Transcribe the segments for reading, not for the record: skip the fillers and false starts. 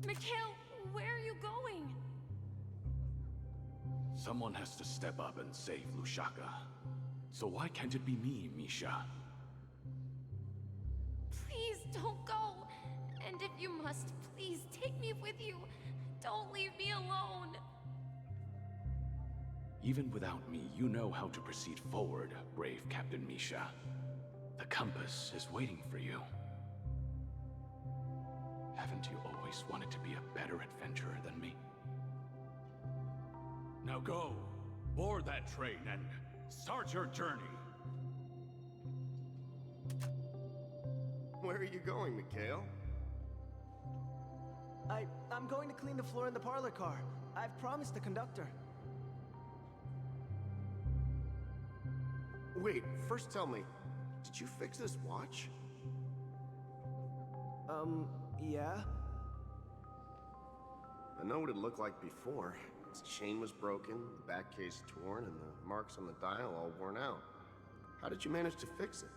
Mikhail, where are you going? Someone has to step up and save Lushaka. So why can't it be me, Misha? Please don't go. And if you must, please take me with you. Don't leave me alone. Even without me, you know how to proceed forward, brave Captain Misha. The compass is waiting for you. Haven't you always wanted to be a better adventurer than me? Now go, board that train and start your journey. Where are you going, Mikhail? I'm going to clean the floor in the parlor car. I've promised the conductor. Wait, first tell me, did you fix this watch? Yeah? I know what it looked like before. Its chain was broken, the back case torn, and the marks on the dial all worn out. How did you manage to fix it?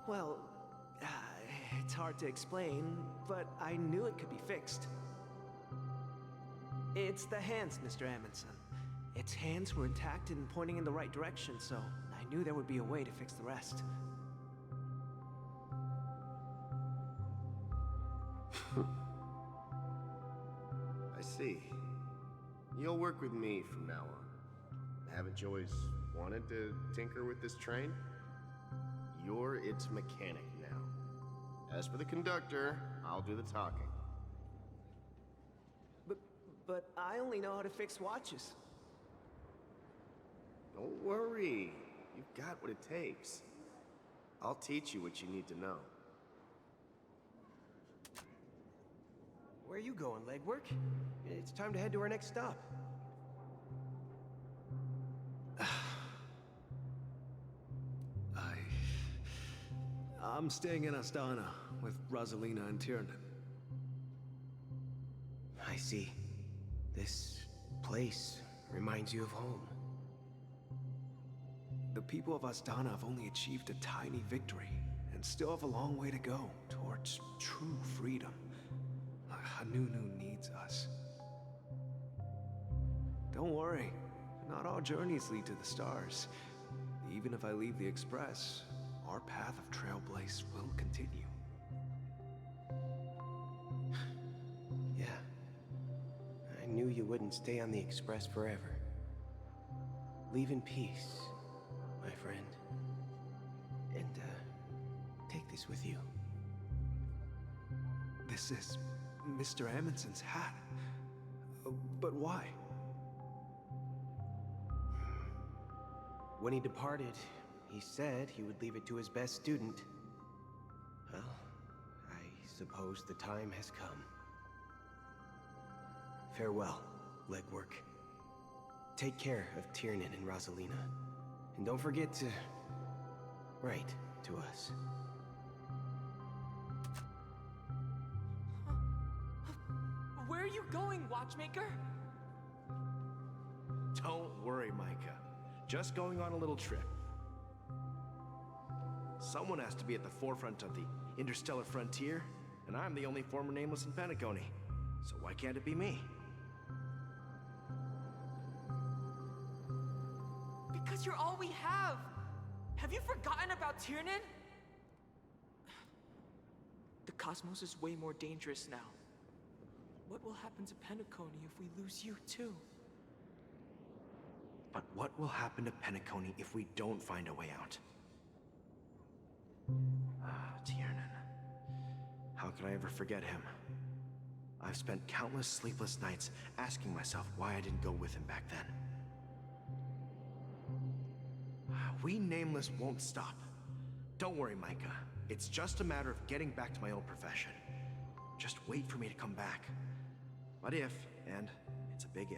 Well, it's hard to explain, but I knew it could be fixed. It's the hands, Mr. Amundsen. Its hands were intact and pointing in the right direction, so I knew there would be a way to fix the rest. I see. You'll work with me from now on. Haven't you always wanted to tinker with this train? You're its mechanic now. As for the conductor, I'll do the talking. But I only know how to fix watches. Don't worry. You've got what it takes. I'll teach you what you need to know. Where are you going, legwork? It's time to head to our next stop. I'm staying in Astana with Rosalina and Tiernan. I see. This place reminds you of home. The people of Astana have only achieved a tiny victory and still have a long way to go towards true freedom. Hanunu needs us. Don't worry, not all journeys lead to the stars. Even if I leave the Express, our path of Trailblaze will continue. Yeah. I knew you wouldn't stay on the Express forever. Leave in peace, my friend. And, take this with you. This is Mr. Amundsen's hat. But why? When he departed, he said he would leave it to his best student. Well, I suppose the time has come. Farewell, legwork. Take care of Tiernan and Rosalina. And don't forget to write to us. Where are you going, watchmaker? Don't worry, Micah. Just going on a little trip. Someone has to be at the forefront of the interstellar frontier, and I'm the only former nameless in Penacony. So why can't it be me? Because you're all we have. Have you forgotten about Tiernan? The cosmos is way more dangerous now. What will happen to Penacony if we lose you too? But what will happen to Penacony if we don't find a way out? Tiernan. How could I ever forget him? I've spent countless sleepless nights asking myself why I didn't go with him back then. We Nameless won't stop. Don't worry, Micah. It's just a matter of getting back to my old profession. Just wait for me to come back. But if, and it's a big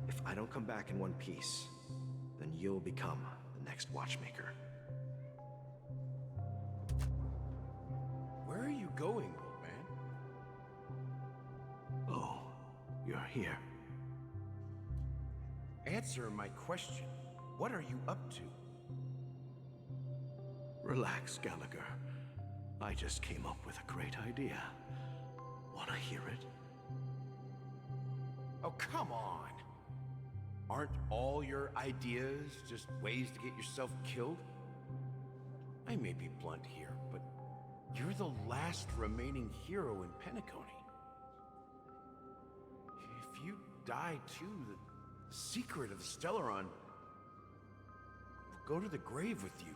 if I don't come back in one piece, then you'll become the next watchmaker. Where are you going, old man? Oh, you're here. Answer my question. What are you up to? Relax, Gallagher. I just came up with a great idea. Wanna hear it? Oh, come on. Aren't all your ideas just ways to get yourself killed? I may be blunt here, but you're the last remaining hero in Penacony. If you die too, the secret of Stellaron will go to the grave with you.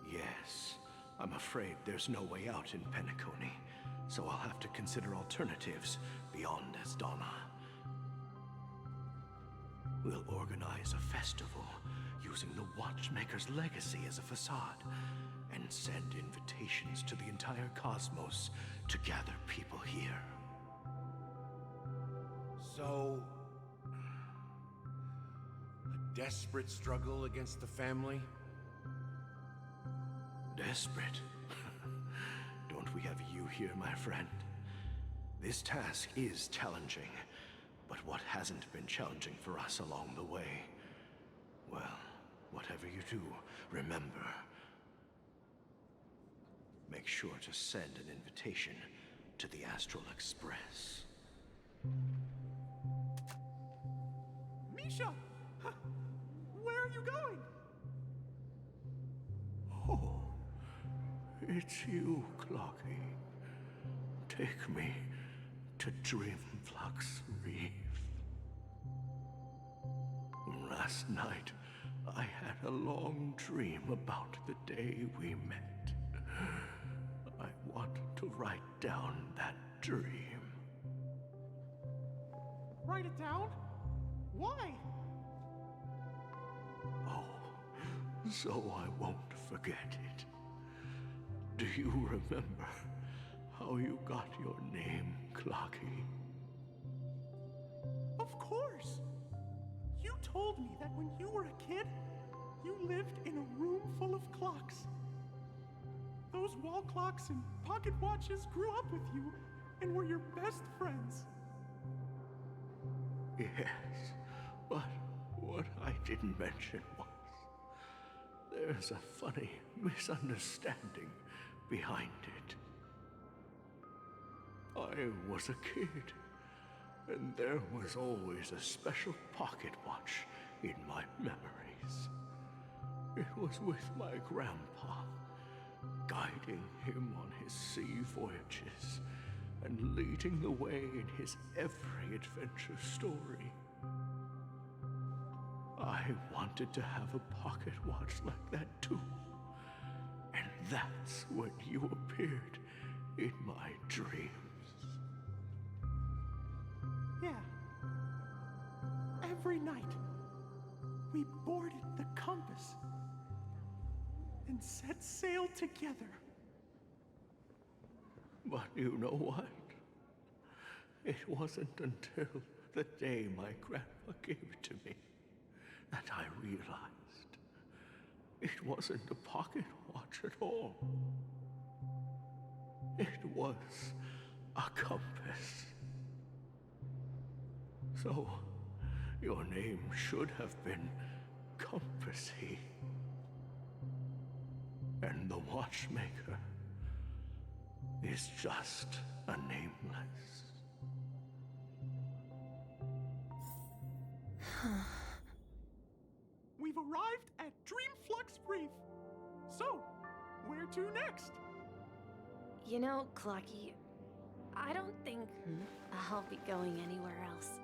Yes, I'm afraid there's no way out in Penacony, so I'll have to consider alternatives beyond Asdana. We'll organize a festival using the Watchmaker's legacy as a facade, and send invitations to the entire cosmos to gather people here. So, a desperate struggle against the family? Desperate? Don't we have you here, my friend? This task is challenging, but what hasn't been challenging for us along the way? Well, whatever you do, remember, make sure to send an invitation to the Astral Express. Misha! Where are you going? Oh, it's you, Clocky. Take me to Dreamflux Reef. Last night, I had a long dream about the day we met. I want to write down that dream. Write it down? Why? Oh, so I won't forget it. Do you remember how you got your name, Clocky? Of course! You told me that when you were a kid, you lived in a room full of clocks. Those wall clocks and pocket watches grew up with you and were your best friends. Yes, but what I didn't mention was there's a funny misunderstanding behind it. I was a kid, and there was always a special pocket watch in my memories. It was with my grandpa, guiding him on his sea voyages and leading the way in his every adventure story. I wanted to have a pocket watch like that too. And that's when you appeared in my dreams. Yeah. Every night, we boarded the compass and set sail together. But you know what? It wasn't until the day my grandpa gave it to me that I realized it wasn't a pocket watch at all. It was a compass. So, your name should have been Compassy. And the Watchmaker is just a nameless. We've arrived at Dreamflux Reef. So, where to next? You know, Clocky, I don't think I'll be going anywhere else.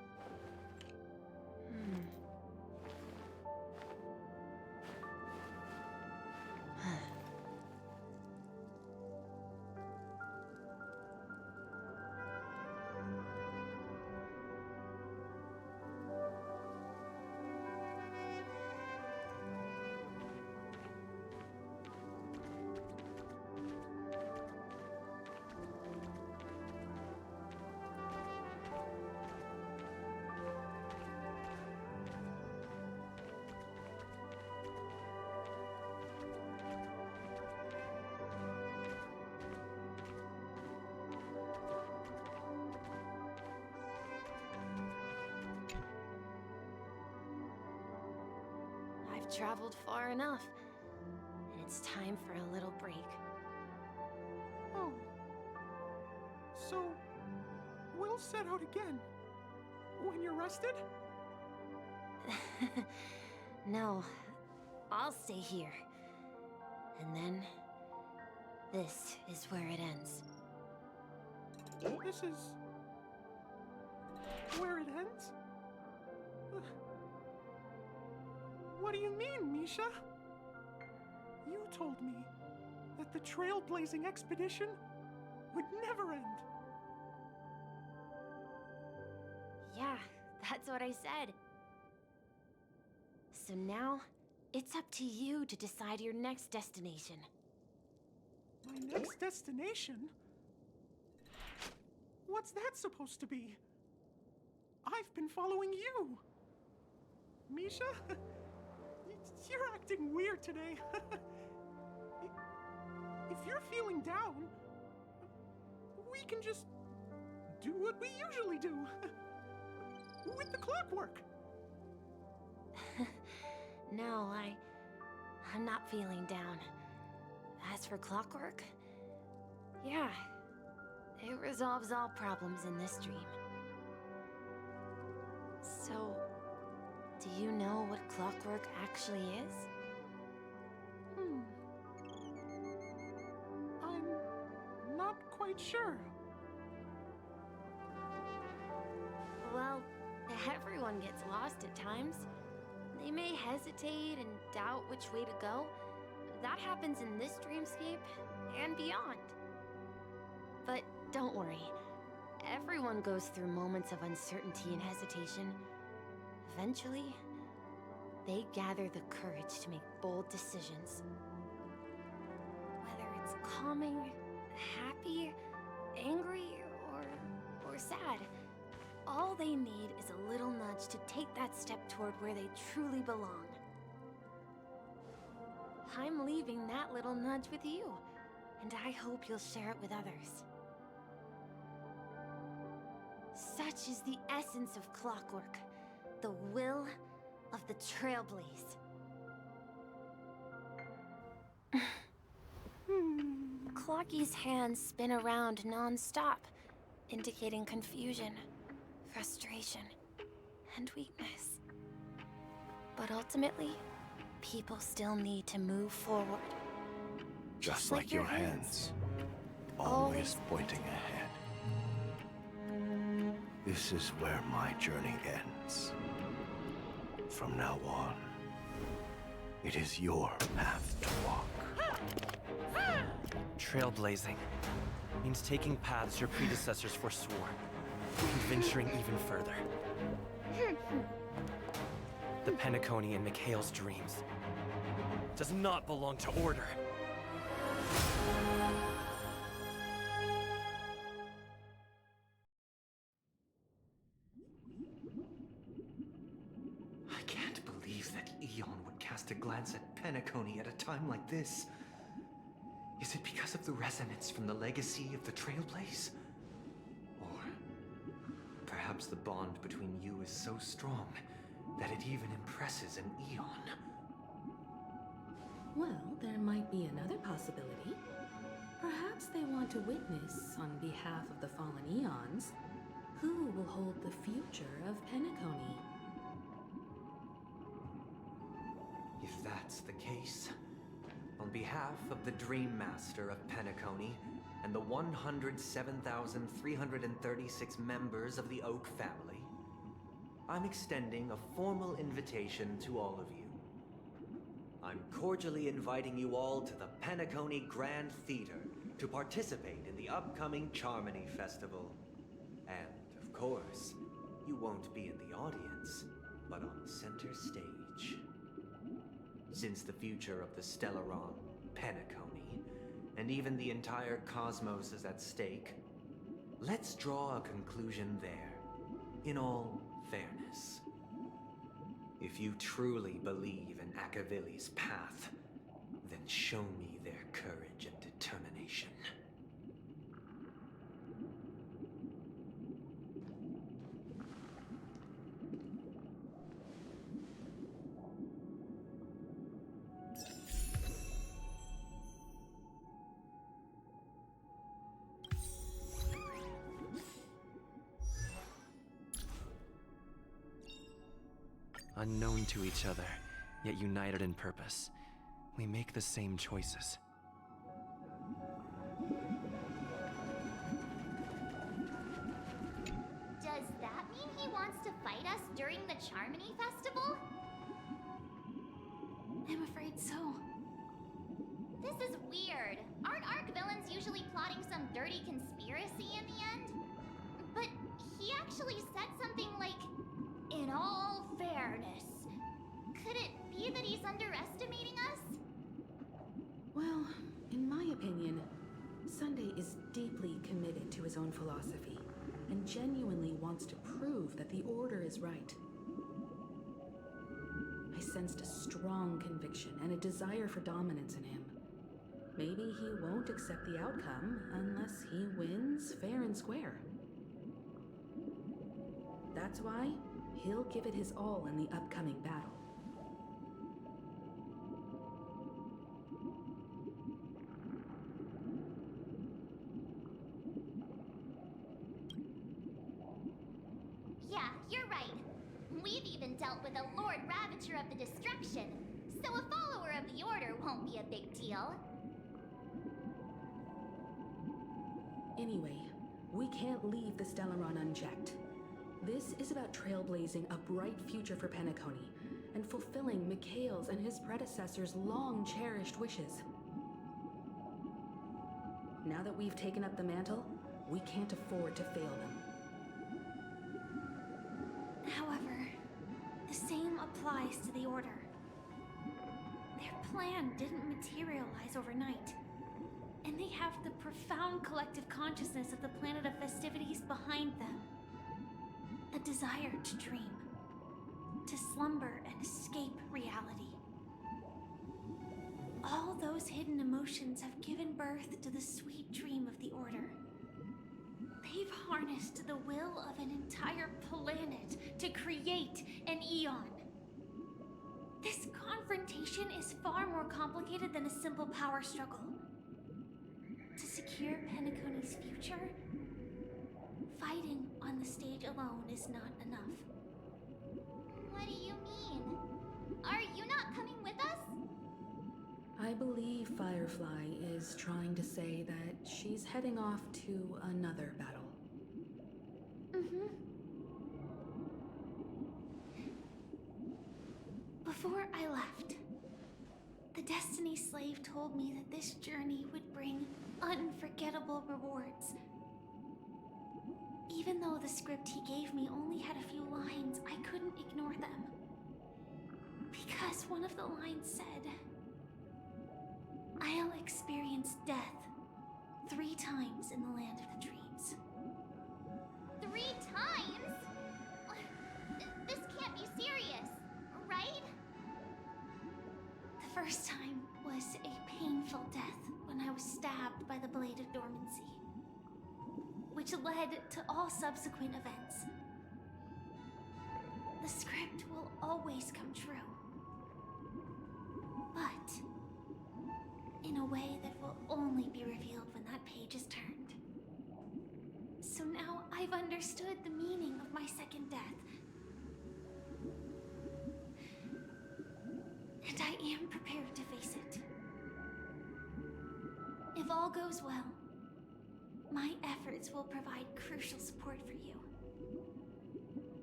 traveled far enough. And it's time for a little break. Oh. So, we'll set out again. When you're rested? No, I'll stay here. And then, this is where it ends. This is... where it ends? What do you mean, Misha? You told me that the trailblazing expedition would never end. Yeah, that's what I said. So now, it's up to you to decide your next destination. My next destination? What's that supposed to be? I've been following you. Misha? You're acting weird today. If you're feeling down, we can just do what we usually do. With the clockwork. No, I'm not feeling down. As for clockwork, yeah, it resolves all problems in this dream. So, do you know what clockwork actually is? I'm not quite sure. Well, everyone gets lost at times. They may hesitate and doubt which way to go. That happens in this dreamscape and beyond. But don't worry. Everyone goes through moments of uncertainty and hesitation. Eventually, they gather the courage to make bold decisions. Whether it's calming, happy, angry, or sad, all they need is a little nudge to take that step toward where they truly belong. I'm leaving that little nudge with you, and I hope you'll share it with others. Such is the essence of clockwork, the will of the Trailblaze. Clocky's hands spin around non-stop, indicating confusion, frustration, and weakness. But ultimately, people still need to move forward. Just like your hands, always pointing ahead. This is where my journey ends. From now on, it is your path to walk. Trailblazing means taking paths your predecessors forswore, and venturing even further. The Penacony in Mikhail's dreams does not belong to Order. I can't believe that Eon would cast a glance at Penacony at a time like this. Is it because of the resonance from the legacy of the Trailblaze? Or perhaps the bond between you is so strong that it even impresses an Eon? Well, there might be another possibility. Perhaps they want to witness, on behalf of the fallen Eons, who will hold the future of Penacony. If that's the case, on behalf of the Dream Master of Penacony and the 107,336 members of the Oak family, I'm extending a formal invitation to all of you. I'm cordially inviting you all to the Penacony Grand Theater to participate in the upcoming Charmony Festival. And, of course, you won't be in the audience, but on center stage. Since the future of the Stellaron, Penacony, and even the entire cosmos is at stake, let's draw a conclusion there, in all fairness. If you truly believe in Akavili's path, then show me their courage and determination. Unknown to each other, yet united in purpose. We make the same choices. Does that mean he wants to fight us during the Charmony Festival? I'm afraid so. This is weird. Aren't Arc villains usually plotting some dirty conspiracy in the end? But he actually said something like, "In all fairness." Could it be that he's underestimating us? Well, in my opinion, Sunday is deeply committed to his own philosophy and genuinely wants to prove that the Order is right. I sensed a strong conviction and a desire for dominance in him. Maybe he won't accept the outcome unless he wins fair and square. That's why he'll give it his all in the upcoming battle. Yeah, you're right. We've even dealt with a Lord Ravager of the Destruction, so a follower of the Order won't be a big deal. Anyway, we can't leave the Stellaron unchecked. This is about trailblazing a bright future for Penacony and fulfilling Mikhail's and his predecessors' long-cherished wishes. Now that we've taken up the mantle, we can't afford to fail them. However, the same applies to the Order. Their plan didn't materialize overnight, and they have the profound collective consciousness of the planet of festivities behind them. A desire to dream, to slumber and escape reality. All those hidden emotions have given birth to the sweet dream of the Order. They've harnessed the will of an entire planet to create an eon. This confrontation is far more complicated than a simple power struggle. To secure Penacony's future, fighting on the stage alone is not enough. What do you mean? Are you not coming with us? I believe Firefly is trying to say that she's heading off to another battle. Before I left, the Destiny Slave told me that this journey would bring unforgettable rewards. Even though the script he gave me only had a few lines, I couldn't ignore them. Because one of the lines said, "I'll experience death 3 times in the land of the dreams." 3 times? This can't be serious, right? The first time was a painful death when I was stabbed by the Blade of Dormancy, which led to all subsequent events. The script will always come true, but in a way that will only be revealed when that page is turned. So now I've understood the meaning of my second death. And I am prepared to face it. If all goes well, my efforts will provide crucial support for you.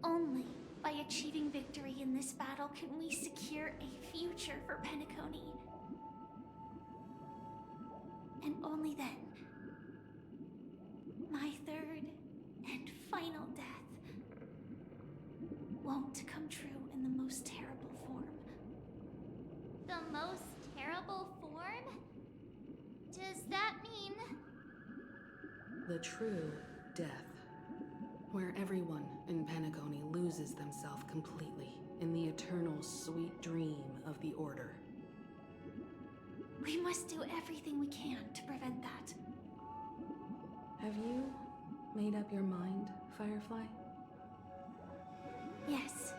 Only by achieving victory in this battle can we secure a future for Penacony. And only then, my third and final death won't come true in the most terrible form. The most terrible form? Does that mean... The true death, where everyone in Penacony loses themselves completely in the eternal sweet dream of the Order. We must do everything we can to prevent that. Have you made up your mind, Firefly? Yes.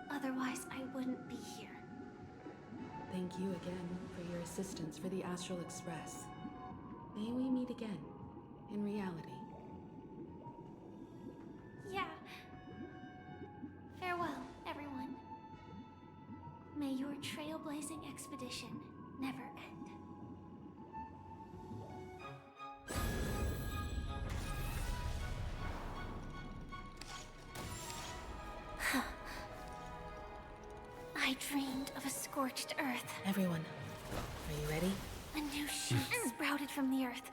Otherwise, I wouldn't be here. Thank you again for your assistance for the Astral Express. May we meet again, in reality. Yeah. Farewell, everyone. May your trailblazing expedition never end. I dreamed of a scorched earth. Everyone, are you ready? A new shoot sprouted from the earth.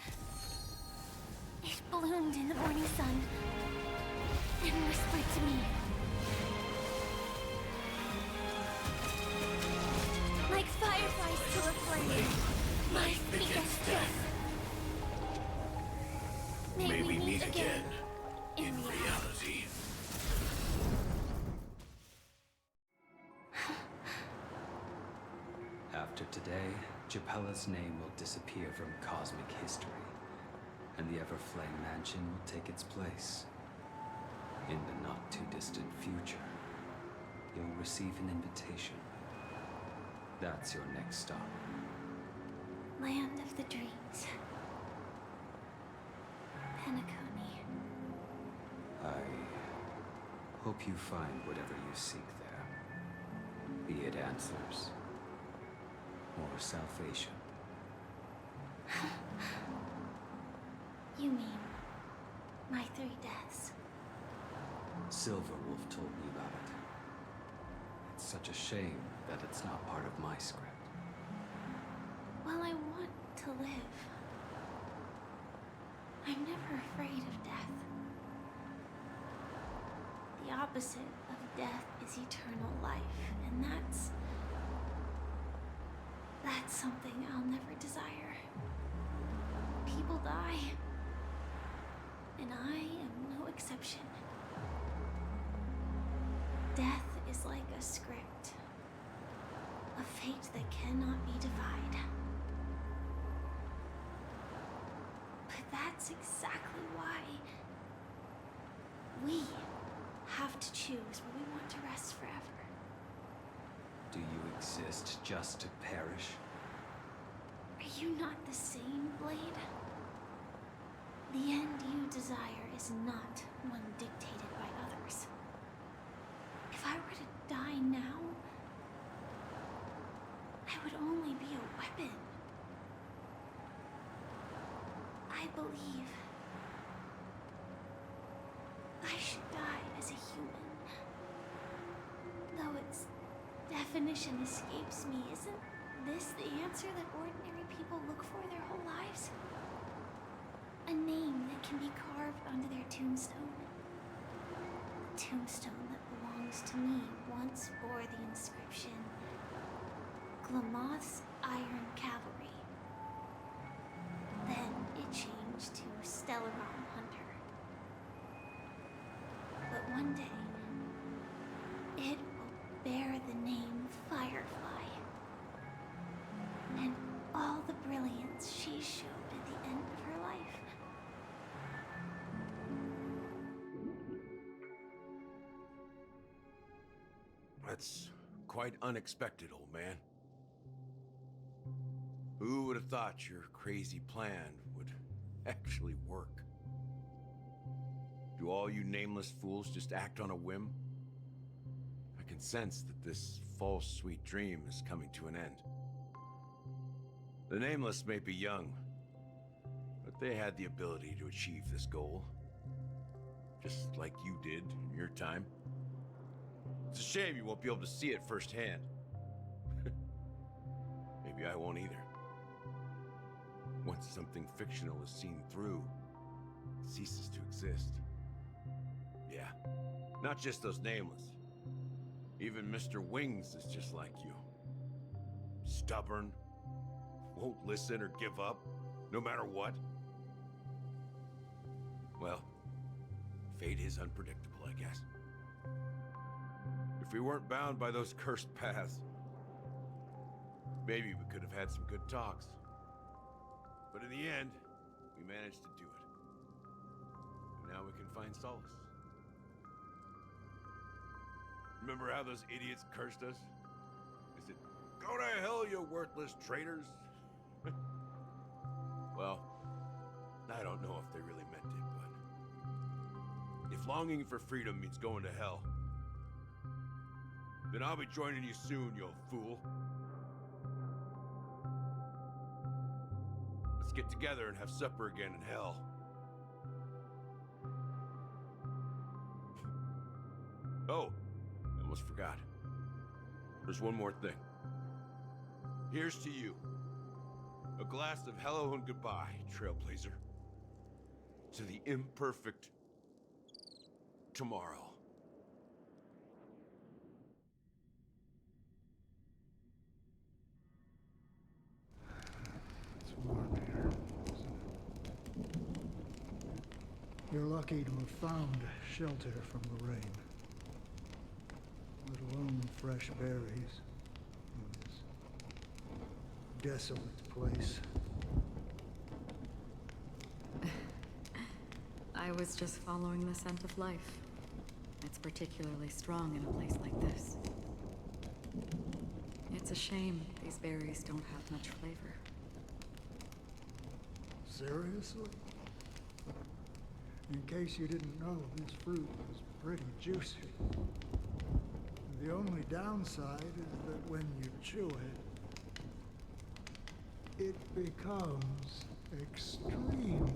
It bloomed in the morning sun and whispered to me. Like fireflies to a flame, life begets death. May we meet again in reality. After today, Japella's name will disappear from cosmic history, and the Everflame Mansion will take its place. In the not-too-distant future, you'll receive an invitation. That's your next stop. Land of the dreams. Penacony. I hope you find whatever you seek there. Be it answers or salvation. You mean my 3 deaths? Silverwolf told me about it. It's such a shame that it's not part of my script. Well, I want to live. I'm never afraid of death. The opposite of death is eternal life, and that's something I'll never desire. People die, and I am no exception. Death is like a script, a fate that cannot be defied. But that's exactly why we have to choose where we want to rest forever. Do you exist just to perish? Are you not the same, Blade? The end you desire is not one dictated by others. If I were to die now, I would only be a weapon. I believe I should die as a human. Though its definition escapes me, isn't this the answer that ordinary people look for their whole lives? A name that can be carved onto their tombstone. The tombstone that belongs to me once bore the inscription, Glamoth's Iron Cavalry. Then it changed to Stellaron Hunter. But one day, it will bear the name Firefly. And all the brilliance she showed at the end of her life. That's quite unexpected, old man. Who would have thought your crazy plan would actually work? Do all you nameless fools just act on a whim? I can sense that this false sweet dream is coming to an end. The Nameless may be young, but they had the ability to achieve this goal. Just like you did in your time. It's a shame you won't be able to see it firsthand. Maybe I won't either. Once something fictional is seen through, it ceases to exist. Yeah, not just those Nameless. Even Mr. Wings is just like you. Stubborn, won't listen or give up, no matter what. Well, fate is unpredictable, I guess. If we weren't bound by those cursed paths, maybe we could have had some good talks. But in the end, we managed to do it. And now we can find solace. Remember how those idiots cursed us? They said, "Go to hell, you worthless traitors." Well, I don't know if they really meant it, but if longing for freedom means going to hell, Then I'll be joining you soon, you fool. Let's get together and have supper again in hell. Oh, I almost forgot. There's one more thing. Here's to you. A glass of hello and goodbye, Trailblazer. To the imperfect tomorrow. It's warm here, isn't it? You're lucky to have found shelter from the rain. Let alone fresh berries in this desolate place. I was just following the scent of life. It's particularly strong in a place like this. It's a shame these berries don't have much flavor. Seriously? In case you didn't know, this fruit is pretty juicy. The only downside is that when you chew it, it becomes extremely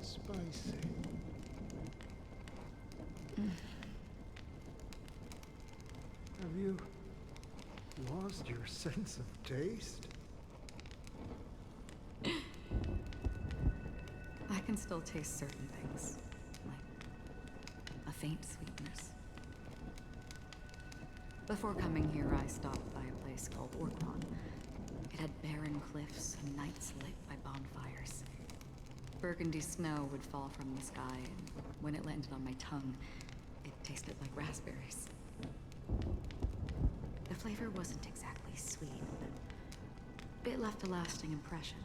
spicy. Have you lost your sense of taste? I can still taste certain things, like a faint sweetness. Before coming here, I stopped by a place called Orkron. It had barren cliffs and nights lit by bonfires. Burgundy snow would fall from the sky, and when it landed on my tongue, it tasted like raspberries. The flavor wasn't exactly sweet, but it left a lasting impression.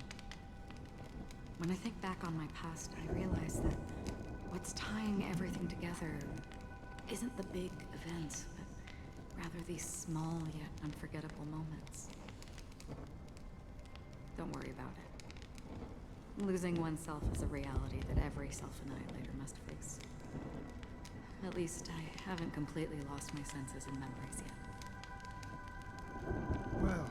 When I think back on my past, I realize that what's tying everything together isn't the big events, but rather these small yet unforgettable moments. Don't worry about it. Losing oneself is a reality that every self-annihilator must face. At least I haven't completely lost my senses and memories yet. Well,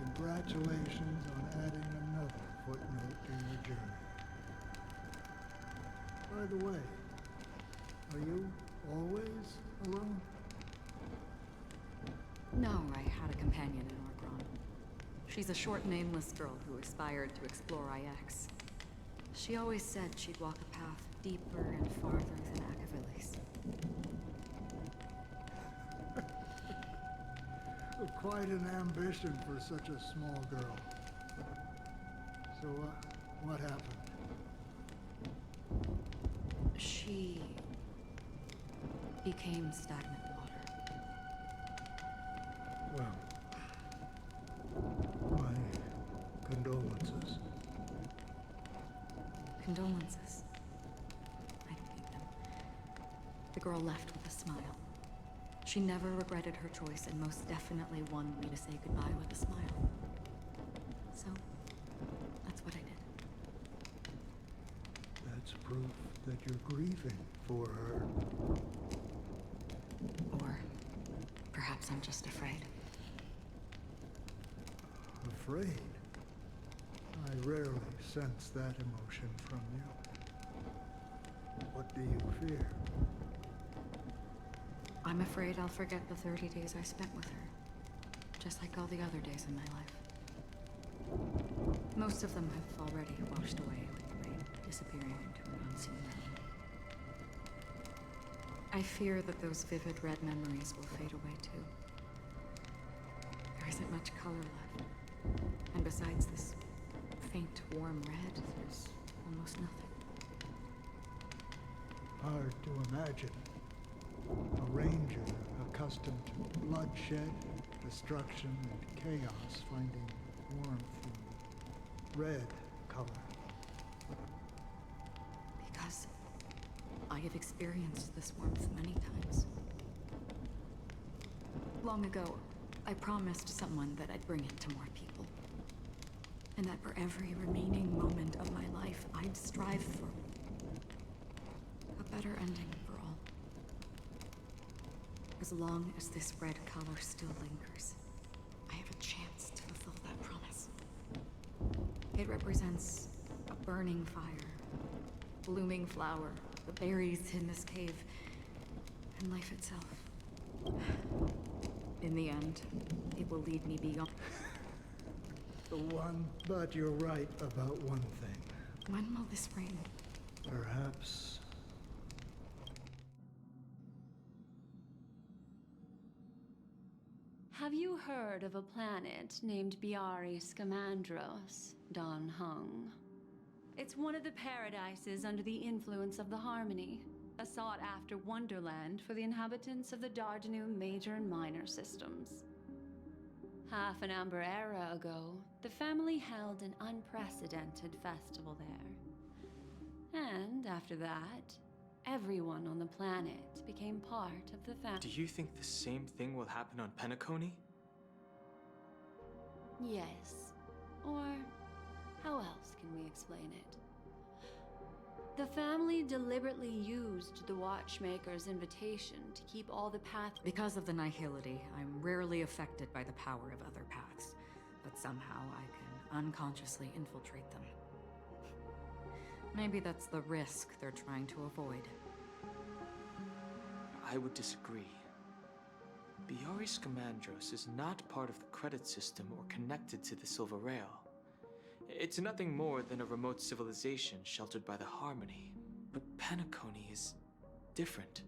congratulations on adding another footnote to your journey. By the way, are you always alone? No, I had a companion in Orkron. She's a short, nameless girl who aspired to explore IX. She always said she'd walk a path deeper and farther than Akavilis. Quite an ambition for such a small girl. So, what happened? She became stagnant water. Well, my condolences. Condolences. I don't need them. The girl left with a smile. She never regretted her choice and most definitely wanted me to say goodbye with a smile. So, that's what I did. That's proof that you're grieving for her. Or perhaps I'm just afraid. Afraid? I rarely sense that emotion from you. What do you fear? I'm afraid I'll forget the 30 days I spent with her. Just like all the other days in my life. Most of them have already washed away with the rain, disappearing into an unseen realm. I fear that those vivid red memories will fade away too. There isn't much color left. And besides this faint, warm red, there's almost nothing. Hard to imagine. A ranger accustomed to bloodshed, destruction, and chaos finding warmth in red color. Because I have experienced this warmth many times. Long ago, I promised someone that I'd bring it to more people. And that for every remaining moment of my life, I'd strive for a better ending for all. As long as this red color still lingers, I have a chance to fulfill that promise. It represents a burning fire, blooming flower, the berries in this cave, and life itself. In the end, it will lead me beyond. But you're right about one thing. When will this rain? Perhaps. Have you heard of a planet named Biari Scamandros, Don Hung? It's one of the paradises under the influence of the Harmony, a sought-after wonderland for the inhabitants of the Dardanu major and minor systems. Half an Amber era ago, the family held an unprecedented festival there. And after that, everyone on the planet became part of the family. Do you think the same thing will happen on Penacony? Yes. Or how else can we explain it? The family deliberately used the Watchmaker's invitation to keep all the paths. Because of the nihility, I'm rarely affected by the power of other paths, but somehow I can unconsciously infiltrate them. Maybe that's the risk they're trying to avoid. I would disagree. Biari Scamandros is not part of the credit system or connected to the Silver Rail. It's nothing more than a remote civilization sheltered by the Harmony. But Penacony is different.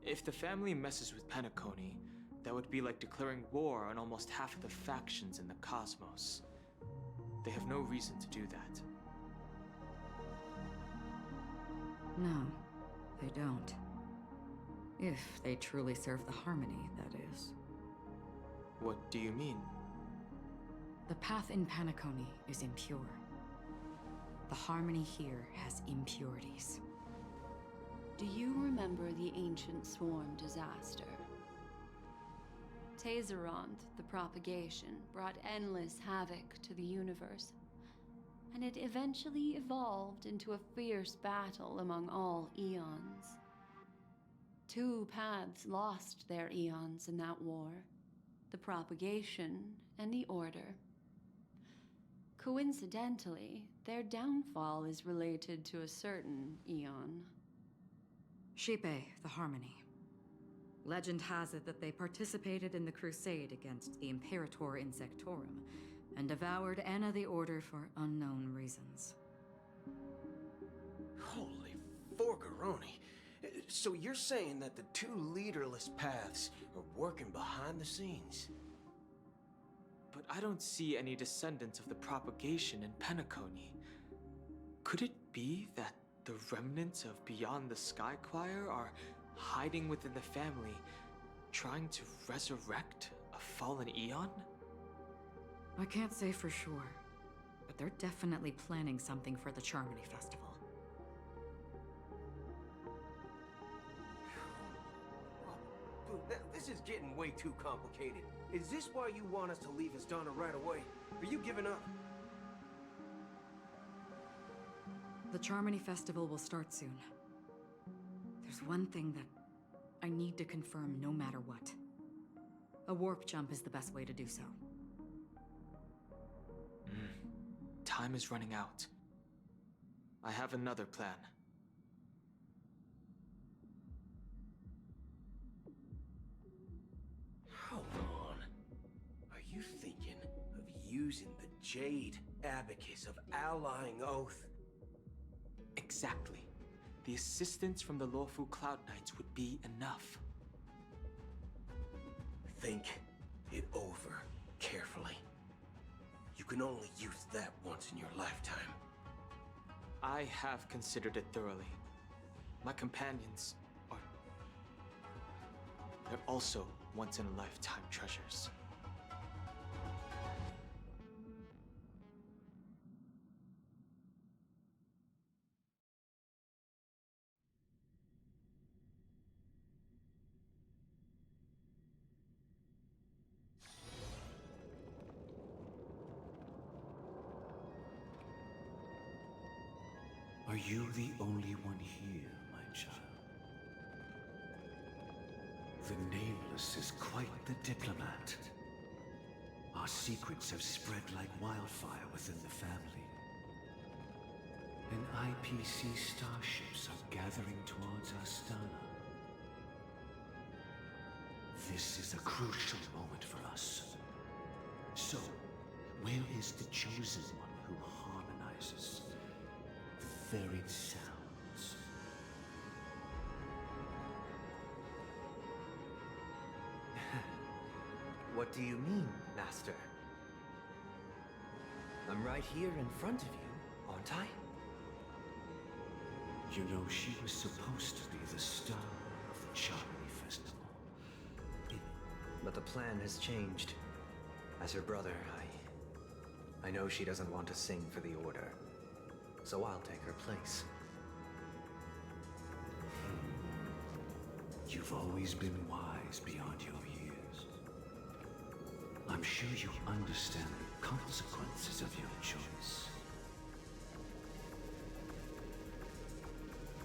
If the family messes with Penacony, that would be like declaring war on almost half of the factions in the cosmos. They have no reason to do that. No, they don't. If they truly serve the Harmony, that is. What do you mean? The path in Penacony is impure. The Harmony here has impurities. Do you remember the ancient swarm disaster? Tazeront, the propagation, brought endless havoc to the universe, and it eventually evolved into a fierce battle among all eons. 2 paths lost their eons in that war, the propagation and the order. Coincidentally, their downfall is related to a certain eon. Shipe, the Harmony. Legend has it that they participated in the crusade against the Imperator Insectorum and devoured Anna the Order for unknown reasons. Holy forgaroni. So you're saying that the 2 leaderless paths are working behind the scenes? But I don't see any descendants of the propagation in Penacony. Could it be that the remnants of Beyond the Sky Choir are hiding within the family, trying to resurrect a fallen eon? I can't say for sure, but they're definitely planning something for the Charmony Festival. This is getting way too complicated. Is this why you want us to leave Astana right away? Are you giving up? The Charmony Festival will start soon. There's one thing that I need to confirm no matter what. A warp jump is the best way to do so. Time is running out. I have another plan. Hold on. Are you thinking of using the Jade Abacus of Allying Oath? Exactly. The assistance from the Lawfu Cloud Knights would be enough. Think it over carefully. You can only use that once in your lifetime. I have considered it thoroughly. My companions are... they're also once-in-a-lifetime treasures. Are you the only one here, my child? The Nameless is quite the diplomat. Our secrets have spread like wildfire within the family. And IPC starships are gathering towards Astana. This is a crucial moment for us. So, where is the Chosen One who harmonizes the varied sounds? What do you mean, Master? I'm right here in front of you, aren't I? You know, she was supposed to be the star of the Charity Festival. But the plan has changed. As her brother, I know she doesn't want to sing for the Order. So I'll take her place. You've always been wise beyond your years. I'm sure you understand the consequences of your choice.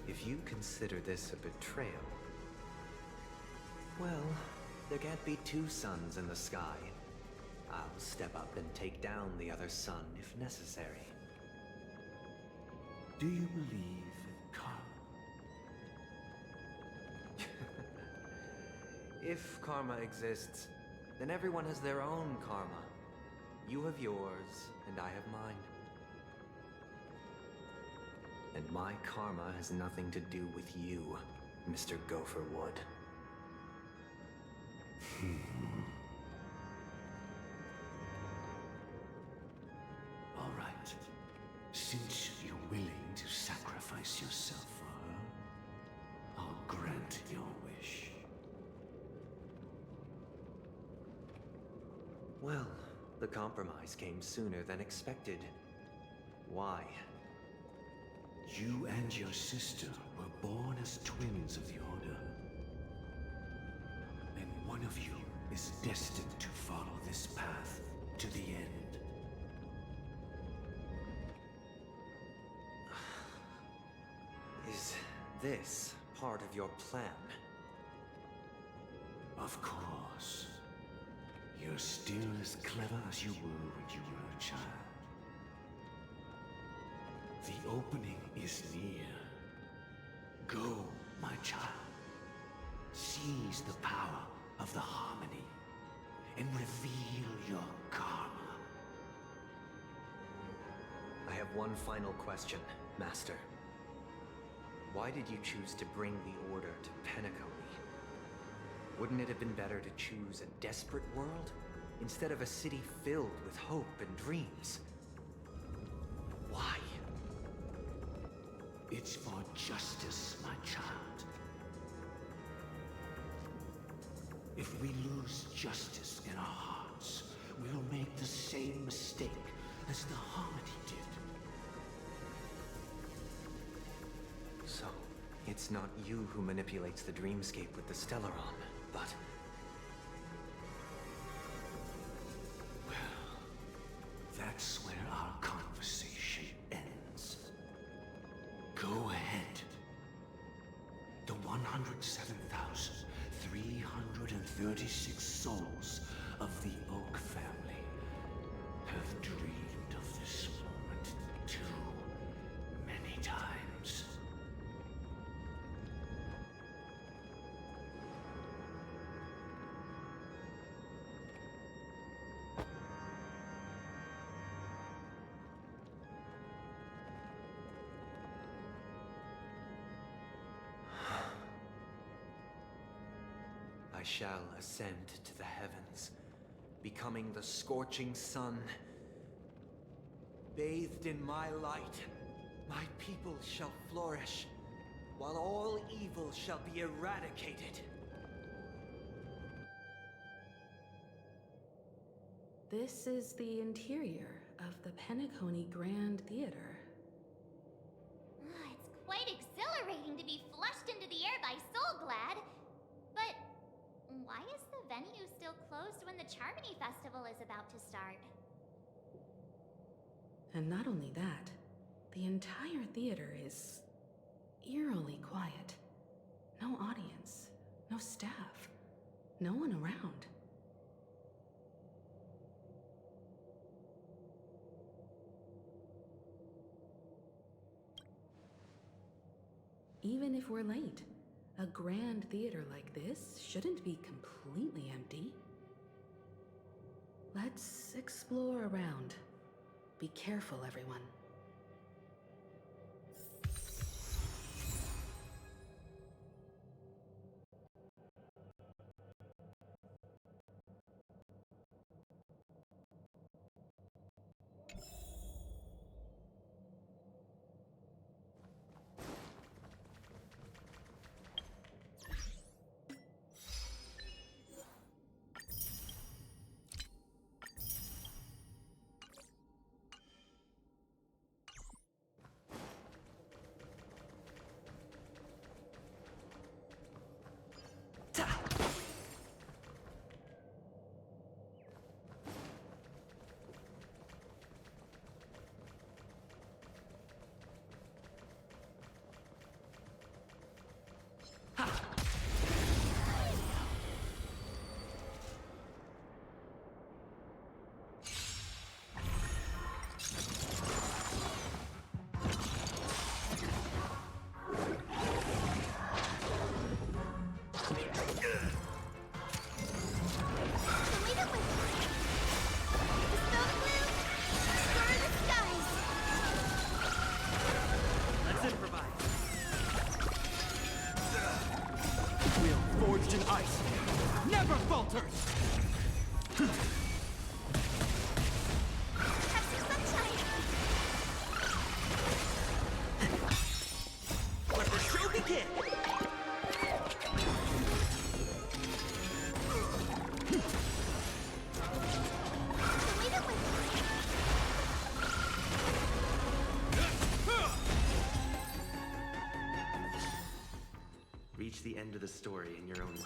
If you consider this a betrayal, well, there can't be two suns in the sky. I'll step up and take down the other sun if necessary. Do you believe in karma? If karma exists, then everyone has their own karma. You have yours, and I have mine. And my karma has nothing to do with you, Mr. Gopherwood. All right. Since you're willing to sacrifice yourself for her, I'll grant your wish. Well, the compromise came sooner than expected. Why? You and your sister were born as twins of the Order. And one of you is destined to follow this path to the end. Is this part of your plan? Of course. You're still as clever as you were when you were a child. The opening is near. Go, my child. Seize the power of the harmony and reveal your karma. I have one final question, Master. Why did you choose to bring the Order to Penacony? Wouldn't it have been better to choose a desperate world instead of a city filled with hope and dreams? Why? It's for justice, my child. If we lose justice in our hearts, we'll make the same mistake as the Harmony did. So, it's not you who manipulates the dreamscape with the Stellaron, but... Well, that's where our conversation ends. Go ahead. The 107,336 souls of the Oak family have dreamed of this moment too many times. I shall ascend to the heavens, becoming the scorching sun. Bathed in my light, my people shall flourish, while all evil shall be eradicated. This is the interior of the Penacony Grand Theater. It's quite exhilarating to be flushed into the air by Soulglad. But why is the venue still closed when the Charmony Festival is about to start? And not only that, the entire theater is eerily quiet. No audience, no staff. No one around. Even if we're late, a grand theater like this shouldn't be completely empty. Let's explore around. Be careful, everyone. Forged in ice, never falters! Let the show begin! Reach the end of the story in your own way.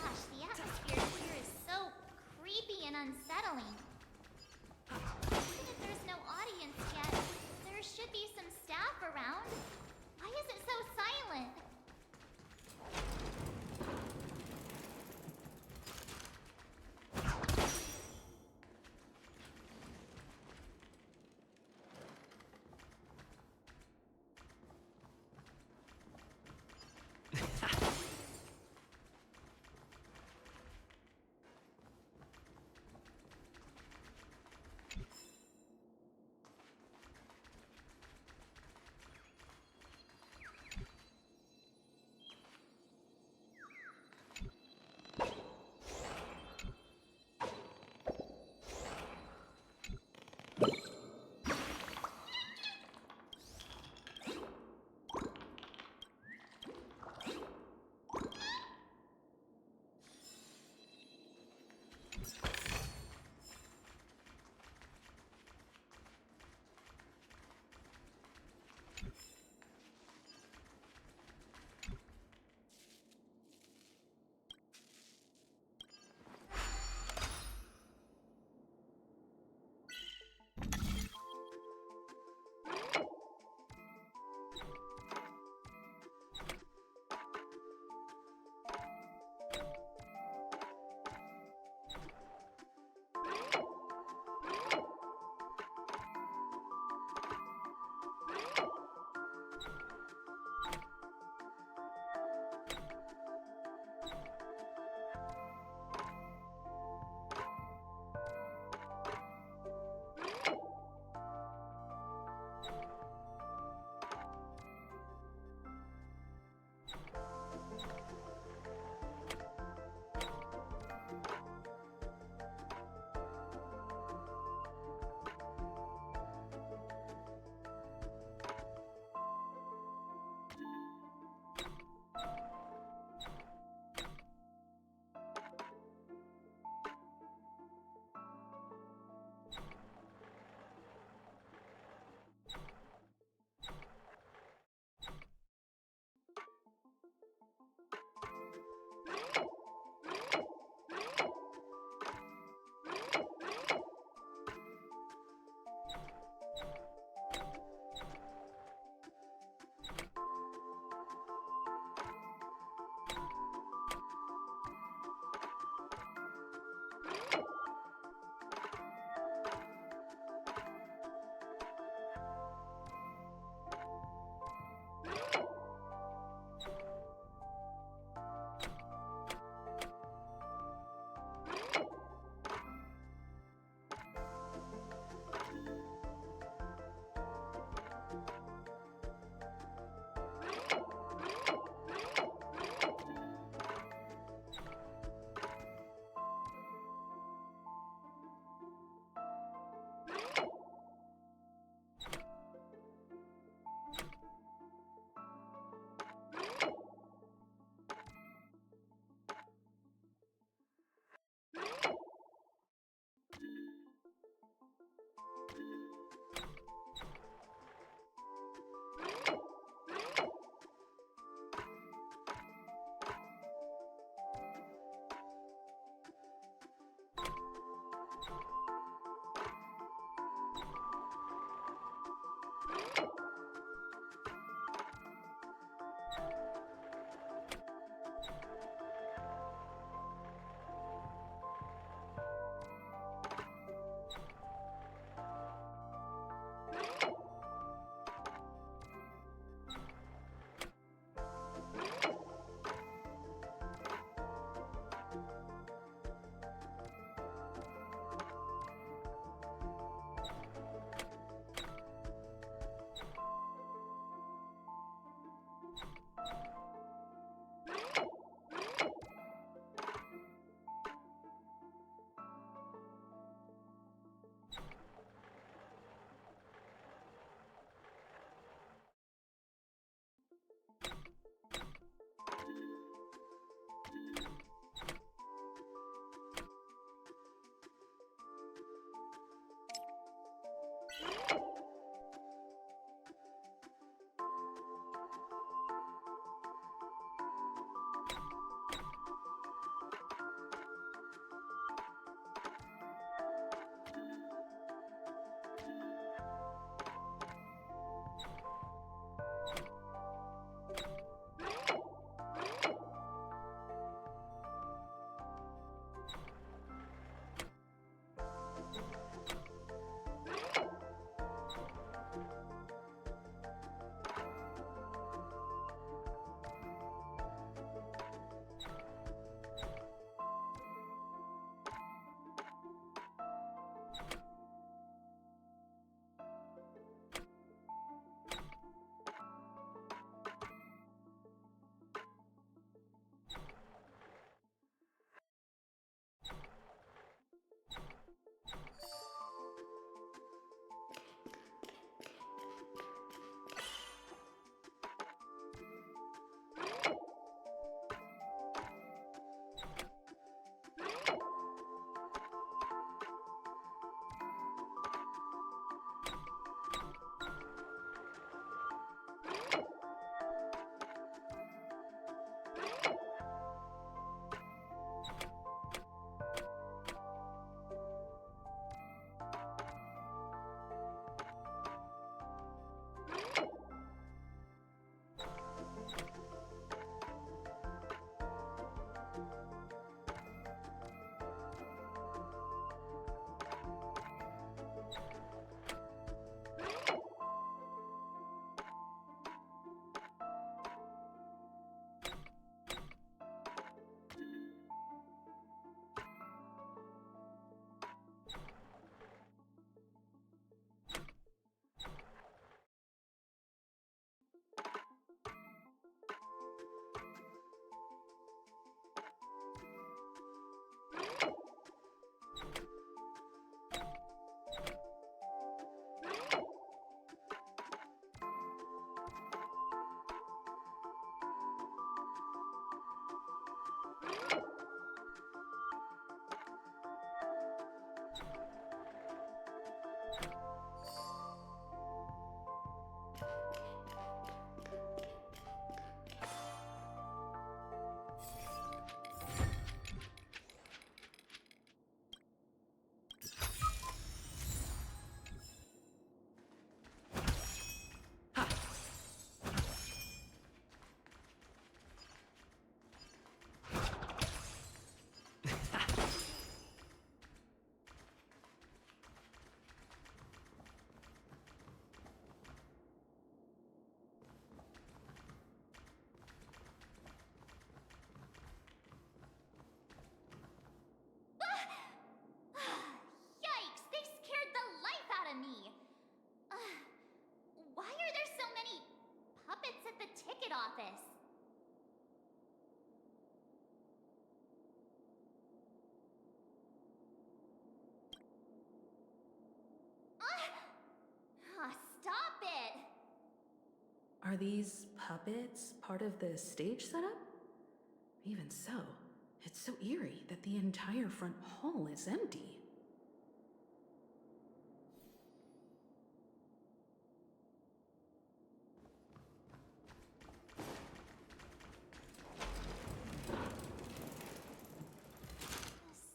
Gosh, the atmosphere here is so creepy and unsettling. Even if there's no audience yet, there should be some staff around. Why is it so silent? office. Stop it! Are these puppets part of the stage setup? Even so, it's so eerie that the entire front hall is empty.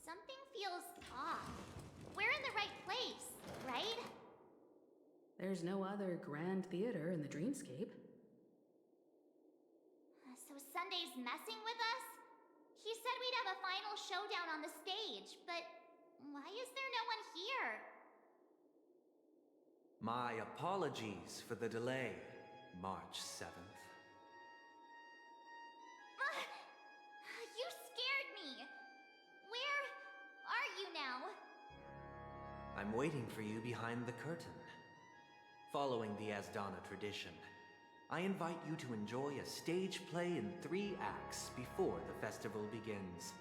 Something feels off. We're in the right place, right? There's no other grand theater in the dreamscape. So Sunday's messing with us? He said we'd have a final showdown on the stage, but why is there no one here? My apologies for the delay, March 7th. You scared me. Where are you now? I'm waiting for you behind the curtain. Following the Asdana tradition, I invite you to enjoy a stage play in 3 acts before the festival begins.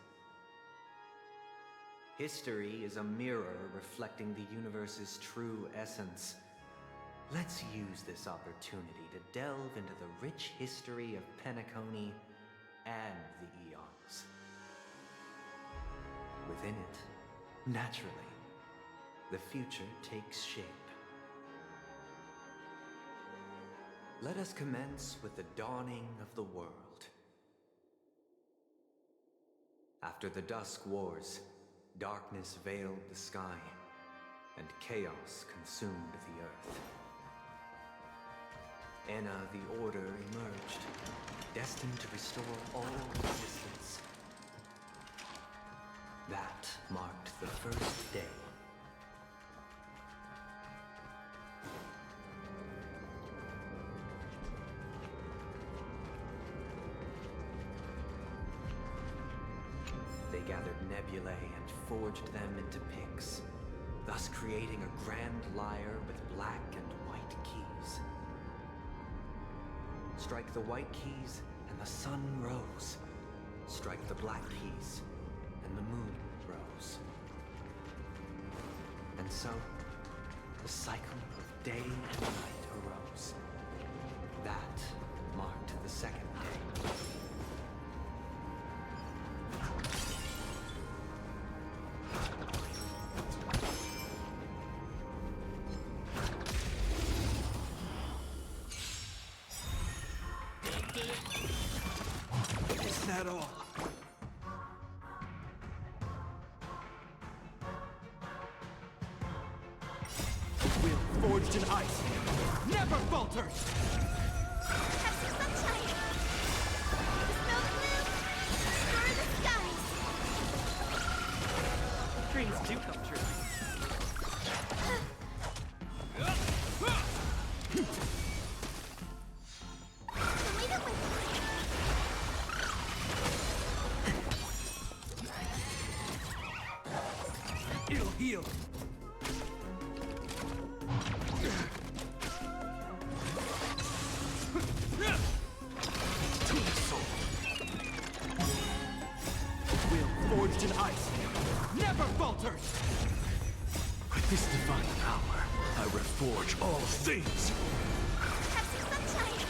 History is a mirror reflecting the universe's true essence. Let's use this opportunity to delve into the rich history of Penacony and the eons. Within it, naturally, the future takes shape. Let us commence with the dawning of the world. After the Dusk Wars, darkness veiled the sky, and chaos consumed the earth. Enna the Order emerged, destined to restore all existence. That marked the first day. They gathered nebulae and forged them into picks, thus creating a grand lyre with black and white keys. Strike the white keys, and the sun rose. Strike the black keys, and the moon rose. And so, the cycle of day and night arose. That marked the second day. Is that all? Will forged in ice never falters! Have some sunshine! Snow blue! Explore the skies! Dreams do come true. Leave it with me! It'll heal! Will forged in ice never falters! With this divine power, I reforge all things! Have some sunshine!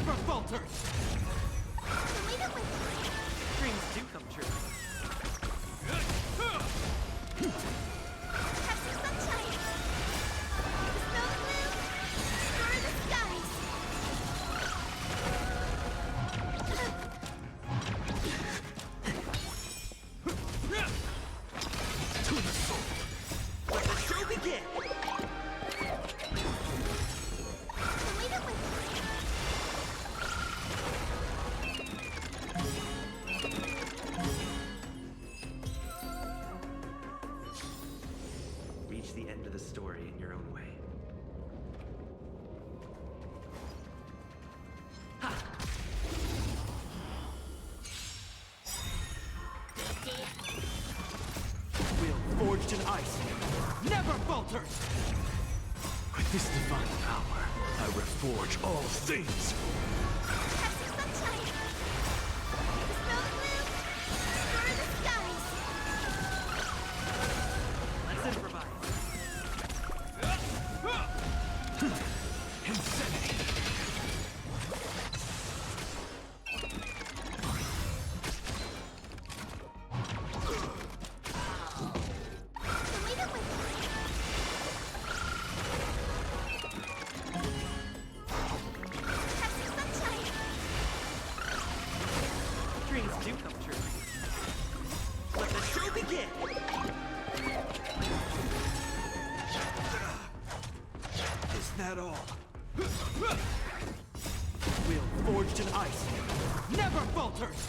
never falters! Dreams do come true. To the soul! Let the show begin! Reach the end of the story in your own way. Will forged in ice never falters! With this divine power, I reforge all things! Let's improvise. Insanity! Dreams do come true. Let the show begin! Is that all? Will forged in ice never falters!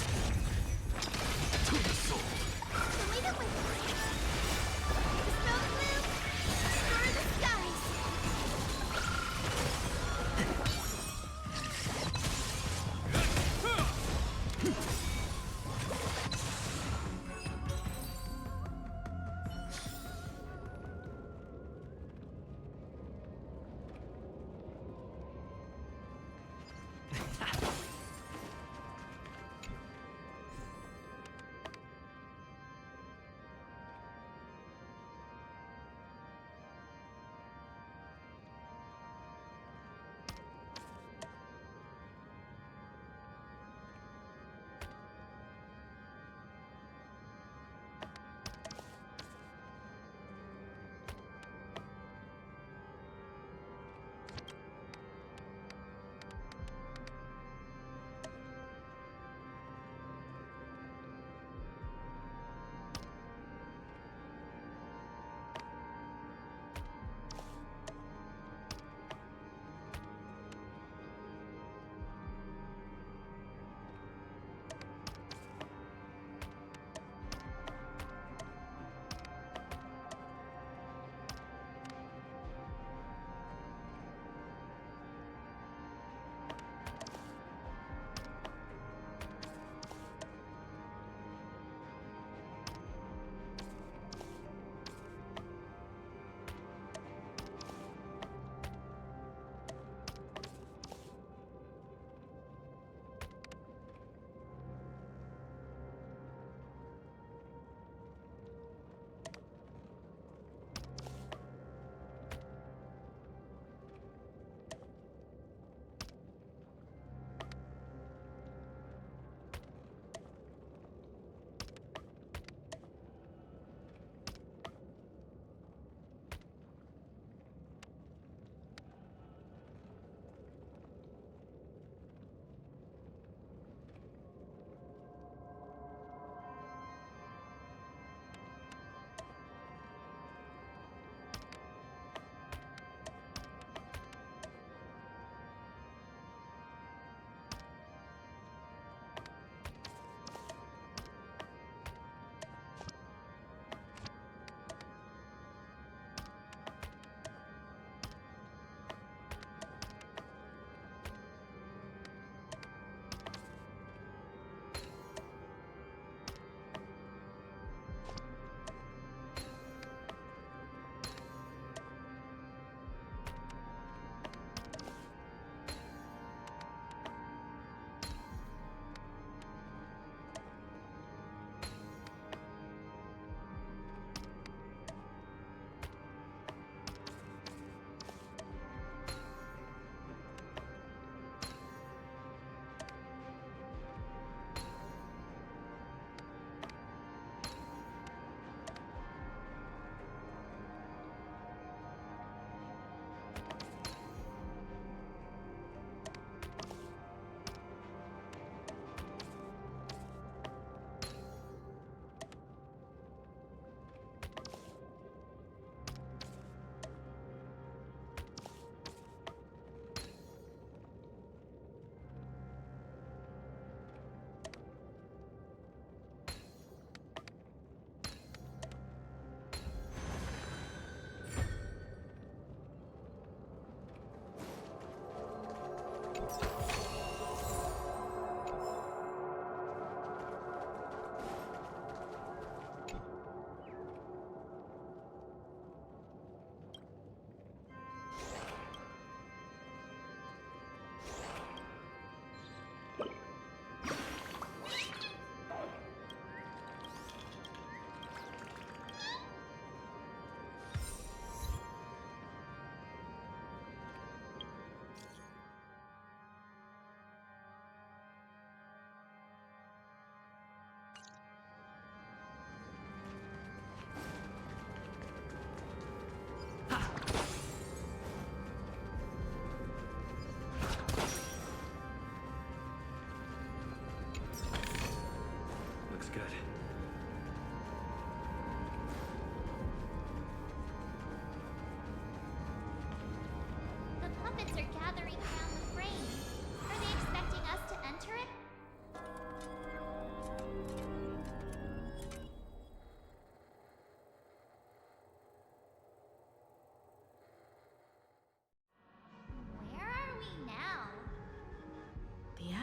To the soul!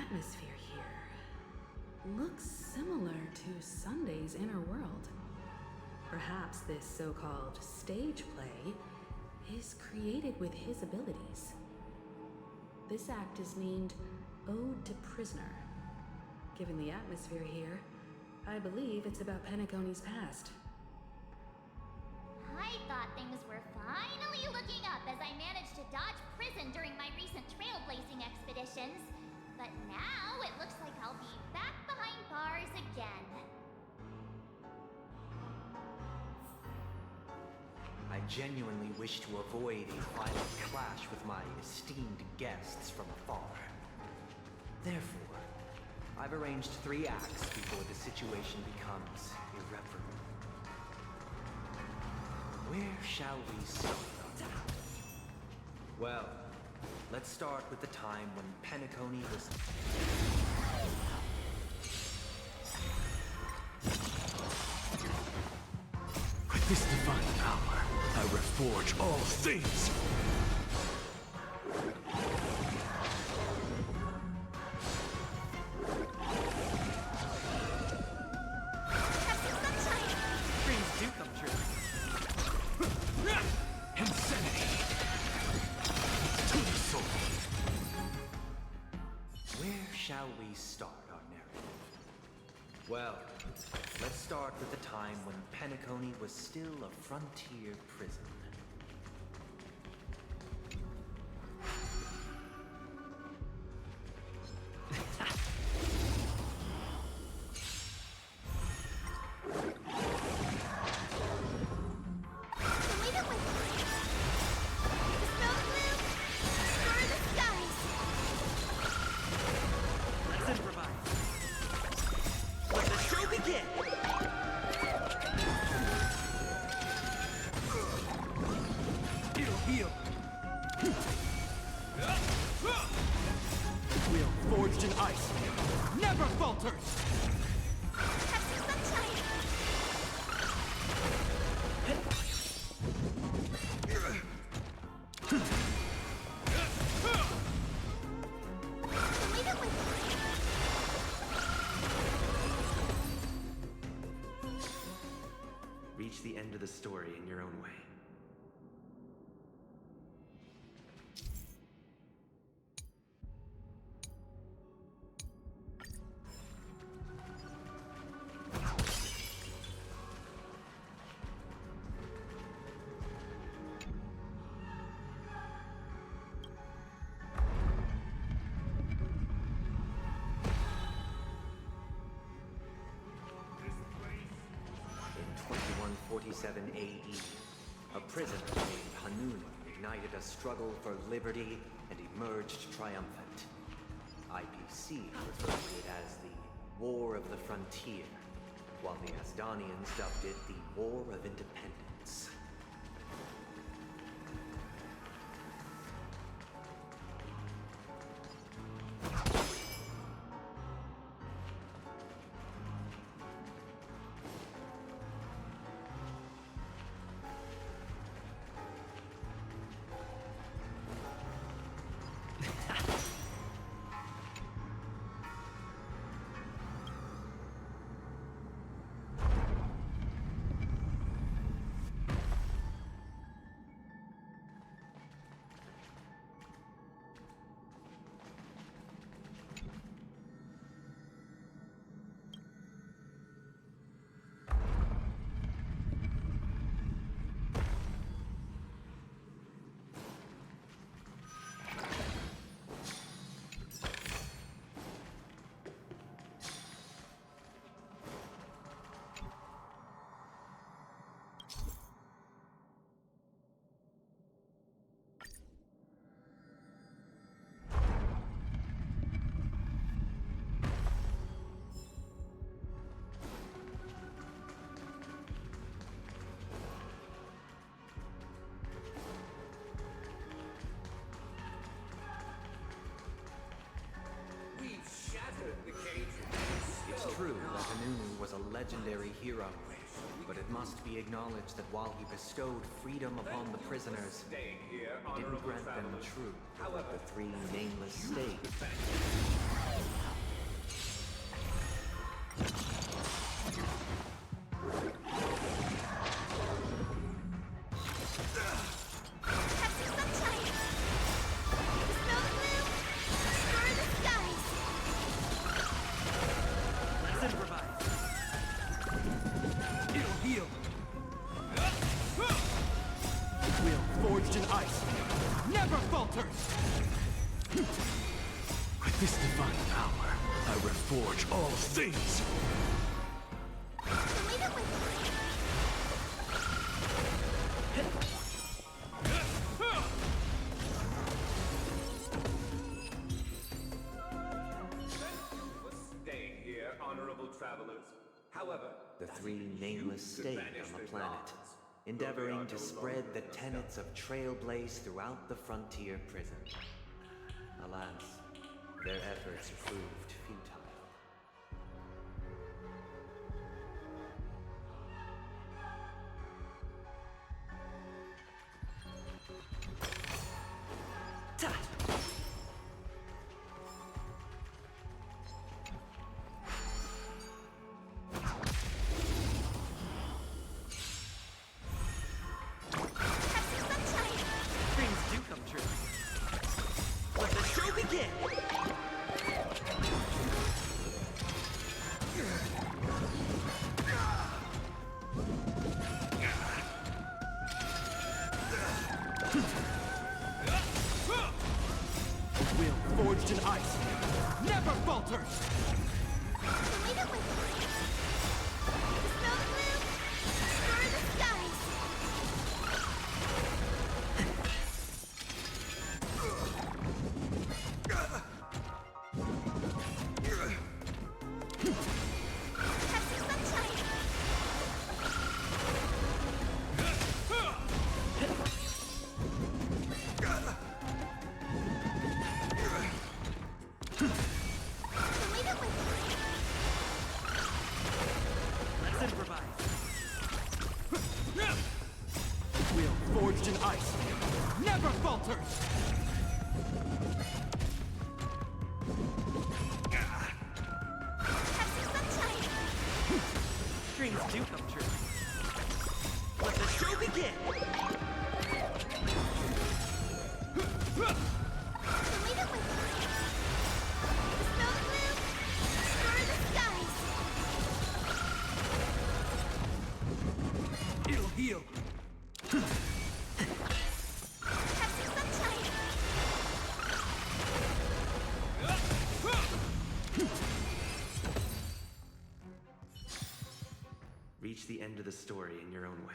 atmosphere here looks similar to Sunday's inner world. Perhaps this so-called stage play is created with his abilities. This act is named Ode to Prisoner. Given the atmosphere here, I believe it's about Penacony's past. I thought things were finally looking up as I managed to dodge prison during my recent trailblazing expeditions. But now it looks like I'll be back behind bars again. I genuinely wish to avoid a violent clash with my esteemed guests from afar. Therefore, I've arranged 3 acts before the situation becomes irreparable. Where shall we start? Well, let's start with the time when Penacony was... With this divine power, I reforge all things! Dreams do come true. Insanity! To the soul! Where shall we start our narrative? Well, let's start with the time when Penacony was still a frontier prison. Let's improvise. Let the show begin! It'll heal! The wheel forged in ice never falters! Reach the end of the story in your own way. In 2147 AE, a prisoner named Hanun ignited a struggle for liberty and emerged triumphant. IPC referred to it as the War of the Frontier, while the Asdanians dubbed it the War of Independence. It's true that Hanunu was a legendary hero, but it must be acknowledged that while he bestowed freedom upon the prisoners, he didn't grant them the truth of the 3 nameless states. power, I reforge all things! Leave it with Staying here, honorable travelers. However, The three nameless stayed on the planet, endeavoring to spread the tenets of Trailblaze throughout the frontier prison. Alas, their efforts proved futile. Dreams do come true. Let the show begin! A will forged in ice never falters! Leave it with Smell the blue? Explore the skies! Have some sunshine! Leave it with Let's improvise. Will forged in ice never falters! Have some sunshine! Dreams do come true. Let the show begin! Leave it with Smell the blue? Explore the skies! It'll heal. Have some sunshine! Reach the end of the story in your own way.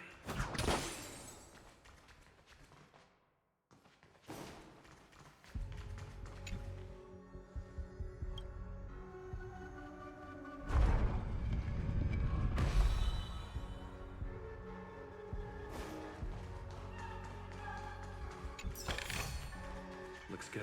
Looks good.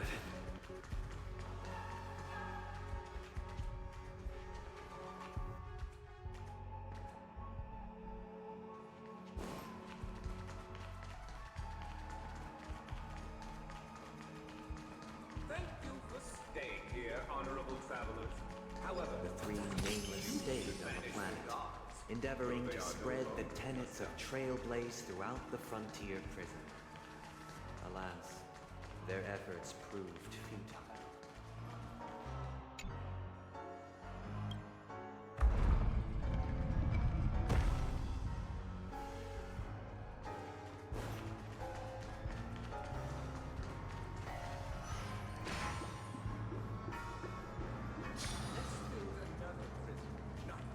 thank you for staying here, honorable travelers. However, The three nameless stayed on the planet, endeavoring to spread the tenets of Trailblaze throughout the frontier prison. Alas, their efforts proved futile.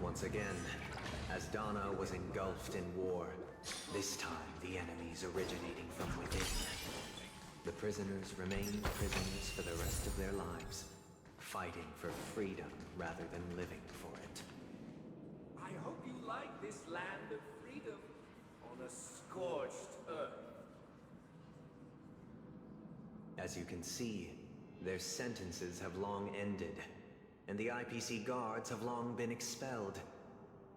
Once again, as Donna was engulfed in war, this time the enemies originating from within. The prisoners remained prisoners for the rest of their lives, fighting for freedom rather than living for it. I hope you like this land of freedom on a scorched earth. As you can see, their sentences have long ended, and the IPC guards have long been expelled.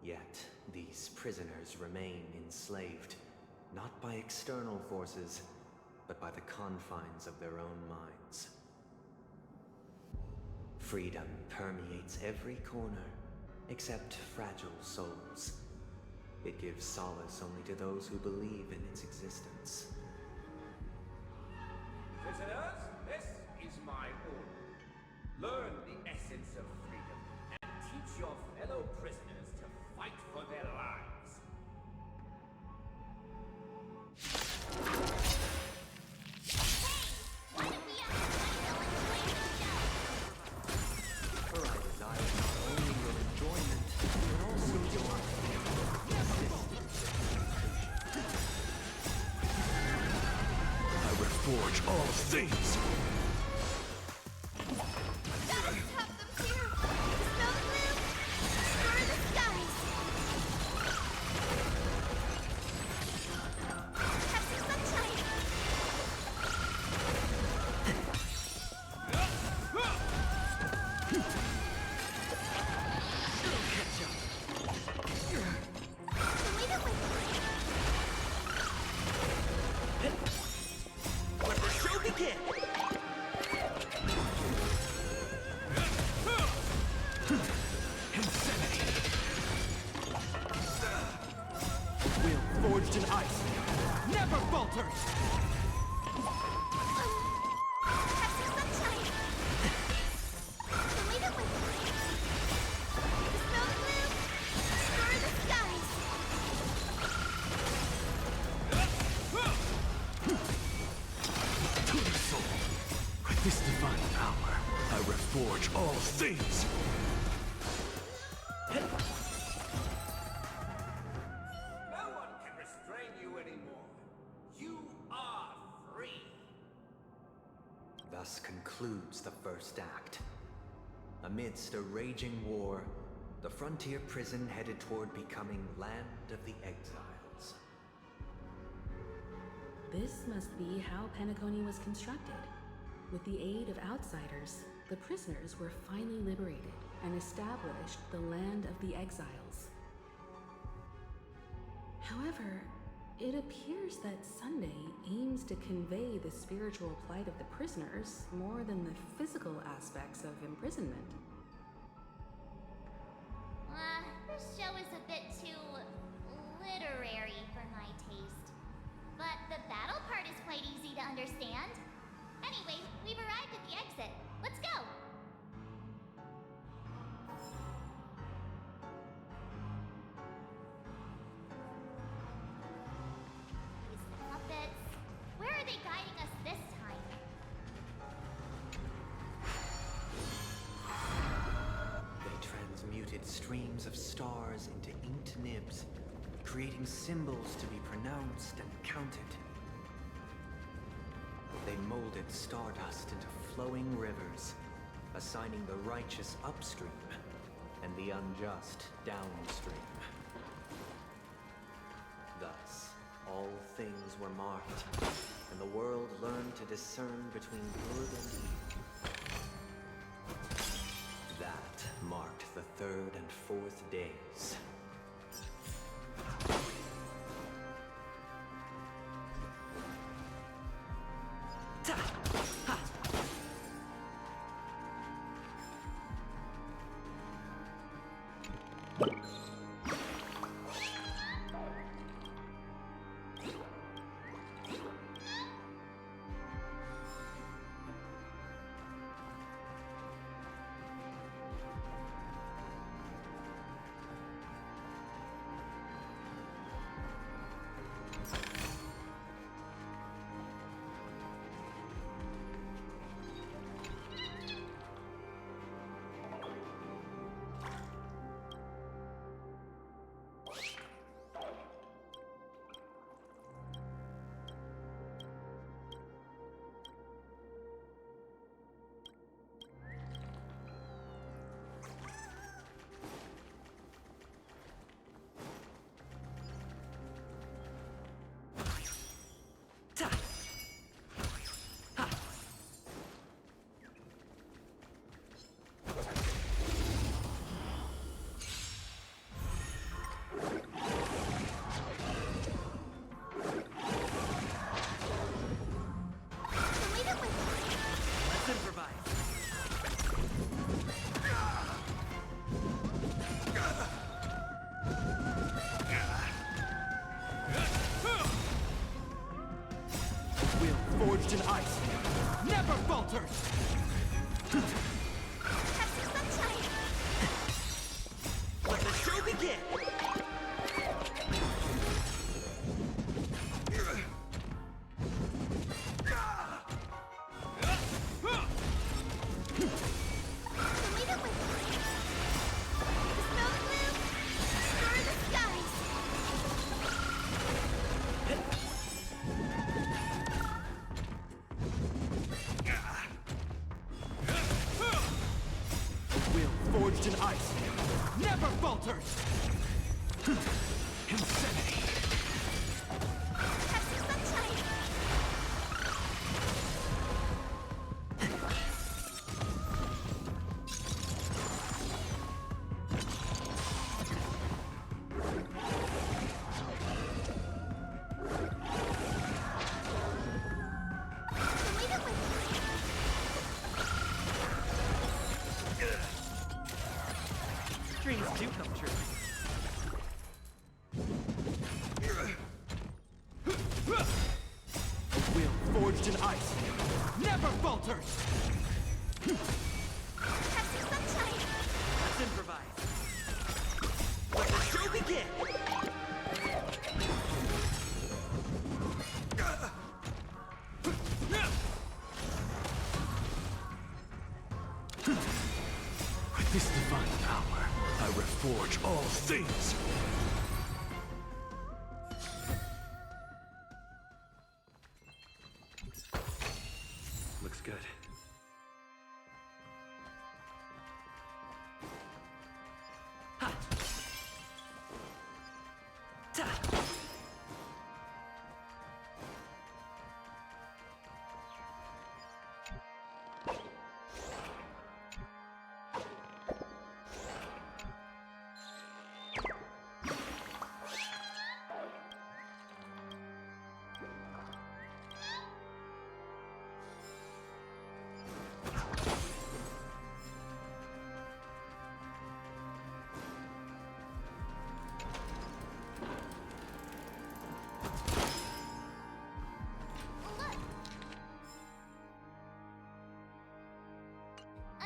Yet, these prisoners remain enslaved, not by external forces, but by the confines of their own minds. Freedom permeates every corner, except fragile souls. It gives solace only to those who believe in its existence. Prisoners, this is my order. Learn the essence of freedom and teach your fellow prisoners to fight for their lives. Why did we have to fight villains playing the show? all things! Gotta stop them here! Snow the blue! Destroy the skies! Have some sunshine! Leave it with me! Let the show begin! Insanity! Will forged in ice never falters! Have some sunshine! Leave it with me! Snow the blue! Destroy the skies! To the soul, with this divine power, I reforge all things! No one can restrain you anymore. You are free. Thus concludes the first act. Amidst a raging war, the frontier prison headed toward becoming Land of the Exiles. This must be how Penacony was constructed. With the aid of outsiders, the prisoners were finally liberated and established the Land of the Exiles. However, it appears that Sunday aims to convey the spiritual plight of the prisoners more than the physical aspects of imprisonment. This show is a bit too literary for my taste. But the battle part is quite easy to understand. Anyway, we've arrived at the exit. Let's go! These puppets. Where are they guiding us this time? They transmuted streams of stars into inked nibs, creating symbols to be pronounced and counted. They molded stardust into flowing rivers, assigning the righteous upstream and the unjust downstream. Thus, all things were marked, and the world learned to discern between good and evil. That marked the third and fourth days. forged in ice never falters! Insanity! Dreams do come true. Will forged in ice never falters! Let's improvise. Let the show begin! With this divine power, I reforge all things! Looks good. Ha! Ta!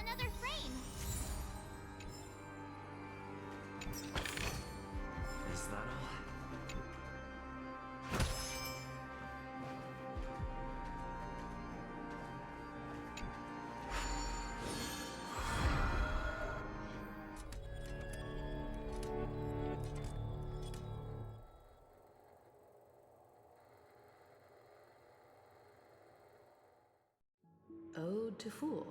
Another frame! Is that all? Ode to Fool.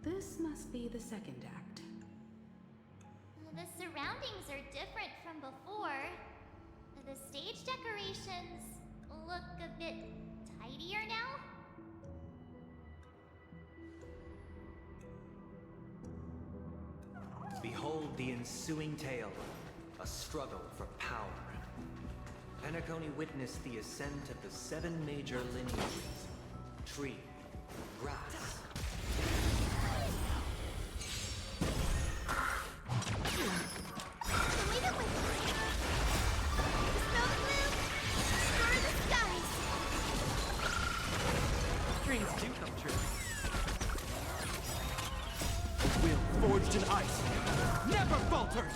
This must be the second act. The surroundings are different from before. The stage decorations look a bit tidier now. Behold the ensuing tale, a struggle for power. Penacony witnessed the ascent of the 7 major lineages: tree, grass, Dreams do come true. Will forged in ice never falters!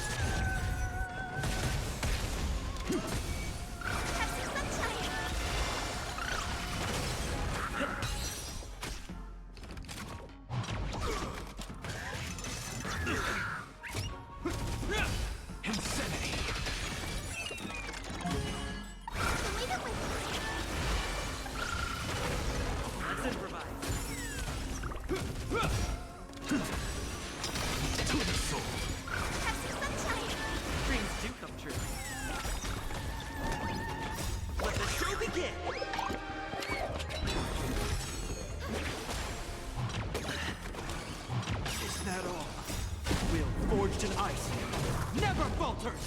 Insanity! Let's improvise. To the soul! Dreams do come true. Let the show begin! Is that all? Will forged in ice never falters!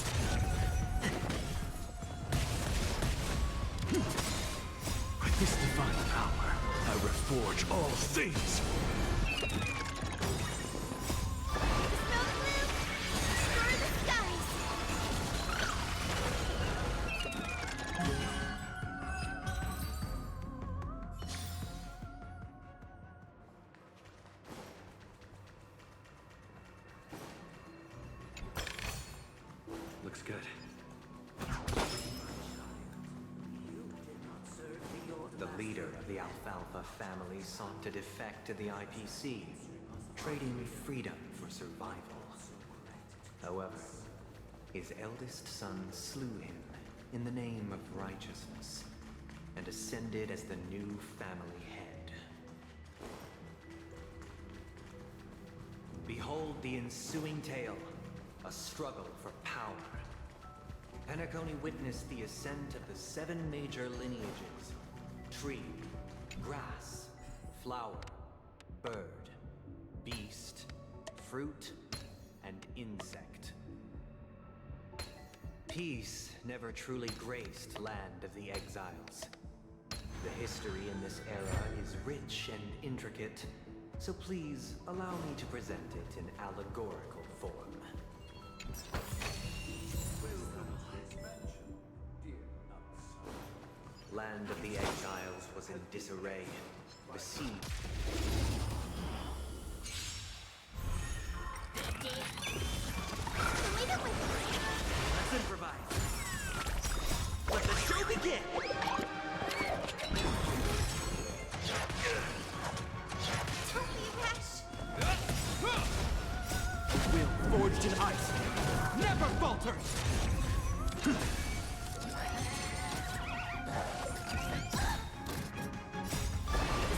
With this divine power, I reforge all things! Looks good. the leader of the Alfalfa family sought to defect to the IPC, trading freedom for survival. However, his eldest son slew him in the name of righteousness and ascended as the new family head. Behold the ensuing tale, a struggle for power. Penacony witnessed the ascent of the 7 major lineages: tree, grass, flower, bird, beast, fruit, and insect. Peace never truly graced Land of the Exiles. The history in this era is rich and intricate, so please allow me to present it in allegorical form. Land of the Exiles was in disarray, besieged. Let's improvise. Let the show begin! Don't be rash. A will forged in ice never falters!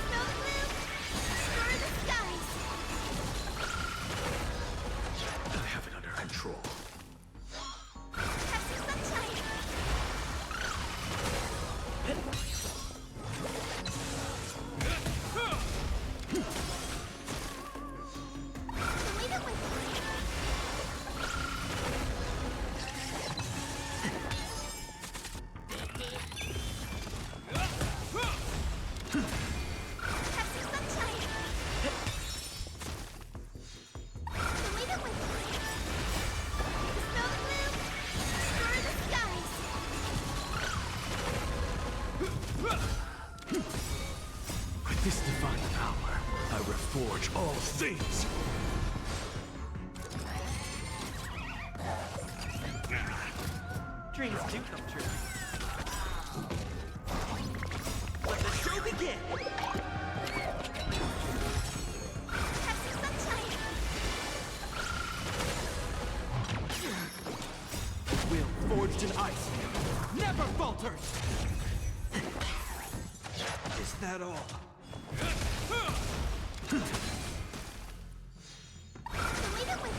Snow blue, stir the skies. I have it under control. Have some sunshine. Leave it with me. Have some sunshine. Leave it with me. Snow blue, stir the skies. With this divine power, I reforge all things. Dreams do come true. Let the show begin! Have some sunshine. Will forged in ice never falters! Is that all? Leave it with me.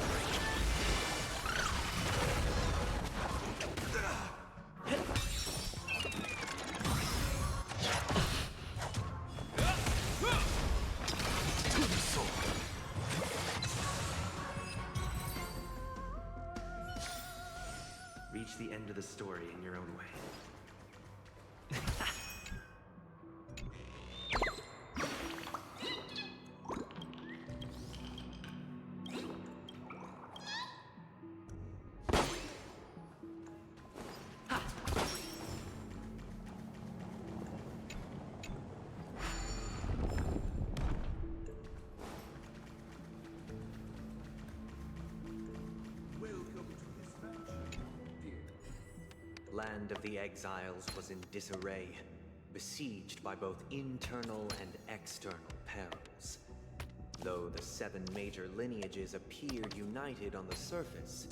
Reach the end of the story in your own way. Land of the Exiles was in disarray, besieged by both internal and external perils. Though the 7 major lineages appeared united on the surface,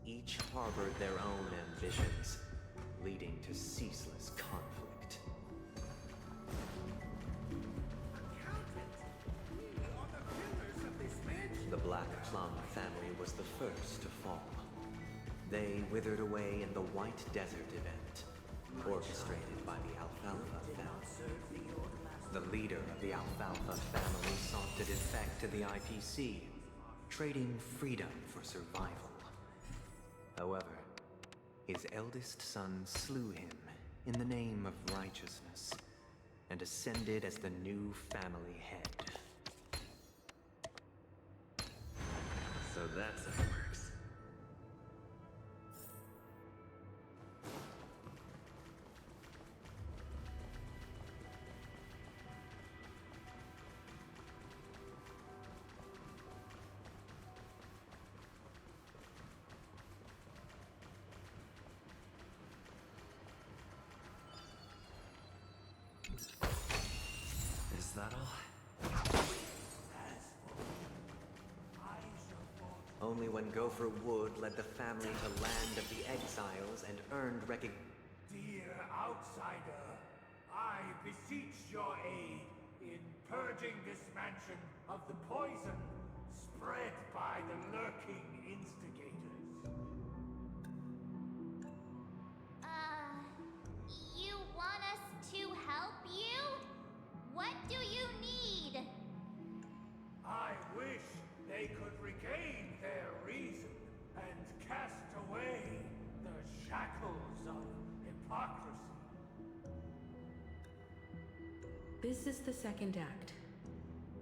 each harbored their own ambitions, leading to ceaseless conflict. The Black Plum family was the first to fall. They withered away in the White Desert event, orchestrated by the Alfalfa family. The leader of the Alfalfa family sought to defect to the IPC, trading freedom for survival. However, his eldest son slew him in the name of righteousness, and ascended as the new family head. So that's how it works. Is that all? Only when Gopher Wood led the family to Land of the Exiles and earned recognition. Dear outsider, I beseech your aid in purging this mansion of the poison spread by the lurking instigators. You want us to help you? What do you need? I wish they could regain their reason and cast away the shackles of hypocrisy. This is the second act.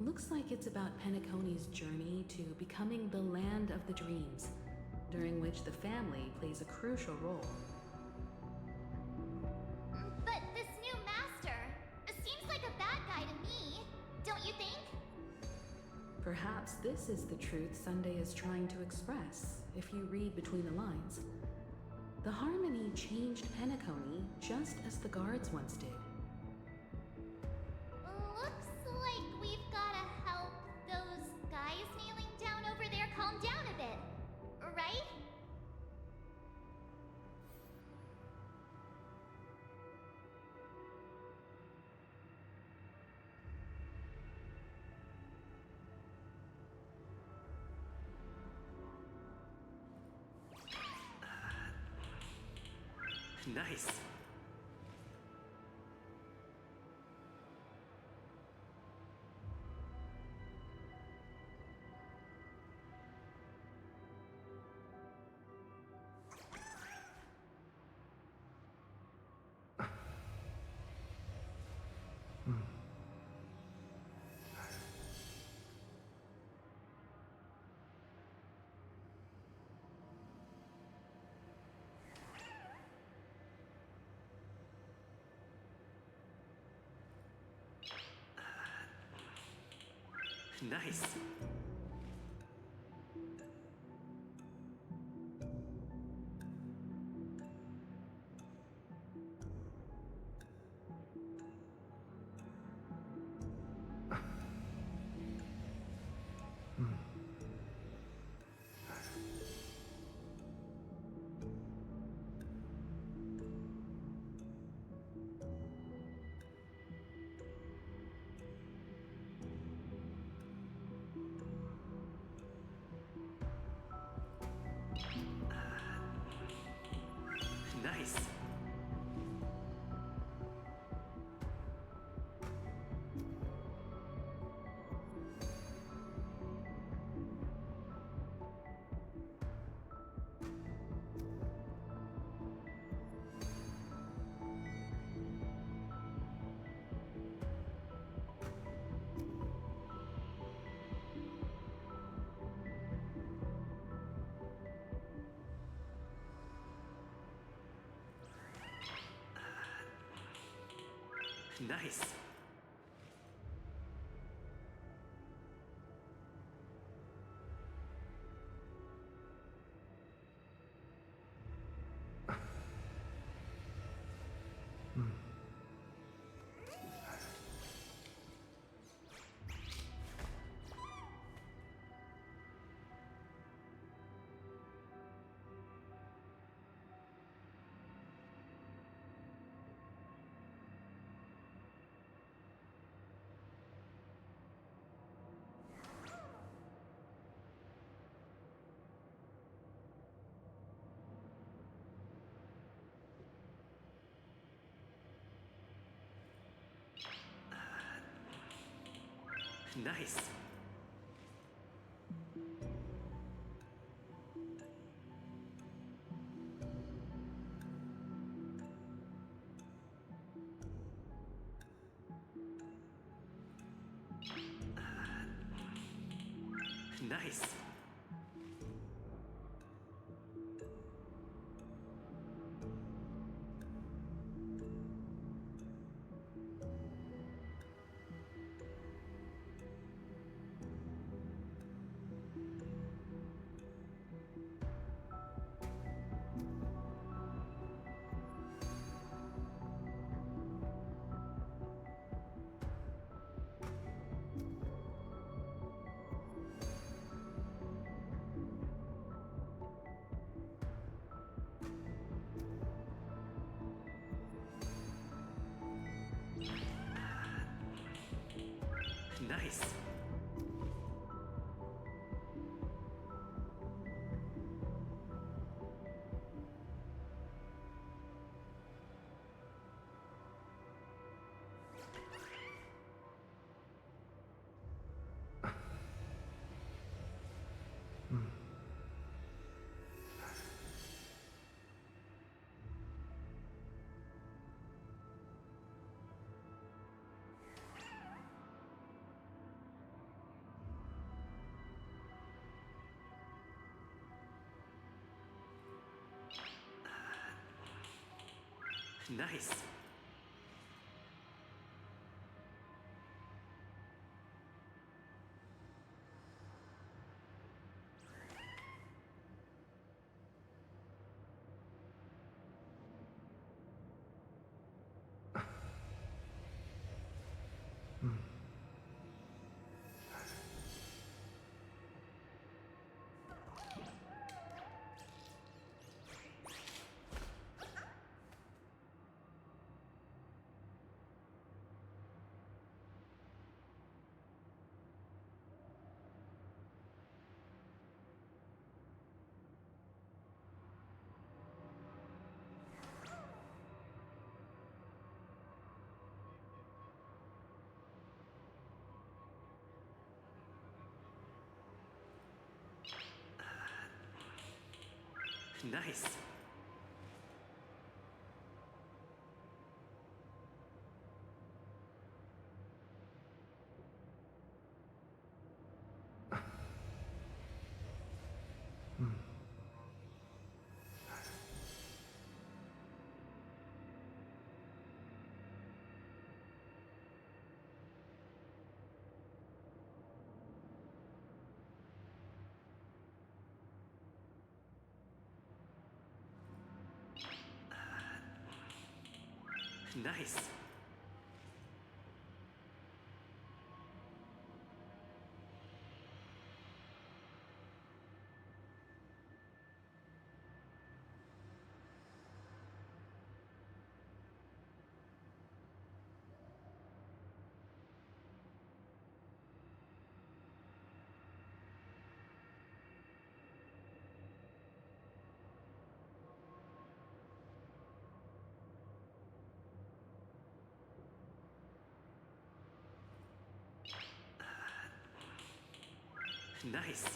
Looks like it's about Penacony's journey to becoming the land of the dreams, during which the family plays a crucial role. But this new master seems like a bad guy to me, don't you think? Perhaps this is the truth Sunday is trying to express, if you read between the lines. The Harmony changed Penacony just as the guards once did. Looks like we've gotta help those guys kneeling down over there calm down a bit, right? Nice. Nice. Nice. Nice. Nice. Nice. Nice. Nice. Nice. Nice.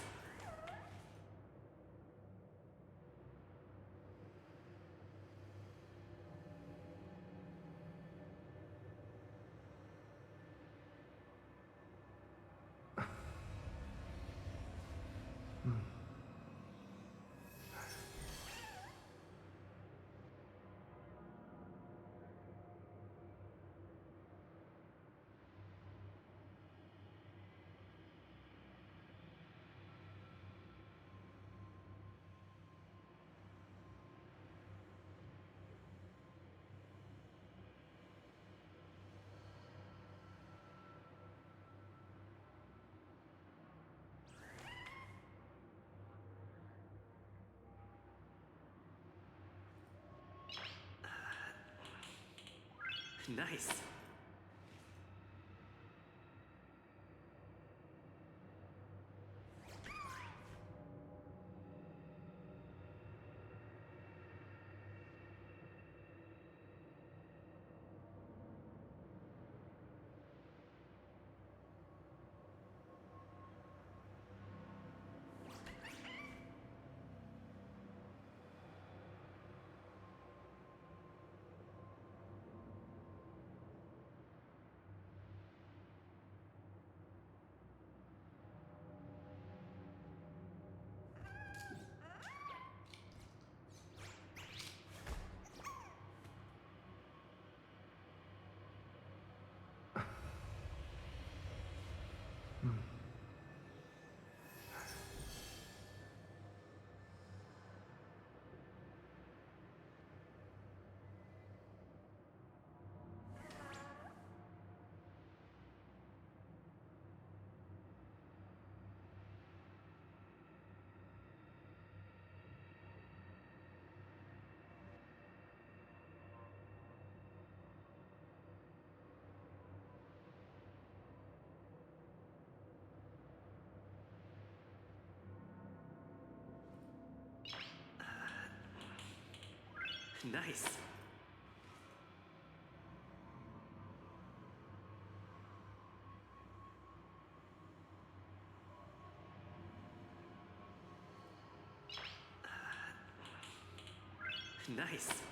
Nice. Nice. Nice.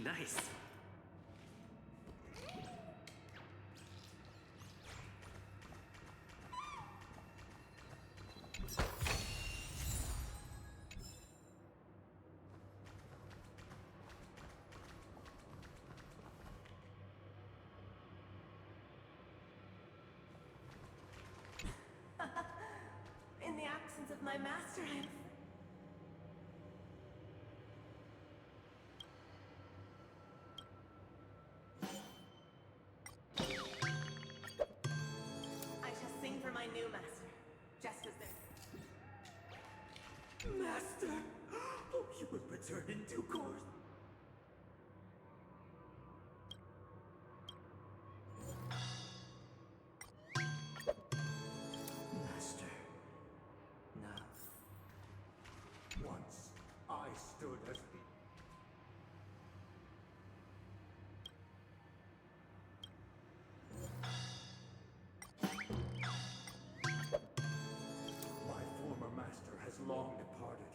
Nice. In the absence of my master, I shall sing for my new master, just as their master. Oh, you will return in due course. Master. Now. Once I stood as the... My former master has long departed.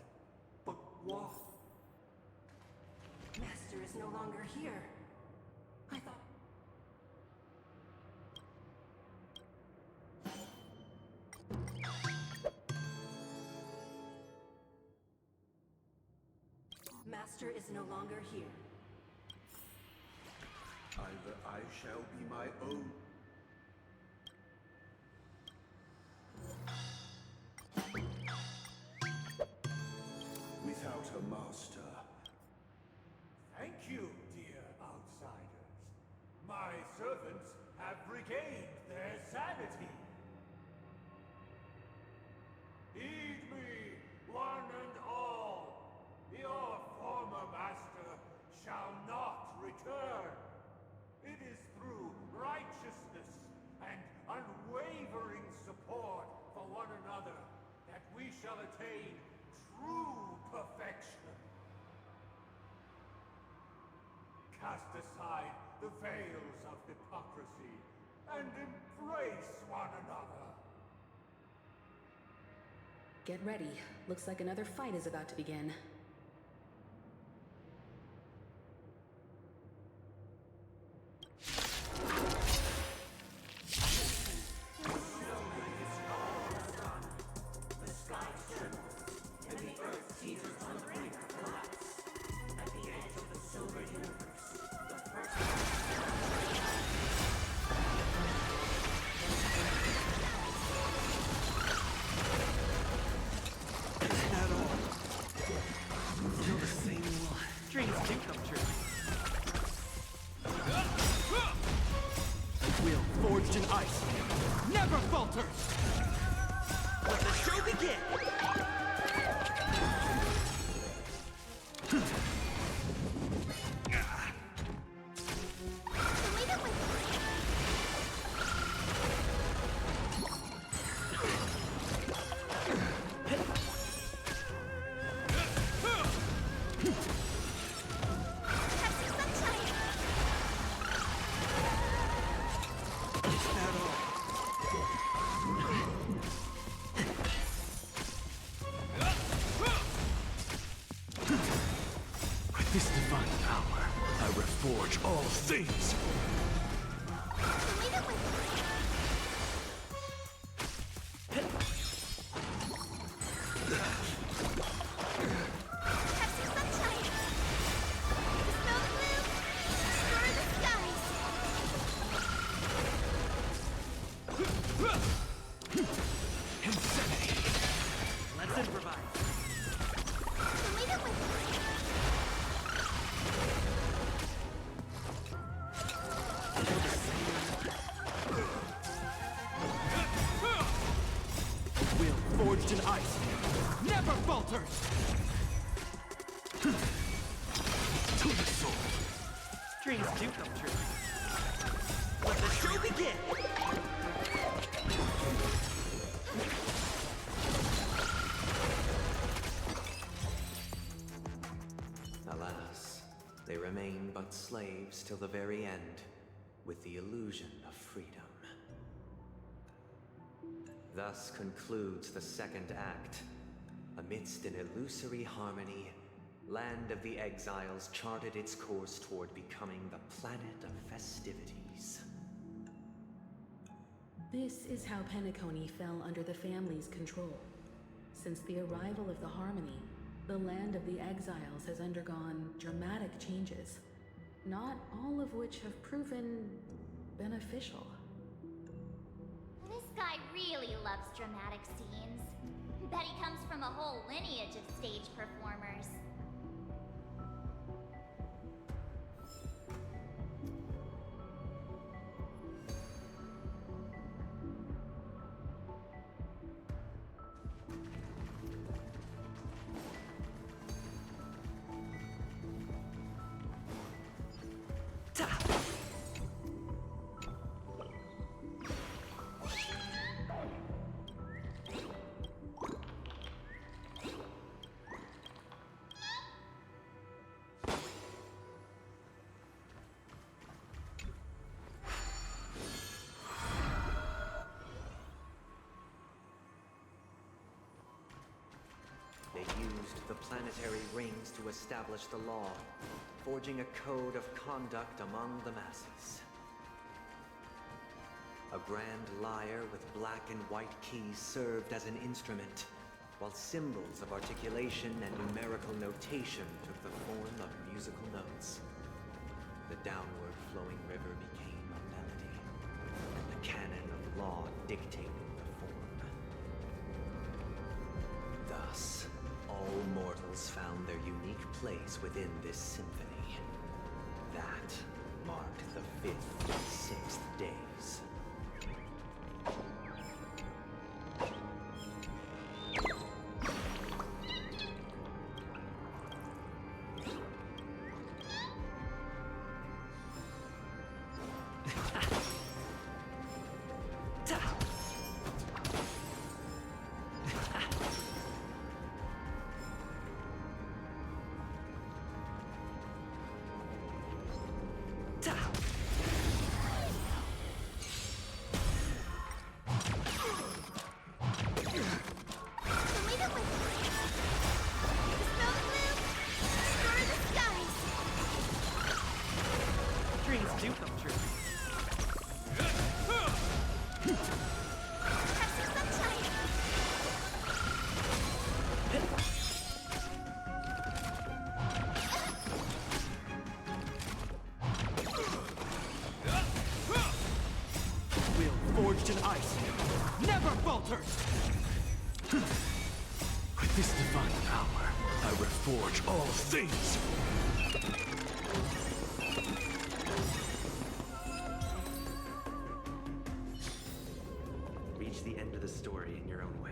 But why? Master is no longer here. I thought... Master is no longer here. Either I shall be my own. Without a master. Thank you, dear outsiders. My servants have regained their sanity. Heed me, one and all. Your former master shall not return. It is through righteousness and unwavering support for one another that we shall attain true perfection. Cast aside the veils of hypocrisy and embrace one another. Get ready. Looks like another fight is about to begin. Forged in ice, never falters! Let the show begin! With this divine power, I reforge all things. Insanity! Let's improvise. Will forged in ice, never falters! To the sword. Dreams do come true. Let the show begin! Alas, they remain but slaves till the very end, with the illusion of freedom. Thus concludes the second act. Amidst an illusory harmony, Land of the Exiles charted its course toward becoming the planet of festivities. This is how Penacony fell under the family's control. Since the arrival of the Harmony, the Land of the Exiles has undergone dramatic changes, not all of which have proven beneficial. This guy really loves dramatic scenes. Bet he comes from a whole lineage of stage performers. They used the planetary rings to establish the law, forging a code of conduct among the masses. A grand lyre with black and white keys served as an instrument, while symbols of articulation and numerical notation took the form of musical notes. The downward flowing river became a melody, and the canon of law dictated the form. Thus, all mortals found their unique place within this symphony. That marked the 5th and 6th days. Forged in ice, never falters! With this divine power, I reforge all things! Reach the end of the story in your own way.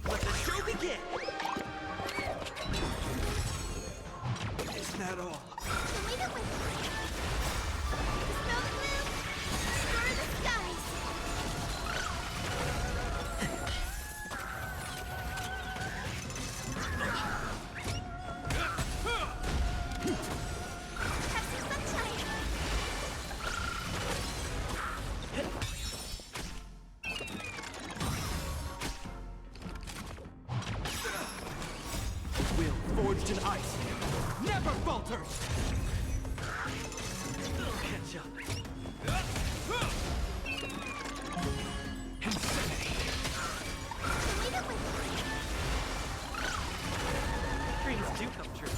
Let the show begin! Isn't that all? Leave it with me. Snow blue, stir the skies. Have some sunshine. Will forged in ice, never falters! Catch up. Insanity! Leave it with me. Dreams do come true.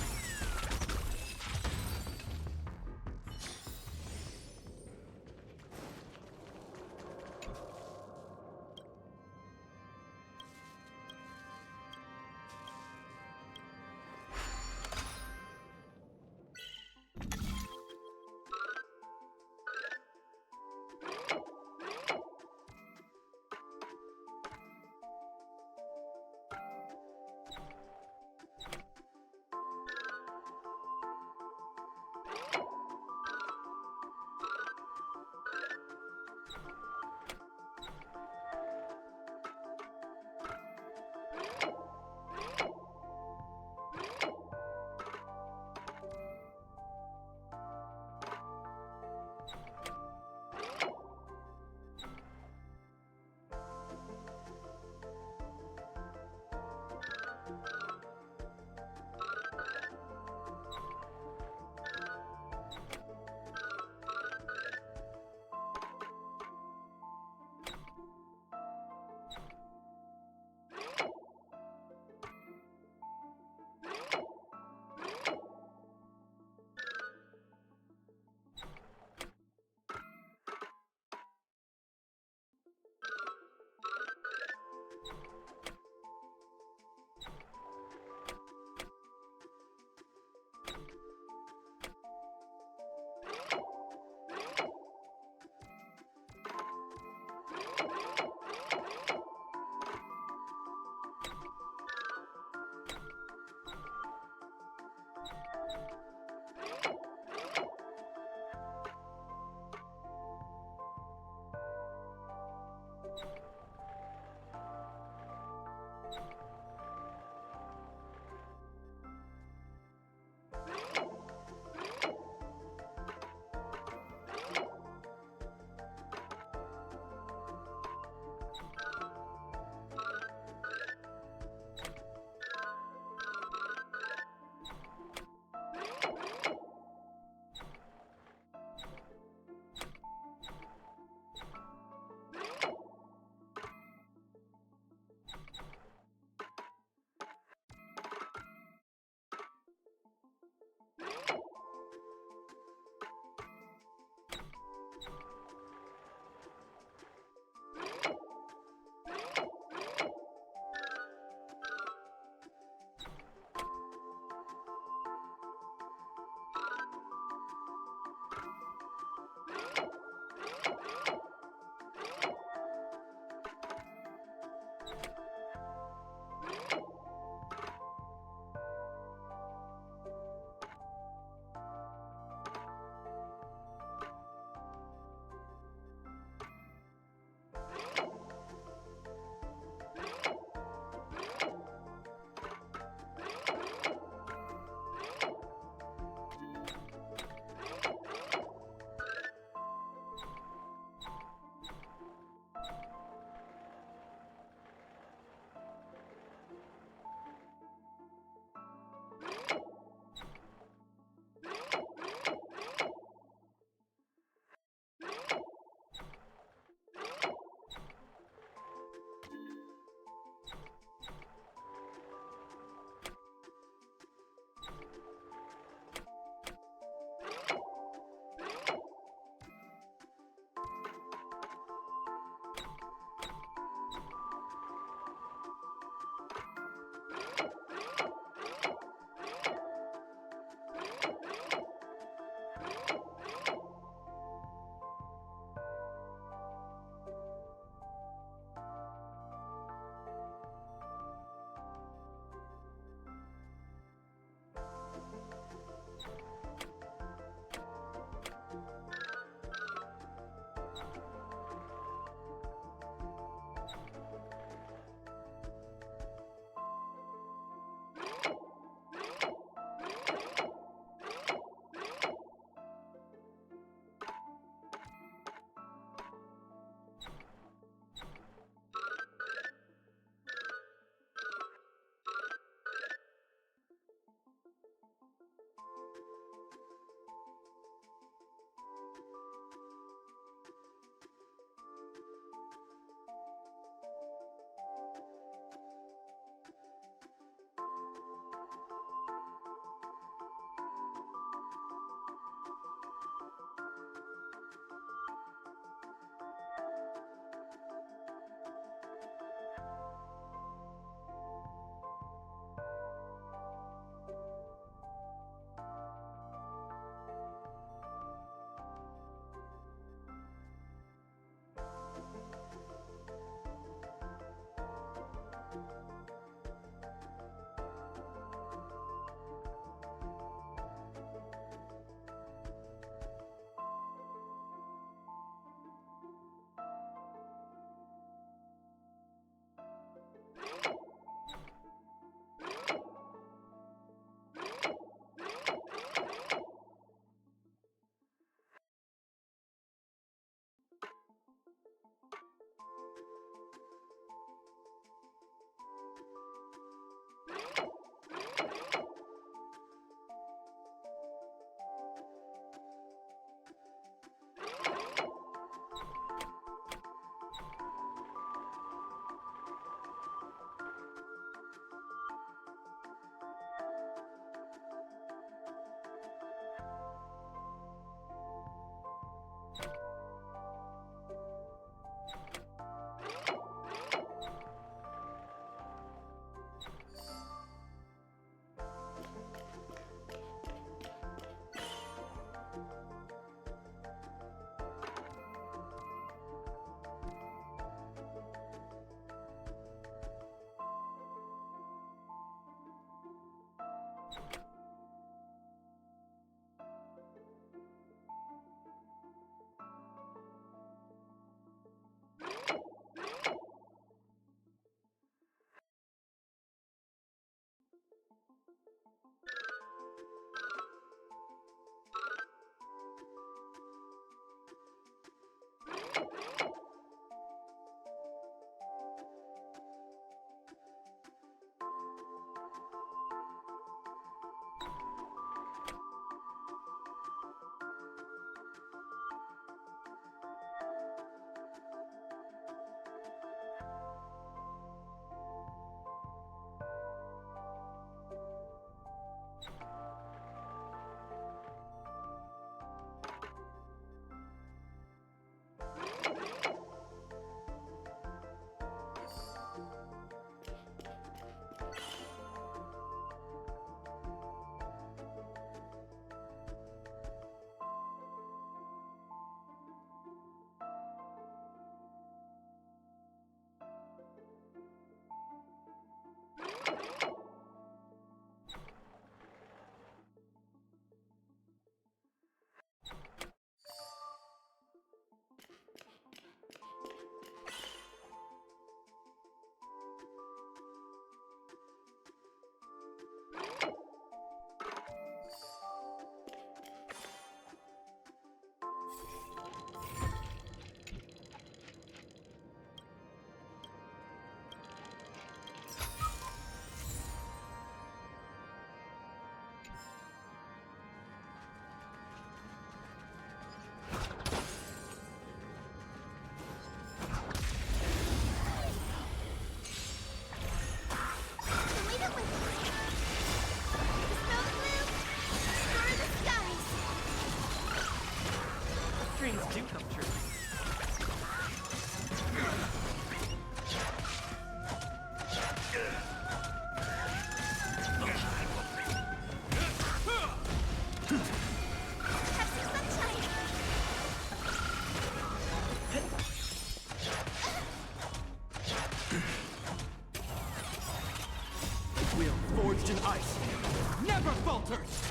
falters!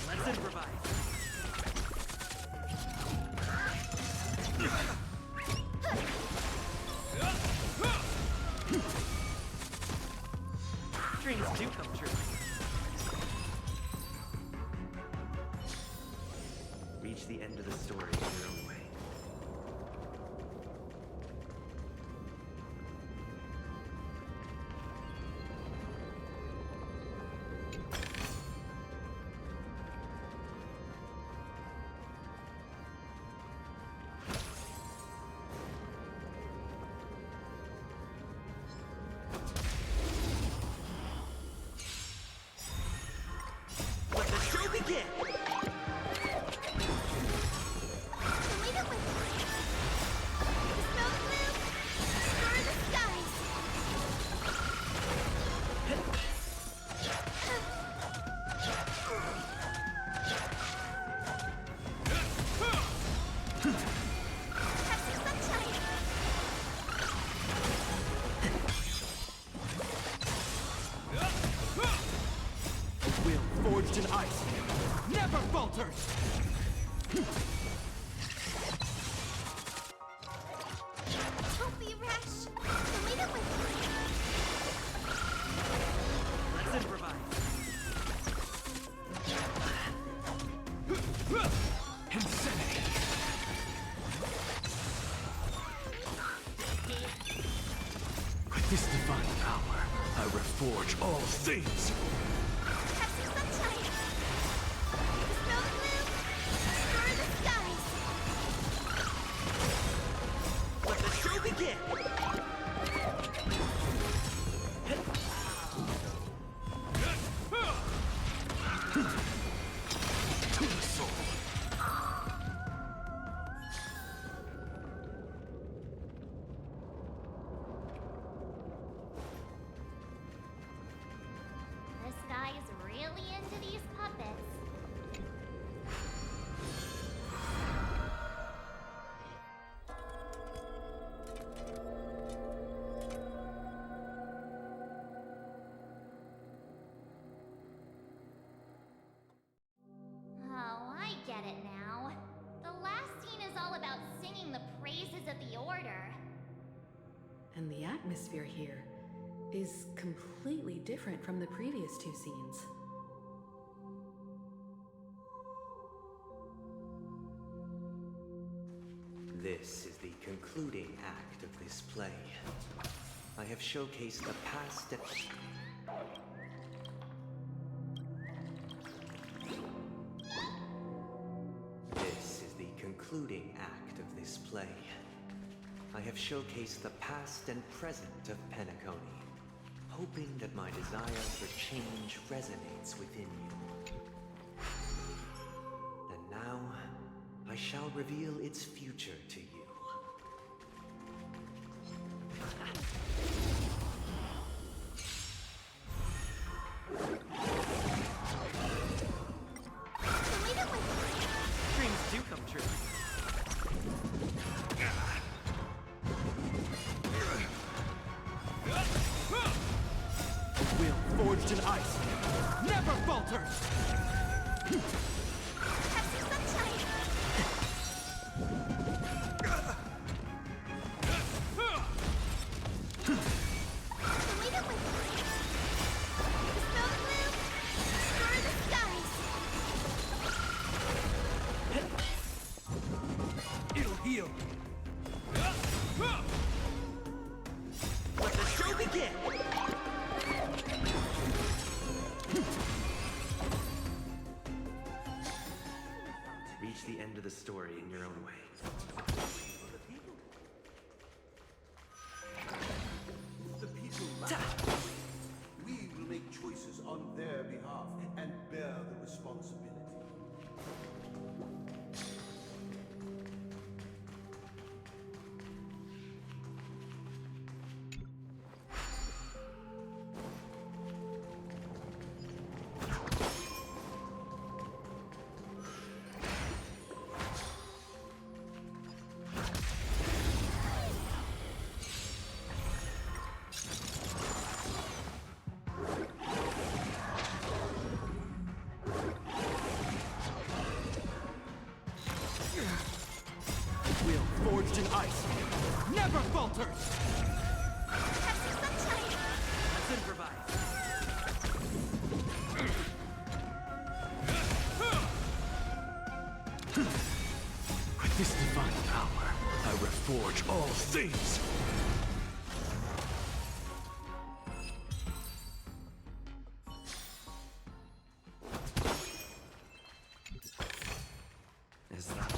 Let's improvise. Dreams do come true. Reach the end of the story in your own way. Let the show begin! Will forged in ice never falters! Don't be rash. Leave it with Let's improvise. Insanity! With this divine power, I reforge all things! Let the show begin! To the soul! This guy is really into these puppets. Oh, I get it now. The last scene is all about singing the praises of the Order. And the atmosphere here is completely different from the previous two scenes. This is the concluding act of this play. I have showcased the past and... This is the concluding act of this play. I have showcased the past and present of Penacony, hoping that my desire for change resonates within you. And now, I shall reveal its future to you. Dreams do come true. Will forged in ice never falters! It'll heal! Let the show begin! Reach the end of the story in your own way. The people matter. We will make choices on their behalf and bear the responsibility. never falters! Have some sunshine! Let's improvise. With this divine power, I reforge all things! Is that...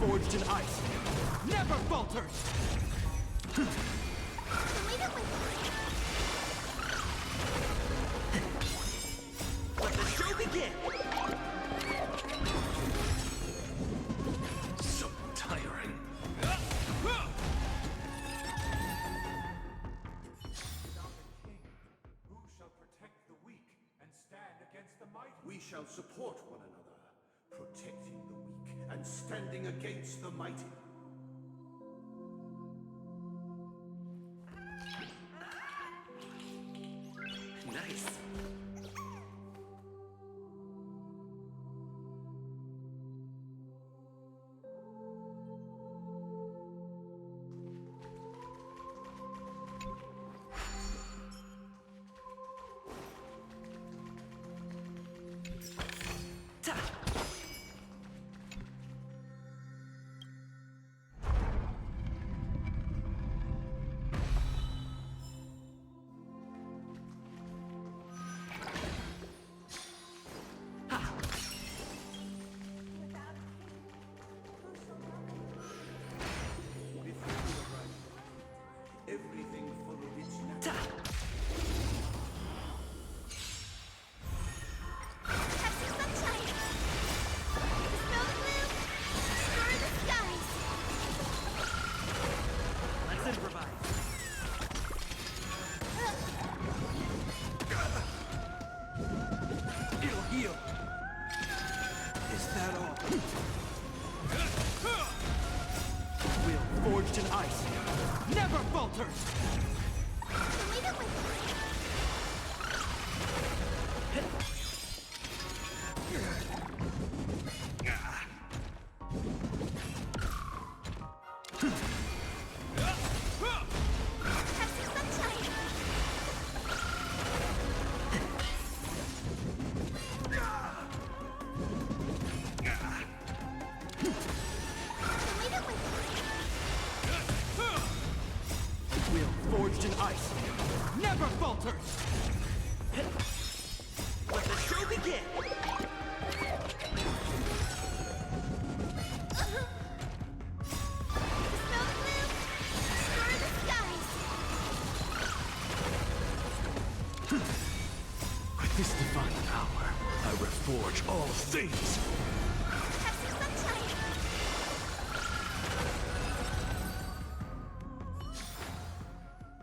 Forged in ice, never falters! Let the show begin! So tiring. Who shall protect the weak and stand against the mighty? We shall support one another, protecting the weak and standing against the mighty. Nice. Everything followed its natural. Have some sunshine! Smell the blue! Explore the skies! Let's improvise. It'll heal. Is that all? Will forged in ice, never falters! this divine power, I reforge all things! Have some sunshine!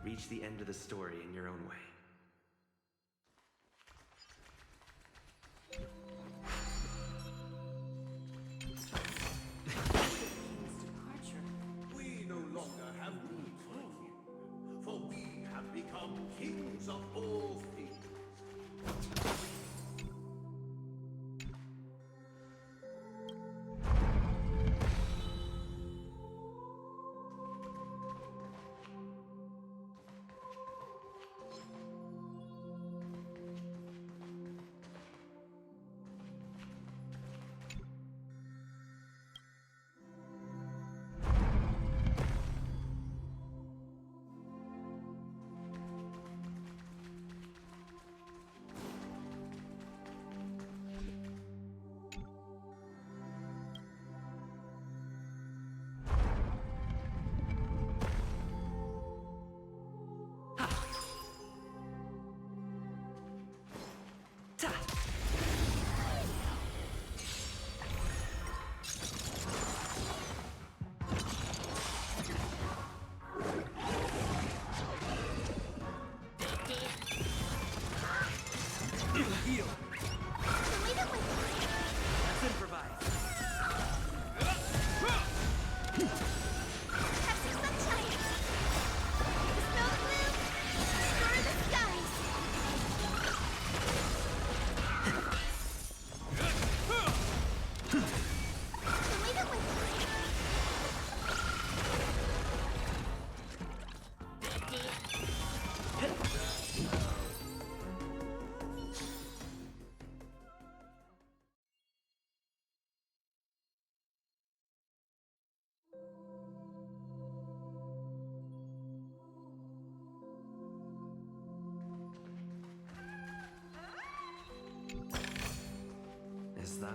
Reach the end of the story in your own way. We no longer have need for you, for we have become kings of all things. Is that all?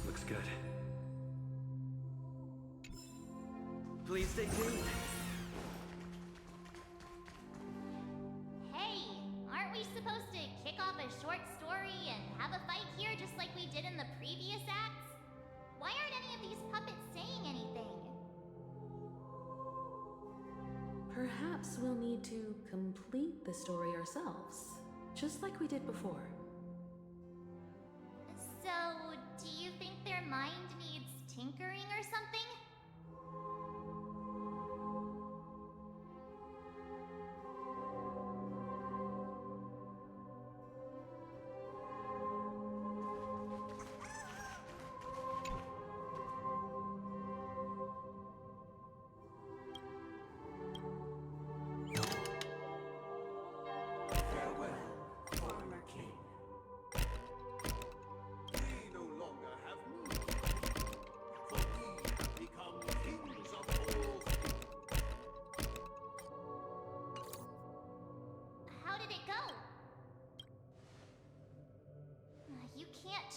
Looks good. Please stay tuned. Hey, aren't we supposed to kick off a short story and have a fight here just like we did in the previous acts? Why aren't any of these puppets saying anything? Perhaps we'll need to complete the story ourselves, just like we did before. So, do you think their mind needs tinkering or something?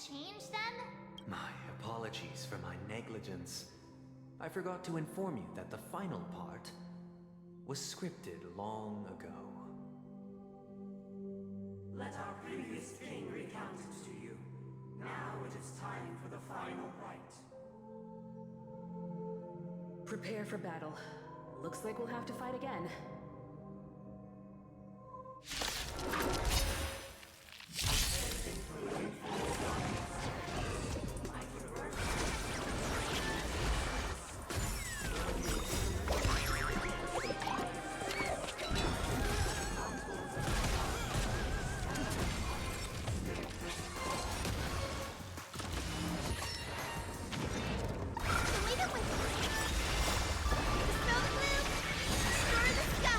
Change them? My apologies for my negligence. I forgot to inform you that the final part was scripted long ago. Let our previous king recount it to you. Now it is time for the final rite. Prepare for battle. Looks like we'll have to fight again. Snow the blue! Destroy the sky!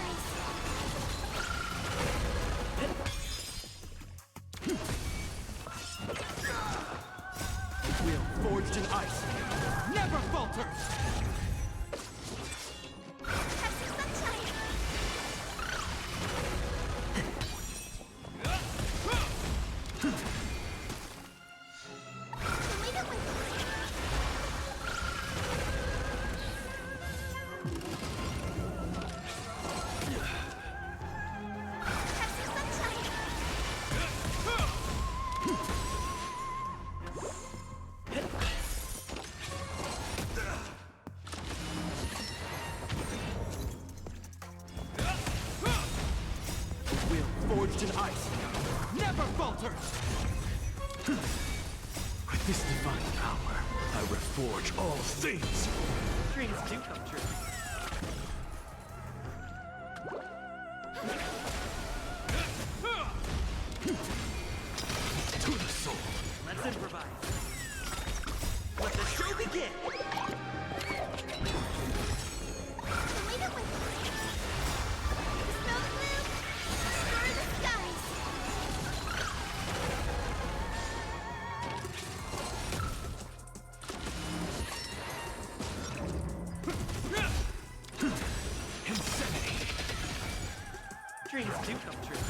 virgin ice never falters! With this divine power, I reforge all things! Dreams do come true. To the soul! Let's improvise. Let the show begin! Leave it with me. Snow blue, restore the skies. Insanity! Dreams do come true.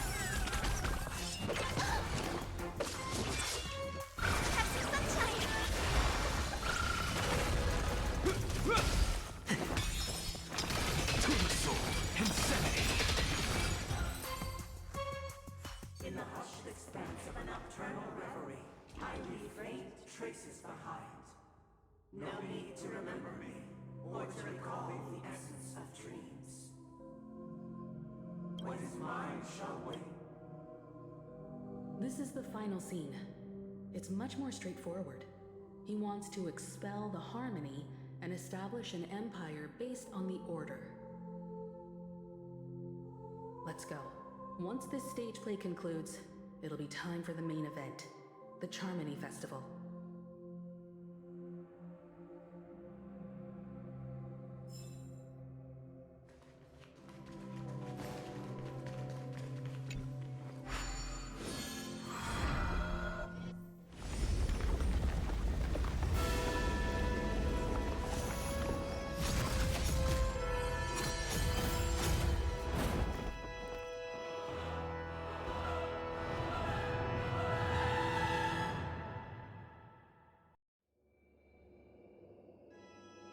Have some sunshine. To the soul! Insanity! In the hushed expanse of a nocturnal reverie, I leave faint traces behind. No need to remember me, or to recall the essence of dreams. What is mine shall wait. This is the final scene. It's much more straightforward. He wants to expel the Harmony and establish an empire based on the Order. Let's go. Once this stage play concludes, it'll be time for the main event, the Charmony Festival.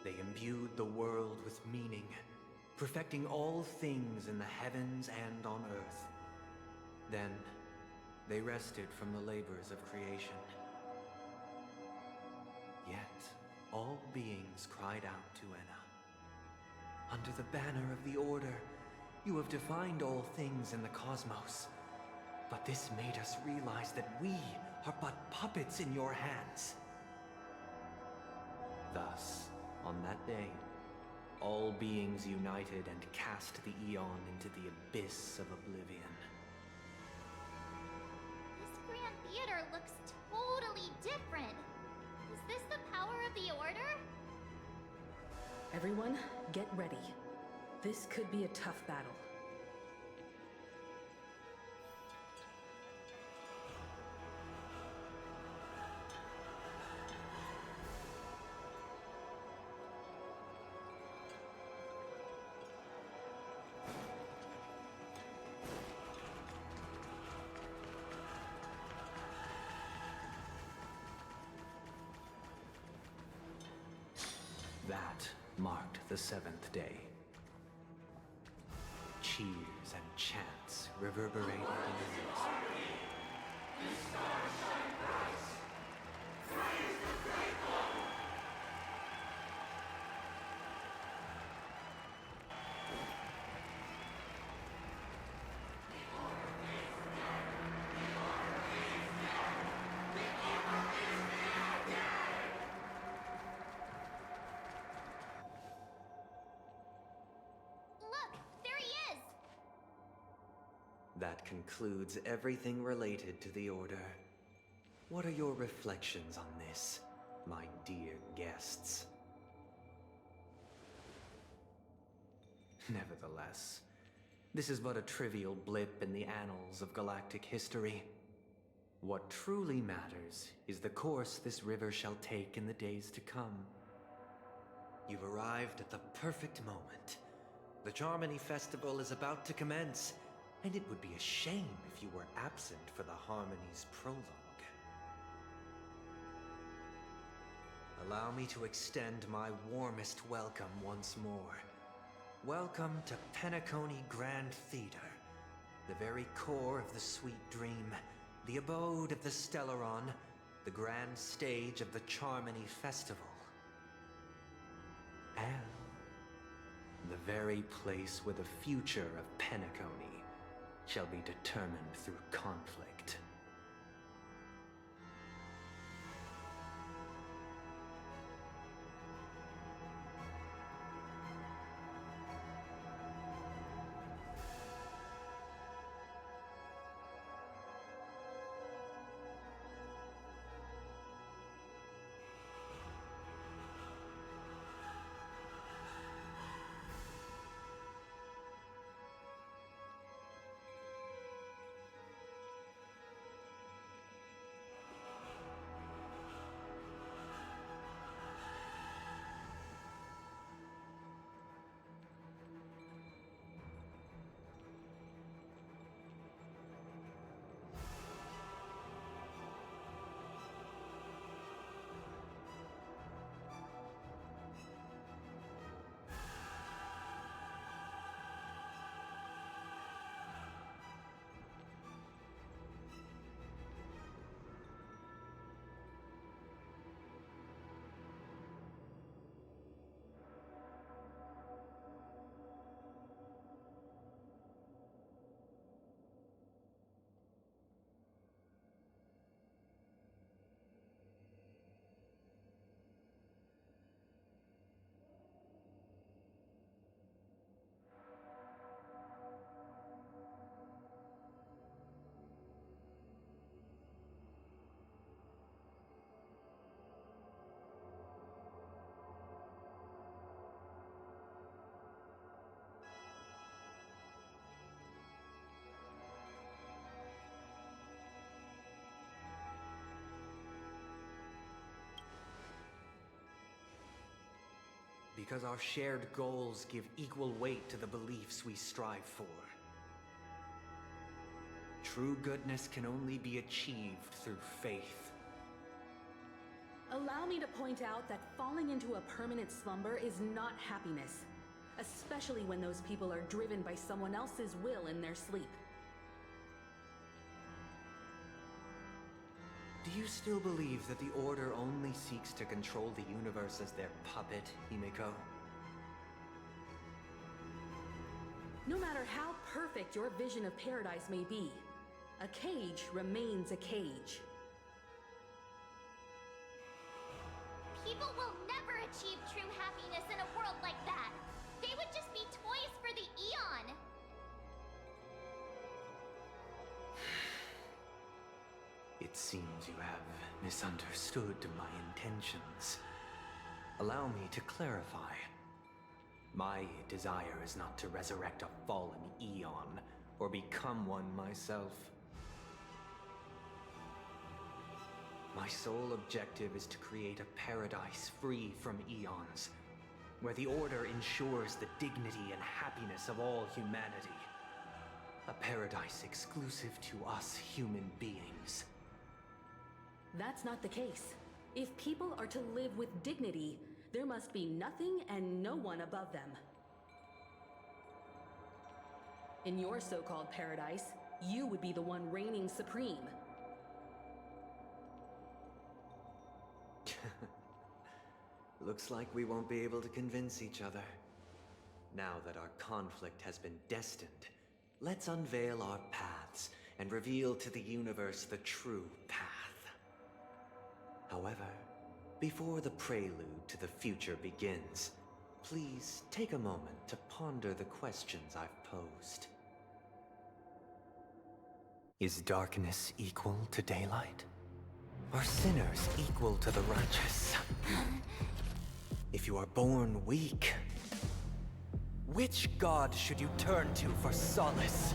They imbued the world with meaning, perfecting all things in the heavens and on earth. Then, they rested from the labors of creation. Yet, all beings cried out to Enna. Under the banner of the Order, you have defined all things in the cosmos. But this made us realize that we are but puppets in your hands. Thus, on that day, all beings united and cast the Eon into the abyss of oblivion. This Grand Theater looks totally different. Is this the power of the Order? Everyone, get ready. This could be a tough battle. That marked the seventh day. Cheers and chants reverberated in the mist. That concludes everything related to the Order. What are your reflections on this, my dear guests? Nevertheless, this is but a trivial blip in the annals of galactic history. What truly matters is the course this river shall take in the days to come. You've arrived at the perfect moment. The Charmony Festival is about to commence. And it would be a shame if you were absent for the Harmony's prologue. Allow me to extend my warmest welcome once more. Welcome to Penacony Grand Theater, the very core of the sweet dream, the abode of the Stellaron, the grand stage of the Charmony Festival. And the very place where the future of Penacony shall be determined through conflict. Because our shared goals give equal weight to the beliefs we strive for. True goodness can only be achieved through faith. Allow me to point out that falling into a permanent slumber is not happiness, especially when those people are driven by someone else's will in their sleep. Do you still believe that the Order only seeks to control the universe as their puppet, Himiko? No matter how perfect your vision of paradise may be, a cage remains a cage. People will never achieve true happiness in a world like that. They would just be toys for the Eon. It seems you have misunderstood my intentions. Allow me to clarify. My desire is not to resurrect a fallen Eon, or become one myself. My sole objective is to create a paradise free from Eons, where the Order ensures the dignity and happiness of all humanity. A paradise exclusive to us human beings. That's not the case. If people are to live with dignity, there must be nothing and no one above them. In your so-called paradise, you would be the one reigning supreme. Looks like we won't be able to convince each other. Now that our conflict has been destined, let's unveil our paths and reveal to the universe the true path. However, before the prelude to the future begins, please take a moment to ponder the questions I've posed. Is darkness equal to daylight? Are sinners equal to the righteous? If you are born weak, which god should you turn to for solace?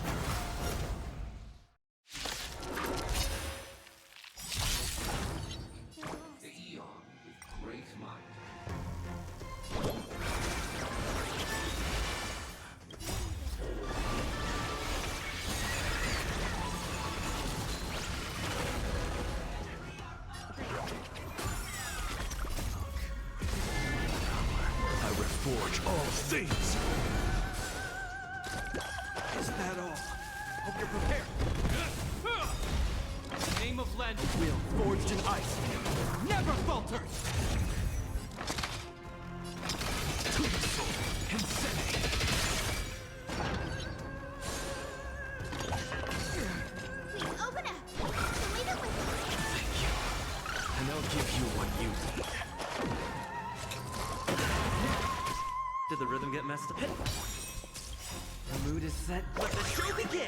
Forge all things! Is that all? Hope you're prepared! The name of land and will forged in ice never falters! Tuso and Sene! Did the rhythm get messed up? The mood is set. Let the show begin!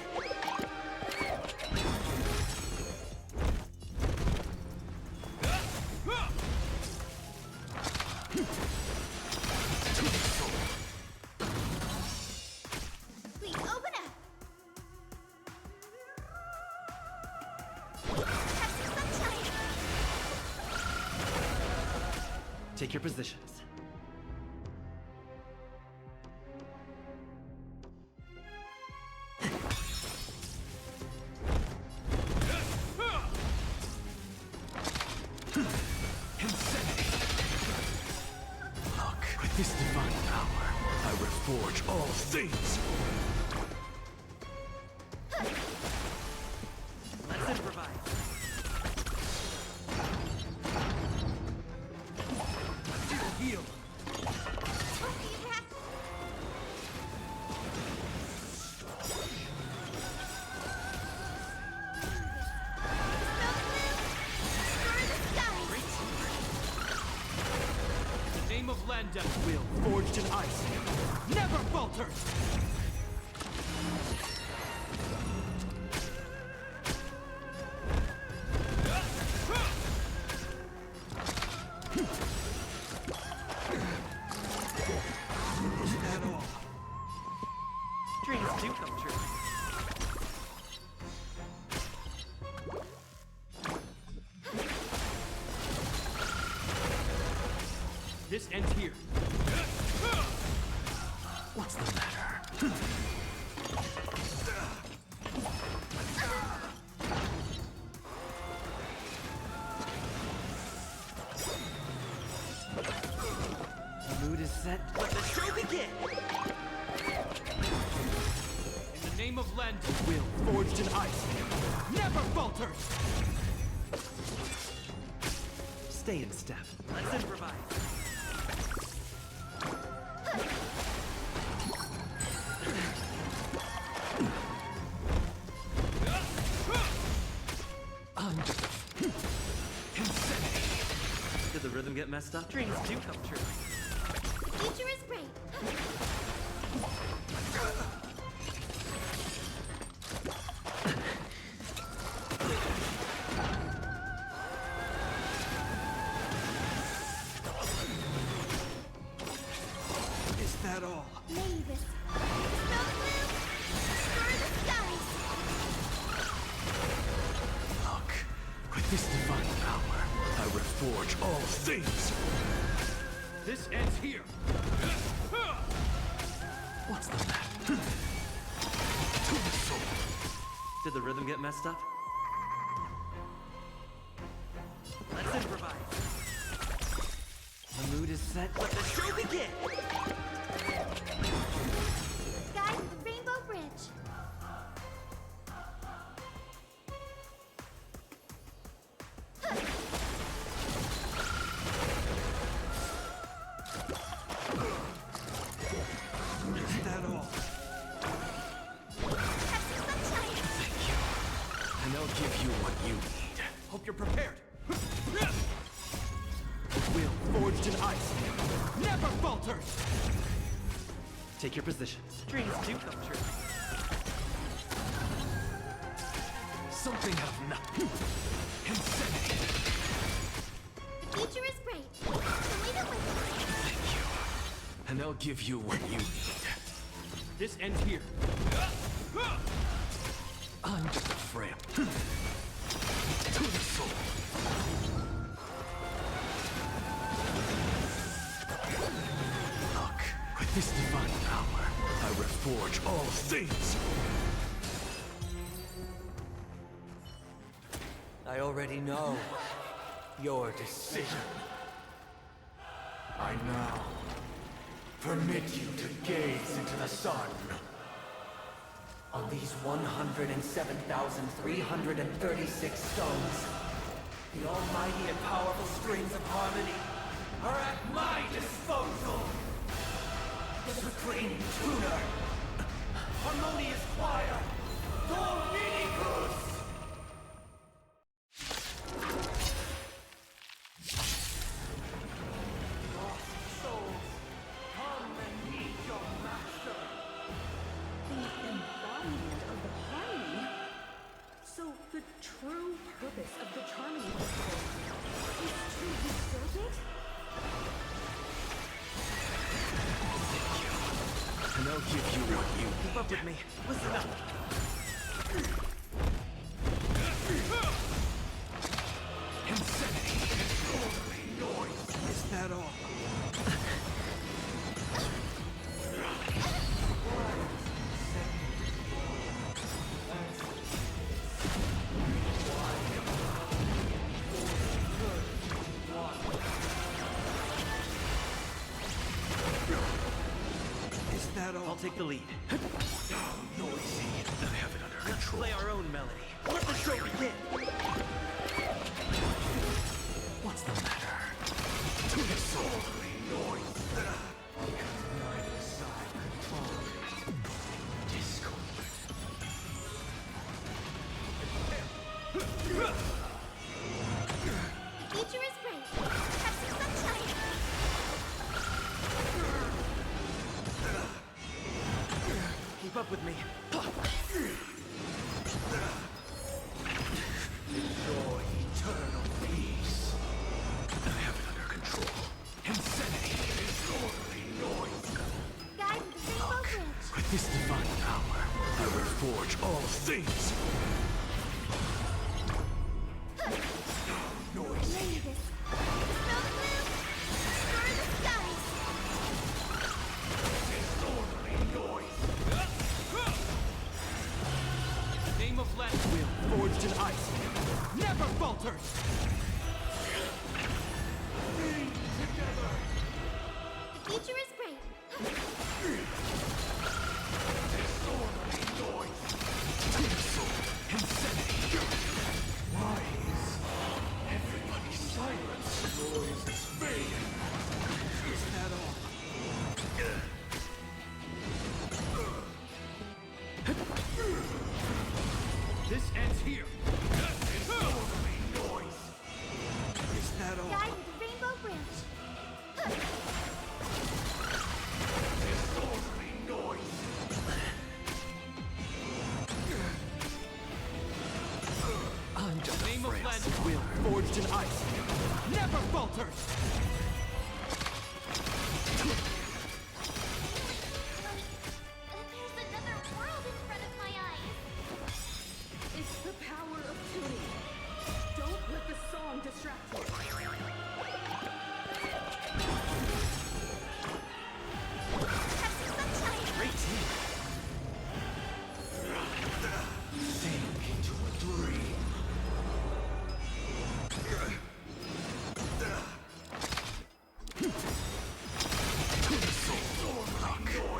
Please open up. Have some sunshine. Take your positions. This divine power, I reforge all things. Let's improvise. Heal. Name of land and will, forged in ice, never falters! Is that all? Dreams do come true. This ends here. What's the matter? The mood is set. Let the show begin! In the name of land and will, forged in ice, never falters! Stay in step. Let's improvise. Did the rhythm get messed up? Dreams do come true. The future is bright. Is that all? Mavis. Snow blue. Stir the skies. Look, with this divine power, I reforge all things. This ends here. What's the matter? To the soul. Did the rhythm get messed up? Let's improvise. The mood is set. Let the show begin! Sky with the Rainbow Bridge. Is that all? Have some sunshine. Thank you. And I'll give you what you need. Hope you're prepared. Will forged in ice, never falters! Take your positions. Dreams do come true. Something out of nothing. Insanity. The future is bright. So leave it with me. Thank you. And I'll give you what you need. This ends here. I'm just a frail. To the soul. Look, with this divine power, I reforge all things. I already know your decision. I now permit you to gaze into the sun. On these 107,336 stones, the almighty and powerful strings of harmony are at my disposal. The supreme tuner, harmonious choir, Dominicus! Lost souls, come and meet And I'll give you what you need. Keep up with me. Listen up. Insanity! Noise! Is that all? Is that all? I'll take the lead. Noisy. I have it under Let's control. play our own melody. Let the show begin. What's the matter? To the soul! Noise! Neither side controls discord. The future is bright. Have some sunshine. Keep up with me. Enjoy eternal peace. I have it under control. Insanity is only noise. Guide the Rainbow Bridge. With this divine power, I will forge all things. Noise. Lady this. Snow blue. Star the skies. Disorderly noise. Name of Let Will forged in ice. Never falters. Being together. The future is bright. Disorderly noise. Tinsel. Insanity. Why is everybody silent? Noise is fading. Is that all? This ends here. Disorderly noise. Is that all? Guide the Rainbow Bridge. Disorderly noise. I'm just Name of Let Will forged in ice. Never falters. There's another world in front of my eyes. It's the power of tuning. Don't let the song distract you. Have some sunshine. Great team. Sink into a dream.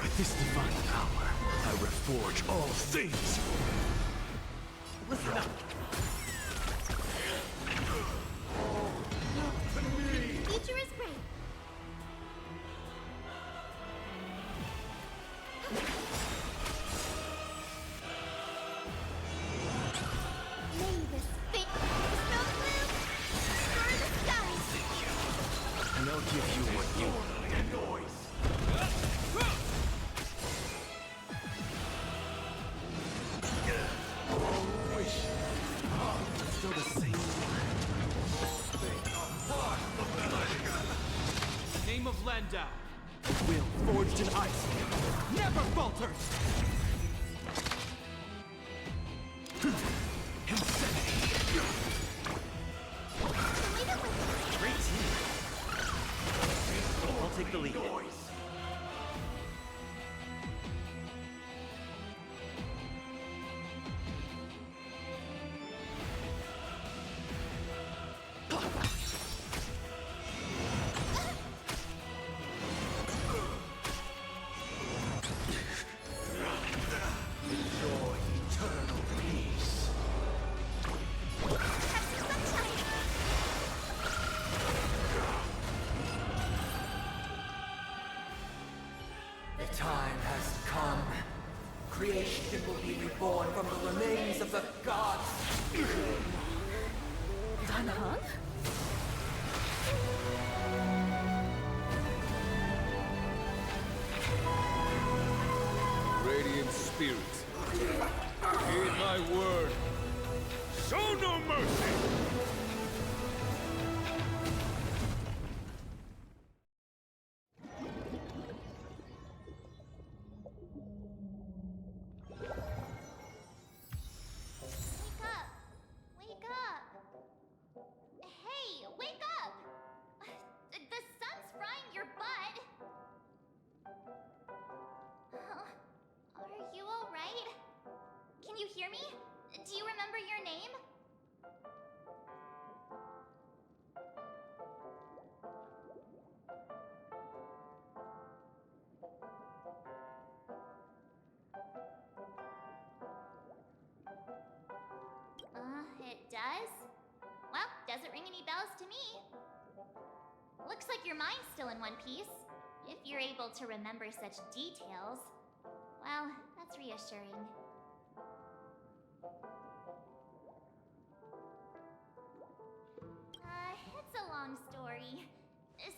With this divine power, I reforge all things. Listen up. The future is bright. Lady this. Snow blue. Star the skies. And I'll give you what you need. Noise. Still the same. Name of Landau. Will forged in ice. Never falters. Insanity. Great team. I'll take the lead. Enjoy eternal peace. Have some sunshine. The time has come. Creation will be reborn from the remains of the gods. Dan Heng? Radiant spirits, heed my word. Show no mercy! Can you hear me? Do you remember your name? It does? Well, doesn't ring any bells to me. Looks like your mind's still in one piece. If you're able to remember such details. Well, that's reassuring. It's a long story.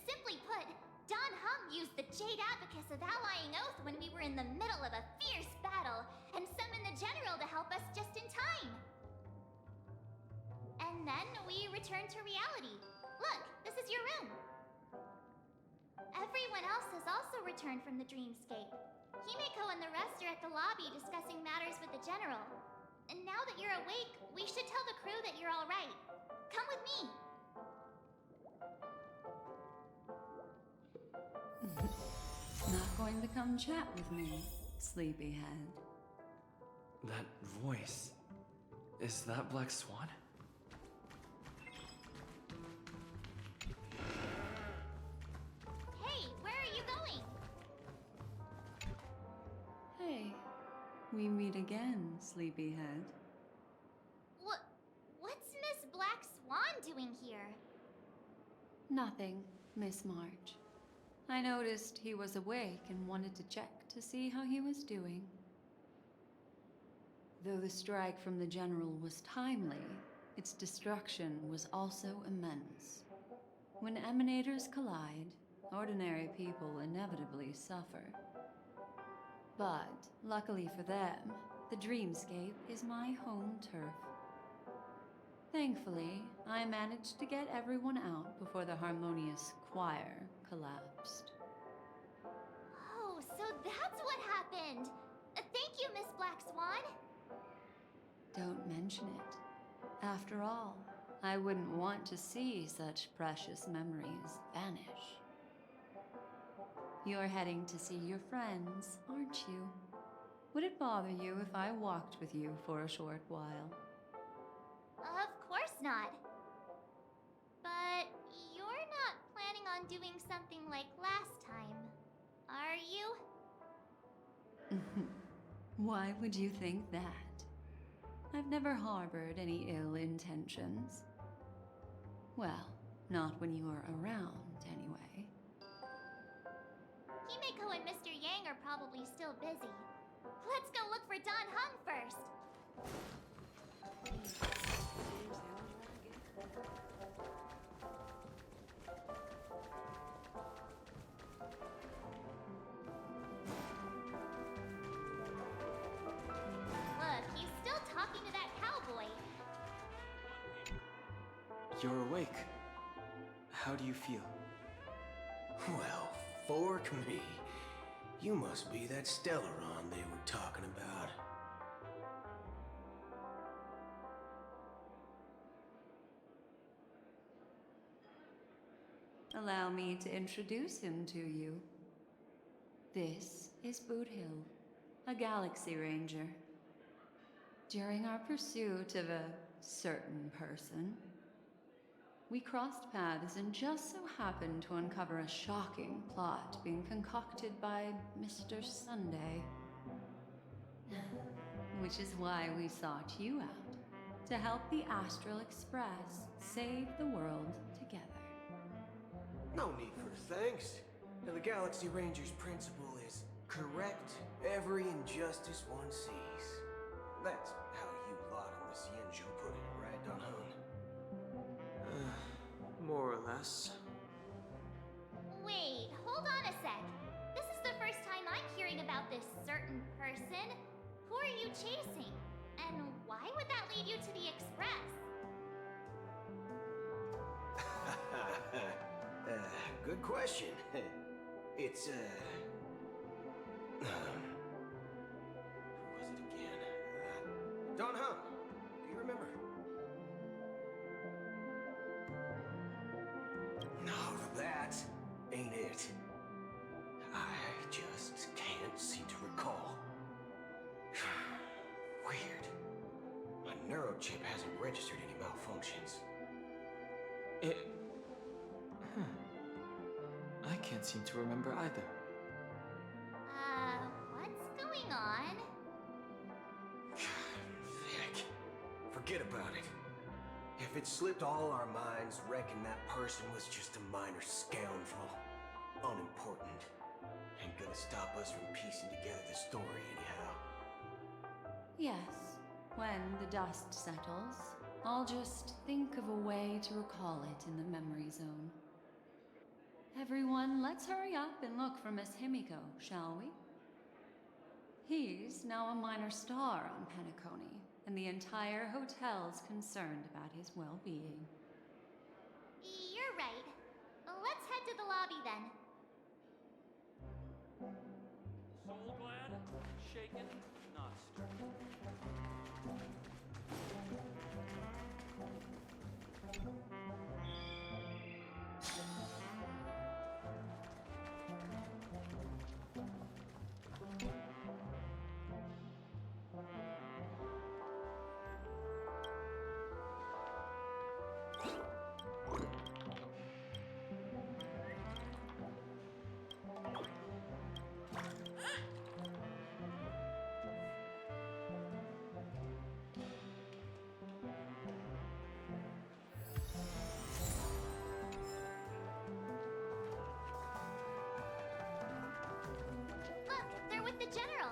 Simply put, Don Hung used the Jade Abacus of Allying Oath when we were in the middle of a fierce battle, and summoned the General to help us just in time. And then we returned to reality. Look, this is your room. Everyone else has also returned from the dreamscape. Himeko and the rest are at the lobby discussing matters with the General. And now that you're awake, we should tell the crew that you're all right. Come with me. Not going to come chat with me, sleepyhead. That voice. Is that Black Swan? Hey, where are you going? Hey, we meet again, sleepyhead. What's Miss Black Swan doing here? Nothing, Miss March. I noticed he was awake and wanted to check to see how he was doing. Though the strike from the General was timely, its destruction was also immense. When emanators collide, ordinary people inevitably suffer. But, luckily for them, the dreamscape is my home turf. Thankfully, I managed to get everyone out before the harmonious choir collapsed. Oh, so that's what happened! Thank you, Miss Black Swan! Don't mention it. After all, I wouldn't want to see such precious memories vanish. You're heading to see your friends, aren't you? Would it bother you if I walked with you for a short while? Of course not. But you're not planning on doing something like last time, are you? Why would you think that? I've never harbored any ill intentions. Well, not when you are around, anyway. Himeko and Mr. Yang are probably still busy. Let's go look for Don Hung first. Look, he's still talking to that cowboy. You're awake. How do you feel? Well, fork me. You must be that Stellaron they were talking about. Allow me to introduce him to you. This is Boot Hill, a Galaxy Ranger. During our pursuit of a certain person, we crossed paths and just so happened to uncover a shocking plot being concocted by Mr. Sunday. Which is why we sought you out, to help the Astral Express save the world together. No need for thanks. Now, the Galaxy Ranger's principle is correct every injustice one sees. That's how you lot in the Xianzhou put it, right, Don Hung? More or less. Wait, hold on a sec. This is the first time I'm hearing about this certain person. Who are you chasing? And why would that lead you to the Express? Good question. It's, who was it again? Don Hung. Do you remember? No, that ain't it. I just can't seem to recall. Weird. chip hasn't registered any malfunctions. I can't seem to remember either. What's going on? Vic, forget about it. If it slipped all our minds, reckon that person was just a minor scoundrel. Unimportant. Ain't gonna stop us from piecing together the story anyhow. Yes, when the dust settles, I'll just think of a way to recall it in the memory zone. Everyone, let's hurry up and look for Miss Himiko, shall we? He's now a minor star on Penacony, and the entire hotel's concerned about his well-being. You're right. Let's head to the lobby then. Soul glad, shaken, not stirred. Look, they're with the general.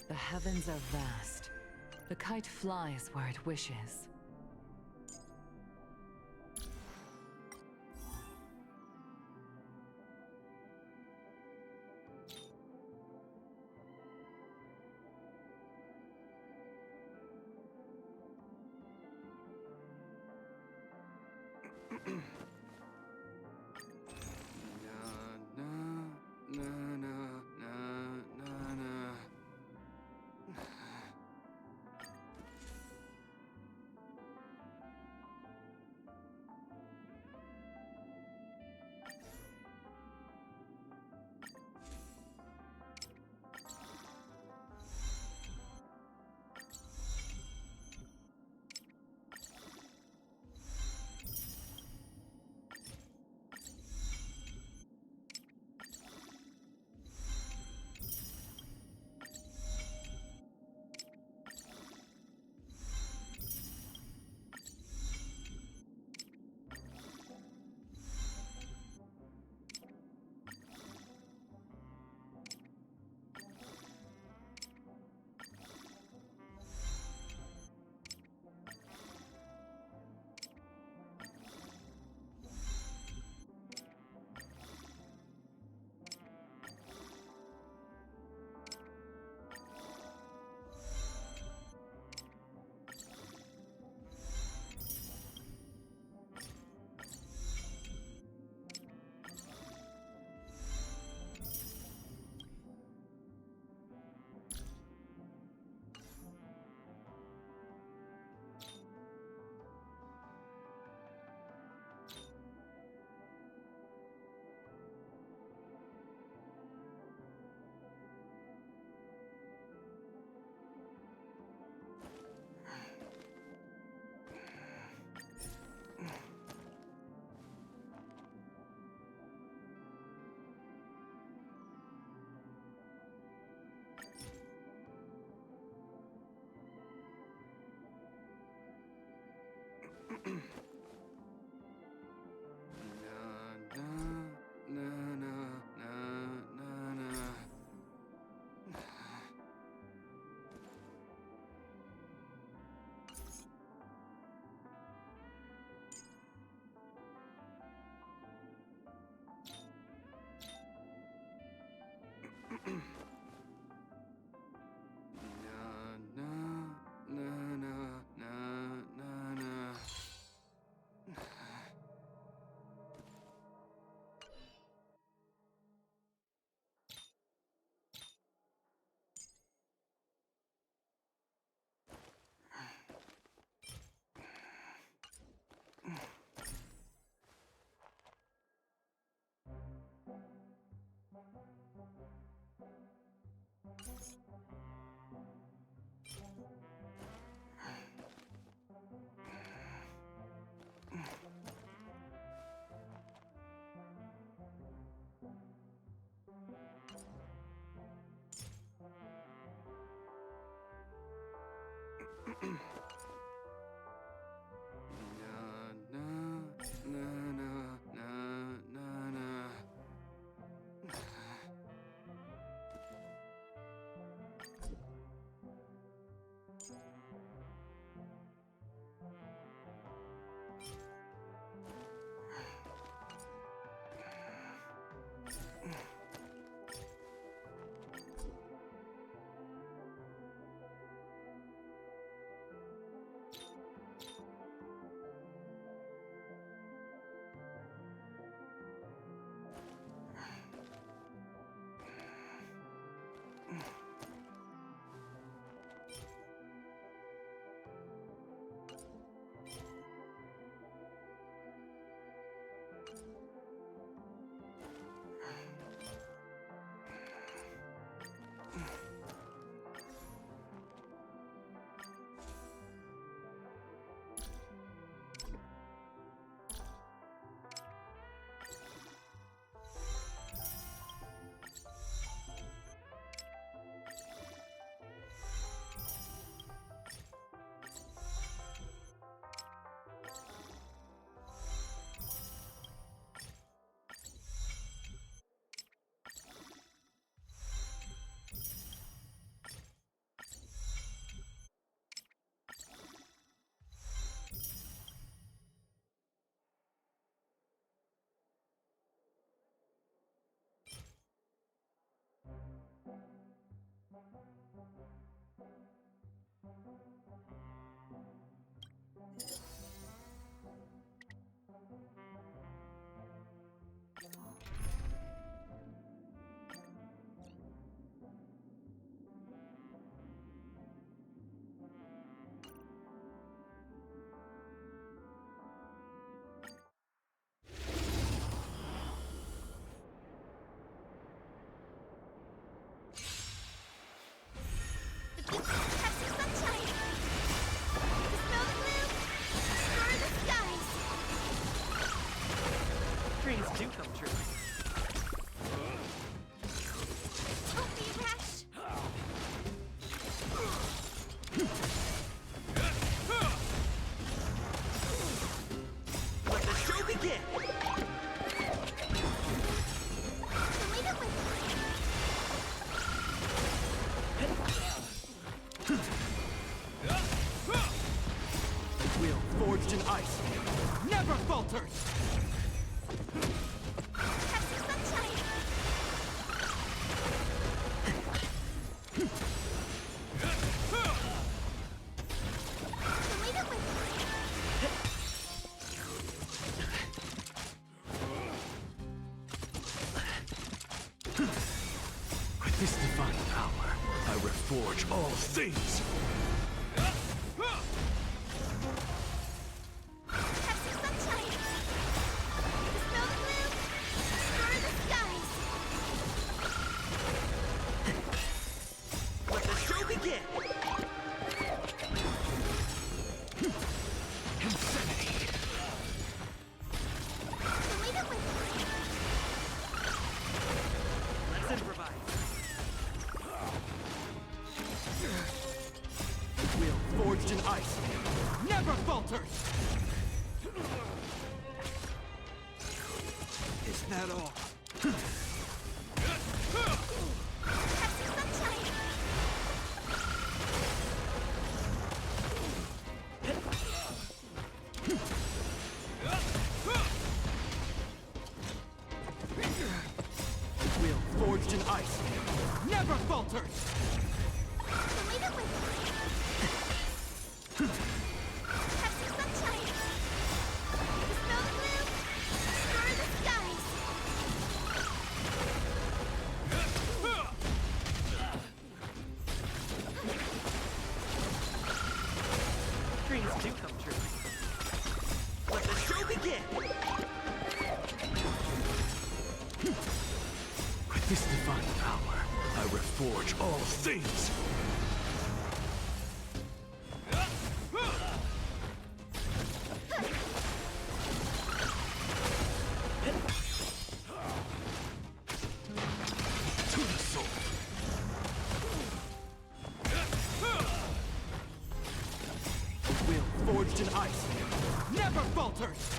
The heavens are vast. The kite flies where it wishes. Dreams do come true. Don't be rash. Let the show begin! Leave it with The will forged in ice never falters! have some sunshine. Leave it with With this divine power, I reforge all things. have some sunshine. Smell the blue. Explore the skies. Let the show begin! Insanity. Leave it with Let's improvise. Will forged in ice never falters! Is that all? have some sunshine. Will forged in ice never falters! Leave it with have some sunshine. Smell the blue. Explore the skies. Dreams do come true. Let the show begin! With this divine power, I reforge all things. To the soul. Will forged in ice never falters!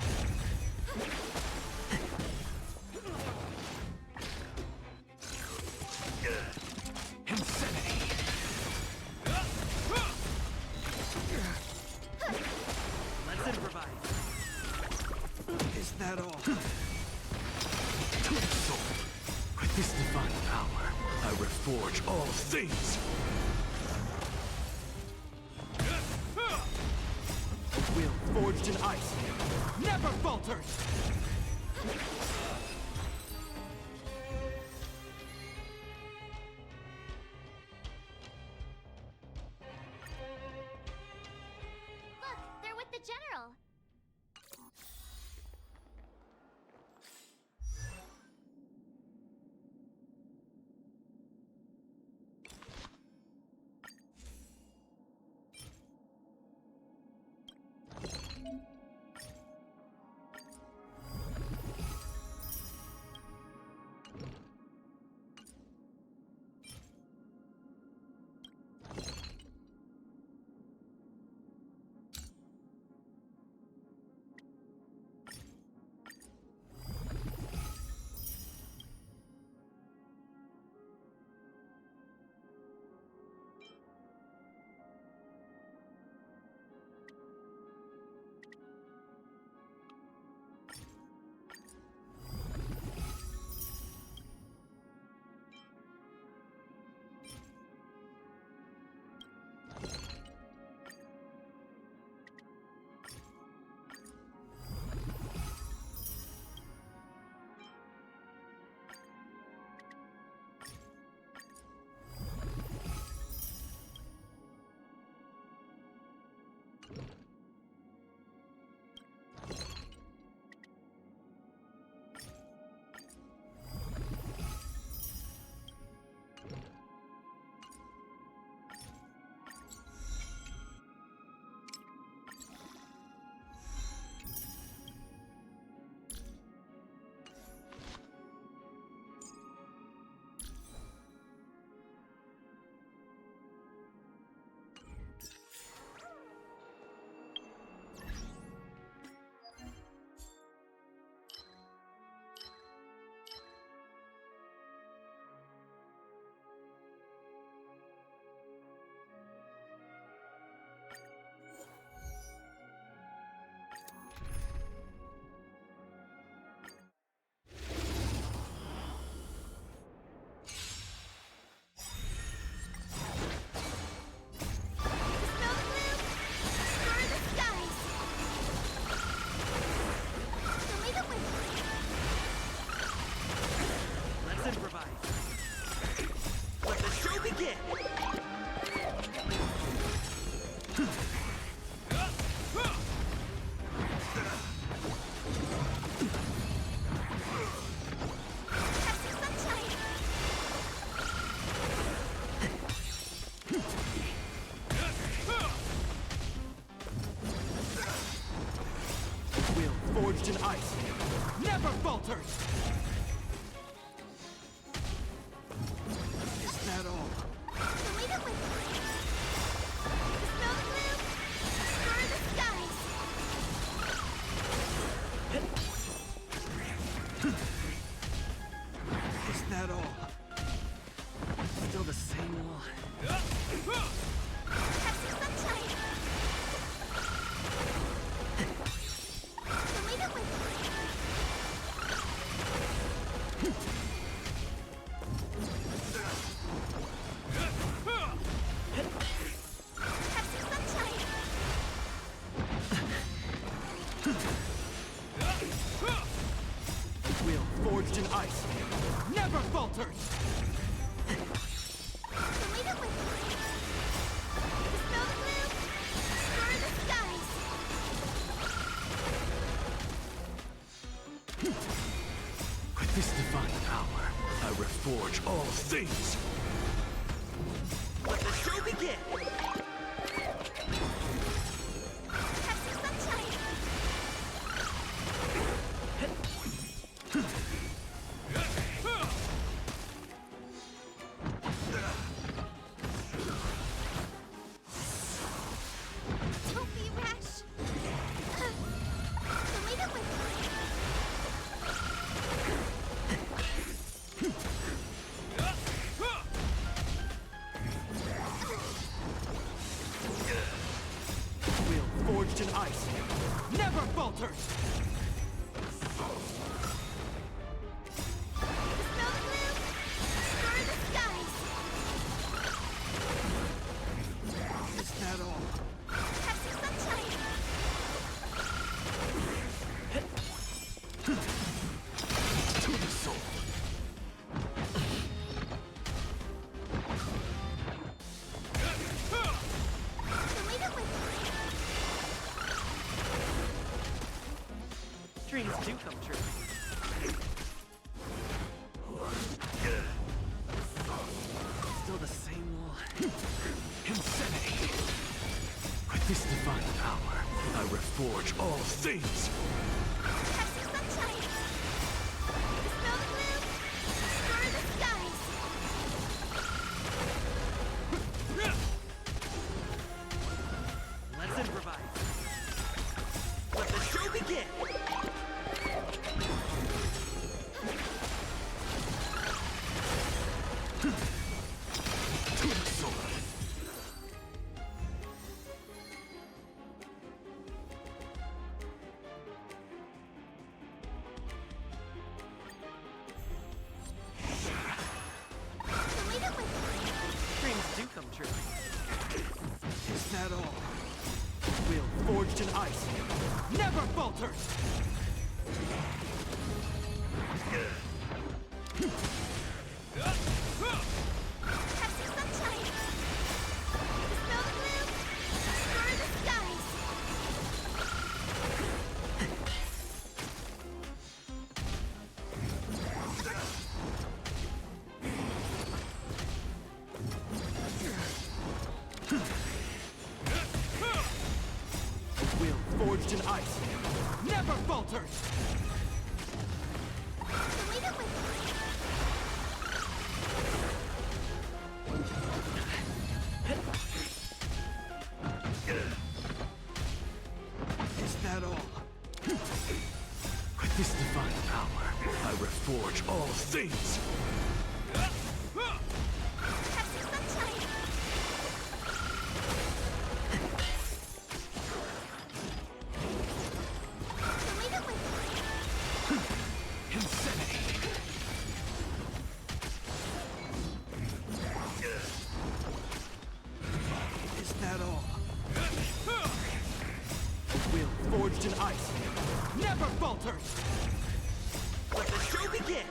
Insanity. Let's improvise. Is that all? To the soul. With this divine power, I reforge all things. Will forged in ice never falters! Look, they're with the general. forged in ice never falters! Is that all? Lead it with Snow blue, destroy the skies. Is that all? Still the same wall. Catch the sunshine. Lead it with catch the sunshine. Wheel forged in ice never falters! Lead it with Snow blue, destroy the skies. With this divine power, I reforge all things. Let the show begin! Catch the sunshine. Don't be rash. Lead it with Wheel forged in ice never falters! Snow blue, destroy the skies. Is that all? Catch the sunshine. To the soul. Lead it with Dreams do come true. Still the same wall. Insanity. With this divine power, I reforge all things. catch the sunshine. Snow blue, destroy the skies. Let's improvise. Let the show begin! To the soul. Lead it with Dreams do come true. Is that all? Wheel forged in ice never falters! catch the sunshine. Snow blue, destroy the skies. Wheel forged in ice never falters! Lead it with Is that all? With this divine power, I reforge all things. catch the sunshine. Lead it with Insanity. Is that all? Wheel forged in ice never falters! Let the show begin!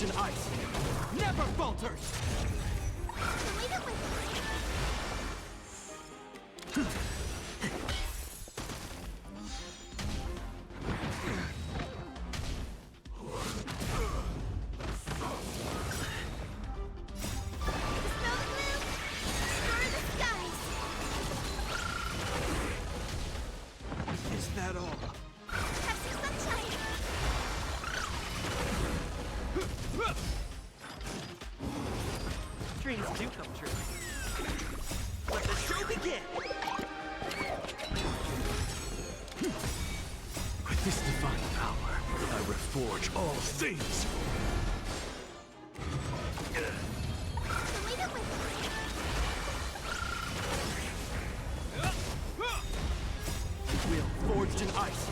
forged in ice never falters! Leave it with Is that all? Dreams do come true. Let the show begin! With this divine power, I reforge all things. Will forged in ice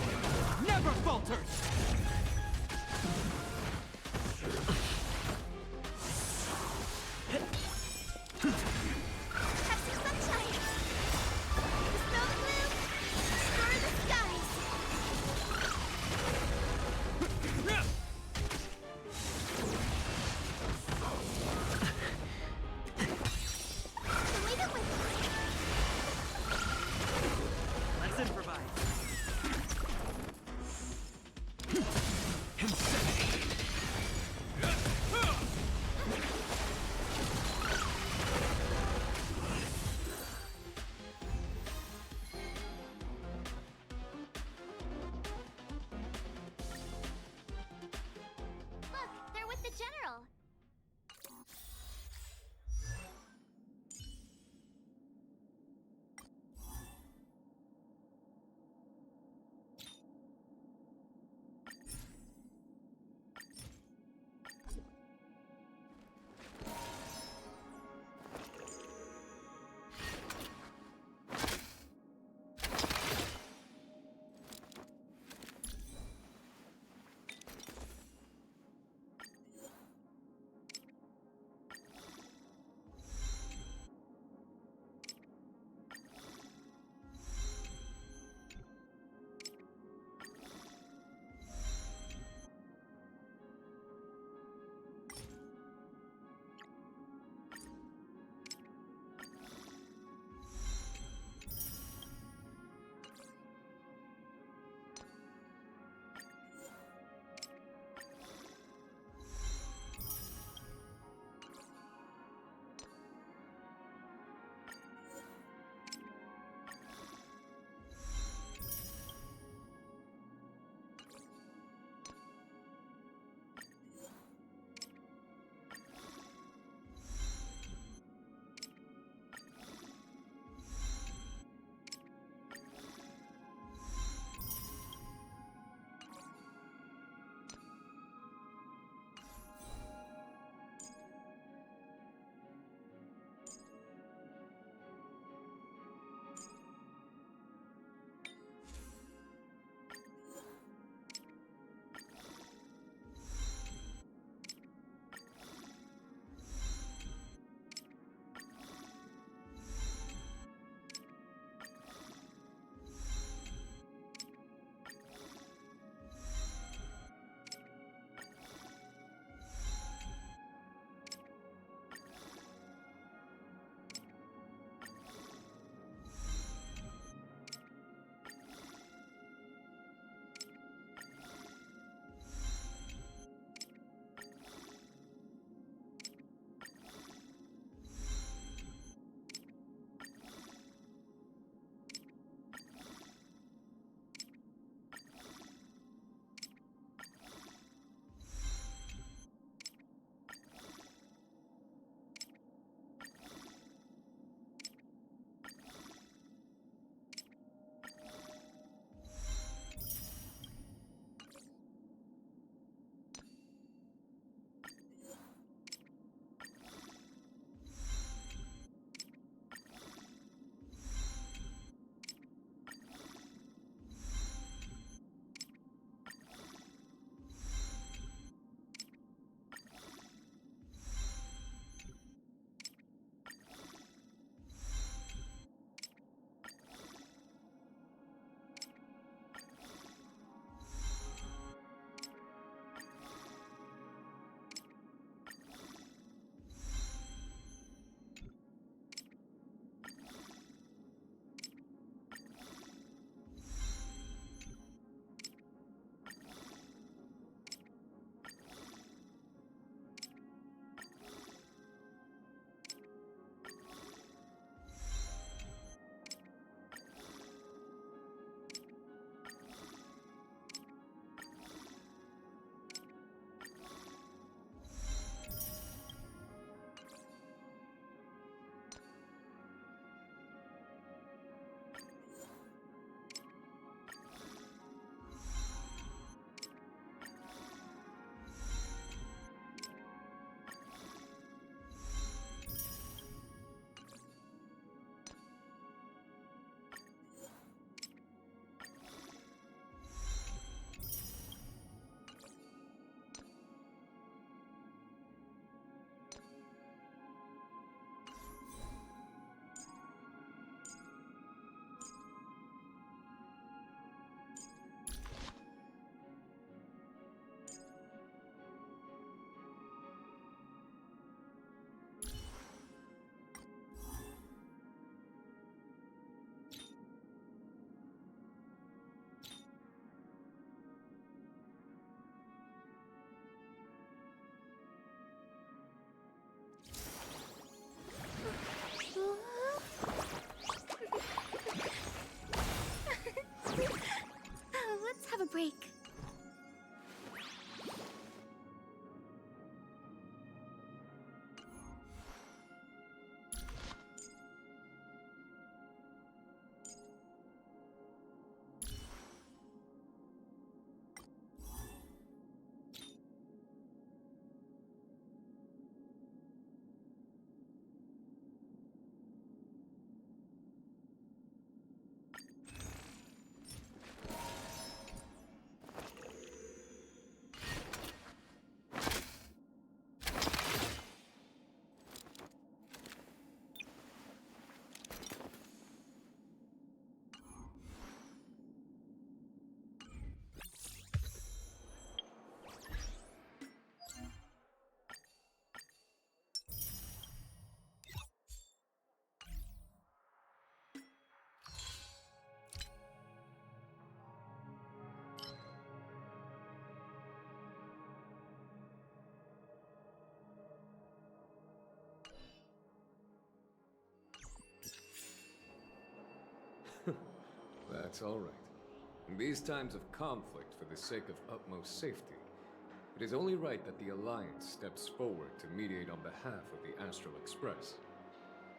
never falters! Let's improvise. break. That's all right. In these times of conflict for the sake of utmost safety, it is only right that the Alliance steps forward to mediate on behalf of the Astral Express.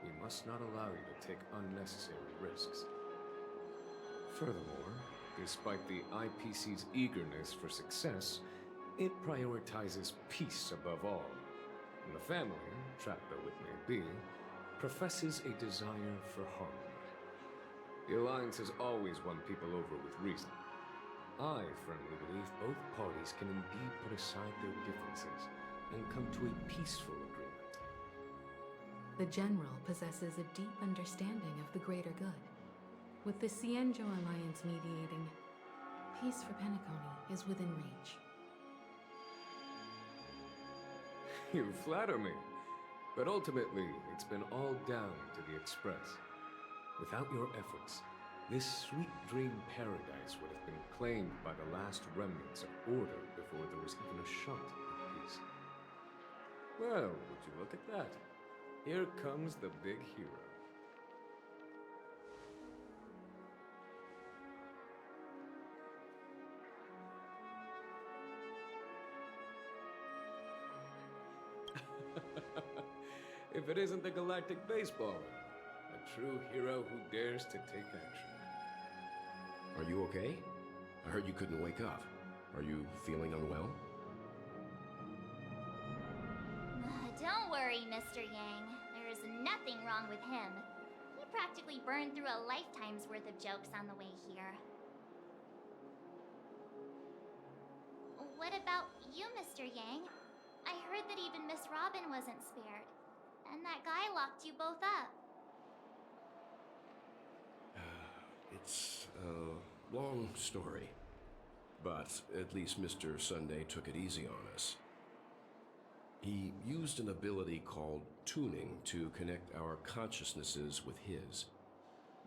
We must not allow you to take unnecessary risks. Furthermore, despite the IPC's eagerness for success, it prioritizes peace above all. And the family, trapped though it may be, professes a desire for harmony. The Alliance has always won people over with reason. I firmly believe both parties can indeed put aside their differences and come to a peaceful agreement. The General possesses a deep understanding of the greater good. With the Cienjo Alliance mediating, peace for Penacony is within reach. You flatter me. But ultimately, it's been all down to the Express. Without your efforts, this sweet dream paradise would have been claimed by the last remnants of order before there was even a shot at peace. Well, would you look at that? Here comes the big hero. If it isn't the galactic baseballer, a true hero who dares to take action. Are you okay? I heard you couldn't wake up. Are you feeling unwell? Don't worry, Mr. Yang. There is nothing wrong with him. He practically burned through a lifetime's worth of jokes on the way here. What about you, Mr. Yang? I heard that even Miss Robin wasn't spared. And that guy locked you both up. It's a long story. But at least Mr. Sunday took it easy on us. He used an ability called tuning to connect our consciousnesses with his.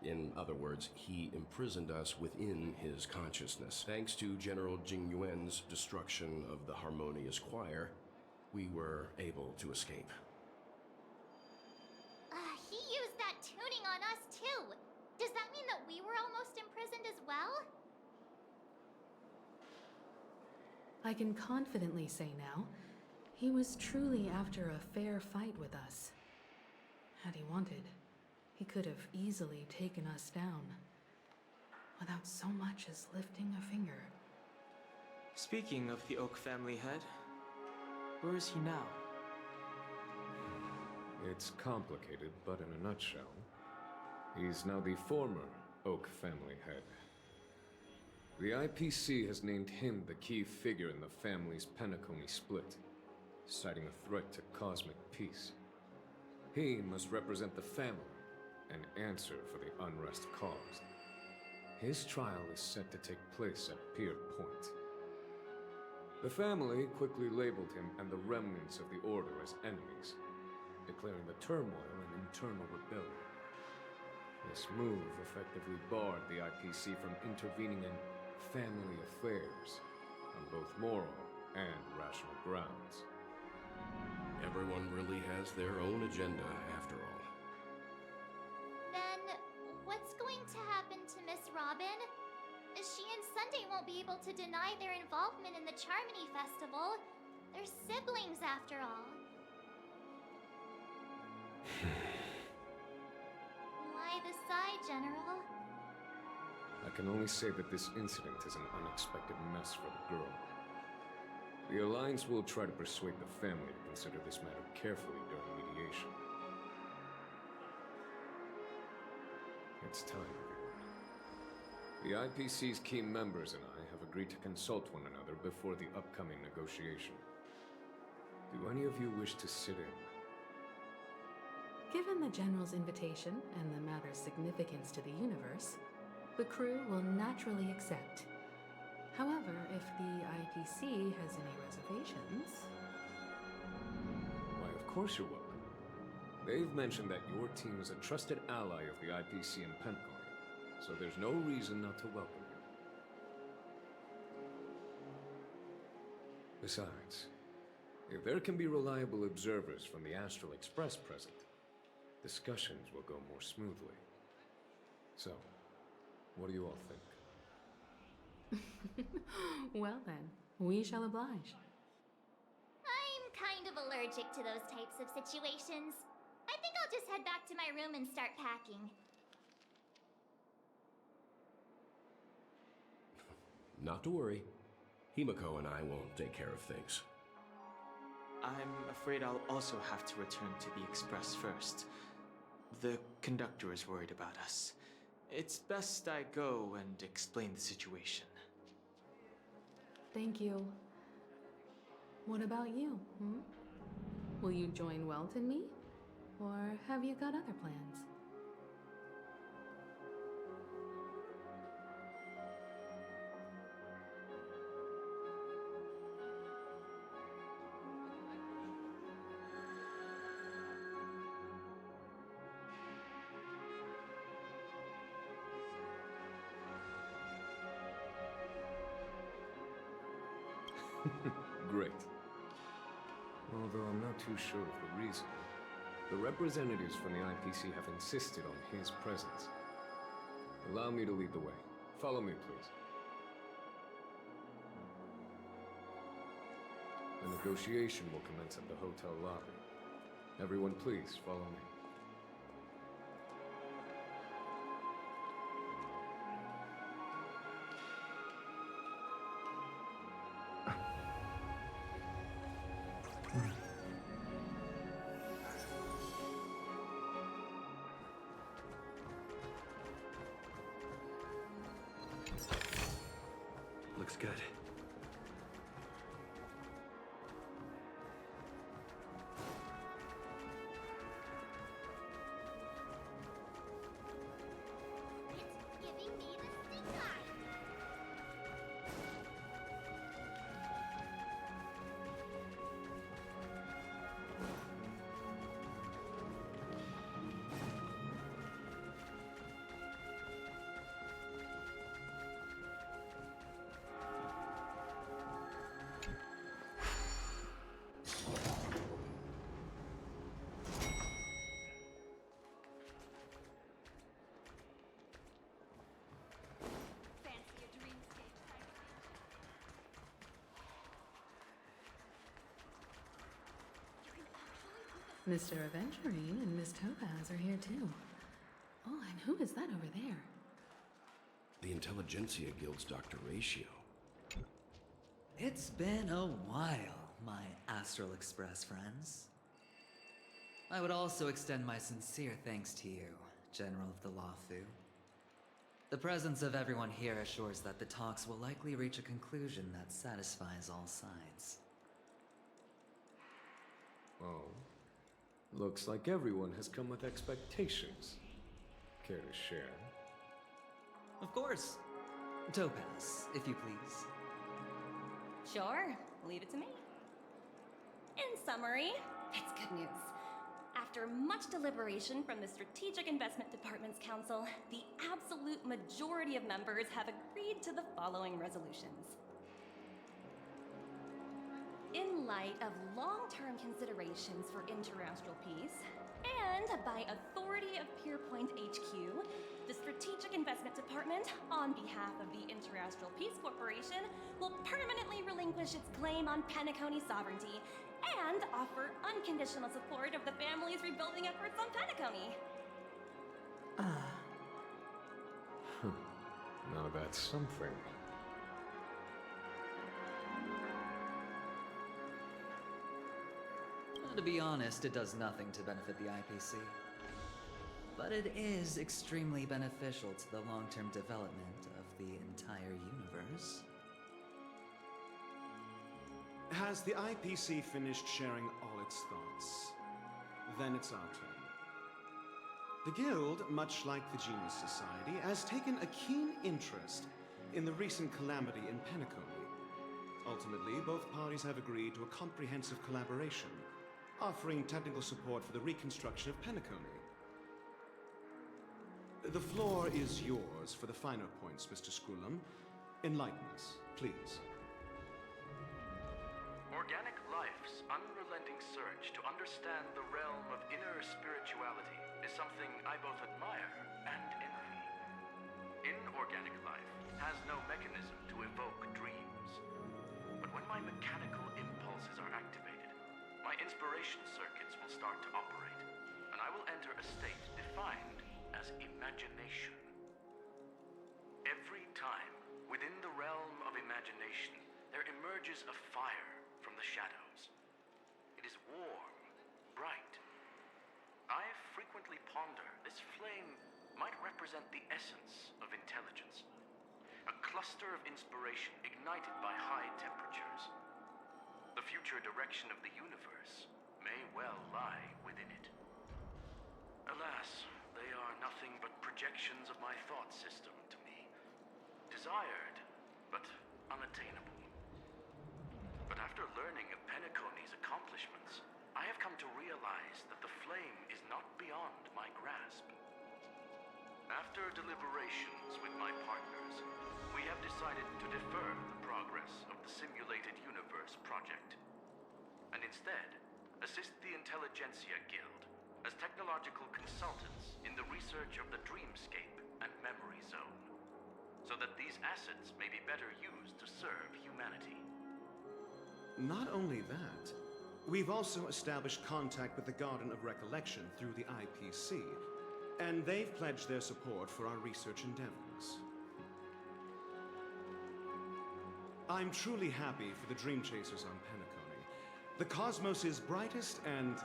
In other words, he imprisoned us within his consciousness. Thanks to General Jing Yuan's destruction of the Harmonious Choir, we were able to escape. He used that tuning on us too. Does that mean that we were almost imprisoned as well? I can confidently say now, he was truly after a fair fight with us. Had he wanted, he could have easily taken us down, without so much as lifting a finger. Speaking of the Oak family head, where is he now? It's complicated, but in a nutshell, he's now the former Oak family head. The IPC has named him the key figure in the family's Penacony split, citing a threat to cosmic peace. He must represent the family and answer for the unrest caused. His trial is set to take place at Pier Point. The family quickly labeled him and the remnants of the Order as enemies, declaring the turmoil an internal rebellion. This move effectively barred the IPC from intervening in family affairs on both moral and rational grounds. Everyone really has their own agenda, after all. Then, what's going to happen to Miss Robin? She and Sunday won't be able to deny their involvement in the Charmony Festival. They're siblings, after all. Why the sigh, General? I can only say that this incident is an unexpected mess for the girl. The Alliance will try to persuade the family to consider this matter carefully during mediation. It's time, everyone. The IPC's key members and I have agreed to consult one another before the upcoming negotiation. Do any of you wish to sit in? Given the General's invitation and the matter's significance to the universe, the crew will naturally accept. However, if the IPC has any reservations... Why, of course you're welcome. They've mentioned that your team is a trusted ally of the IPC in Penacony, so there's no reason not to welcome you. Besides, if there can be reliable observers from the Astral Express present, discussions will go more smoothly. So, what do you all think? Well then, we shall oblige. I'm kind of allergic to those types of situations. I think I'll just head back to my room and start packing. Not to worry. Himiko and I will take care of things. I'm afraid I'll also have to return to the Express first. The conductor is worried about us. It's best I go and explain the situation. Thank you. What about you, hmm? Will you join Welt and me? Or have you got other plans? Great. Although I'm not too sure of the reason. The representatives from the IPC have insisted on his presence. Allow me to lead the way. Follow me, please. The negotiation will commence at the hotel lobby. Everyone, please follow me. Looks good. It's giving me the stink eye. Fancy a dreamscape Mr. Aventurine and Miss Topaz are here too. Oh, and who is that over there? The Intelligentsia Guild's Dr. Ratio. It's been a while, my Astral Express friends. I would also extend my sincere thanks to you, General of the Lawfu. The presence of everyone here assures that the talks will likely reach a conclusion that satisfies all sides. Oh. Looks like everyone has come with expectations. Care to share? Of course. Topaz, if you please. Sure, leave it to me. In summary, it's good news. After much deliberation from the Strategic Investment Department's Council, the absolute majority of members have agreed to the following resolutions. In light of long-term considerations for interastral peace, And by authority of Pierpoint HQ, the Strategic Investment Department, on behalf of the Interastral Peace Corporation, will permanently relinquish its claim on Penacony sovereignty and offer unconditional support of the family's rebuilding efforts on Penacony. Now that's something. To be honest, it does nothing to benefit the IPC. But it is extremely beneficial to the long-term development of the entire universe. Has the IPC finished sharing all its thoughts? Then it's our turn. The Guild, much like the Genius Society, has taken a keen interest in the recent calamity in Penacony. Ultimately, both parties have agreed to a comprehensive collaboration, offering technical support for the reconstruction of Penacony. The floor is yours for the finer points, Mr. Scrollum. Enlighten us, please. Organic life's unrelenting search to understand the realm of inner spirituality is something I both admire and envy. Inorganic life has no mechanism to evoke dreams. But when my mechanical impulses are activated, my inspiration circuits will start to operate, and I will enter a state defined as imagination. Every time, within the realm of imagination, there emerges a fire from the shadows. It is warm, bright. I frequently ponder this flame might represent the essence of intelligence. A cluster of inspiration ignited by high temperatures. The future direction of the universe may well lie within it. Alas, they are nothing but projections of my thought system to me. Desired, but unattainable. But after learning of Penacony's accomplishments, I have come to realize that the flame is not beyond my grasp. After deliberations with my partners, we have decided to defer the progress of the Simulated Universe project, and instead assist the Intelligentsia Guild as technological consultants in the research of the Dreamscape and Memory Zone, so that these assets may be better used to serve humanity. Not only that, we've also established contact with the Garden of Recollection through the IPC, and they've pledged their support for our research endeavors. I'm truly happy for the Dream Chasers on Penacony. The cosmos' brightest and,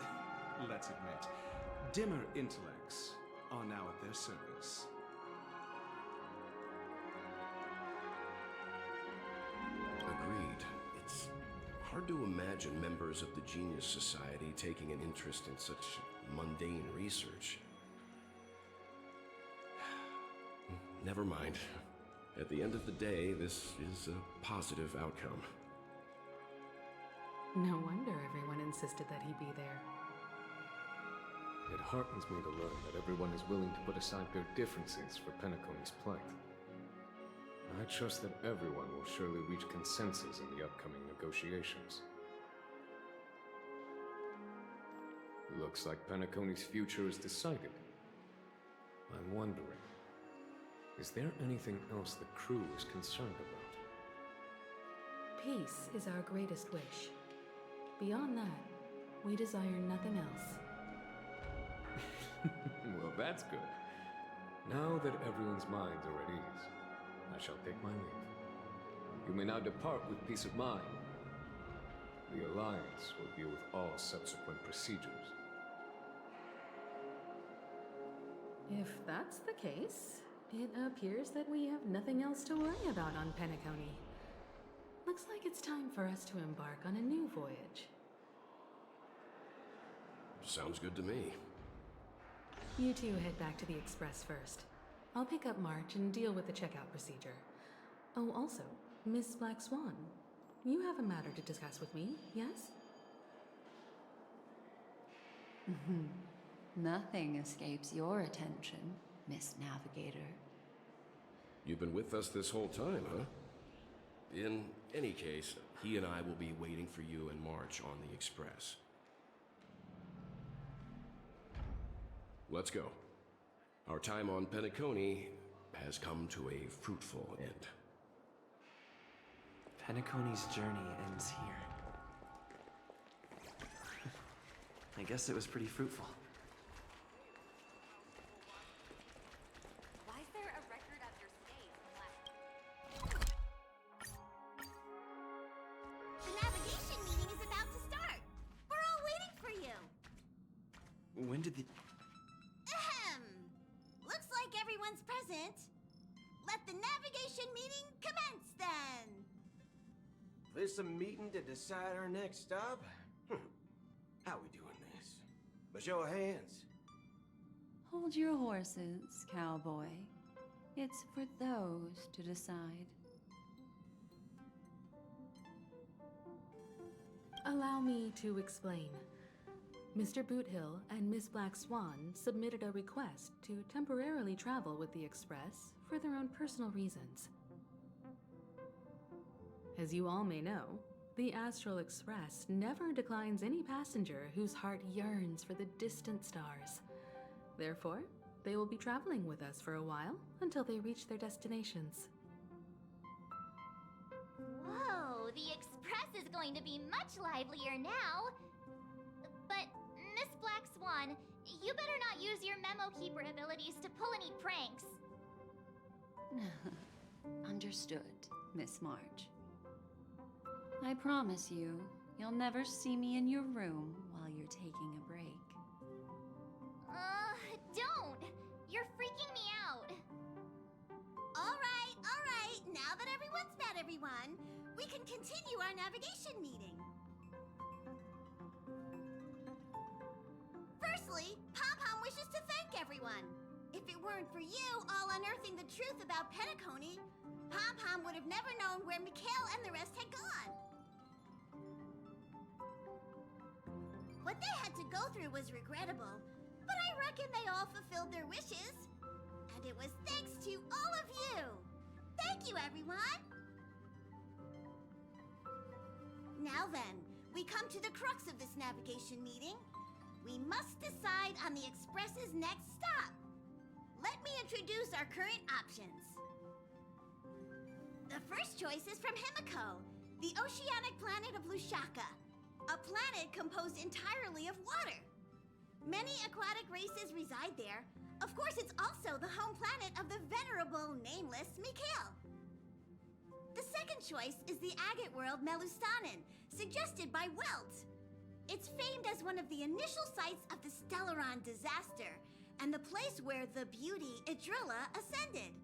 let's admit, dimmer intellects are now at their service. Agreed. It's hard to imagine members of the Genius Society taking an interest in such mundane research. Never mind. At the end of the day, this is a positive outcome. No wonder everyone insisted that he be there. It heartens me to learn that everyone is willing to put aside their differences for Penacony's plight. I trust that everyone will surely reach consensus in the upcoming negotiations. Looks like Penacony's future is decided. I'm wondering, is there anything else the crew is concerned about? Peace is our greatest wish. Beyond that, we desire nothing else. Well, that's good. Now that everyone's minds are at ease, I shall take my leave. You may now depart with peace of mind. The Alliance will deal with all subsequent procedures. If that's the case, it appears that we have nothing else to worry about on Penacony. Looks like it's time for us to embark on a new voyage. Sounds good to me. You two head back to the Express first. I'll pick up March and deal with the checkout procedure. Oh, also, Miss Black Swan, you have a matter to discuss with me, yes? Nothing escapes your attention, Miss Navigator. You've been with us this whole time, huh? In any case, he and I will be waiting for you in March on the Express. let's go. Our time on Penacony has come to a fruitful end. Penacony's journey ends here. I guess it was pretty fruitful. Why is there a record of your stay from last? The navigation meeting is about to start. We're all waiting for you. When did the... Ahem. Looks like everyone's present. Let the navigation meeting commence then. This a meeting to decide our next stop? How we doing this? By show of hands. Hold your horses, cowboy. It's for those to decide. Allow me to explain. Mr. Boothill and Miss Black Swan submitted a request to temporarily travel with the Express for their own personal reasons. As you all may know, the Astral Express never declines any passenger whose heart yearns for the distant stars. Therefore, they will be traveling with us for a while until they reach their destinations. Whoa, the Express is going to be much livelier now. But, Miss Black Swan, you better not use your memo keeper abilities to pull any pranks. Understood, Miss March. I promise you, you'll never see me in your room while you're taking a break. Don't! You're freaking me out. All right. Now that everyone's met everyone, we can continue our navigation meeting. Firstly, Pom-Pom wishes to thank everyone. If it weren't for you all unearthing the truth about Penacony, Pom-Pom would have never known where Mikhail and the rest had gone. What they had to go through was regrettable, but I reckon they all fulfilled their wishes. And it was thanks to all of you. Thank you, everyone. Now then, we come to the crux of this navigation meeting. We must decide on the Express's next stop. Let me introduce our current options. The first choice is from Himiko, the oceanic planet of Lushaka, a planet composed entirely of water. Many aquatic races reside there. Of course, it's also the home planet of the venerable, nameless Mikhail. The second choice is the agate world Melustanen, suggested by Welt. It's famed as one of the initial sites of the Stellaron disaster, and the place where the beauty Idrilla ascended.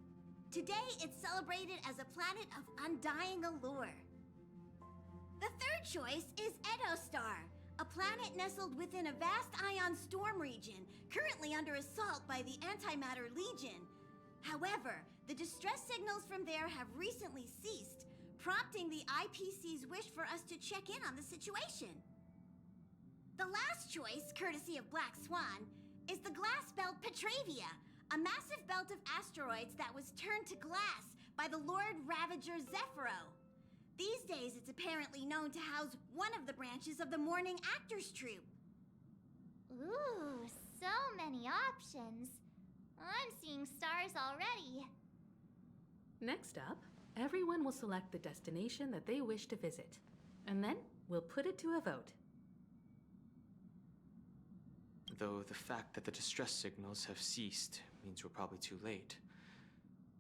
Today, it's celebrated as a planet of undying allure. The third choice is Edostar, a planet nestled within a vast ion storm region, currently under assault by the Antimatter Legion. However, the distress signals from there have recently ceased, prompting the IPC's wish for us to check in on the situation. The last choice, courtesy of Black Swan, is the glass belt Petravia, a massive belt of asteroids that was turned to glass by the Lord Ravager Zephyro. These days, it's apparently known to house one of the branches of the Morning Actors Troupe. Ooh, so many options. I'm seeing stars already. Next up, everyone will select the destination that they wish to visit, and then we'll put it to a vote. Though the fact that the distress signals have ceased means we're probably too late.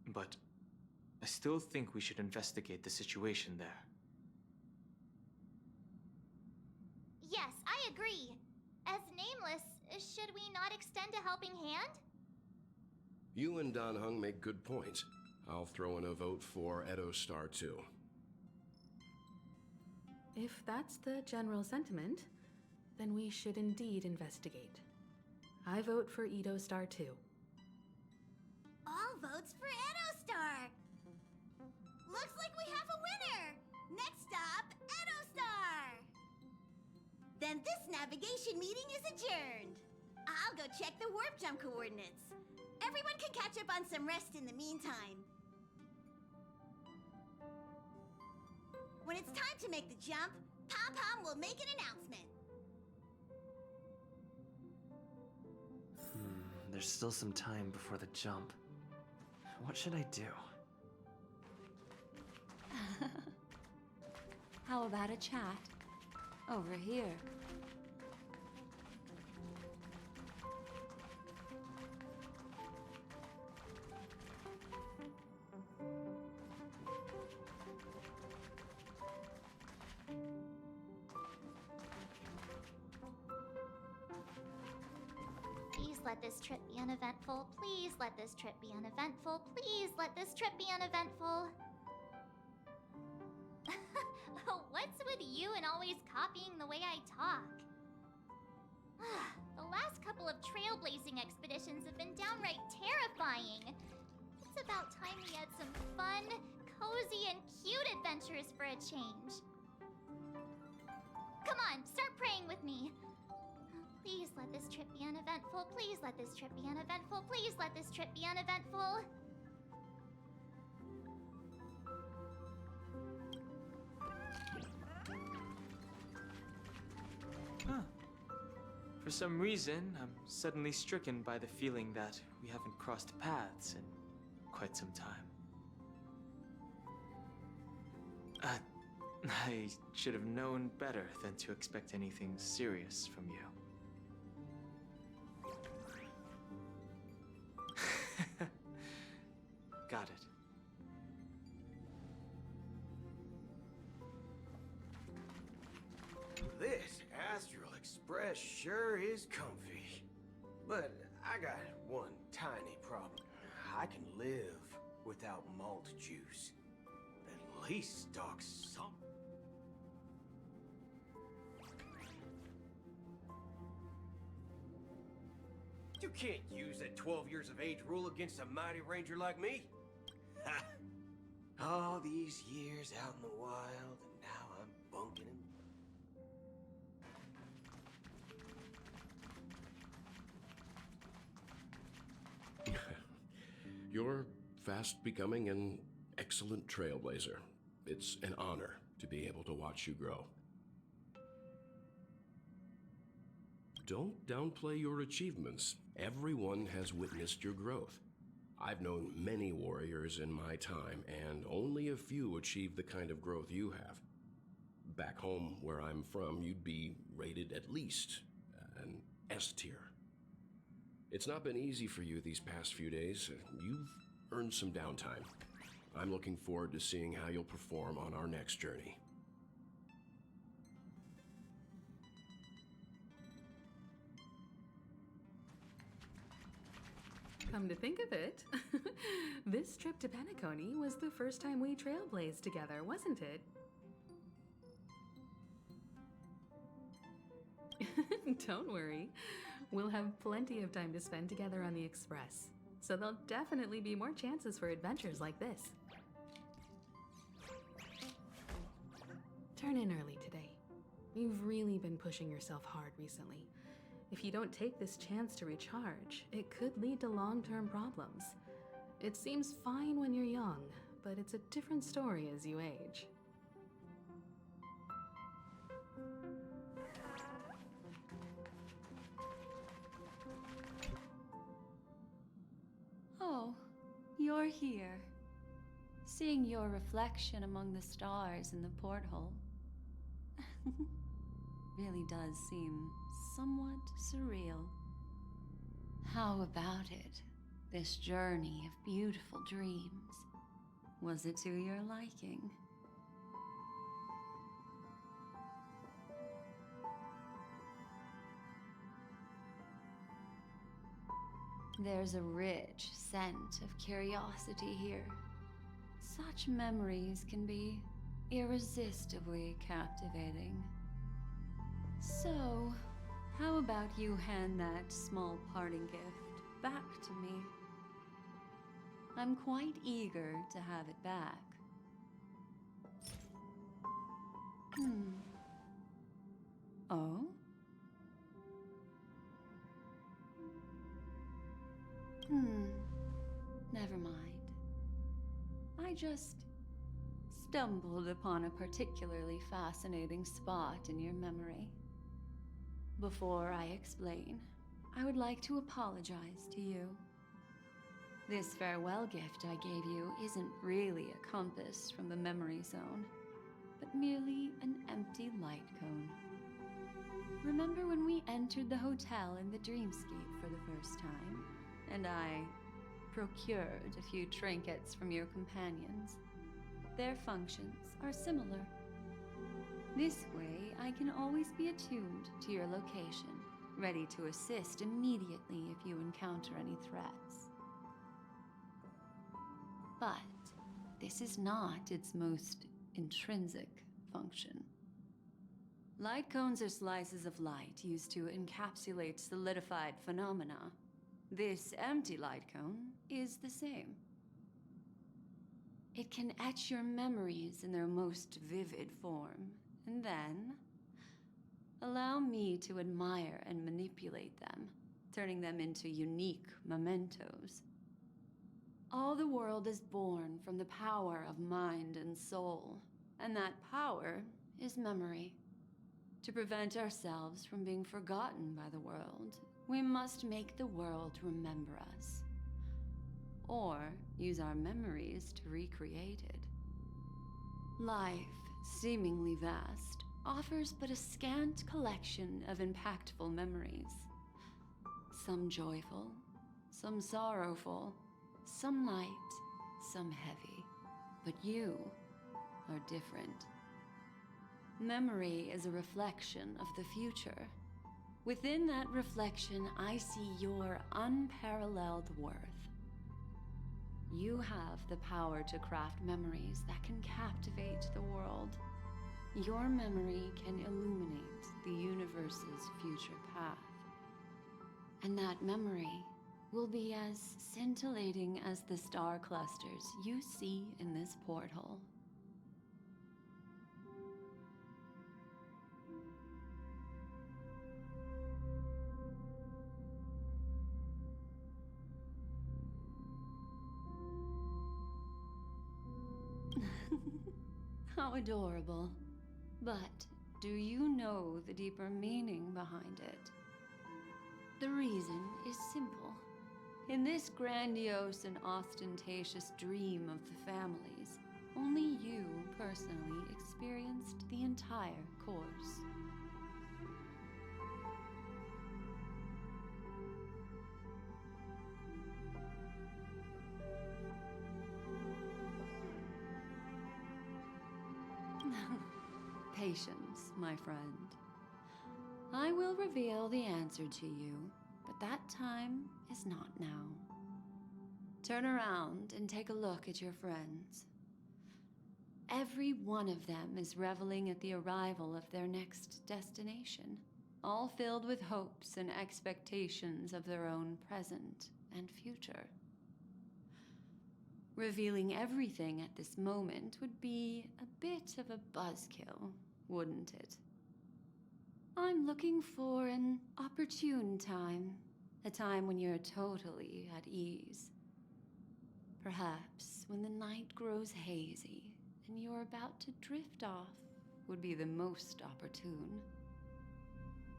But I still think we should investigate the situation there. Yes, I agree. As Nameless, should we not extend a helping hand? You and Dan Heng make good points. I'll throw in a vote for Edostar too. If that's the general sentiment, then we should indeed investigate. I vote for Edostar too. All votes for Edostar! Looks like we have a winner! Next stop, Edostar! Then this navigation meeting is adjourned. I'll go check the warp jump coordinates. Everyone can catch up on some rest in the meantime. When it's time to make the jump, Pom-Pom will make an announcement. there's still some time before the jump. What should I do? How about a chat? Over here. Please let this trip be uneventful. Please let this trip be uneventful. Please let this trip be uneventful. What's with you and always copying the way I talk? The last couple of trailblazing expeditions have been downright terrifying. It's about time we had some fun, cozy, and cute adventures for a change. Come on, start praying with me. Please let this trip be uneventful. Please let this trip be uneventful. Please let this trip be uneventful. Huh. For some reason, I'm suddenly stricken by the feeling that we haven't crossed paths in quite some time. I should have known better than to expect anything serious from you. Got it. This Astral Express sure is comfy. But I got one tiny problem. I can live without malt juice. At least stock some. You can't use that 12 years of age rule against a mighty ranger like me. Ha! All these years out in the wild, and now I'm bunking in. You're fast becoming an excellent trailblazer. It's an honor to be able to watch you grow. Don't downplay your achievements. Everyone has witnessed your growth. I've known many warriors in my time, and only a few achieve the kind of growth you have. Back home, where I'm from, you'd be rated at least an S tier. It's not been easy for you these past few days. You've earned some downtime. I'm looking forward to seeing how you'll perform on our next journey. Come to think of it, this trip to Penacony was the first time we trailblazed together, wasn't it? Don't worry. We'll have plenty of time to spend together on the Express, so there'll definitely be more chances for adventures like this. Turn in early today. You've really been pushing yourself hard recently. If you don't take this chance to recharge, it could lead to long-term problems. It seems fine when you're young, but it's a different story as you age. Oh, you're here. Seeing your reflection among the stars in the porthole really does seem somewhat surreal. How about it? This journey of beautiful dreams. Was it to your liking? There's a rich scent of curiosity here. Such memories can be irresistibly captivating. So, how about you hand that small parting gift back to me? I'm quite eager to have it back. Oh? Never mind. I just stumbled upon a particularly fascinating spot in your memory. Before I explain, I would like to apologize to you. This farewell gift I gave you isn't really a compass from the memory zone, but merely an empty light cone. Remember when we entered the hotel in the dreamscape for the first time, and I procured a few trinkets from your companions? Their functions are similar. This way, I can always be attuned to your location, ready to assist immediately if you encounter any threats. But this is not its most intrinsic function. Light cones are slices of light used to encapsulate solidified phenomena. This empty light cone is the same. It can etch your memories in their most vivid form, and then allow me to admire and manipulate them, turning them into unique mementos. All the world is born from the power of mind and soul, and that power is memory. To prevent ourselves from being forgotten by the world, we must make the world remember us, or use our memories to recreate it. Life, seemingly vast, offers but a scant collection of impactful memories. Some joyful, some sorrowful, some light, some heavy. But you are different. Memory is a reflection of the future. Within that reflection, I see your unparalleled worth. You have the power to craft memories that can captivate the world. Your memory can illuminate the universe's future path. And that memory will be as scintillating as the star clusters you see in this porthole. How adorable. But do you know the deeper meaning behind it? The reason is simple. In this grandiose and ostentatious dream of the families, only you personally experienced the entire course. Patience, my friend. I will reveal the answer to you, but that time is not now. Turn around and take a look at your friends. Every one of them is reveling at the arrival of their next destination, all filled with hopes and expectations of their own present and future. Revealing everything at this moment would be a bit of a buzzkill, wouldn't it? I'm looking for an opportune time, a time when you're totally at ease. Perhaps when the night grows hazy and you're about to drift off would be the most opportune.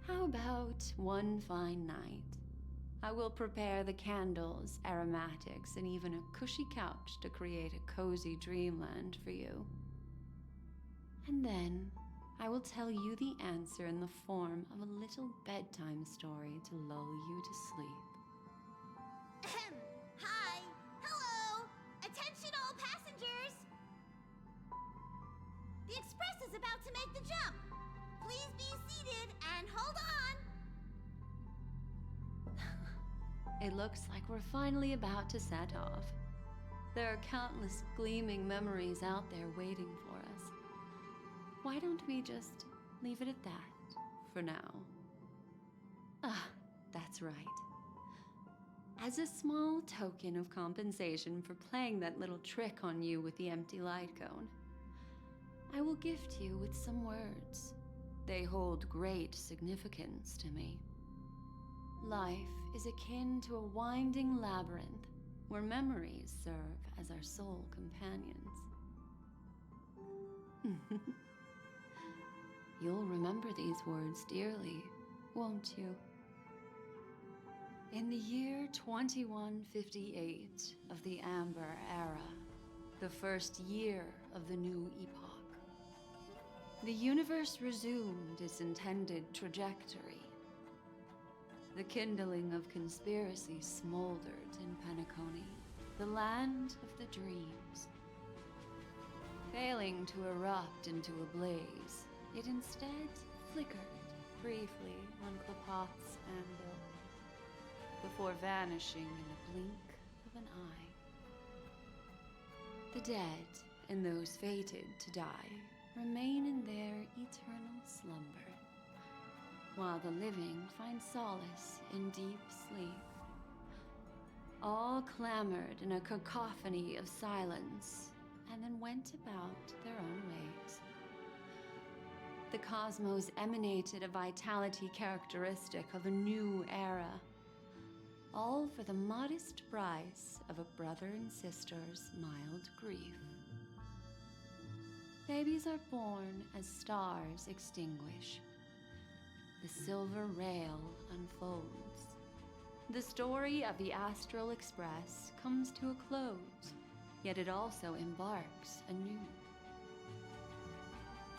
How about one fine night? I will prepare the candles, aromatics, and even a cushy couch to create a cozy dreamland for you. And then I will tell you the answer in the form of a little bedtime story to lull you to sleep. Hi! Hello! Attention all passengers! The express is about to make the jump. Please be seated and hold on! It looks like we're finally about to set off. There are countless gleaming memories out there waiting for us. Why don't we just leave it at that for now? Ah, that's right. As a small token of compensation for playing that little trick on you with the empty light cone, I will gift you with some words. They hold great significance to me. Life is akin to a winding labyrinth where memories serve as our sole companions. You'll remember these words dearly, won't you? In the year 2158 of the Amber Era, the first year of the new epoch, the universe resumed its intended trajectory. The kindling of conspiracy smoldered in Penacony, the land of the dreams. Failing to erupt into a blaze, it instead flickered briefly on Klapot's anvil, before vanishing in the blink of an eye. The dead and those fated to die remain in their eternal slumber, while the living find solace in deep sleep. All clamored in a cacophony of silence, and then went about their own ways. The cosmos emanated a vitality characteristic of a new era, all for the modest price of a brother and sister's mild grief. Babies are born as stars extinguish. The silver rail unfolds. The story of the Astral Express comes to a close, yet it also embarks anew.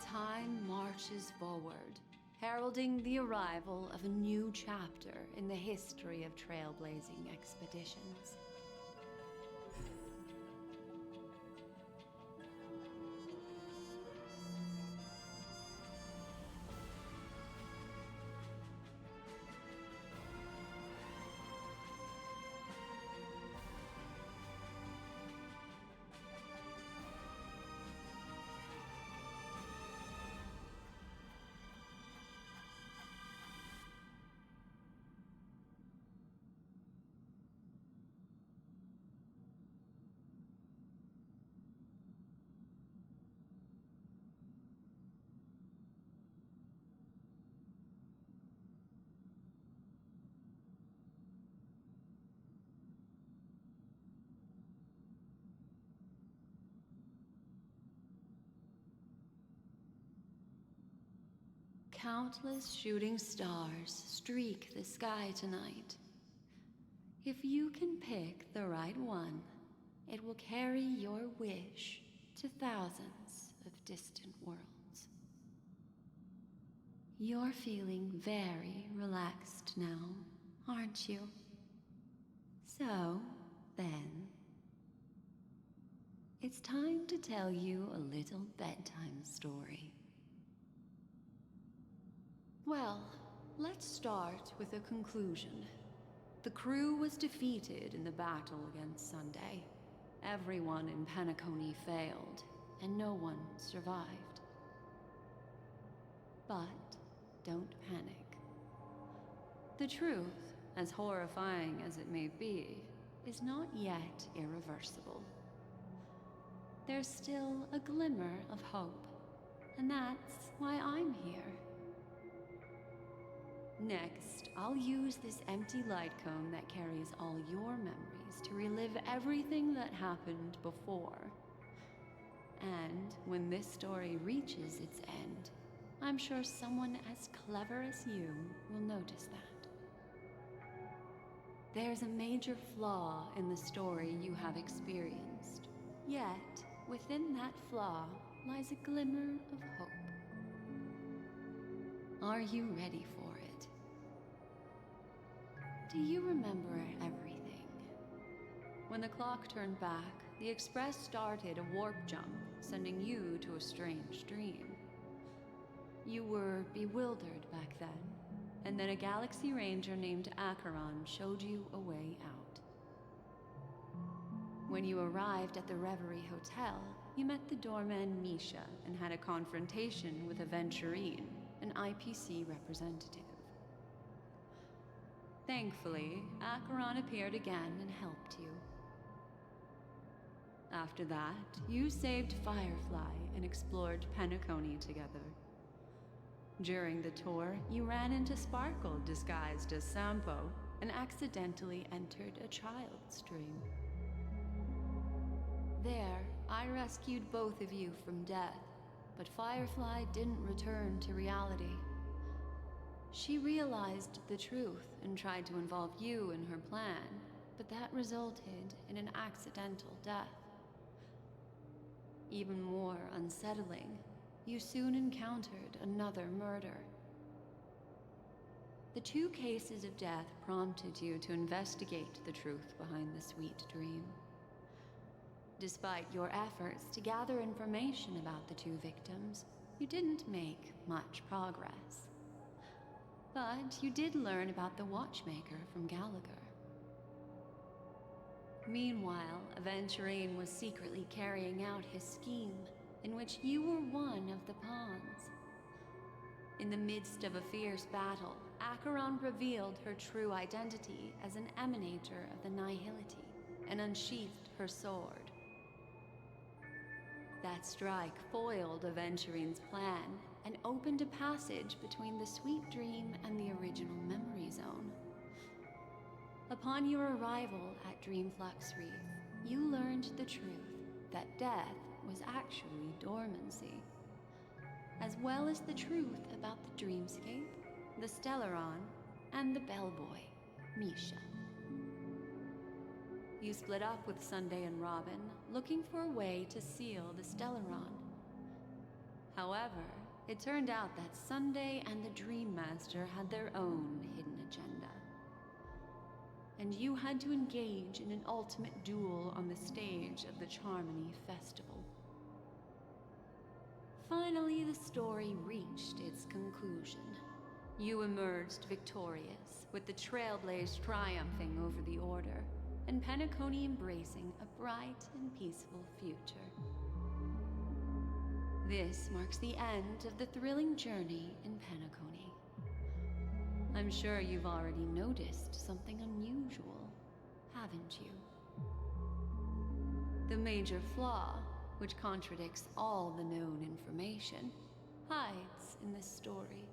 Time marches forward, heralding the arrival of a new chapter in the history of trailblazing expeditions. Countless shooting stars streak the sky tonight. If you can pick the right one, it will carry your wish to thousands of distant worlds. You're feeling very relaxed now, aren't you? So, then, it's time to tell you a little bedtime story. Well, let's start with a conclusion. The crew was defeated in the battle against Sunday. Everyone in Penacony failed, and no one survived. But don't panic. The truth, as horrifying as it may be, is not yet irreversible. There's still a glimmer of hope, and that's why I'm here. Next, I'll use this empty light cone that carries all your memories to relive everything that happened before. And when this story reaches its end, I'm sure someone as clever as you will notice that. There's a major flaw in the story you have experienced, yet within that flaw lies a glimmer of hope. Are you ready for it? Do you remember everything? When the clock turned back, the Express started a warp jump, sending you to a strange dream. You were bewildered back then, and then a Galaxy Ranger named Acheron showed you a way out. When you arrived at the Reverie Hotel, you met the doorman Misha and had a confrontation with Aventurine, an IPC representative. Thankfully, Acheron appeared again and helped you. After that, you saved Firefly and explored Penacony together. During the tour, you ran into Sparkle disguised as Sampo and accidentally entered a child's dream. There, I rescued both of you from death, but Firefly didn't return to reality. She realized the truth and tried to involve you in her plan, but that resulted in an accidental death. Even more unsettling, you soon encountered another murder. The 2 cases of death prompted you to investigate the truth behind the sweet dream. Despite your efforts to gather information about the 2 victims, you didn't make much progress. But you did learn about the watchmaker from Gallagher. Meanwhile, Aventurine was secretly carrying out his scheme, in which you were one of the pawns. In the midst of a fierce battle, Acheron revealed her true identity as an emanator of the Nihility and unsheathed her sword. That strike foiled Aventurine's plan and opened a passage between the sweet dream and the original memory zone. Upon your arrival at Dreamflux Reef, you learned the truth that death was actually dormancy, as well as the truth about the dreamscape, the Stellaron, and the bellboy, Misha. You split up with Sunday and Robin, looking for a way to seal the Stellaron. However, it turned out that Sunday and the Dream Master had their own hidden agenda. And you had to engage in an ultimate duel on the stage of the Charmony Festival. Finally, the story reached its conclusion. You emerged victorious, with the Trailblaze triumphing over the Order, and Penacony embracing a bright and peaceful future. This marks the end of the thrilling journey in Penacony. I'm sure you've already noticed something unusual, haven't you? The major flaw, which contradicts all the known information, hides in this story.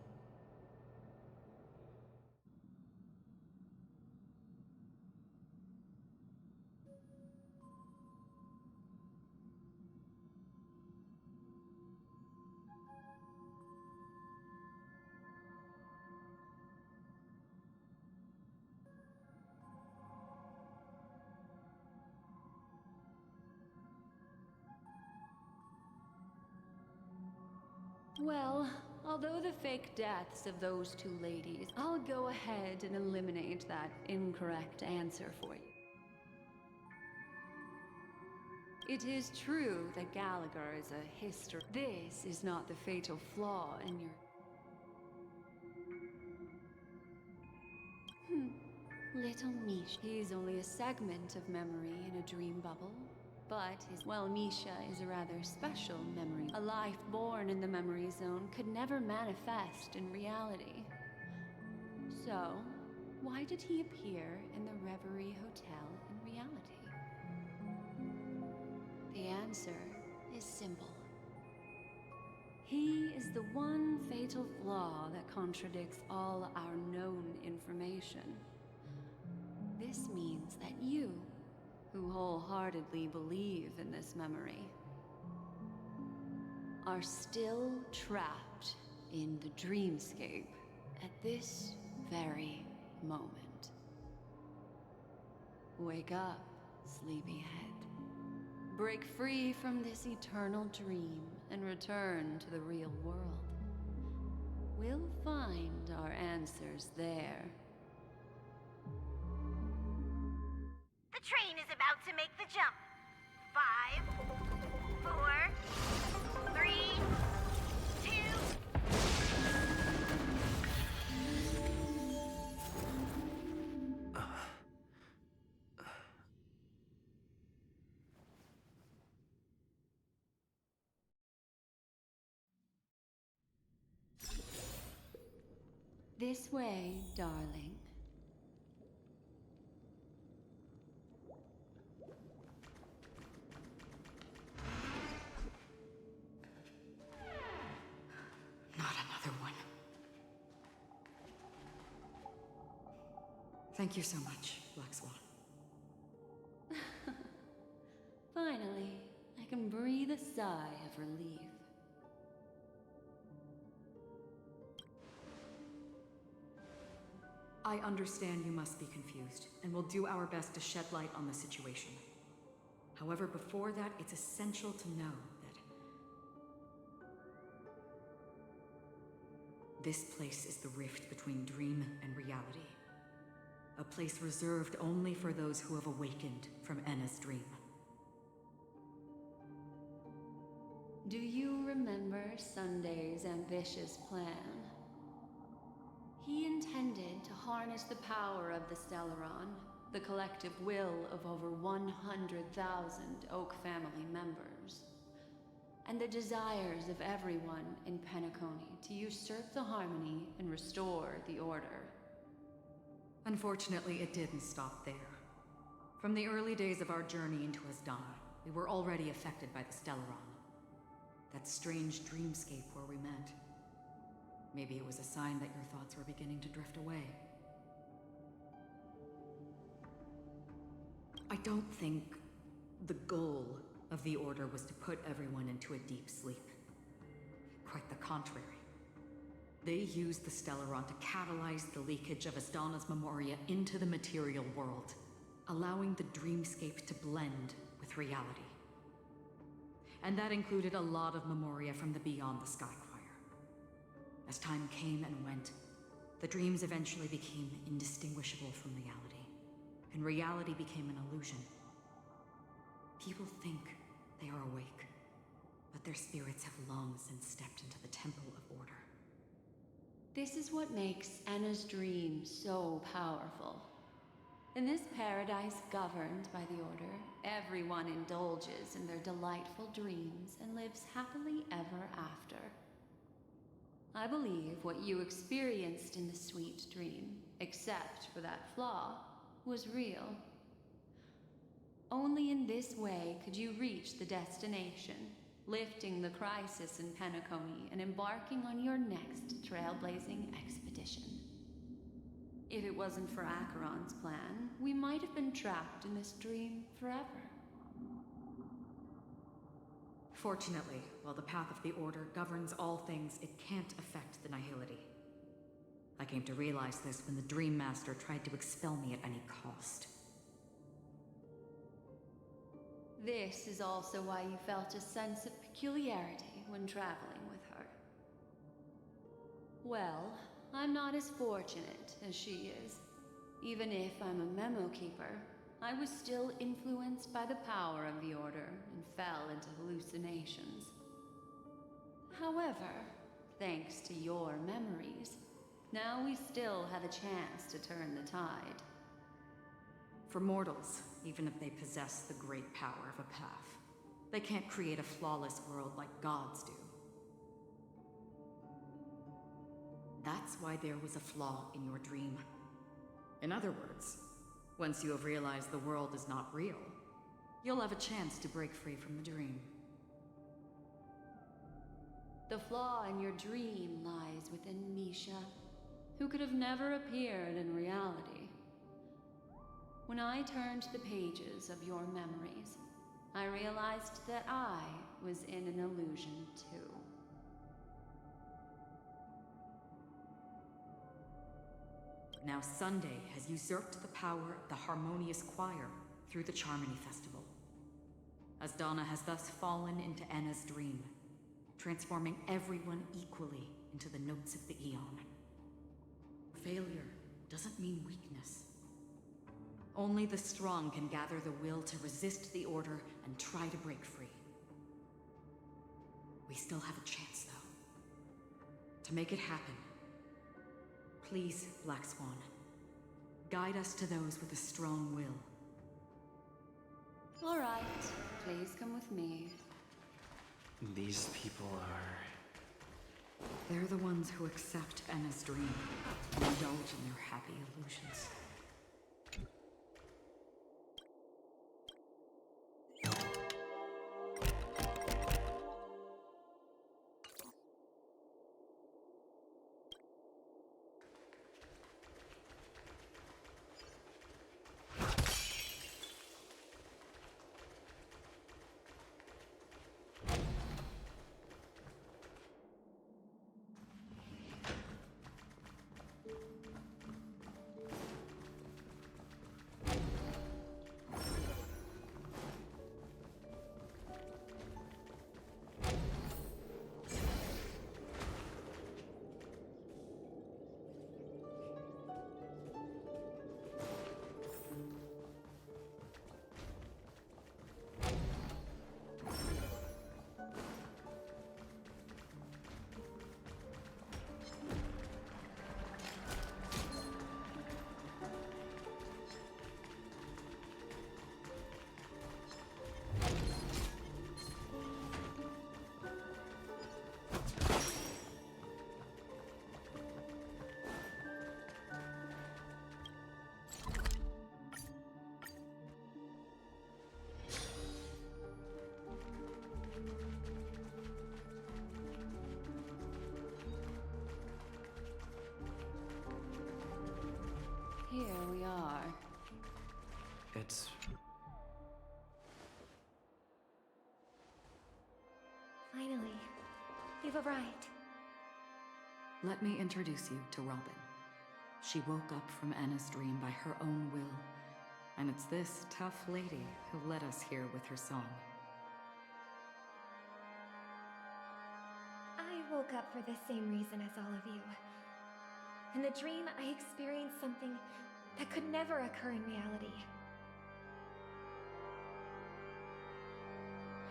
Well, although the fake deaths of those 2 ladies, I'll go ahead and eliminate that incorrect answer for you. It is true that Gallagher is a history. This is not the fatal flaw in your... Little Misha. He's only a segment of memory in a dream bubble. But Misha is a rather special memory. A life born in the memory zone could never manifest in reality. So, why did he appear in the Reverie Hotel in reality? The answer is simple. He is the one fatal flaw that contradicts all our known information. This means that you, who wholeheartedly believe in this memory, are still trapped in the dreamscape at this very moment. Wake up, sleepyhead. Break free from this eternal dream and return to the real world. We'll find our answers there. The train is about to make the jump. 5, 4, 3, 2... This way, darling. Not another one. Thank you so much, Black Swan. Finally, I can breathe a sigh of relief. I understand you must be confused, and will do our best to shed light on the situation. However, before that, it's essential to know that this place is the rift between dream and reality. A place reserved only for those who have awakened from Enna's dream. Do you remember Sunday's ambitious plan? He intended to harness the power of the Stellaron, the collective will of over 100,000 Oak family members, and the desires of everyone in Penacony to usurp the harmony and restore the order. Unfortunately, it didn't stop there. From the early days of our journey into Asdana, we were already affected by the Stellaron. That strange dreamscape where we met. Maybe it was a sign that your thoughts were beginning to drift away. I don't think the goal of the Order was to put everyone into a deep sleep. Quite the contrary. They used the Stellaron to catalyze the leakage of Asdana's Memoria into the material world, allowing the dreamscape to blend with reality. And that included a lot of Memoria from the Beyond the Sky Choir. As time came and went, the dreams eventually became indistinguishable from reality, and reality became an illusion. People think they are awake, but their spirits have long since stepped into the Temple of Order. This is what makes Enna's dream so powerful. In this paradise governed by the Order, everyone indulges in their delightful dreams and lives happily ever after. I believe what you experienced in the sweet dream, except for that flaw, was real. Only in this way could you reach the destination, lifting the crisis in Penacony and embarking on your next trailblazing expedition. If it wasn't for Acheron's plan, we might have been trapped in this dream forever. Fortunately, while the path of the Order governs all things, it can't affect the Nihility. I came to realize this when the Dream Master tried to expel me at any cost. This is also why you felt a sense of peculiarity when traveling with her. Well, I'm not as fortunate as she is. Even if I'm a memo keeper, I was still influenced by the power of the Order and fell into hallucinations. However, thanks to your memories, now we still have a chance to turn the tide. For mortals, even if they possess the great power of a path, they can't create a flawless world like gods do. That's why there was a flaw in your dream. In other words, once you have realized the world is not real, you'll have a chance to break free from the dream. The flaw in your dream lies within Misha, who could have never appeared in reality. When I turned the pages of your memories, I realized that I was in an illusion too. Now Sunday has usurped the power of the Harmonious Choir through the Charmony Festival. Asdana has thus fallen into Enna's dream, transforming everyone equally into the notes of the Aeon. Failure doesn't mean weakness. Only the strong can gather the will to resist the Order and try to break free. We still have a chance, though. To make it happen, please, Black Swan, guide us to those with a strong will. All right, please come with me. These people are... They're the ones who accept Enna's dream and indulge in their happy illusions. It's... Finally, you've arrived. Let me introduce you to Robin. She woke up from Anna's dream by her own will, and it's this tough lady who led us here with her song. I woke up for the same reason as all of you. In the dream, I experienced something that could never occur in reality.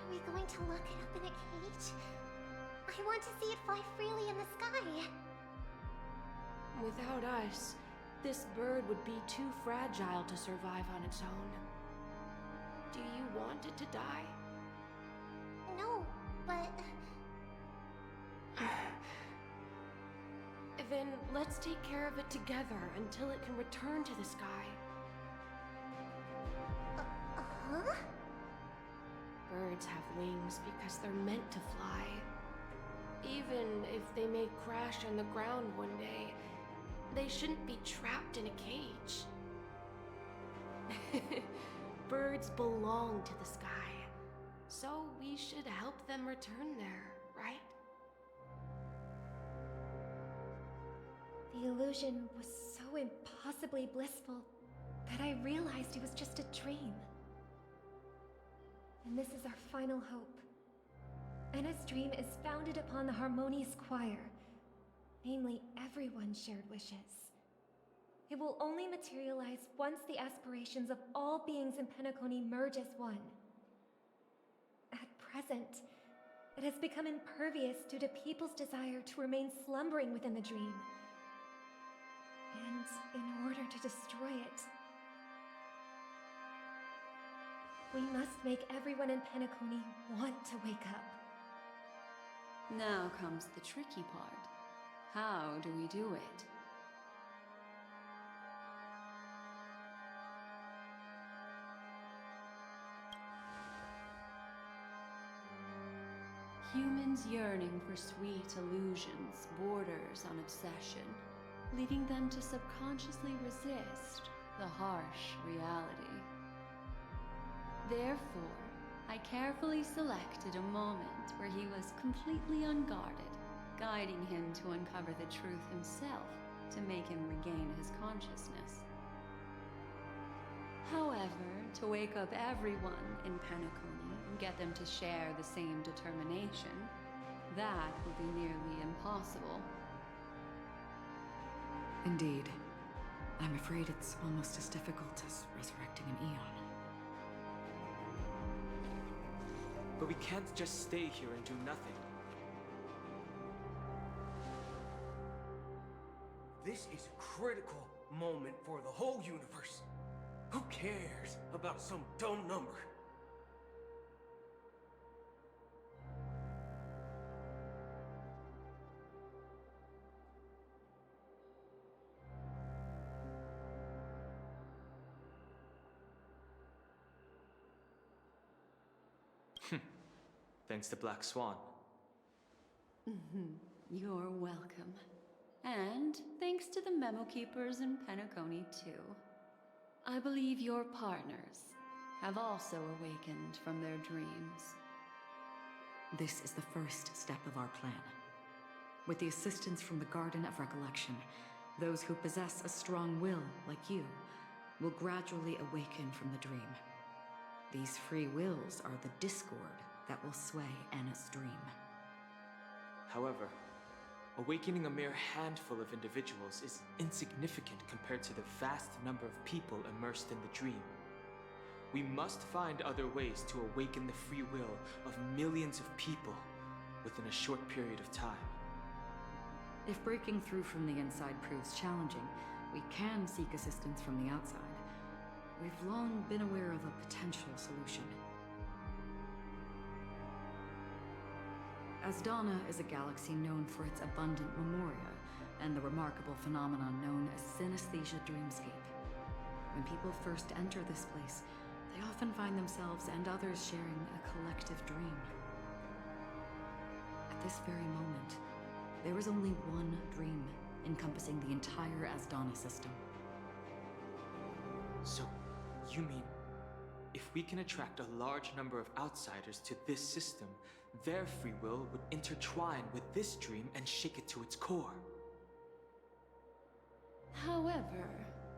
Are we going to lock it up in a cage? I want to see it fly freely in the sky. Without us, this bird would be too fragile to survive on its own. Do you want it to die? No, but... Then let's take care of it together until it can return to the sky. Huh? Birds have wings because they're meant to fly. Even if they may crash on the ground one day, they shouldn't be trapped in a cage. Birds belong to the sky, so we should help them return there, right? The illusion was so impossibly blissful that I realized it was just a dream. And this is our final hope. Anna's dream is founded upon the harmonious choir, namely everyone's shared wishes. It will only materialize once the aspirations of all beings in Penacony merge as one. At present, it has become impervious due to people's desire to remain slumbering within the dream. And in order to destroy it, we must make everyone in Penacony want to wake up. Now comes the tricky part. How do we do it? Humans yearning for sweet illusions borders on obsession, leading them to subconsciously resist the harsh reality. Therefore, I carefully selected a moment where he was completely unguarded, guiding him to uncover the truth himself to make him regain his consciousness. However, to wake up everyone in Penacony and get them to share the same determination, that would be nearly impossible. Indeed. I'm afraid it's almost as difficult as resurrecting an Eon. But we can't just stay here and do nothing. This is a critical moment for the whole universe. Who cares about some dumb number? Thanks to Black Swan. You're welcome. And thanks to the memo keepers in Penacony, too. I believe your partners have also awakened from their dreams. This is the first step of our plan. With the assistance from the Garden of Recollection, those who possess a strong will, like you, will gradually awaken from the dream. These free wills are the discord that will sway Anna's dream. However, awakening a mere handful of individuals is insignificant compared to the vast number of people immersed in the dream. We must find other ways to awaken the free will of millions of people within a short period of time. If breaking through from the inside proves challenging, we can seek assistance from the outside. We've long been aware of a potential solution. Asdana is a galaxy known for its abundant memoria and the remarkable phenomenon known as synesthesia dreamscape. When people first enter this place, they often find themselves and others sharing a collective dream. At this very moment, there is only one dream encompassing the entire Asdana system. So, you mean if we can attract a large number of outsiders to this system, their free will would intertwine with this dream and shake it to its core. However,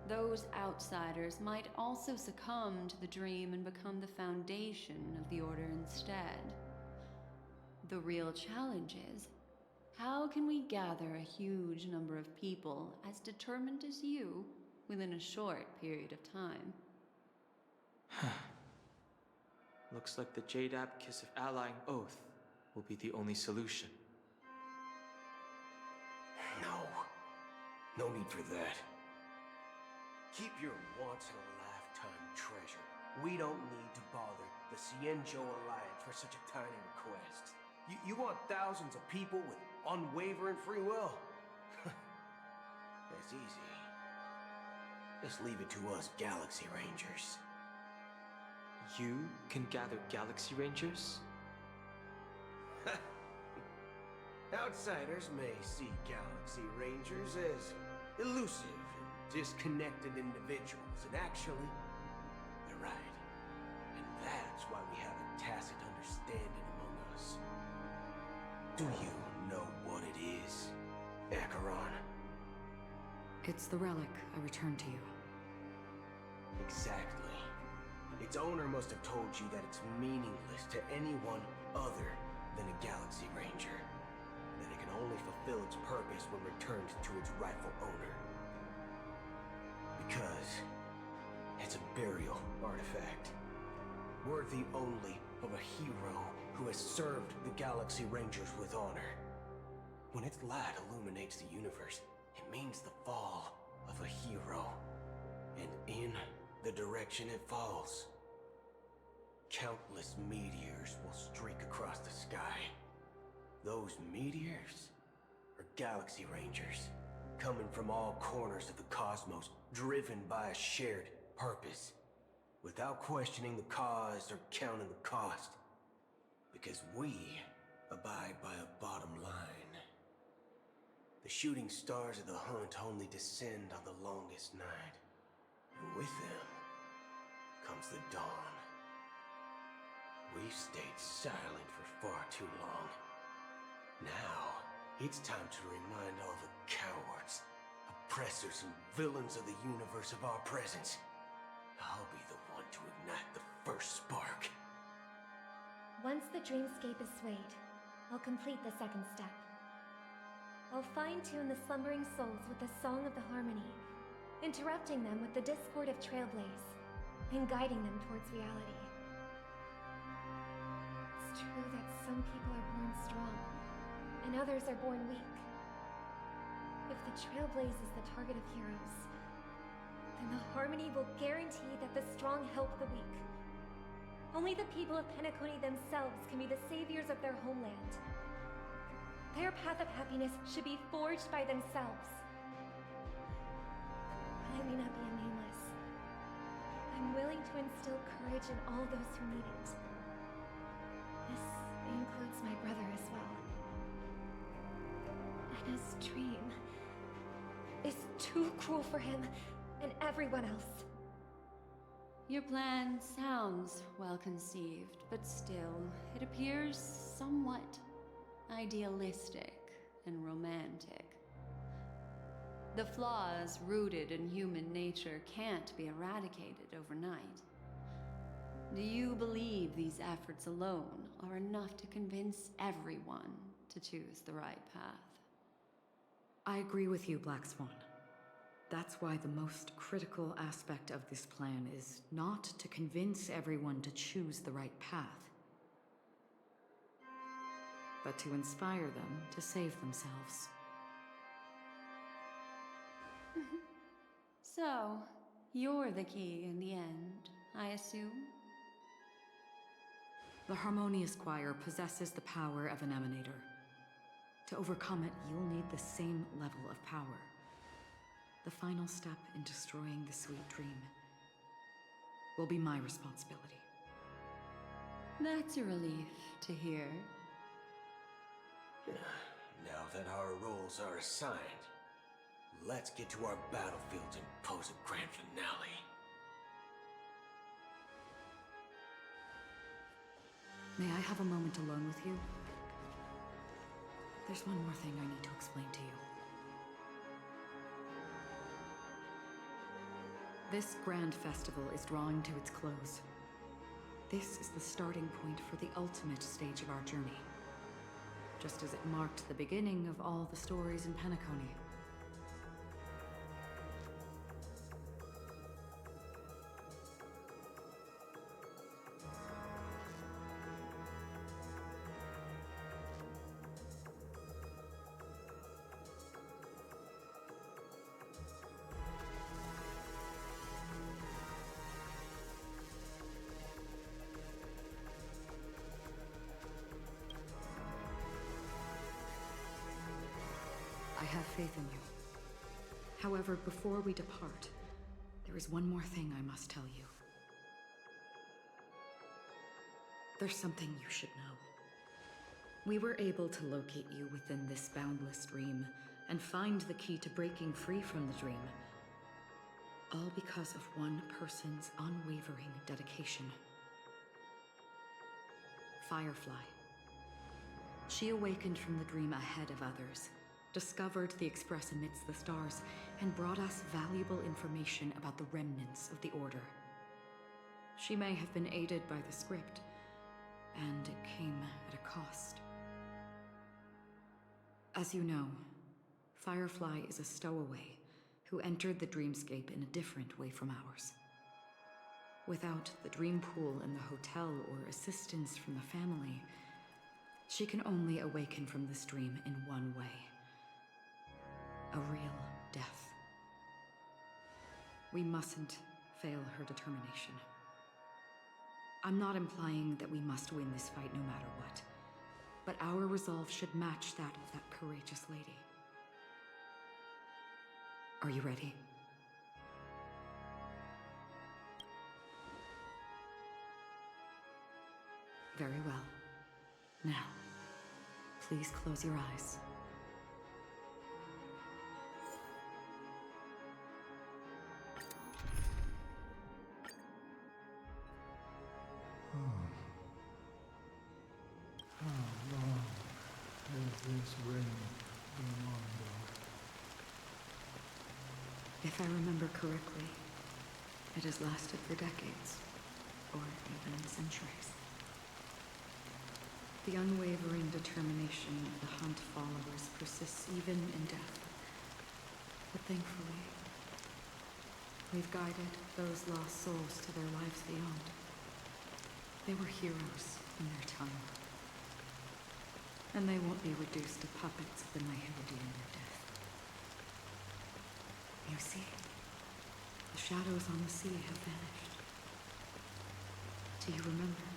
those outsiders might also succumb to the dream and become the foundation of the Order instead. The real challenge is, how can we gather a huge number of people as determined as you within a short period of time? Looks like the Jadab Kiss of Allying Oath will be the only solution. No need for that. Keep your once-in-a-lifetime treasure. We don't need to bother the Cienjo Alliance for such a tiny request. You want thousands of people with unwavering free will? That's easy. Just leave it to us Galaxy Rangers. You can gather Galaxy Rangers? Outsiders may see Galaxy Rangers as elusive and disconnected individuals, and actually, they're right. And that's why we have a tacit understanding among us. Do you know what it is, Acheron? It's the relic I returned to you. Exactly. Its owner must have told you that it's meaningless to anyone other than a Galaxy Ranger. That it can only fulfill its purpose when returned to its rightful owner. Because it's a burial artifact, worthy only of a hero who has served the Galaxy Rangers with honor. When its light illuminates the universe, it means the fall of a hero. And in the direction it falls, countless meteors will streak across the sky. Those meteors are Galaxy Rangers, coming from all corners of the cosmos, driven by a shared purpose, without questioning the cause or counting the cost. Because we abide by a bottom line. The shooting stars of the hunt only descend on the longest night, and with them comes the dawn. We've stayed silent for far too long. Now, it's time to remind all the cowards, oppressors, and villains of the universe of our presence. I'll be the one to ignite the first spark. Once the dreamscape is swayed, I'll complete the second step. I'll fine-tune the slumbering souls with the Song of the Harmony, interrupting them with the discord of Trailblaze, and guiding them towards reality. It's true that some people are born strong, and others are born weak. If the Trailblaze is the target of heroes, then the Harmony will guarantee that the strong help the weak. Only the people of Penacony themselves can be the saviors of their homeland. Their path of happiness should be forged by themselves. I may not be a nameless. I'm willing to instill courage in all those who need it. This includes my brother as well. And his dream is too cruel for him and everyone else. Your plan sounds well conceived, but still, it appears somewhat idealistic and romantic. The flaws rooted in human nature can't be eradicated overnight. Do you believe these efforts alone are enough to convince everyone to choose the right path? I agree with you, Black Swan. That's why the most critical aspect of this plan is not to convince everyone to choose the right path, but to inspire them to save themselves. So, you're the key in the end, I assume? The Harmonious Choir possesses the power of an emanator. To overcome it, you'll need the same level of power. The final step in destroying the sweet dream will be my responsibility. That's a relief to hear. Now that our roles are assigned, let's get to our battlefields and pose a grand finale. May I have a moment alone with you? There's one more thing I need to explain to you. This grand festival is drawing to its close. This is the starting point for the ultimate stage of our journey. Just as it marked the beginning of all the stories in Penacony. I have faith in you. However, before we depart, there is one more thing I must tell you. There's something you should know. We were able to locate you within this boundless dream and find the key to breaking free from the dream. All because of one person's unwavering dedication. Firefly. She awakened from the dream ahead of others, discovered the Express amidst the stars, and brought us valuable information about the remnants of the Order. She may have been aided by the script, and it came at a cost. As you know, Firefly is a stowaway who entered the dreamscape in a different way from ours. Without the dream pool in the hotel or assistance from the family, she can only awaken from this dream in one way. A real death. We mustn't fail her determination. I'm not implying that we must win this fight no matter what, but our resolve should match that of that courageous lady. Are you ready? Very well. Now, please close your eyes. How long has this reign been ongoing? If I remember correctly, it has lasted for decades, or even centuries. The unwavering determination of the Hunt followers persists even in death. But thankfully, we've guided those lost souls to their lives beyond. They were heroes in their time. And they won't be reduced to puppets of the Nihility in their death. You see, the shadows on the sea have vanished. Do you remember?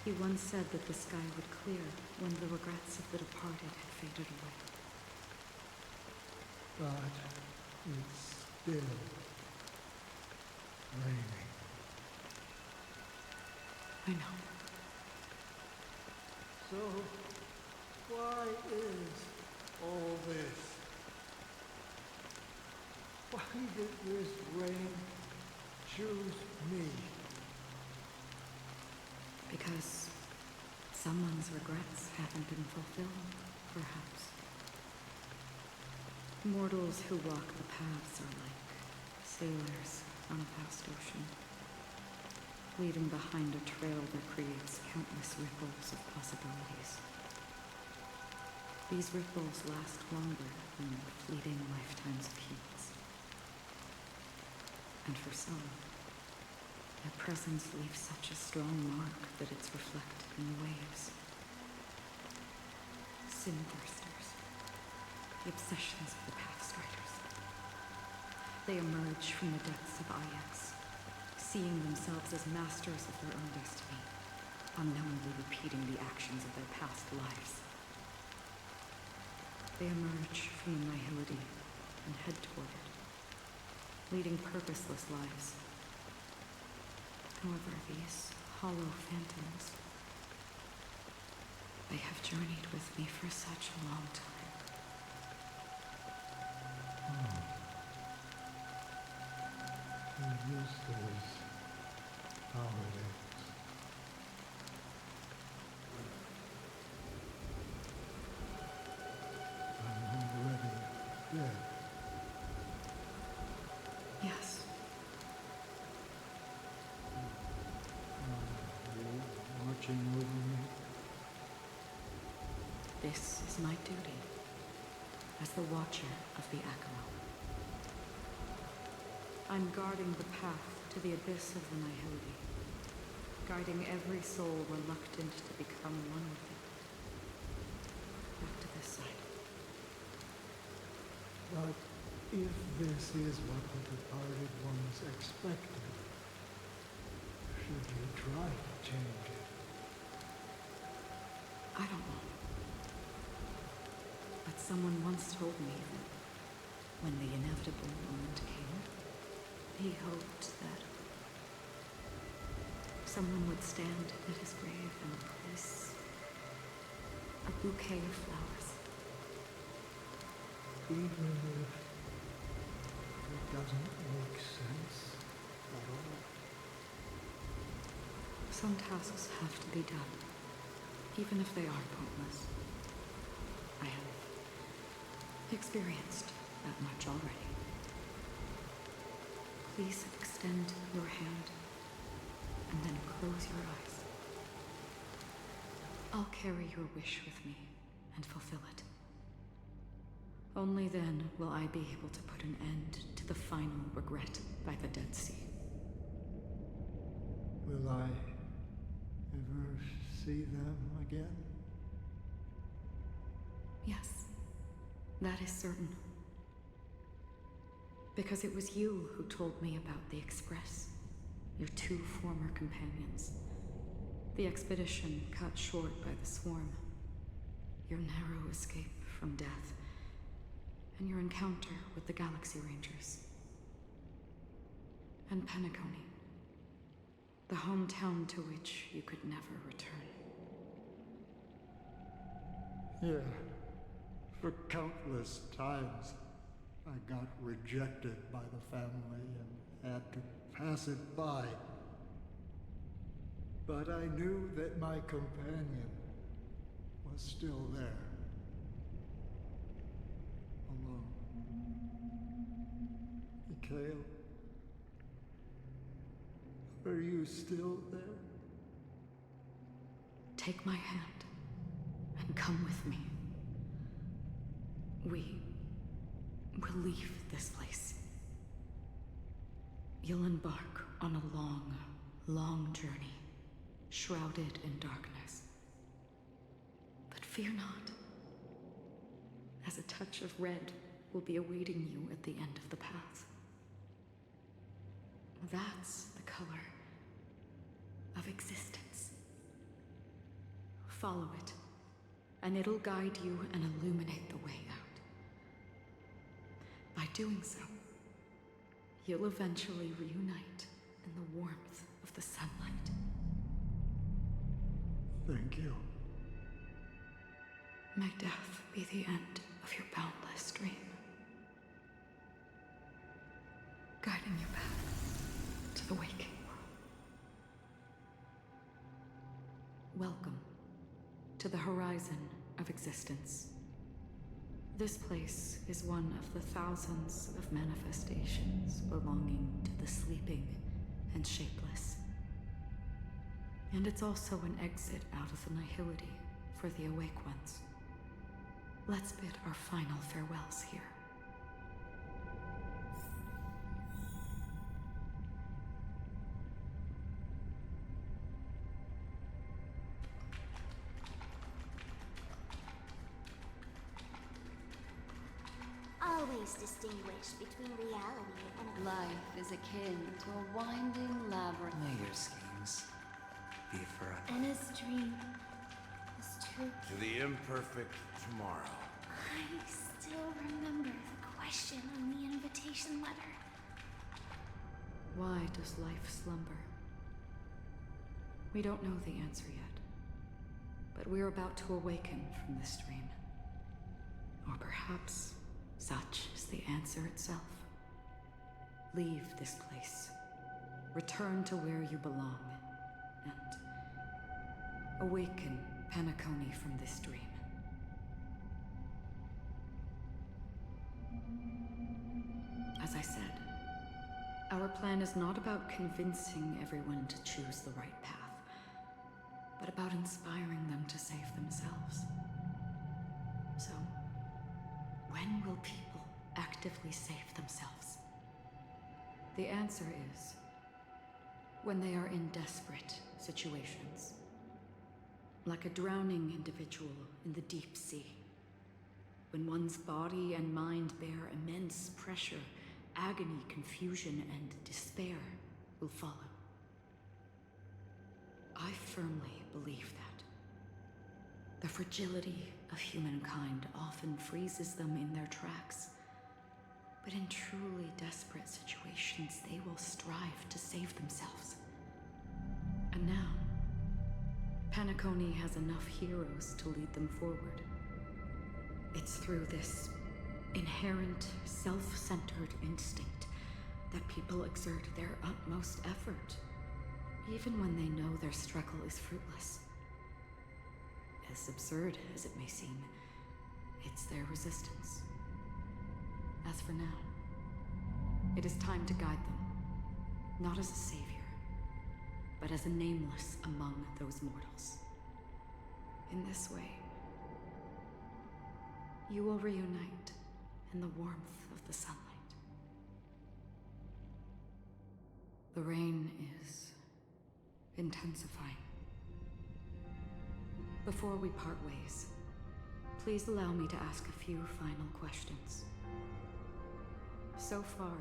He once said that the sky would clear when the regrets of the departed had faded away. But it's still raining. I know. So, why is all this? Why did this rain choose me? Because someone's regrets haven't been fulfilled, perhaps. Mortals who walk the paths are like sailors on a vast ocean, leaving behind a trail that creates countless ripples of possibilities. These ripples last longer than the fleeting lifetimes of humans. And for some, their presence leaves such a strong mark that it's reflected in the waves. Sin-thirsters, the obsessions of the Pathstriders. They emerge from the depths of Ix, seeing themselves as masters of their own destiny, unknowingly repeating the actions of their past lives. They emerge from the Nihility and head toward it, leading purposeless lives. However, these hollow phantoms, they have journeyed with me for such a long time. And this is how it is. this is my duty as the Watcher of the Akamo. I'm guarding the path to the abyss of the Nihility, guiding every soul reluctant to become one with it. Back to this side. But if this is what the departed ones expected, should you try to change it? I don't know. But someone once told me that when the inevitable moment came, he hoped that someone would stand at his grave and place a bouquet of flowers. Even if it doesn't make sense at all. Some tasks have to be done, even if they are pointless. I have experienced that much already. Please extend your hand and then close your eyes. I'll carry your wish with me and fulfill it. Only then will I be able to put an end to the final regret by the Dead Sea. Will I ever see them again? Yes, that is certain. Because it was you who told me about the Express, your two former companions. The expedition cut short by the swarm, your narrow escape from death, and your encounter with the Galaxy Rangers. And Penacony, the hometown to which you could never return. Yeah. For countless times, I got rejected by the family and had to pass it by. But I knew that my companion was still there. Alone. Mikhail, are you still there? Take my hand and come with me. We will leave this place. You'll embark on a long, long journey, shrouded in darkness. But fear not, as a touch of red will be awaiting you at the end of the path. That's the color of existence. Follow it, and it'll guide you and illuminate the way out. By doing so, you'll eventually reunite in the warmth of the sunlight. Thank you. May death be the end of your boundless dream, guiding you back to the waking world. Welcome to the horizon of existence. This place is one of the thousands of manifestations belonging to the sleeping and shapeless. And it's also an exit out of the nihility for the awake ones. Let's bid our final farewells here. Always distinguish between reality and Life is akin to a winding labyrinth. May your schemes be forever. And his dream was true. To the imperfect tomorrow. I still remember the question on the invitation letter. Why does life slumber? We don't know the answer yet, but we're about to awaken from this dream. Or perhaps such is the answer itself. Leave this place. Return to where you belong. And awaken Penacony from this dream. As I said, our plan is not about convincing everyone to choose the right path, but about inspiring them to save themselves. So, when will people actively save themselves? The answer is when they are in desperate situations. Like a drowning individual in the deep sea. When one's body and mind bear immense pressure, agony, confusion, and despair will follow. I firmly believe that. The fragility of humankind often freezes them in their tracks. But in truly desperate situations, they will strive to save themselves. And now, Penacony has enough heroes to lead them forward. It's through this inherent, self-centered instinct that people exert their utmost effort, even when they know their struggle is fruitless. As absurd as it may seem, it's their resistance. As for now, it is time to guide them, not as a savior, but as a nameless among those mortals. In this way, you will reunite in the warmth of the sunlight. The rain is intensifying. Before we part ways, please allow me to ask a few final questions. So far,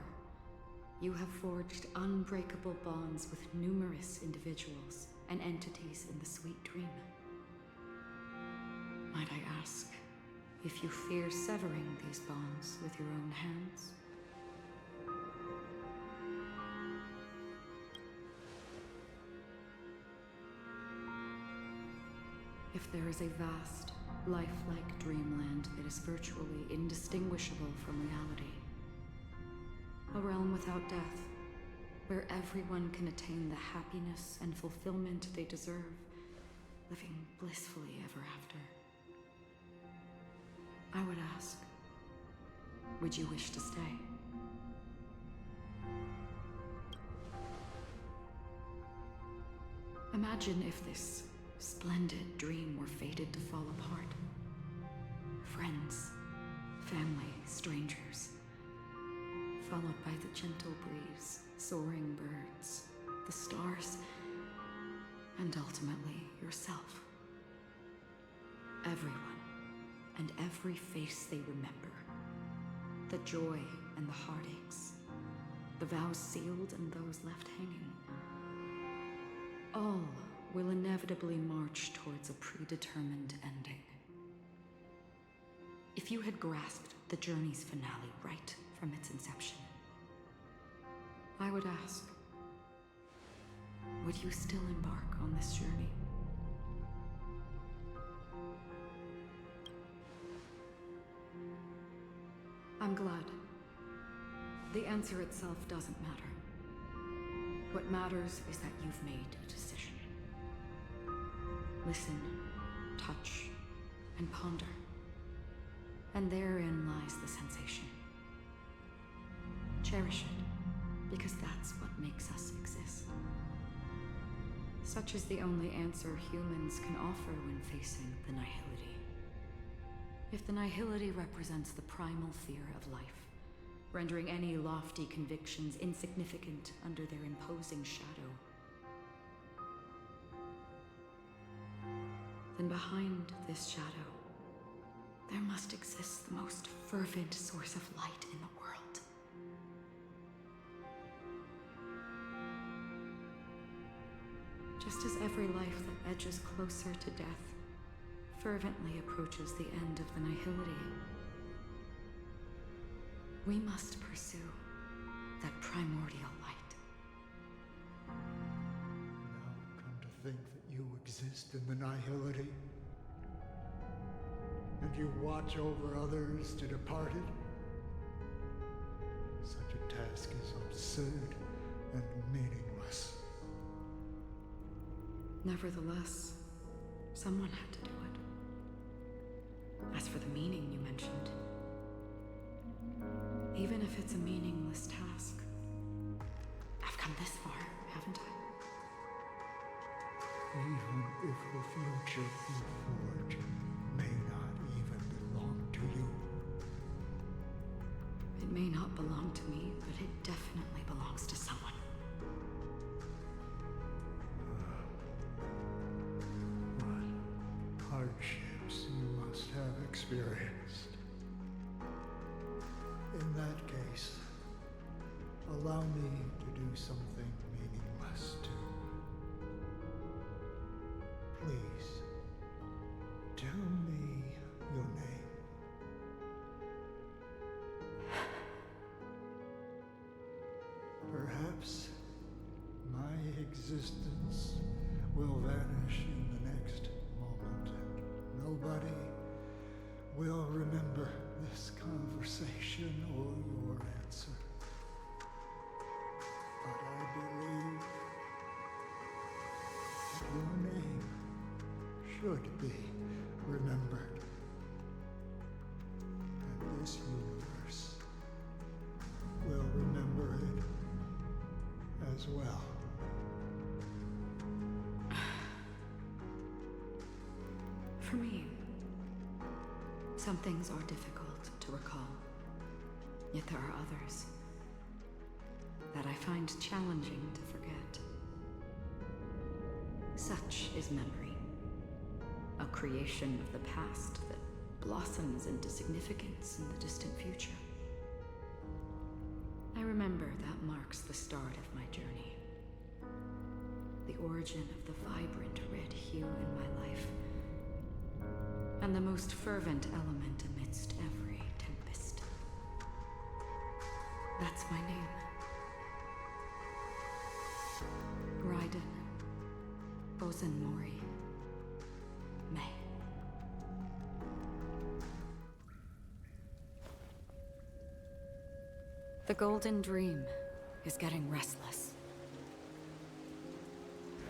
you have forged unbreakable bonds with numerous individuals and entities in the sweet dream. Might I ask if you fear severing these bonds with your own hands? If there is a vast, lifelike dreamland that is virtually indistinguishable from reality, a realm without death, where everyone can attain the happiness and fulfillment they deserve, living blissfully ever after. I would ask, would you wish to stay? Imagine if this splendid dream were fated to fall apart. Friends, family, strangers, followed by the gentle breeze, soaring birds, the stars, and ultimately yourself. Everyone, and every face they remember. The joy and the heartaches, the vows sealed and those left hanging. All will inevitably march towards a predetermined ending. If you had grasped the journey's finale right from its inception, I would ask, would you still embark on this journey? I'm glad. The answer itself doesn't matter. What matters is that you've made a decision. Listen, touch, and ponder. And therein lies the sensation. Cherish it, because that's what makes us exist. Such is the only answer humans can offer when facing the nihility. If the nihility represents the primal fear of life, rendering any lofty convictions insignificant under their imposing shadow, then behind this shadow, there must exist the most fervent source of light in the world. Just as every life that edges closer to death fervently approaches the end of the nihility, we must pursue that primordial light. Now come to think that you exist in the nihility, and you watch over others to depart it. Such a task is absurd and meaningless. Nevertheless, someone had to do it. As for the meaning you mentioned, even if it's a meaningless task, I've come this far, haven't I? Even if the future you forge may not even belong It may not belong to me, but it definitely belongs to someone. What hardships you must have experienced. In that case, allow me to do something meaningless too. Please, tell me your name. Perhaps my existence will vanish in the next moment, and nobody will remember this conversation or your answer. But I believe that your name should be remembered. And this universe will remember it as well. For me, some things are difficult to recall. Yet there are others that I find challenging to forget. Such is memory, a creation of the past that blossoms into significance in the distant future. I remember that marks the start of my journey, the origin of the vibrant red hue in my life, and the most fervent element amidst every tempest. That's my name. Raiden Bozenmori May. The Golden Dream is getting restless.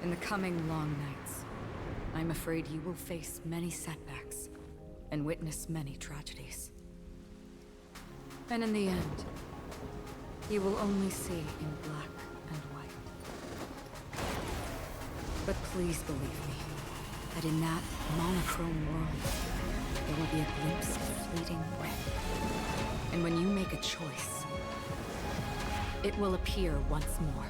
In the coming long nights, I'm afraid you will face many setbacks and witness many tragedies. And in the end, you will only see in black and white. But please believe me, that in that monochrome world, there will be a glimpse of fleeting red. And when you make a choice, it will appear once more.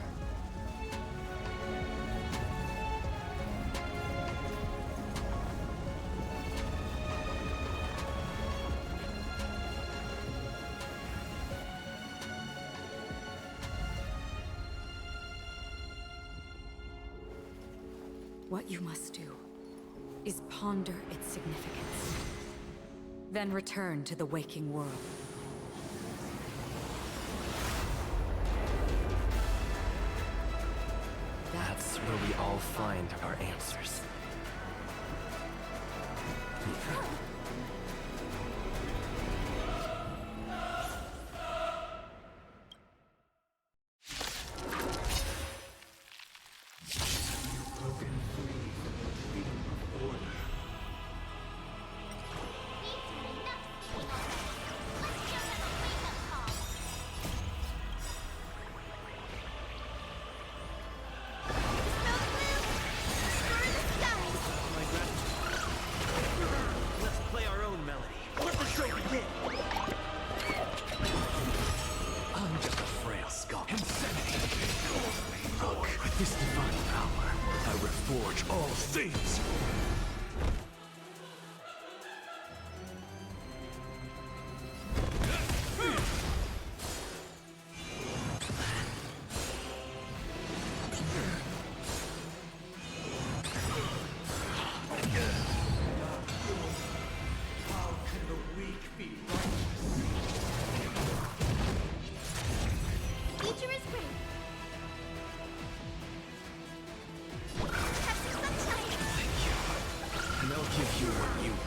What you must do is ponder its significance, then return to the waking world. That's where we all find our answers. Let's play our own melody. Let the show begin! I'm just a frail skunk. Insanity! Look, with this divine power, I reforge all things! How can the weak be righteous? Future is great. Have some sunshine. Thank you. And I'll give you what you need.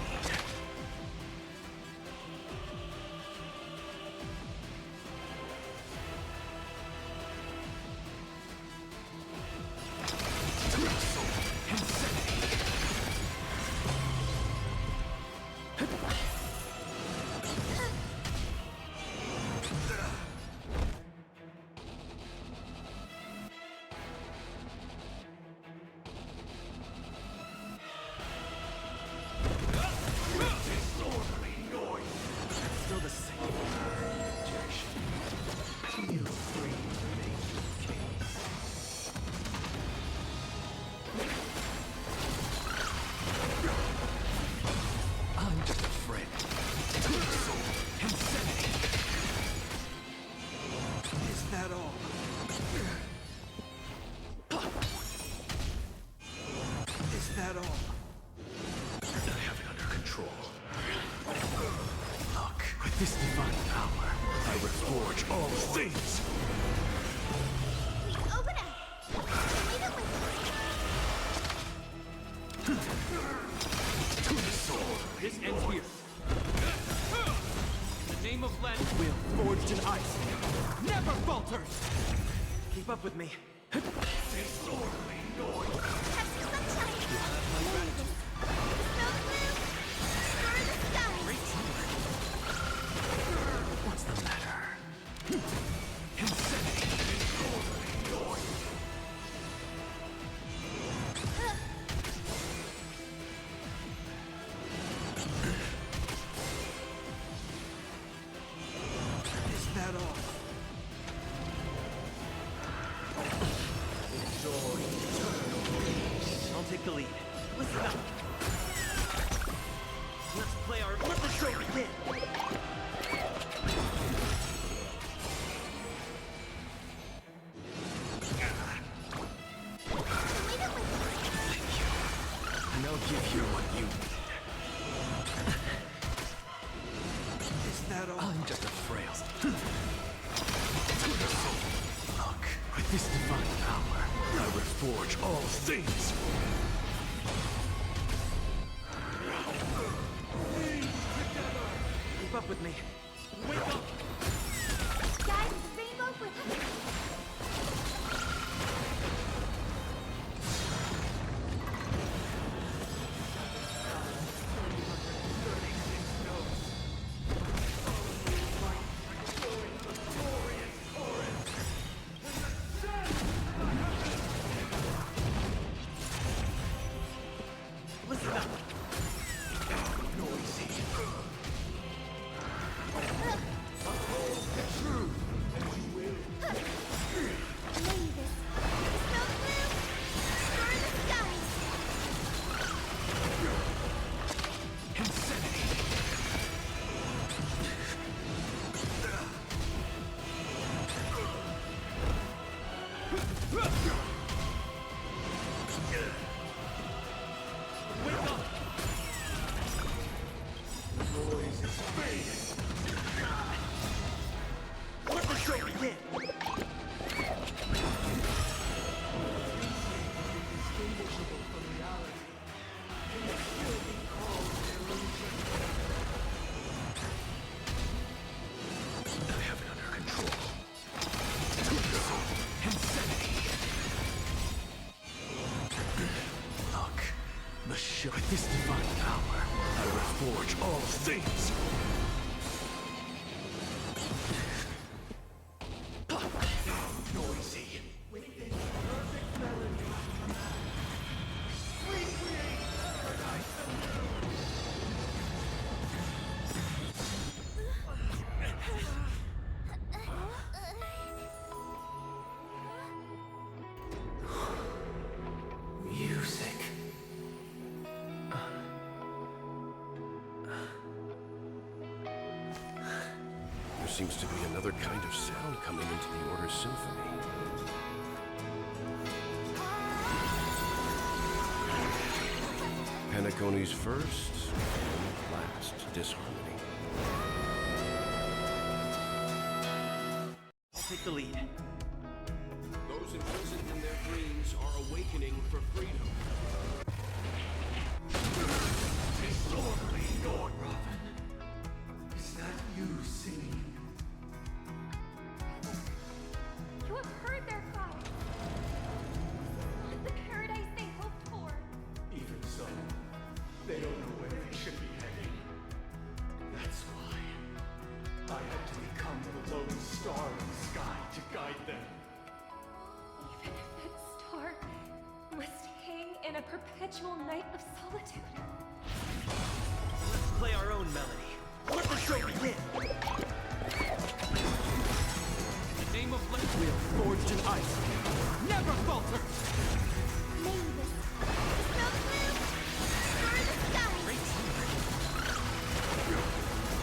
Still the same. Rejection. I reforge all things! Please open up! Immediately! To the sword! This ends here. In the name of Len, will forged in ice never falters! Keep up with me. Disorderly noise! Catch the sunshine! Snow blue! Star the sky! What's the matter? Insanity! Disorderly noise! Is that all? I'll take the lead. Listen up. Let's play our... Let the show begin! And I'll give you what you need. Is that all? I'm just a frail... Look, with this divine power, I reforge all things! Keep up with me. Wake up! Guys, rainbow with us! Listen up. Mavis! Snow blue! Star the sky! Insanity! Let the show begin! I have it under control. Insanity! Look, the show. With this divine power, I reforge all things! Noisy! Music. There seems to be another kind of sound coming into the Order's symphony. Penacony's first and last disharmony. I'll take the lead. Those imprisoned in their dreams are awakening for freedom. Disorderly noise! Robin, is that you singing? You have heard their cries! The paradise they hoped for! Even so, they don't know where they should be heading. That's why I had to become the lone star in the sky to guide them. Even if that star must hang in a perpetual night of solitude. Let's play our own melody. Let the show begin! In the name of Len, will forged in ice never falters! Mavis! Snow blue! Star the sky!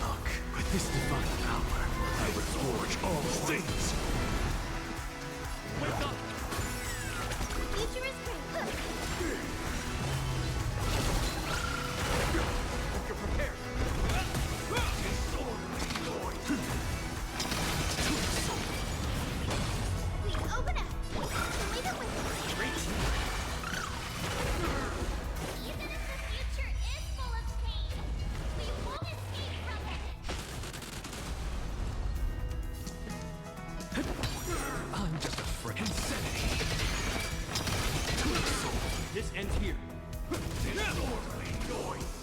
Look, with this divine power, I reforge all things! Wake up! The future is great! Hope you're prepared. Disorderly noise! ends here. Disorderly noise.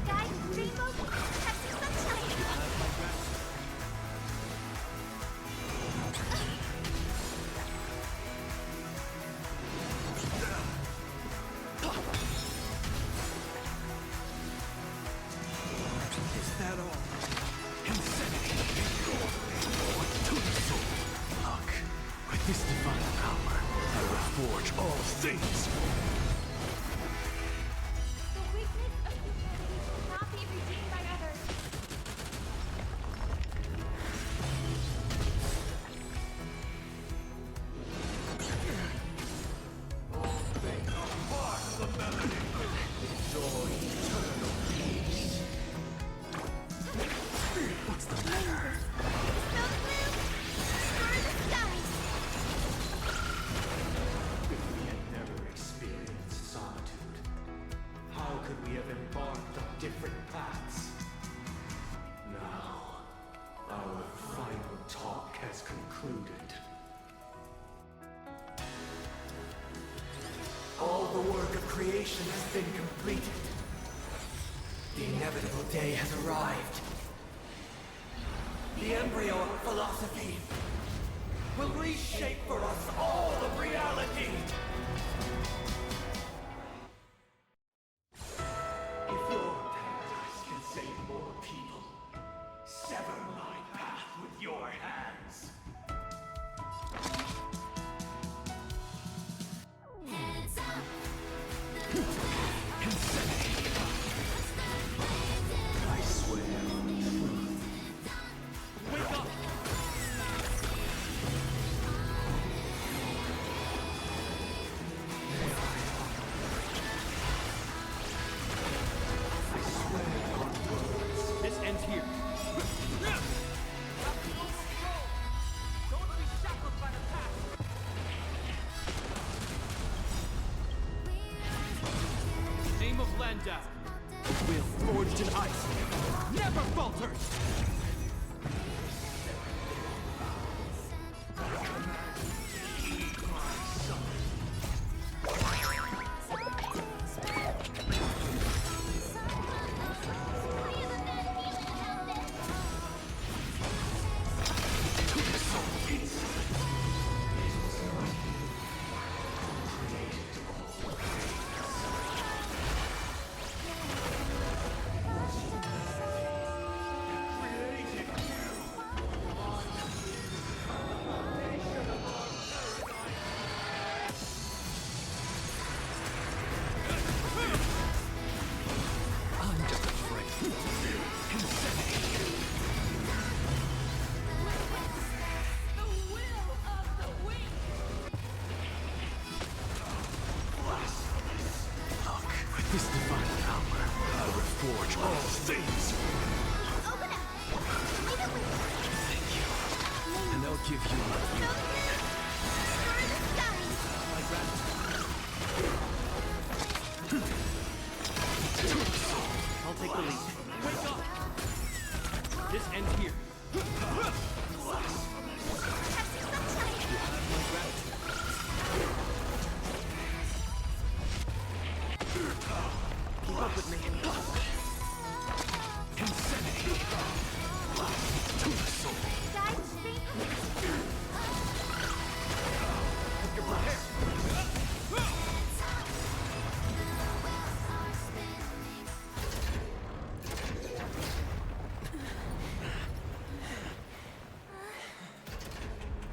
Guys, Rainbow, have some sunshine. Is that all? Insanity. To the soul. Look, with this divine power, I will forge all things. The weakness of humanity will not be redeemed by others. They are part of the melody. Enjoy eternal peace. What's the matter? So blue, destroy the skies. If we had never experienced solitude, how could we have embarked on different paths? Now, our final talk has concluded. All the work of creation has been completed. The inevitable day has arrived. The embryo of philosophy will reshape for us all of reality. If your paradise can save more people, sever my path with your hands. Insanity. I swear on truth. Wake up! I swear on words. This ends here. Don't be shackled by the past. Name of Landau. Will forged in ice. Never falters. This divine power, I will forge all things. Open up. Immediately. Thank you. And I'll give you my So blue, destroy the skies. my gratitude. I'll take the lead. Wake up! This ends here. Have some sunshine. You have my gratitude. Keep up with me. Insanity. To the soul. Guys, Rainbow. Your hair.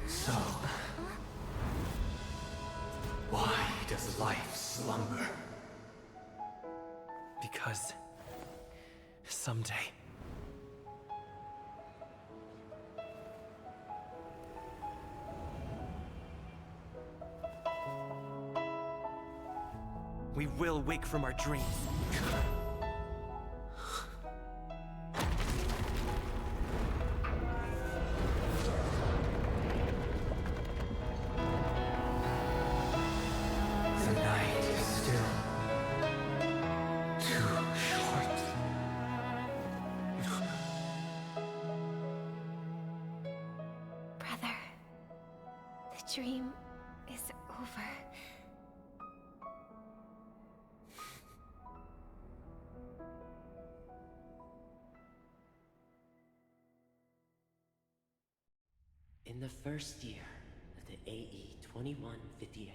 So, why does life slumber? Because someday we will wake from our dreams. The night is still too short. Brother, the dream is over. In the first year of the AE 2158,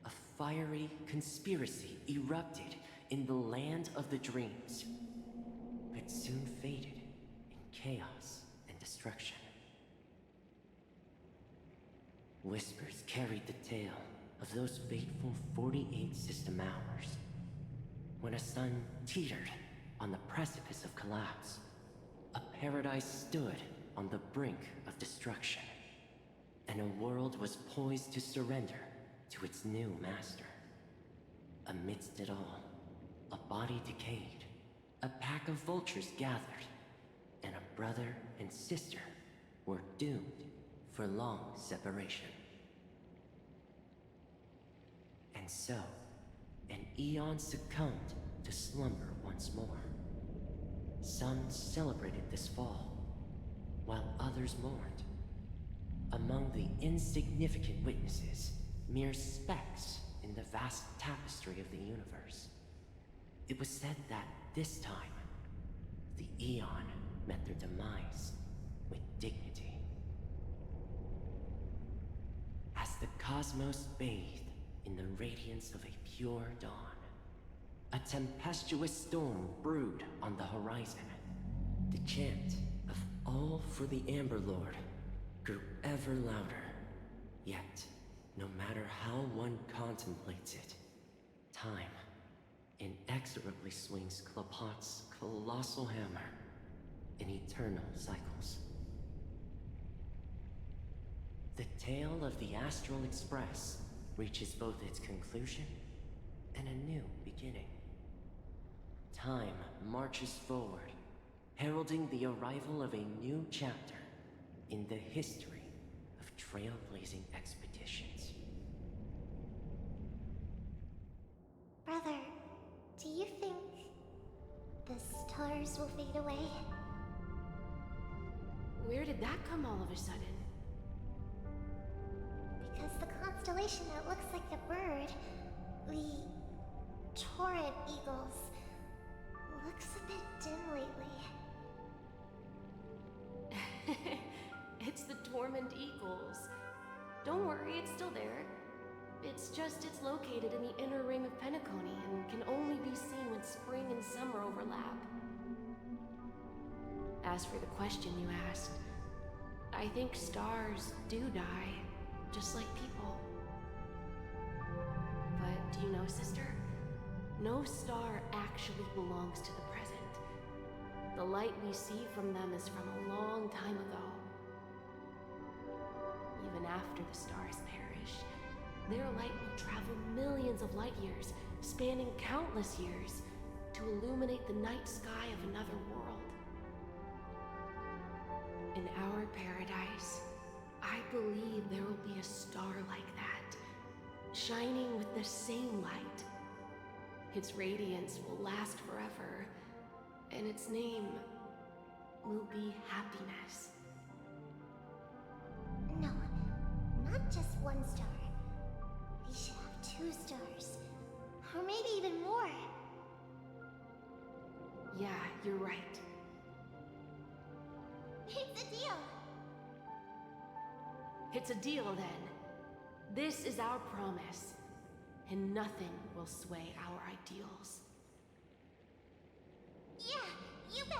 a fiery conspiracy erupted in the land of the dreams, but soon faded in chaos and destruction. Whispers carried the tale of those fateful 48 system hours, when a sun teetered on the precipice of collapse. A paradise stood on the brink of destruction, and a world was poised to surrender to its new master. Amidst it all, a body decayed, a pack of vultures gathered, and a brother and sister were doomed for long separation. And so, an eon succumbed to slumber once more. Some celebrated this fall, while others mourned. Among the insignificant witnesses, mere specks in the vast tapestry of the universe, it was said that this time, the Eon met their demise with dignity. As the cosmos bathed in the radiance of a pure dawn, a tempestuous storm brewed on the horizon. The chant of "All for the Amber Lord" grew ever louder. Yet, no matter how one contemplates it, time inexorably swings Klapot's colossal hammer in eternal cycles. The tale of the Astral Express reaches both its conclusion and a new beginning. Time marches forward, heralding the arrival of a new chapter in the history of trailblazing expeditions. Brother, do you think the stars will fade away? Where did that come all of a sudden? Because the constellation that looks like a bird, the Torrent Eagles, looks a bit dim lately. It's the Dormant Eagles. Don't worry, it's still there. It's located in the inner ring of Penacony and can only be seen when spring and summer overlap. As for the question you asked, I think stars do die, just like people. But do you know, sister? No star actually belongs to the present. The light we see from them is from a long time ago. Even after the stars perish, their light will travel millions of light years, spanning countless years, to illuminate the night sky of another world. In our paradise, I believe there will be a star like that, shining with the same light. Its radiance will last forever, and its name will be happiness. No, not just one star. We should have 2 stars, or maybe even more. Yeah, you're right. It's a deal. It's a deal then. This is our promise, and nothing will sway our ideals. Yeah, you bet.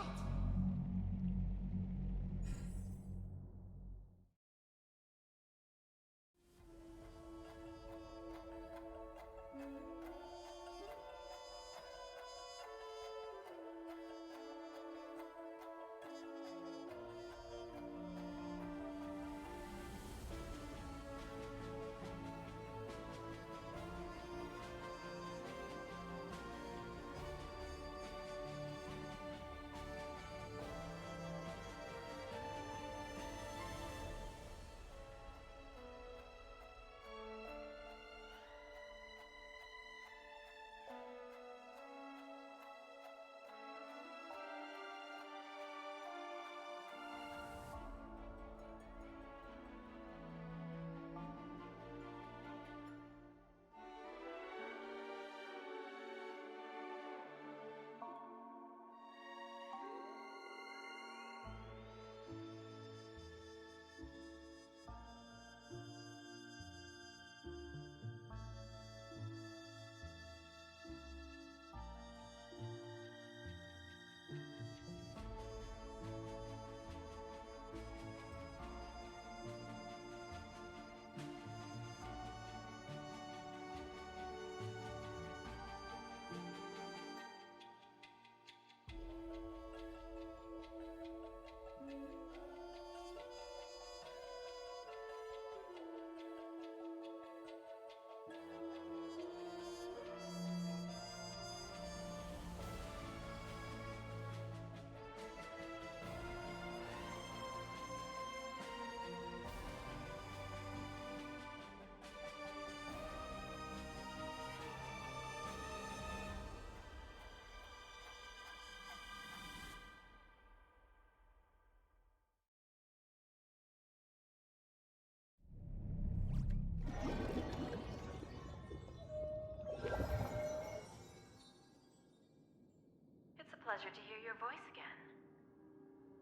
Pleasure to hear your voice again.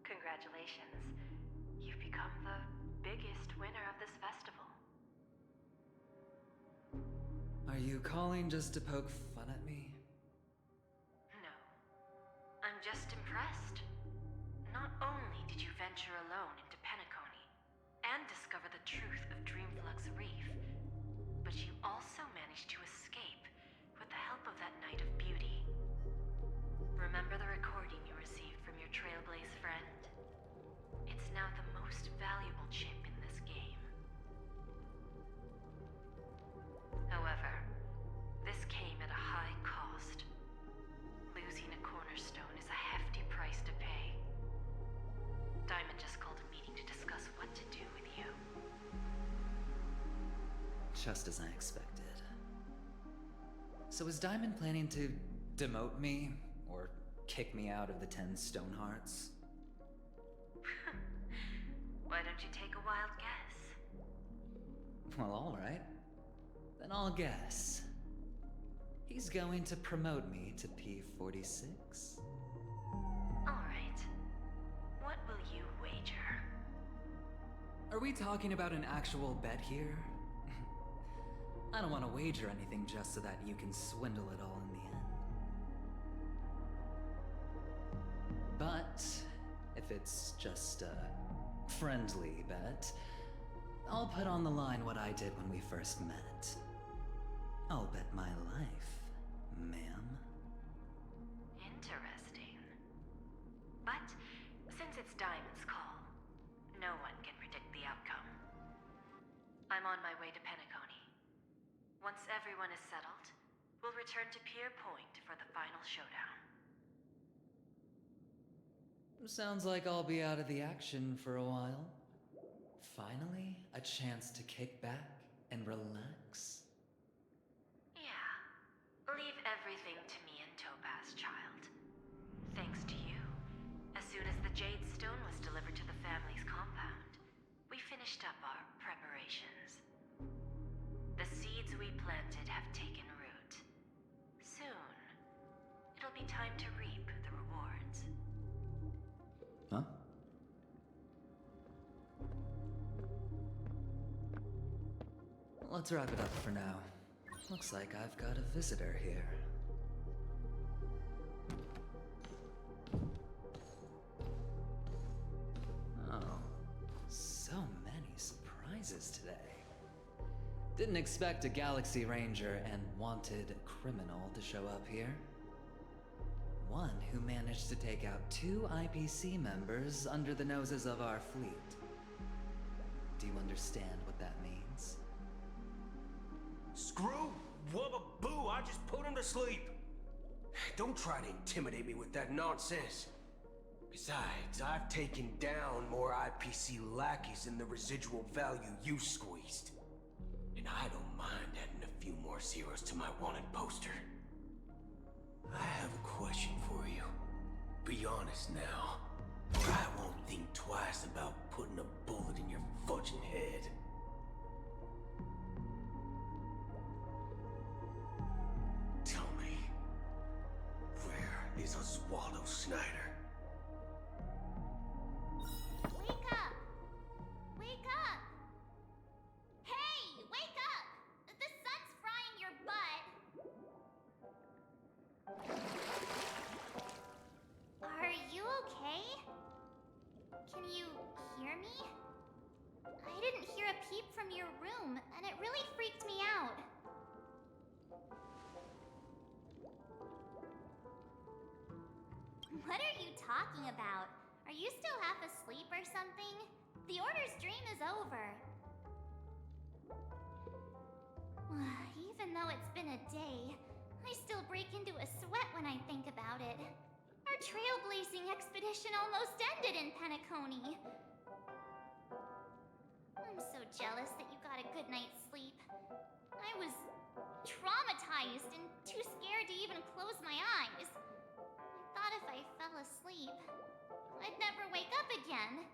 Congratulations. You've become the biggest winner of this festival. Are you calling just to poke fun at me? No. I'm just impressed. Not only did you venture alone into Penacony and discover the truth of Dreamflux Reef, but you also managed to escape with the help of that Knight of Beauty. Remember the recording you received from your Trailblaze friend? It's now the most valuable chip in this game. However, this came at a high cost. Losing a cornerstone is a hefty price to pay. Diamond just called a meeting to discuss what to do with you. Just as I expected. So is Diamond planning to demote me? Or kick me out of the 10 Stonehearts? Why don't you take a wild guess? Well, alright. Then I'll guess. He's going to promote me to P46. Alright. What will you wager? Are we talking about an actual bet here? I don't want to wager anything just so that you can swindle it all in the end. But if it's just a friendly bet, I'll put on the line what I did when we first met. I'll bet my life, ma'am. Interesting. But since it's Diamond's call, no one can predict the outcome. I'm on my way to Penacony. Once everyone is settled, we'll return to Pier Point for the final showdown. Sounds like I'll be out of the action for a while. Finally, a chance to kick back and relax. Yeah. Leave everything to me and Topaz, child. Thanks to you, as soon as the Jade Stone was delivered to the family's compound, we finished up our preparations. The seeds we planted have taken root. Soon, it'll be time to reap the rewards. Huh? Let's wrap it up for now. Looks like I've got a visitor here. Oh, so many surprises today. Didn't expect a Galaxy Ranger and wanted criminal to show up here. One who managed to take out 2 IPC members under the noses of our fleet. Do you understand what that means? Screw Wubba Boo, I just put him to sleep. Don't try to intimidate me with that nonsense. Besides, I've taken down more IPC lackeys than the residual value you squeezed. And I don't mind adding a few more zeros to my wanted poster. I have a question for you. Be honest now, or I won't think twice about putting a bullet in your fudging head. Tell me, where is Oswaldo Snyder? Wake up! Wake up! Hey, wake up! The sun's frying your butt! Are you okay? Can you hear me? I didn't hear a peep from your room, and it really freaked me out. What are you talking about? Are you still half asleep or something? The Order's dream is over. Even though it's been a day, I still break into a sweat when I think about it. Our trailblazing expedition almost ended in Penacony. I'm so jealous that you got a good night's sleep. I was traumatized and too scared to even close my eyes. I thought if I fell asleep, I'd never wake up again.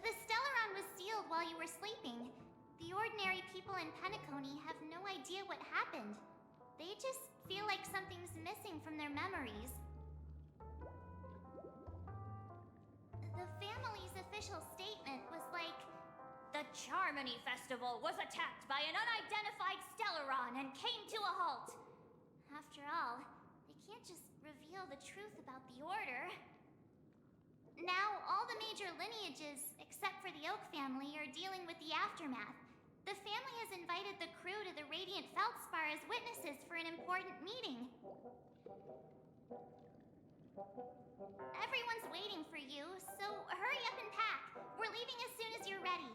The Stellaron was sealed while you were sleeping. The ordinary people in Penacony have no idea what happened. They just feel like something's missing from their memories. The family's official statement was like, "The Charmony Festival was attacked by an unidentified Stellaron and came to a halt." After all, they can't just reveal the truth about the Order. Now, all the major lineages, except for the Oak family, are dealing with the aftermath. The family has invited the crew to the Radiant Feldspar as witnesses for an important meeting. Everyone's waiting for you, so hurry up and pack. We're leaving as soon as you're ready.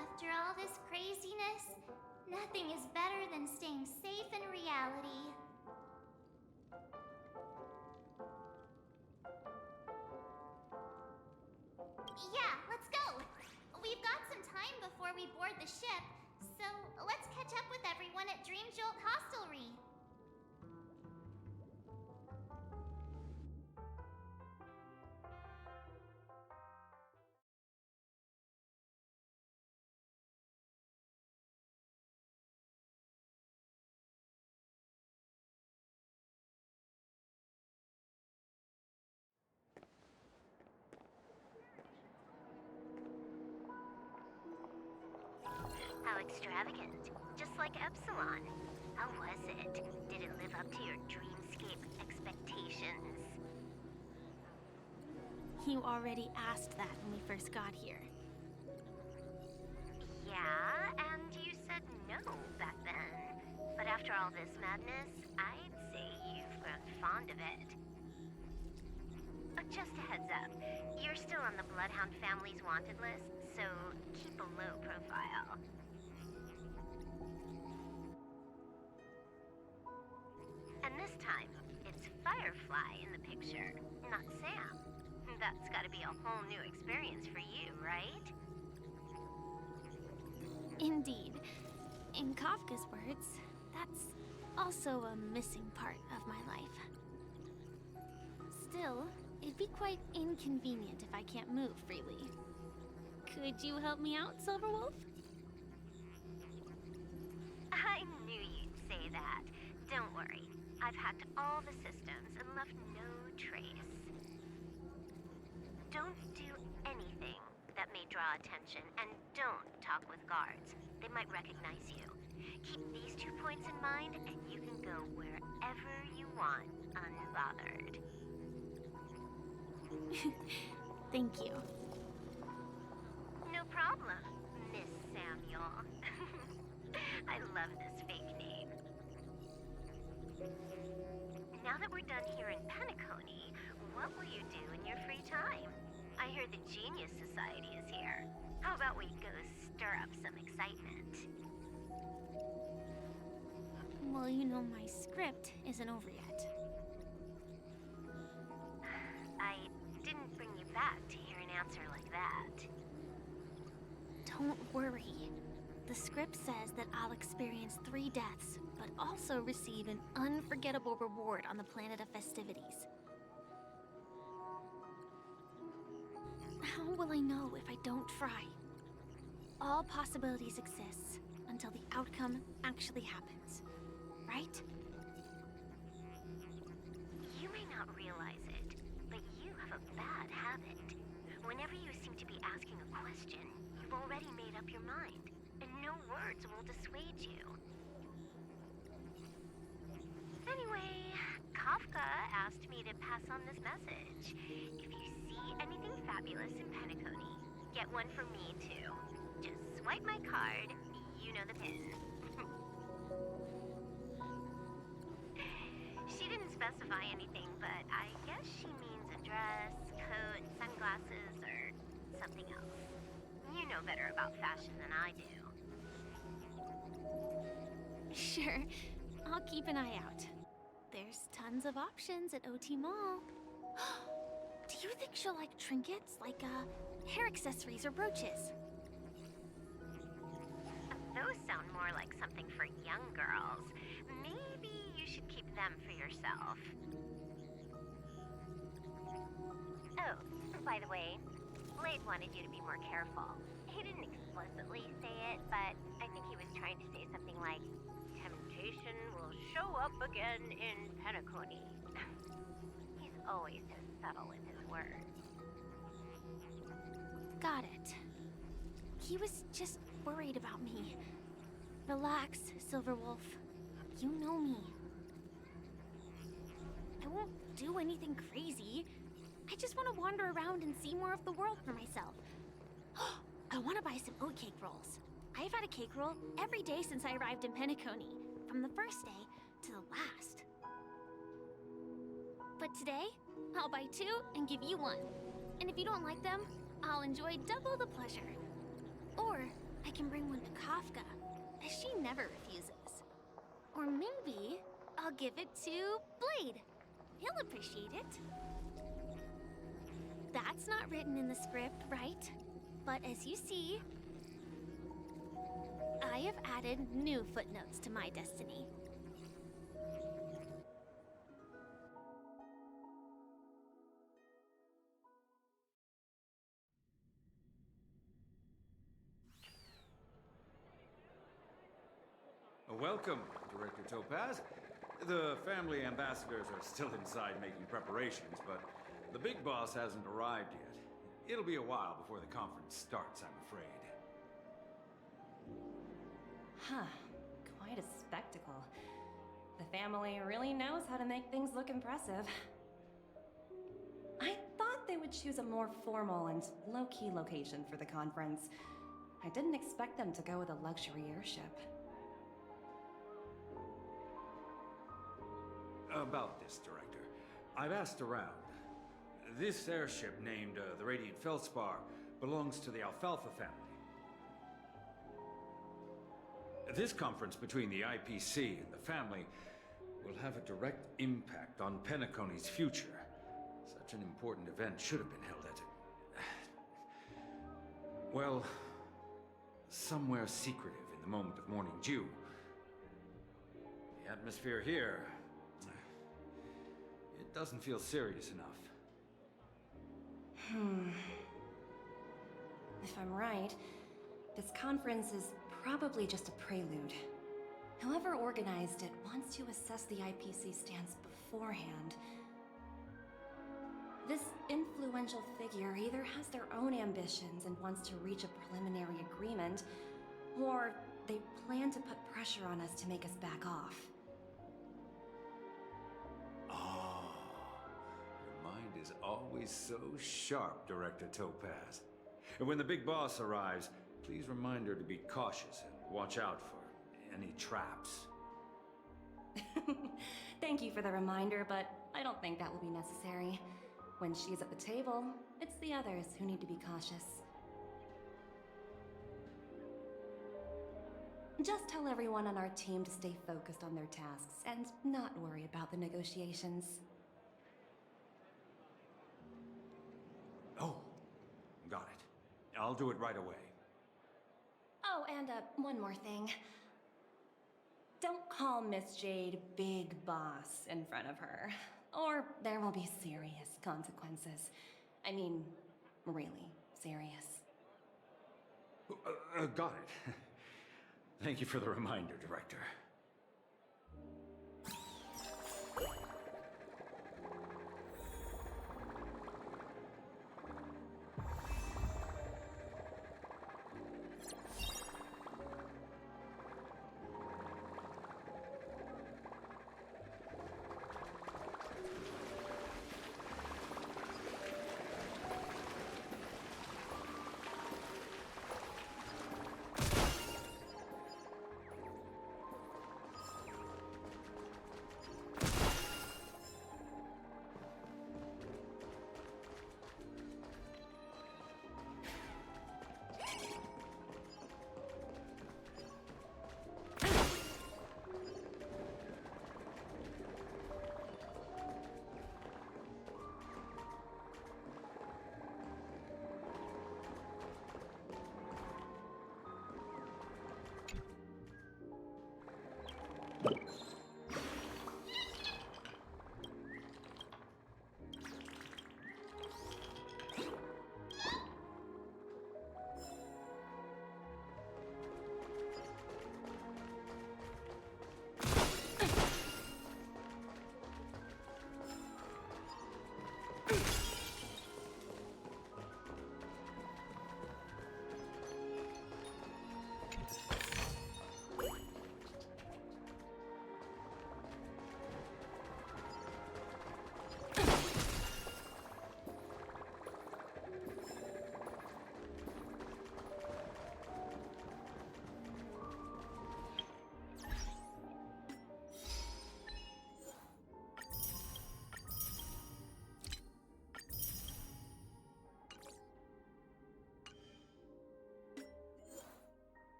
After all this craziness, nothing is better than staying safe in reality. Yeah, let's go! We've got some time before we board the ship, so let's catch up with everyone at Dream Jolt Hostelry. How extravagant. Just like Epsilon. How was it? Did it live up to your dreamscape expectations? You already asked that when we first got here. Yeah, and you said no back then. But after all this madness, I'd say you've grown fond of it. Just a heads up, you're still on the Bloodhound family's wanted list, so keep a low profile. And this time, it's Firefly in the picture, not Sam. That's gotta be a whole new experience for you, right? Indeed. In Kafka's words, that's also a missing part of my life. Still, it'd be quite inconvenient if I can't move freely. Could you help me out, Silverwolf? I knew you'd say that. Don't worry. I've hacked all the systems and left no trace. Don't do anything that may draw attention, and don't talk with guards. They might recognize you. Keep these 2 points in mind, and you can go wherever you want, unbothered. Thank you. No problem, Miss Samuel. I love this fake name. Now that we're done here in Penacony, what will you do in your free time? I hear the Genius Society is here. How about we go stir up some excitement? Well, you know my script isn't over yet. I didn't bring you back to hear an answer like that. Don't worry. The script says that I'll experience 3 deaths, but also receive an unforgettable reward on the planet of festivities. How will I know if I don't try? All possibilities exist until the outcome actually happens, right? You may not realize it, but you have a bad habit. Whenever you seem to be asking a question, you've already made up your mind, and no words will dissuade you. me to pass on this message. If you see anything fabulous in Penacony, get one for me too. Just swipe my card. You know the pin. She didn't specify anything, but I guess she means a dress, coat, sunglasses, or something else. You know better about fashion than I do. Sure, I'll keep an eye out. There's tons of options at OT Mall. Do you think she'll like trinkets, like hair accessories or brooches? Those sound more like something for young girls. Maybe you should keep them for yourself. Oh, by the way, Blade wanted you to be more careful. He didn't explicitly say it, but I think he was trying to say something like, temptation will show up again in Penacony. He's always so subtle with his words. Got it. He was just worried about me. Relax, Silverwolf. You know me. I won't do anything crazy. I just want to wander around and see more of the world for myself. I want to buy some oatcake rolls. I've had a cake roll every day since I arrived in Penacony, from the first day to the last. But today, I'll buy 2 and give you 1. And if you don't like them, I'll enjoy double the pleasure. Or I can bring one to Kafka, as she never refuses. Or maybe I'll give it to Blade. He'll appreciate it. That's not written in the script, right? But as you see, I have added new footnotes to my destiny. Welcome, Director Topaz. The family ambassadors are still inside making preparations, but the big boss hasn't arrived yet. It'll be a while before the conference starts, I'm afraid. Huh. Quite a spectacle. The family really knows how to make things look impressive. I thought they would choose a more formal and low-key location for the conference. I didn't expect them to go with a luxury airship. About this, Director. I've asked around. This airship, named the Radiant Feldspar, belongs to the Alfalfa family. This conference between the IPC and the family will have a direct impact on Penacony's future. Such an important event should have been held at... well, somewhere secretive in the moment of morning dew. The atmosphere here... it doesn't feel serious enough. If I'm right, this conference is probably just a prelude. Whoever organized it wants to assess the IPC stance beforehand. This influential figure either has their own ambitions and wants to reach a preliminary agreement, or they plan to put pressure on us to make us back off. Your mind is always so sharp, Director Topaz. And when the big boss arrives, please remind her to be cautious and watch out for any traps. Thank you for the reminder, but I don't think that will be necessary. When she's at the table, it's the others who need to be cautious. Just tell everyone on our team to stay focused on their tasks and not worry about the negotiations. Oh, got it. I'll do it right away. Oh, and one more thing. Don't call Miss Jade Big Boss in front of her, or there will be serious consequences. I mean, really serious. Got it. Thank you for the reminder, Director.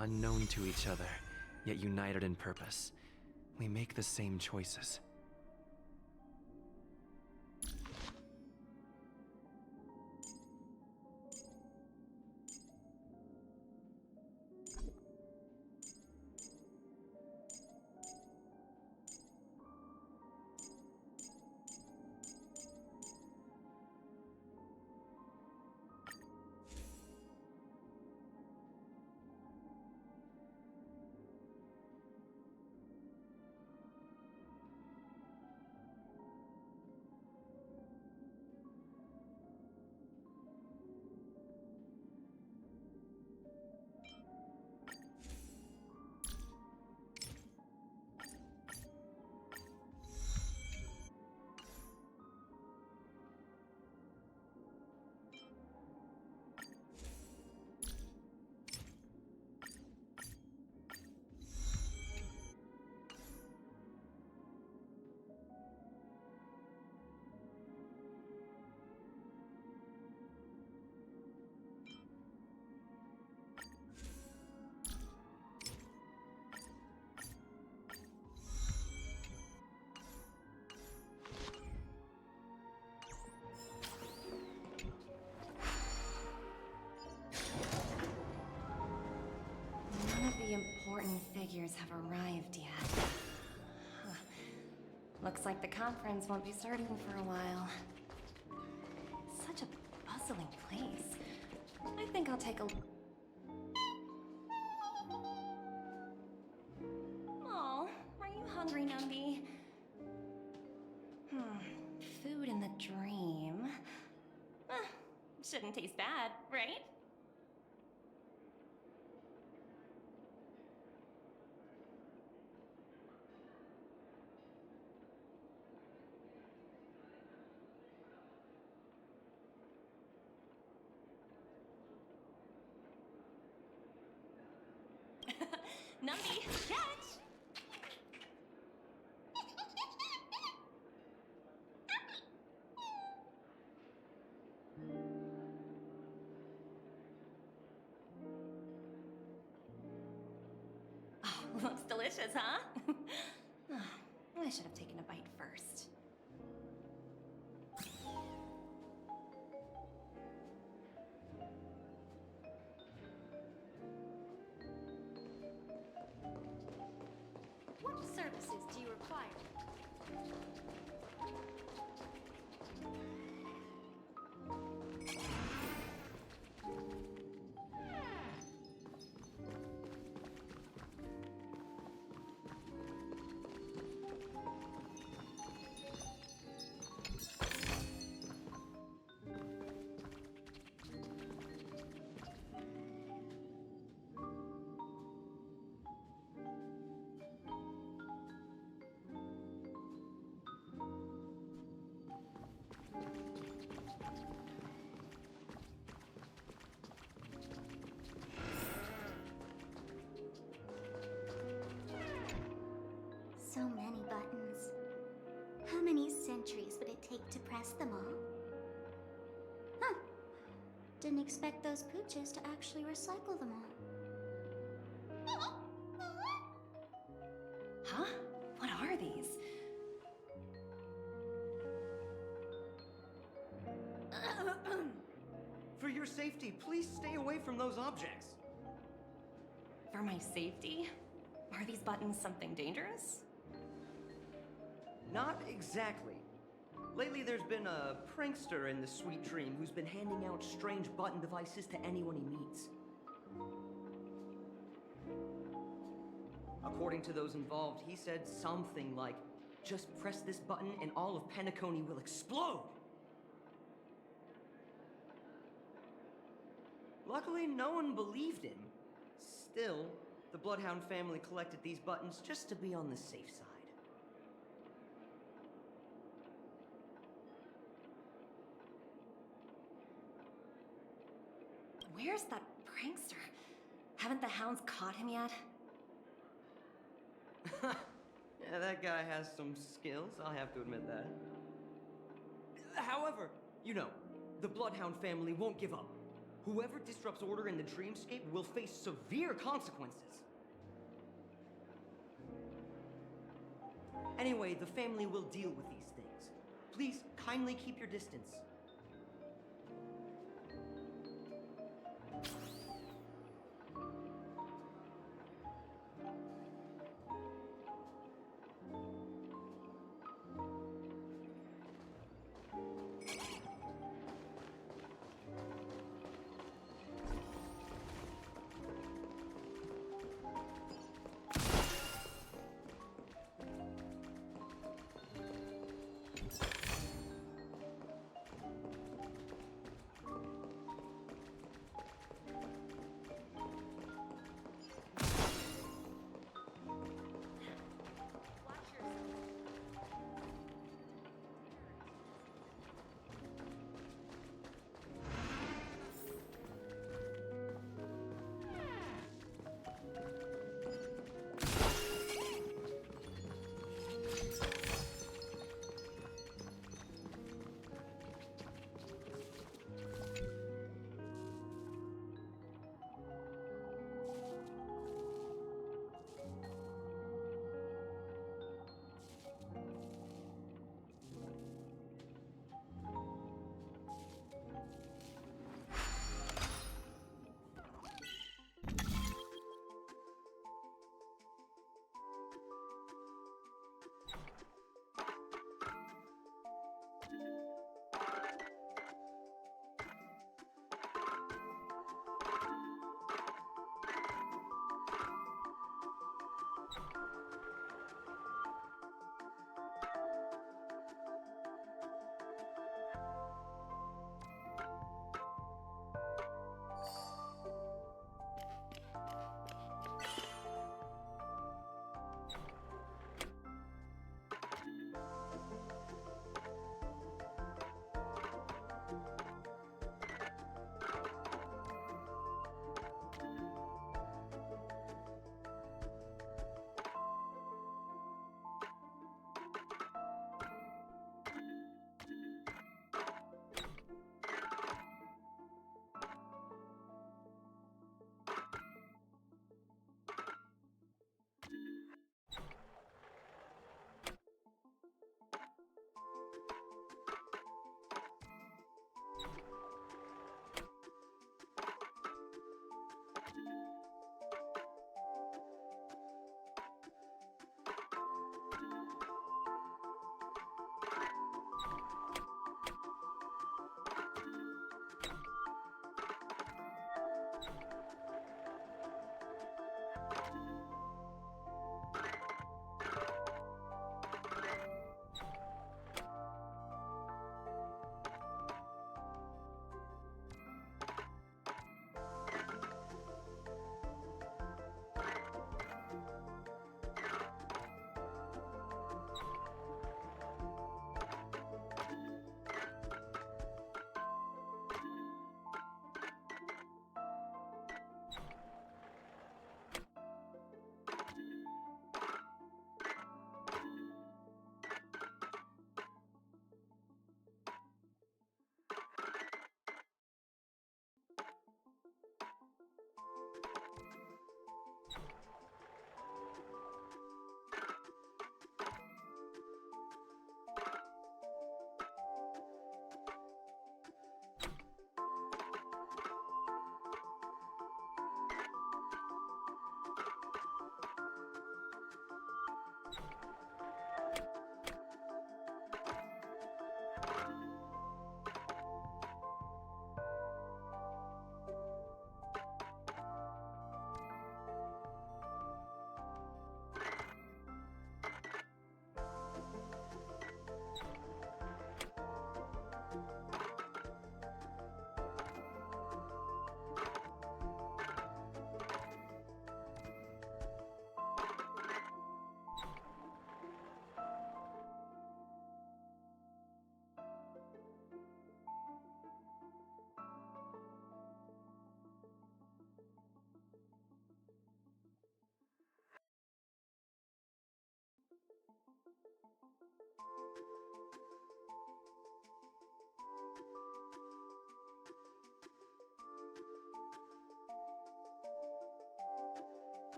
Unknown to each other, yet united in purpose. We make the same choices. None of the important figures have arrived yet. Huh. Looks like the conference won't be starting for a while. Such a bustling place. I think I'll take a... Oh, are you hungry, Numby? Food in the dream. Shouldn't taste bad, right? Numby, catch! Oh, looks delicious, huh? I should have taken a bite first. What services do you require? So many buttons. How many centuries would it take to press them all? Huh. Didn't expect those pooches to actually recycle them all. Huh? What are these? For your safety, please stay away from those objects. For my safety? Are these buttons something dangerous? Not exactly. Lately, there's been a prankster in the Sweet Dream who's been handing out strange button devices to anyone he meets. According to those involved, he said something like, "Just press this button and all of Penacony will explode!" Luckily, no one believed him. Still, the Bloodhound family collected these buttons just to be on the safe side. Where's that prankster? Haven't the hounds caught him yet? Yeah, that guy has some skills, I'll have to admit that. However, you know, the Bloodhound family won't give up. Whoever disrupts order in the dreamscape will face severe consequences. Anyway, the family will deal with these things. Please kindly keep your distance.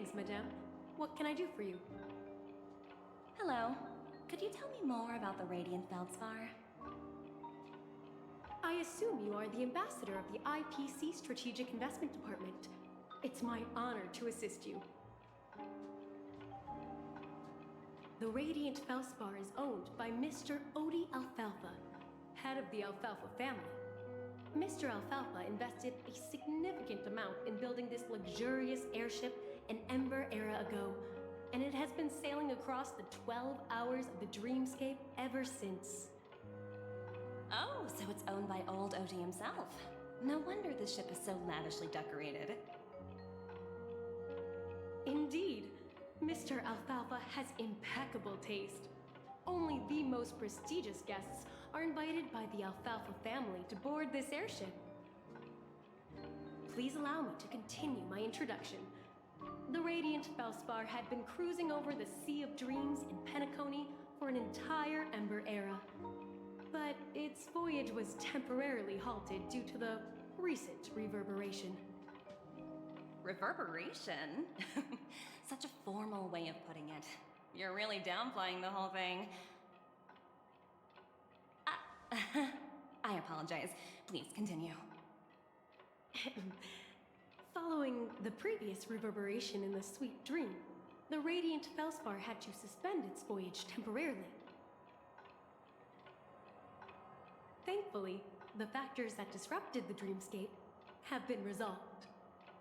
Greetings, madame. What can I do for you? Hello. Could you tell me more about the Radiant Feldspar? I assume you are the ambassador of the IPC Strategic Investment Department. It's my honor to assist you. The Radiant Felspar is owned by Mr. Odie Alfalfa, head of the Alfalfa family. Mr. Alfalfa invested a significant amount in building this luxurious airship an Ember era ago, and it has been sailing across the 12 hours of the dreamscape ever since. Oh, so it's owned by old Odie himself. No wonder the ship is so lavishly decorated. Indeed, Mr. Alfalfa has impeccable taste. Only the most prestigious guests are invited by the Alfalfa family to board this airship. Please allow me to continue my introduction. The Radiant Felspar had been cruising over the Sea of Dreams in Penacony for an entire Ember era. But its voyage was temporarily halted due to the recent reverberation. Reverberation? Such a formal way of putting it. You're really downplaying the whole thing. I apologize. Please continue. Following the previous reverberation in the Sweet Dream, the Radiant Felspar had to suspend its voyage temporarily. Thankfully, the factors that disrupted the dreamscape have been resolved.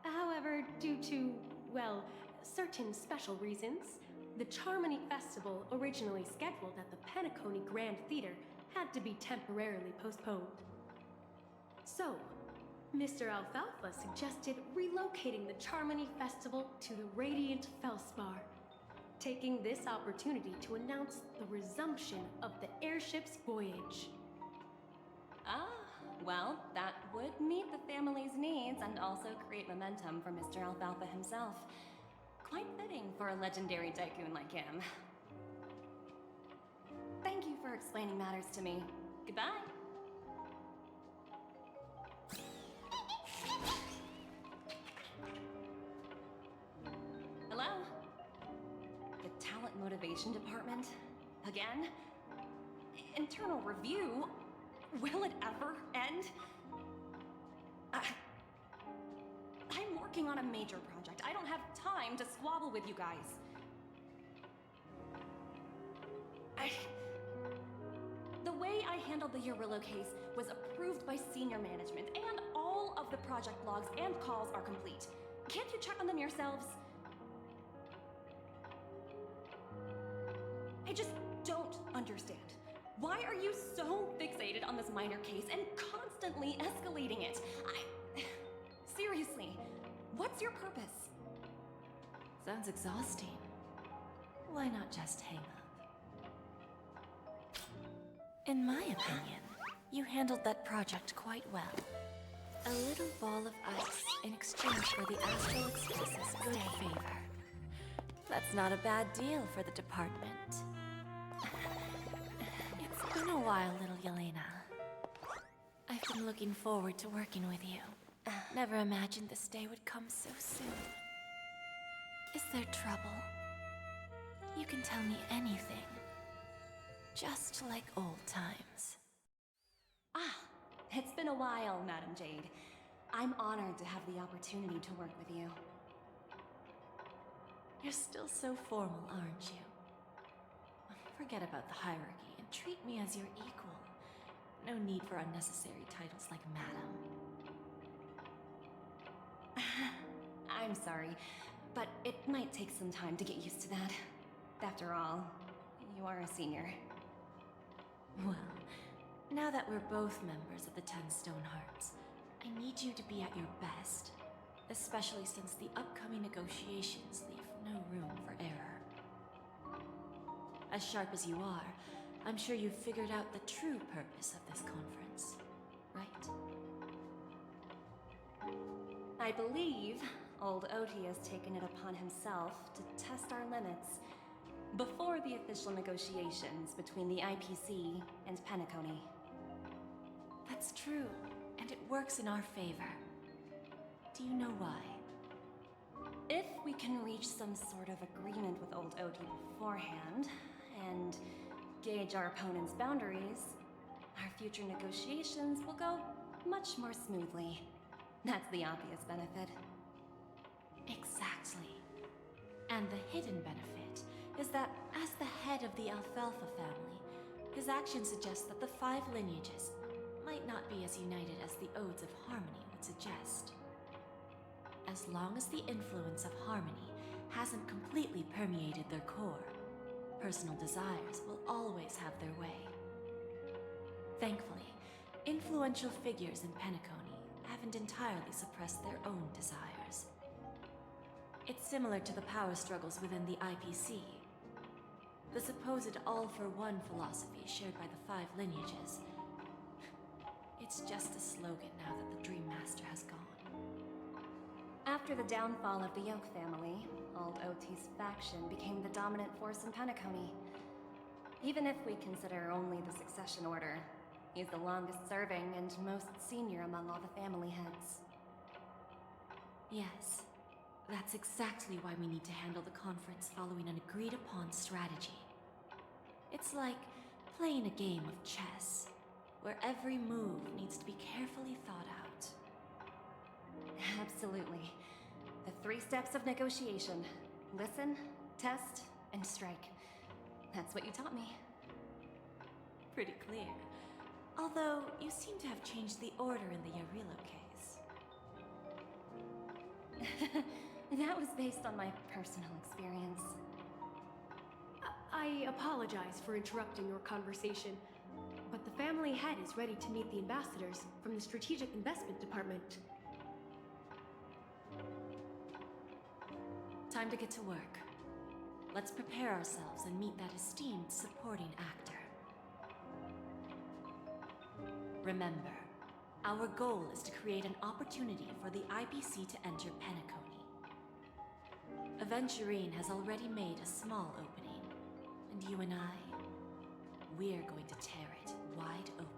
However, due to, well, certain special reasons, the Charmony Festival, originally scheduled at the Penacony Grand Theater, had to be temporarily postponed. So, Mr. Alfalfa suggested relocating the Charmony Festival to the Radiant Felspar, taking this opportunity to announce the resumption of the airship's voyage. Ah, well, that would meet the family's needs and also create momentum for Mr. Alfalfa himself. Quite fitting for a legendary tycoon like him. Thank you for explaining matters to me. Goodbye. Hello? The Talent Motivation Department? Again? Internal review? Will it ever end? I'm working on a major project. I don't have time to squabble with you guys. The way I handled the Eurillo case was approved by senior management, and all of the project logs and calls are complete. Can't you check on them yourselves? I just don't understand. Why are you so fixated on this minor case and constantly escalating it? Seriously, what's your purpose? Sounds exhausting. Why not just hang up? In my opinion, you handled that project quite well. A little ball of ice in exchange for the Astral Express's good favor. That's not a bad deal for the department. It's been a while, little Yelena. I've been looking forward to working with you. Never imagined this day would come so soon. Is there trouble? You can tell me anything. Just like old times. Ah, it's been a while, Madam Jade. I'm honored to have the opportunity to work with you. You're still so formal, aren't you? Forget about the hierarchy and treat me as your equal. No need for unnecessary titles like Madam. I'm sorry, but it might take some time to get used to that. After all, you are a senior. Well, now that we're both members of the 10 Stonehearts, I need you to be at your best. Especially since the upcoming negotiations leave no room for error. As sharp as you are, I'm sure you've figured out the true purpose of this conference, right? I believe old Odie has taken it upon himself to test our limits before the official negotiations between the IPC and Penacony. That's true, and it works in our favor. Do you know why? if we can reach some sort of agreement with old OT beforehand, and gauge our opponent's boundaries, our future negotiations will go much more smoothly. That's the obvious benefit. Exactly. And the hidden benefit is that as the head of the Alfalfa family, his actions suggest that the 5 lineages might not be as united as the Odes of Harmony would suggest. As long as the influence of Harmony hasn't completely permeated their core, personal desires will always have their way. Thankfully, influential figures in Penacony haven't entirely suppressed their own desires. It's similar to the power struggles within the IPC. The supposed all-for-one philosophy shared by the 5 lineages. It's just a slogan now that the Dream Master has gone. After the downfall of the Yoke family, old OT's faction became the dominant force in Penacony. Even if we consider only the succession order, he's the longest serving and most senior among all the family heads. Yes, that's exactly why we need to handle the conference following an agreed-upon strategy. It's like playing a game of chess, where every move needs to be carefully thought out. Absolutely. The 3 steps of negotiation. Listen, test, and strike. That's what you taught me. Pretty clear. Although, you seem to have changed the order in the Yarilo case. That was based on my personal experience. I apologize for interrupting your conversation, but the family head is ready to meet the ambassadors from the Strategic Investment Department. Time to get to work. Let's prepare ourselves and meet that esteemed supporting actor. Remember, our goal is to create an opportunity for the IPC to enter Penacony. Aventurine has already made a small opening, and you and I, we're going to tear it wide open.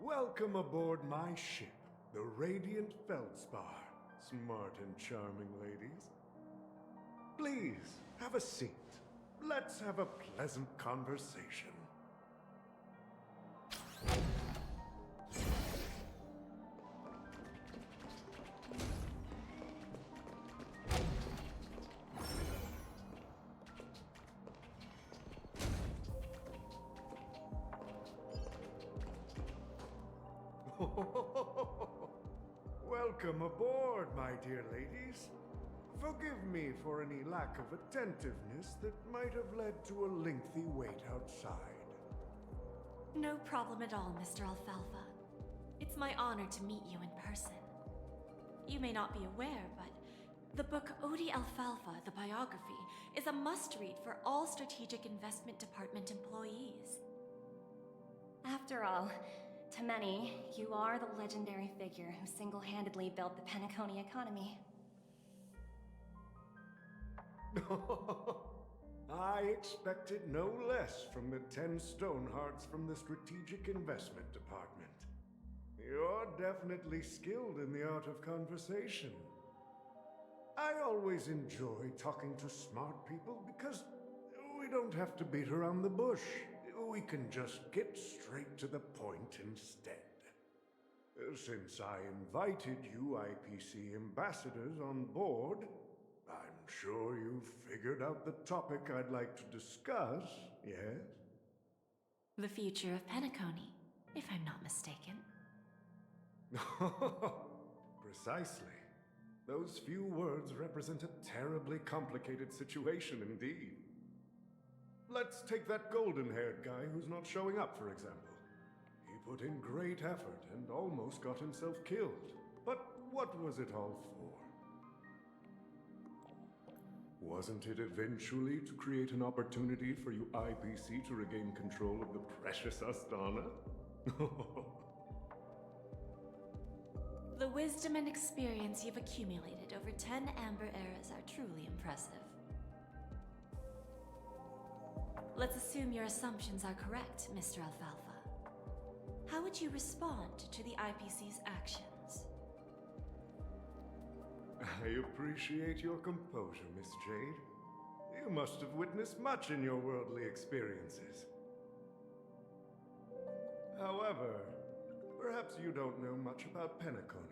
Welcome aboard my ship, the Radiant Feldspar, smart and charming ladies. Please, have a seat. Let's have a pleasant conversation. Welcome aboard, my dear ladies. Forgive me for any lack of attentiveness that might have led to a lengthy wait outside. No problem at all, Mr. Alfalfa. It's my honor to meet you in person. You may not be aware, but the book Odi Alfalfa, the biography, is a must-read for all Strategic Investment Department employees. After all, to many, you are the legendary figure who single-handedly built the Penacony economy. I expected no less from the 10 Stonehearts from the Strategic Investment Department. You're definitely skilled in the art of conversation. I always enjoy talking to smart people because we don't have to beat around the bush. We can just get straight to the point instead. Since I invited you IPC ambassadors on board, I'm sure you've figured out the topic I'd like to discuss, yes? The future of Penacony, if I'm not mistaken. Precisely. Those few words represent a terribly complicated situation indeed. Let's take that golden-haired guy who's not showing up, for example. He put in great effort and almost got himself killed. But what was it all for? Wasn't it eventually to create an opportunity for you IPC to regain control of the precious Astana? The wisdom and experience you've accumulated over 10 Amber Eras are truly impressive. Let's assume your assumptions are correct, Mr. Alfalfa. How would you respond to the IPC's actions? I appreciate your composure, Miss Jade. You must have witnessed much in your worldly experiences. However, perhaps you don't know much about Penacony.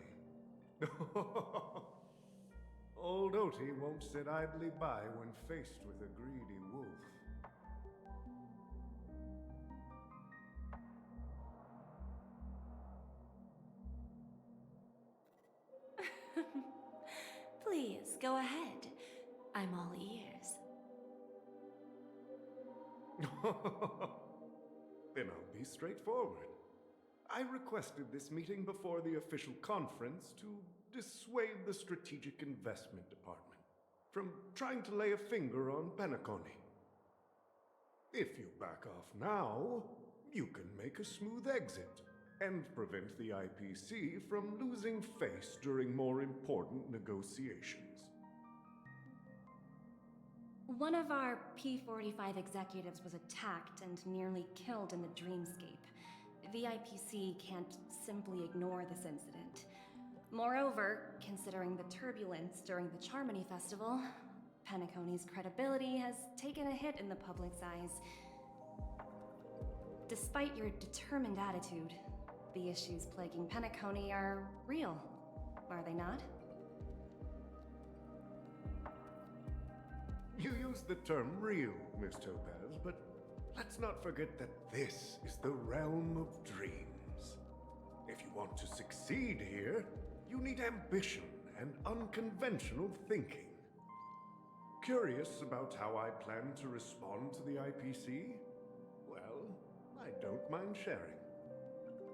Old Oti won't sit idly by when faced with a greedy wolf. Please, go ahead. I'm all ears. Then I'll be straightforward. I requested this meeting before the official conference to dissuade the Strategic Investment Department from trying to lay a finger on Penacony. If you back off now, you can make a smooth exit and prevent the IPC from losing face during more important negotiations. One of our P-45 executives was attacked and nearly killed in the dreamscape. The IPC can't simply ignore this incident. Moreover, considering the turbulence during the Charmony Festival, Penacony's credibility has taken a hit in the public's eyes. Despite your determined attitude, the issues plaguing Penacony are real, are they not? You use the term real, Miss Topaz, but let's not forget that this is the realm of dreams. If you want to succeed here, you need ambition and unconventional thinking. Curious about how I plan to respond to the IPC? Well, I don't mind sharing.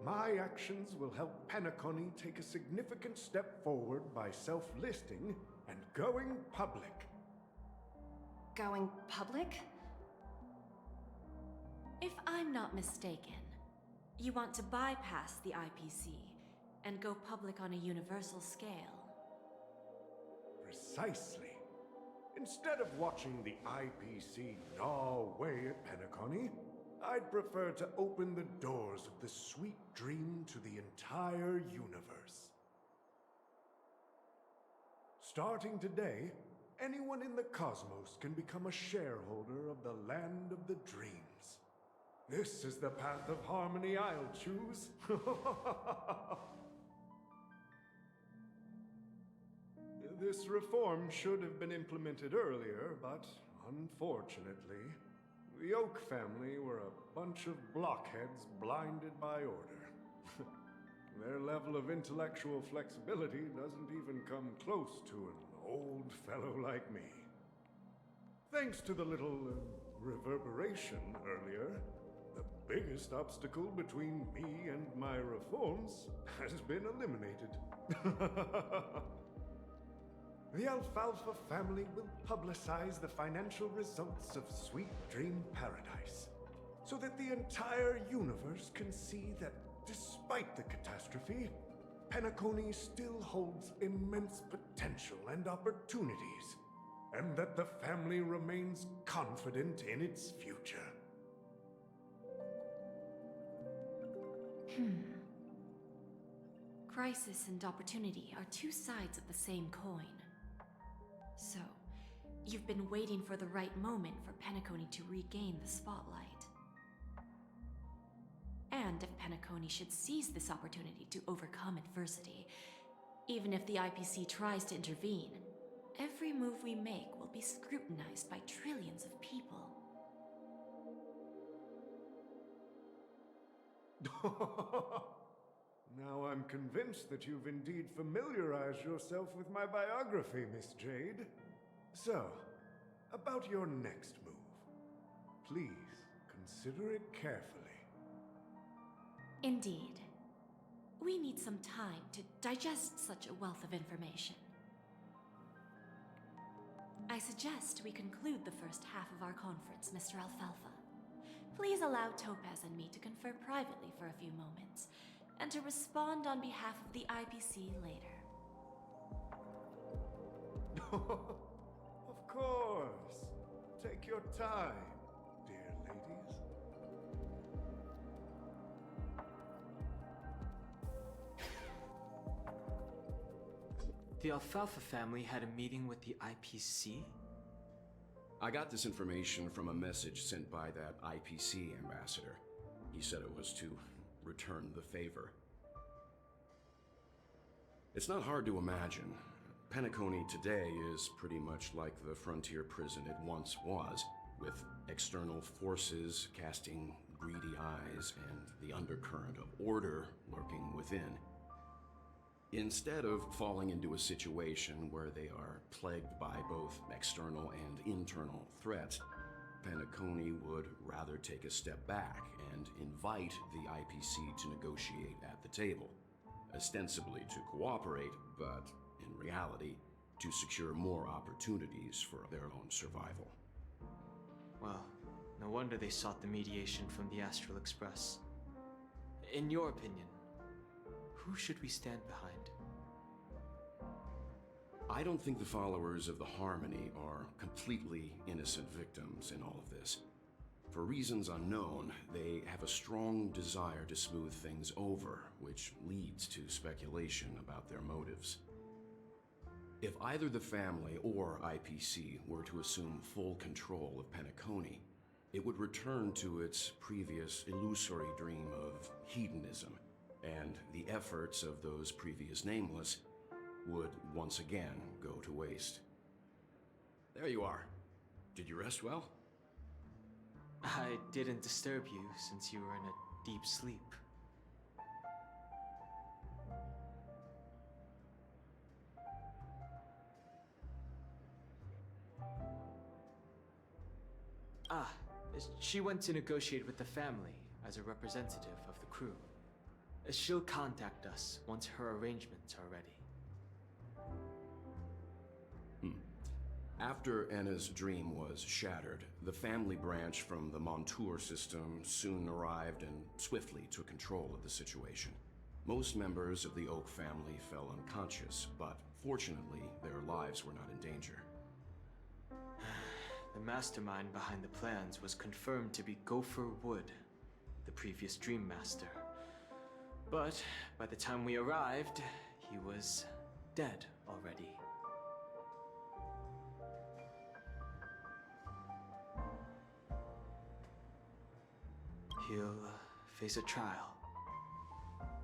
My actions will help Penacony take a significant step forward by self-listing and going public. Going public? If I'm not mistaken, you want to bypass the IPC and go public on a universal scale. Precisely. Instead of watching the IPC gnaw away at Penacony, I'd prefer to open the doors of the sweet dream to the entire universe. Starting today, anyone in the cosmos can become a shareholder of the land of the dreams. This is the path of harmony I'll choose. This reform should have been implemented earlier, but unfortunately, the Oak family were a bunch of blockheads blinded by order. Their level of intellectual flexibility doesn't even come close to an old fellow like me. Thanks to the little reverberation earlier, the biggest obstacle between me and my reforms has been eliminated. The Alfalfa family will publicize the financial results of Sweet Dream Paradise, so that the entire universe can see that despite the catastrophe, Penacony still holds immense potential and opportunities, and that the family remains confident in its future. Crisis and opportunity are two sides of the same coin. So, you've been waiting for the right moment for Penacony to regain the spotlight. And if Penacony should seize this opportunity to overcome adversity, even if the IPC tries to intervene, every move we make will be scrutinized by trillions of people. Now I'm convinced that you've indeed familiarized yourself with my biography, Miss Jade. So, about your next move. Please, consider it carefully. Indeed. We need some time to digest such a wealth of information. I suggest we conclude the first half of our conference, Mr. Alfalfa. Please allow Topaz and me to confer privately for a few moments. and to respond on behalf of the IPC later. Of course. Take your time, dear ladies. The Alfalfa family had a meeting with the IPC? I got this information from a message sent by that IPC ambassador. He said it was to return the favor. It's not hard to imagine. Penacony today is pretty much like the frontier prison it once was, with external forces casting greedy eyes and the undercurrent of order lurking within. Instead of falling into a situation where they are plagued by both external and internal threats, Penacony would rather take a step back and invite the IPC to negotiate at the table, ostensibly to cooperate, but in reality, to secure more opportunities for their own survival. Well, no wonder they sought the mediation from the Astral Express. In your opinion, who should we stand behind? I don't think the followers of the Harmony are completely innocent victims in all of this. For reasons unknown, they have a strong desire to smooth things over, which leads to speculation about their motives. If either the family or IPC were to assume full control of Penacony, it would return to its previous illusory dream of hedonism, and the efforts of those previous nameless would once again go to waste. There you are. Did you rest well? I didn't disturb you since you were in a deep sleep. Ah, she went to negotiate with the family as a representative of the crew. She'll contact us once her arrangements are ready. After Enna's dream was shattered, the family branch from the Montour system soon arrived and swiftly took control of the situation. Most members of the Oak family fell unconscious, but fortunately, their lives were not in danger. The mastermind behind the plans was confirmed to be Gopher Wood, the previous Dream Master. But by the time we arrived, he was dead already. He'll face a trial.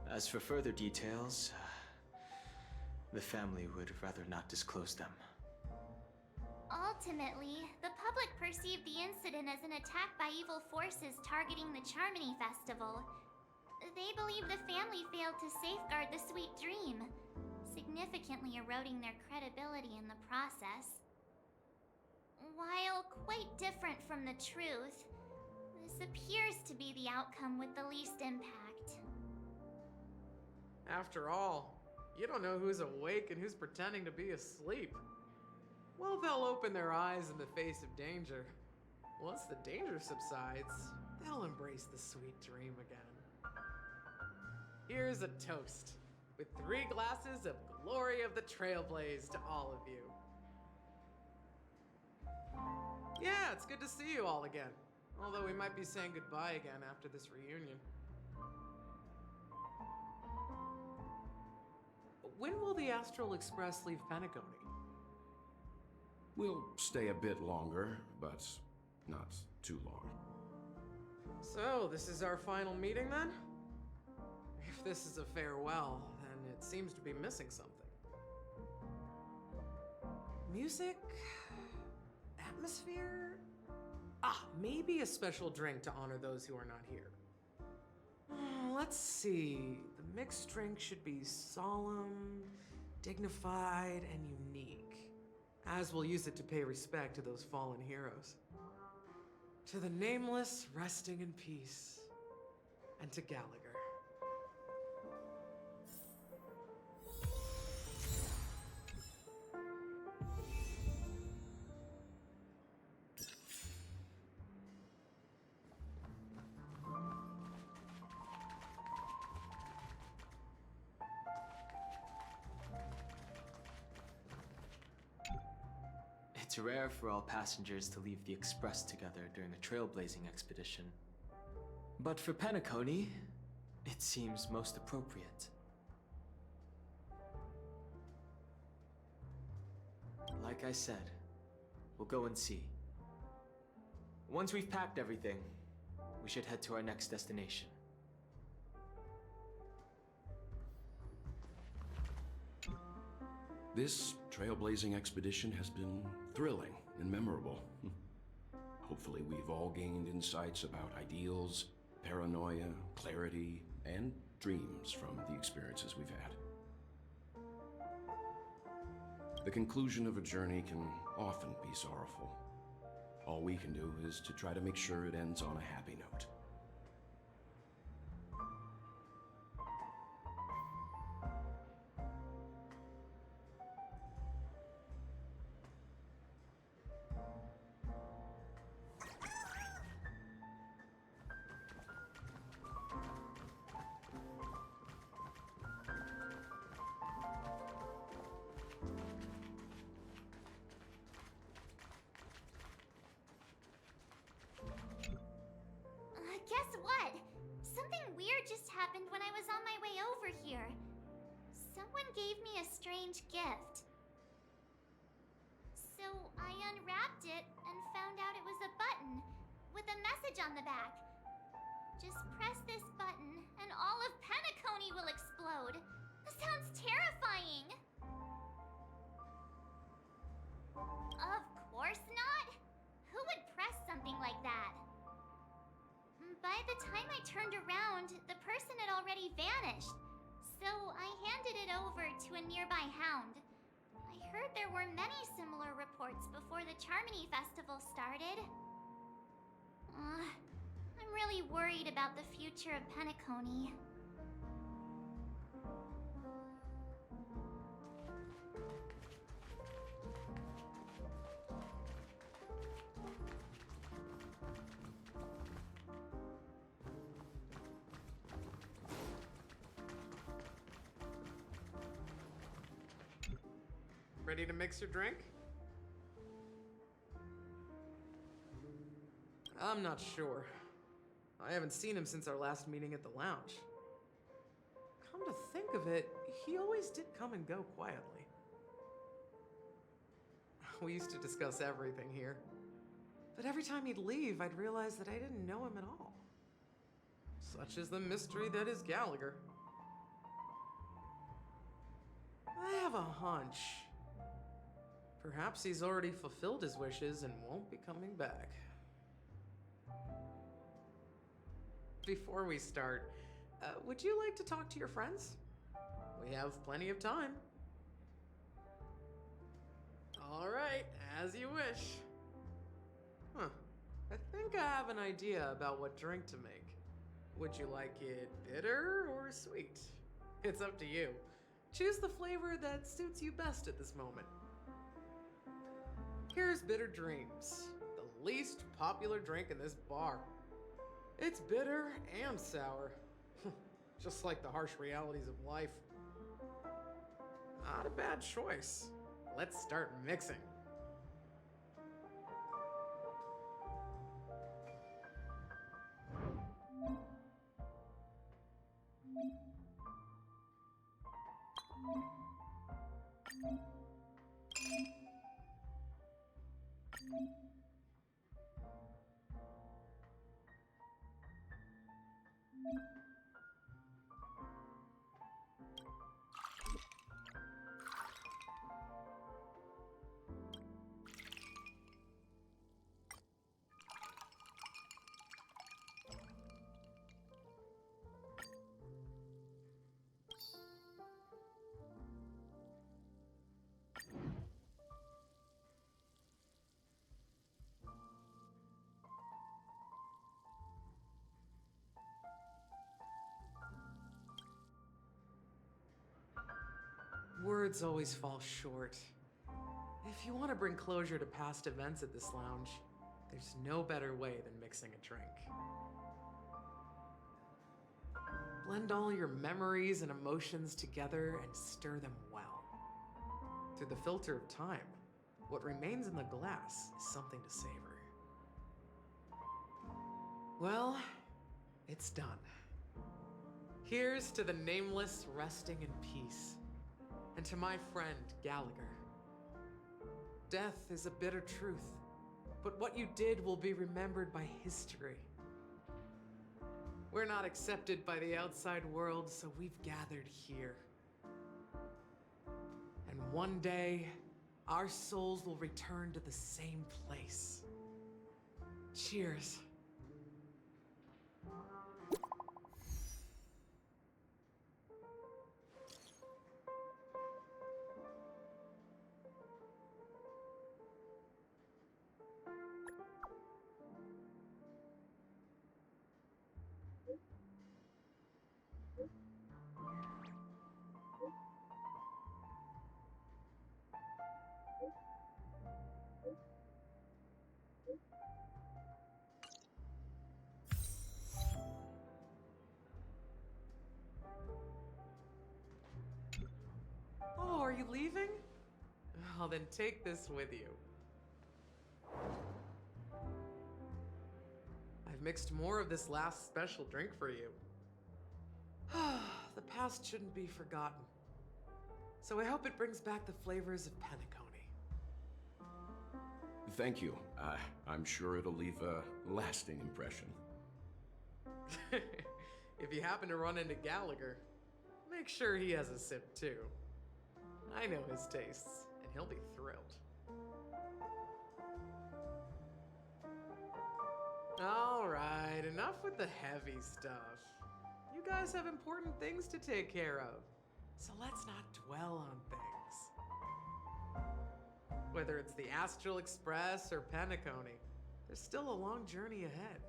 As for further details, the family would rather not disclose them. Ultimately, the public perceived the incident as an attack by evil forces targeting the Charmony Festival. They believe the family failed to safeguard the sweet dream, significantly eroding their credibility in the process. While quite different from the truth, this appears to be the outcome with the least impact. After all, you don't know who's awake and who's pretending to be asleep. Well, they'll open their eyes in the face of danger. Once the danger subsides, they'll embrace the sweet dream again. Here's a toast, with 3 glasses of glory of the Trailblaze to all of you. Yeah, it's good to see you all again. Although we might be saying goodbye again after this reunion. When will the Astral Express leave Penacony? We'll stay a bit longer, but not too long. So, this is our final meeting then? If this is a farewell, then it seems to be missing something. Music? Atmosphere? Ah, maybe a special drink to honor those who are not here. Let's see. The mixed drink should be solemn, dignified, and unique, as we'll use it to pay respect to those fallen heroes. To the nameless, resting in peace, and to Gallagher. It's rare for all passengers to leave the Express together during a trailblazing expedition. But for Penacony, it seems most appropriate. Like I said, we'll go and see. Once we've packed everything, we should head to our next destination. This trailblazing expedition has been thrilling and memorable. Hopefully we've all gained insights about ideals, paranoia, clarity, and dreams from the experiences we've had. The conclusion of a journey can often be sorrowful. All we can do is to try to make sure it ends on a happy note. Guess what? Something weird just happened when I was on my way over here. Someone gave me a strange gift. So I unwrapped it and found out it was a button with a message on the back. Just press this button and all of Penacony will explode. That sounds terrifying. Of course not. Who would press something like that? By the time I turned around, the person had already vanished. So I handed it over to a nearby hound. I heard there were many similar reports before the Charmony Festival started. I'm really worried about the future of Penacony. Ready to mix your drink? I'm not sure. I haven't seen him since our last meeting at the lounge. Come to think of it, he always did come and go quietly. We used to discuss everything here. But every time he'd leave, I'd realize that I didn't know him at all. Such is the mystery that is Gallagher. I have a hunch. Perhaps he's already fulfilled his wishes and won't be coming back. Before we start, would you like to talk to your friends? We have plenty of time. All right, as you wish. Huh. I think I have an idea about what drink to make. Would you like it bitter or sweet? It's up to you. Choose the flavor that suits you best at this moment. Here's Bitter Dreams, the least popular drink in this bar. It's bitter and sour, just like the harsh realities of life. Not a bad choice. Let's start mixing. Words always fall short. If you want to bring closure to past events at this lounge, there's no better way than mixing a drink. Blend all your memories and emotions together and stir them well. Through the filter of time, what remains in the glass is something to savor. Well, it's done. Here's to the Nameless resting in peace, and to my friend Gallagher. Death is a bitter truth, but what you did will be remembered by history. We're not accepted by the outside world, so we've gathered here. And one day, our souls will return to the same place. Cheers. Oh, are you leaving? Well, then take this with you. I've mixed more of this last special drink for you. The past shouldn't be forgotten. So I hope it brings back the flavors of Penacony. Thank you. I'm sure it'll leave a lasting impression. If you happen to run into Gallagher, make sure he has a sip too. I know his tastes, and he'll be thrilled. Alright, enough with the heavy stuff. You guys have important things to take care of, so let's not dwell on things. Whether it's the Astral Express or Penacony, there's still a long journey ahead.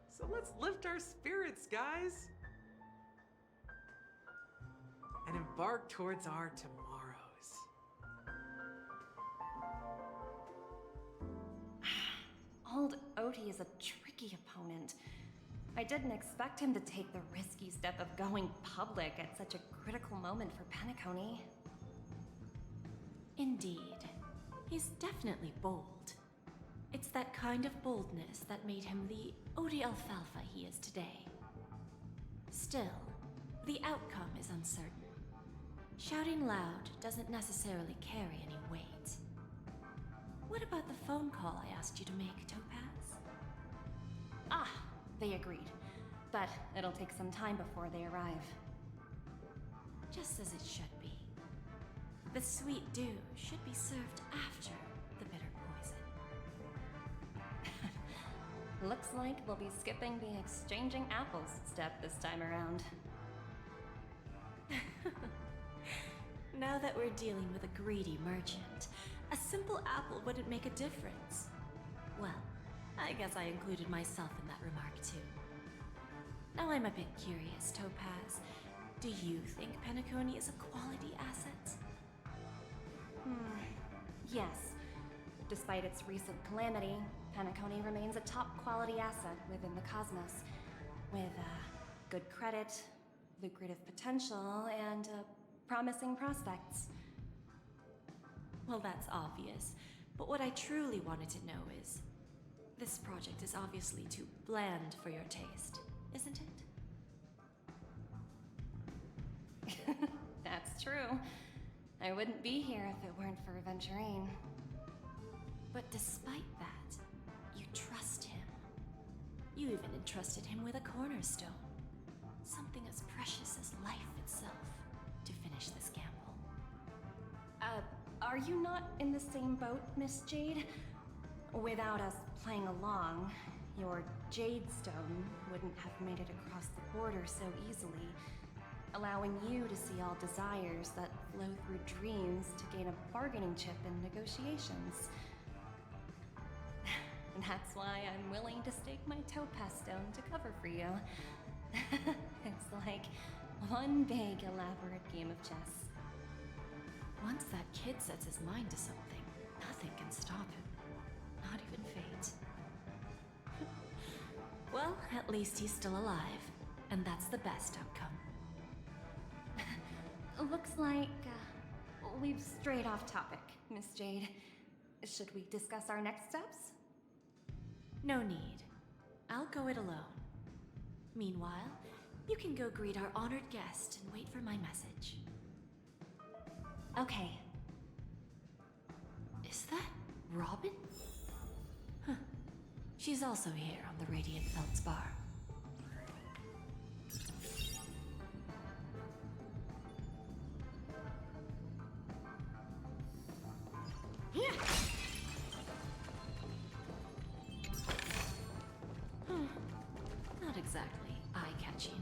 So let's lift our spirits, guys! And embark towards our tomorrows. Old Odie is a tricky opponent. I didn't expect him to take the risky step of going public at such a critical moment for Penacony. Indeed. He's definitely bold. It's that kind of boldness that made him the Odie Alfalfa he is today. Still, the outcome is uncertain. Shouting loud doesn't necessarily carry any weight. What about the phone call I asked you to make, Topaz? Ah, they agreed. But it'll take some time before they arrive. Just as it should be. The sweet dew should be served after the bitter poison. Looks like we'll be skipping the exchanging apples step this time around. Now that we're dealing with a greedy merchant, a simple apple wouldn't make a difference. Well, I guess I included myself in that remark too. Now I'm a bit curious, Topaz. Do you think Penacony is a quality asset? Yes. Despite its recent calamity, Penacony remains a top quality asset within the cosmos. With good credit, lucrative potential, and promising prospects. Well, that's obvious. But what I truly wanted to know is, this project is obviously too bland for your taste, isn't it? That's true. I wouldn't be here if it weren't for Venturine. But despite that, you trust him. You even entrusted him with a cornerstone. Something as precious as life itself to finish this gamble. Are you not in the same boat, Miss Jade? Without us playing along, your Jade Stone wouldn't have made it across the border so easily, allowing you to see all desires that flow through dreams to gain a bargaining chip in negotiations. And that's why I'm willing to stake my Topaz Stone to cover for you. It's like one big elaborate game of chess. Once that kid sets his mind to something, nothing can stop him. Not even fate. Well, at least he's still alive, and that's the best outcome. Looks like we've strayed off topic, Miss Jade. Should we discuss our next steps? No need. I'll go it alone. Meanwhile, you can go greet our honored guest and wait for my message. Okay. Is that Robin? Huh. She's also here on the Radiant Feldspar. Not exactly eye-catching.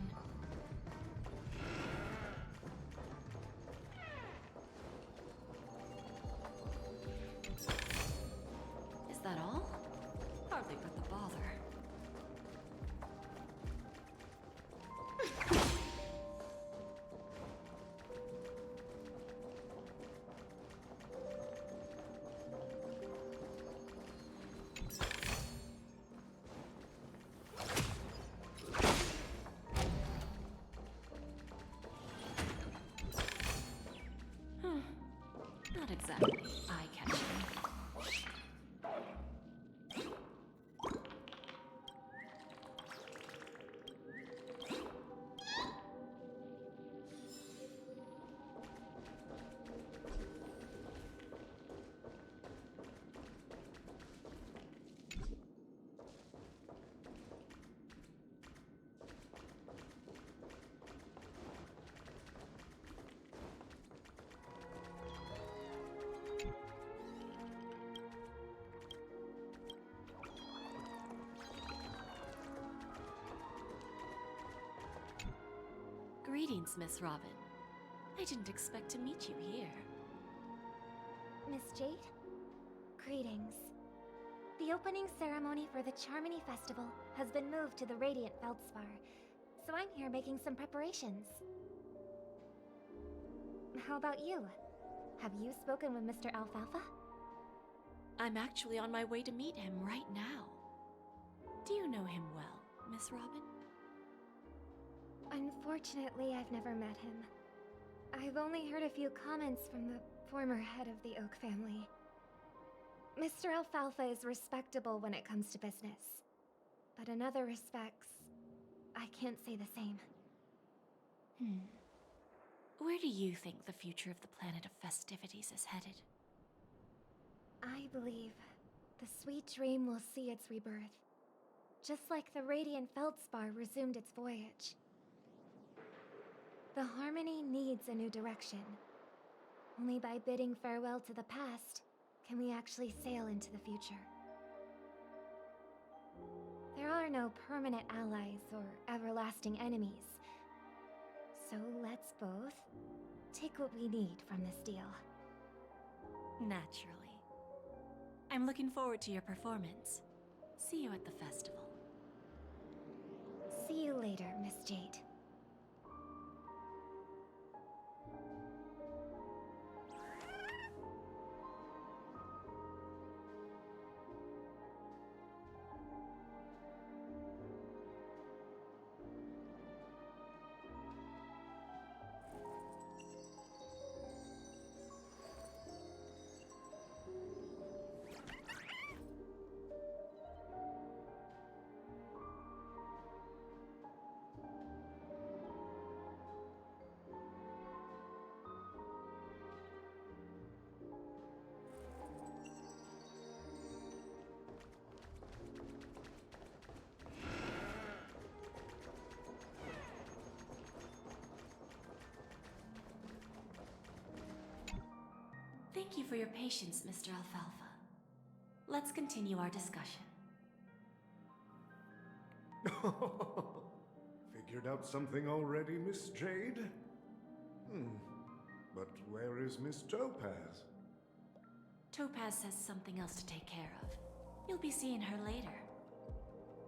Is that all? Hardly worth the bother. Not exactly eye-catching. Greetings, Miss Robin. I didn't expect to meet you here. Miss Jade? Greetings. The opening ceremony for the Charmony Festival has been moved to the Radiant Feldspar, so I'm here making some preparations. How about you? Have you spoken with Mr. Alfalfa? I'm actually on my way to meet him right now. Do you know him well, Miss Robin? Unfortunately, I've never met him. I've only heard a few comments from the former head of the Oak family. Mr. Alfalfa is respectable when it comes to business. But in other respects, I can't say the same. Where do you think the future of the planet of festivities is headed? I believe the sweet dream will see its rebirth, just like the Radiant Feldspar resumed its voyage. The Harmony needs a new direction. Only by bidding farewell to the past can we actually sail into the future. There are no permanent allies or everlasting enemies. So let's both take what we need from this deal. Naturally. I'm looking forward to your performance. See you at the festival. See you later, Miss Jade. Thank you for your patience, Mr. Alfalfa. Let's continue our discussion. Figured out something already, Miss Jade? But where is Miss Topaz? Topaz has something else to take care of. You'll be seeing her later.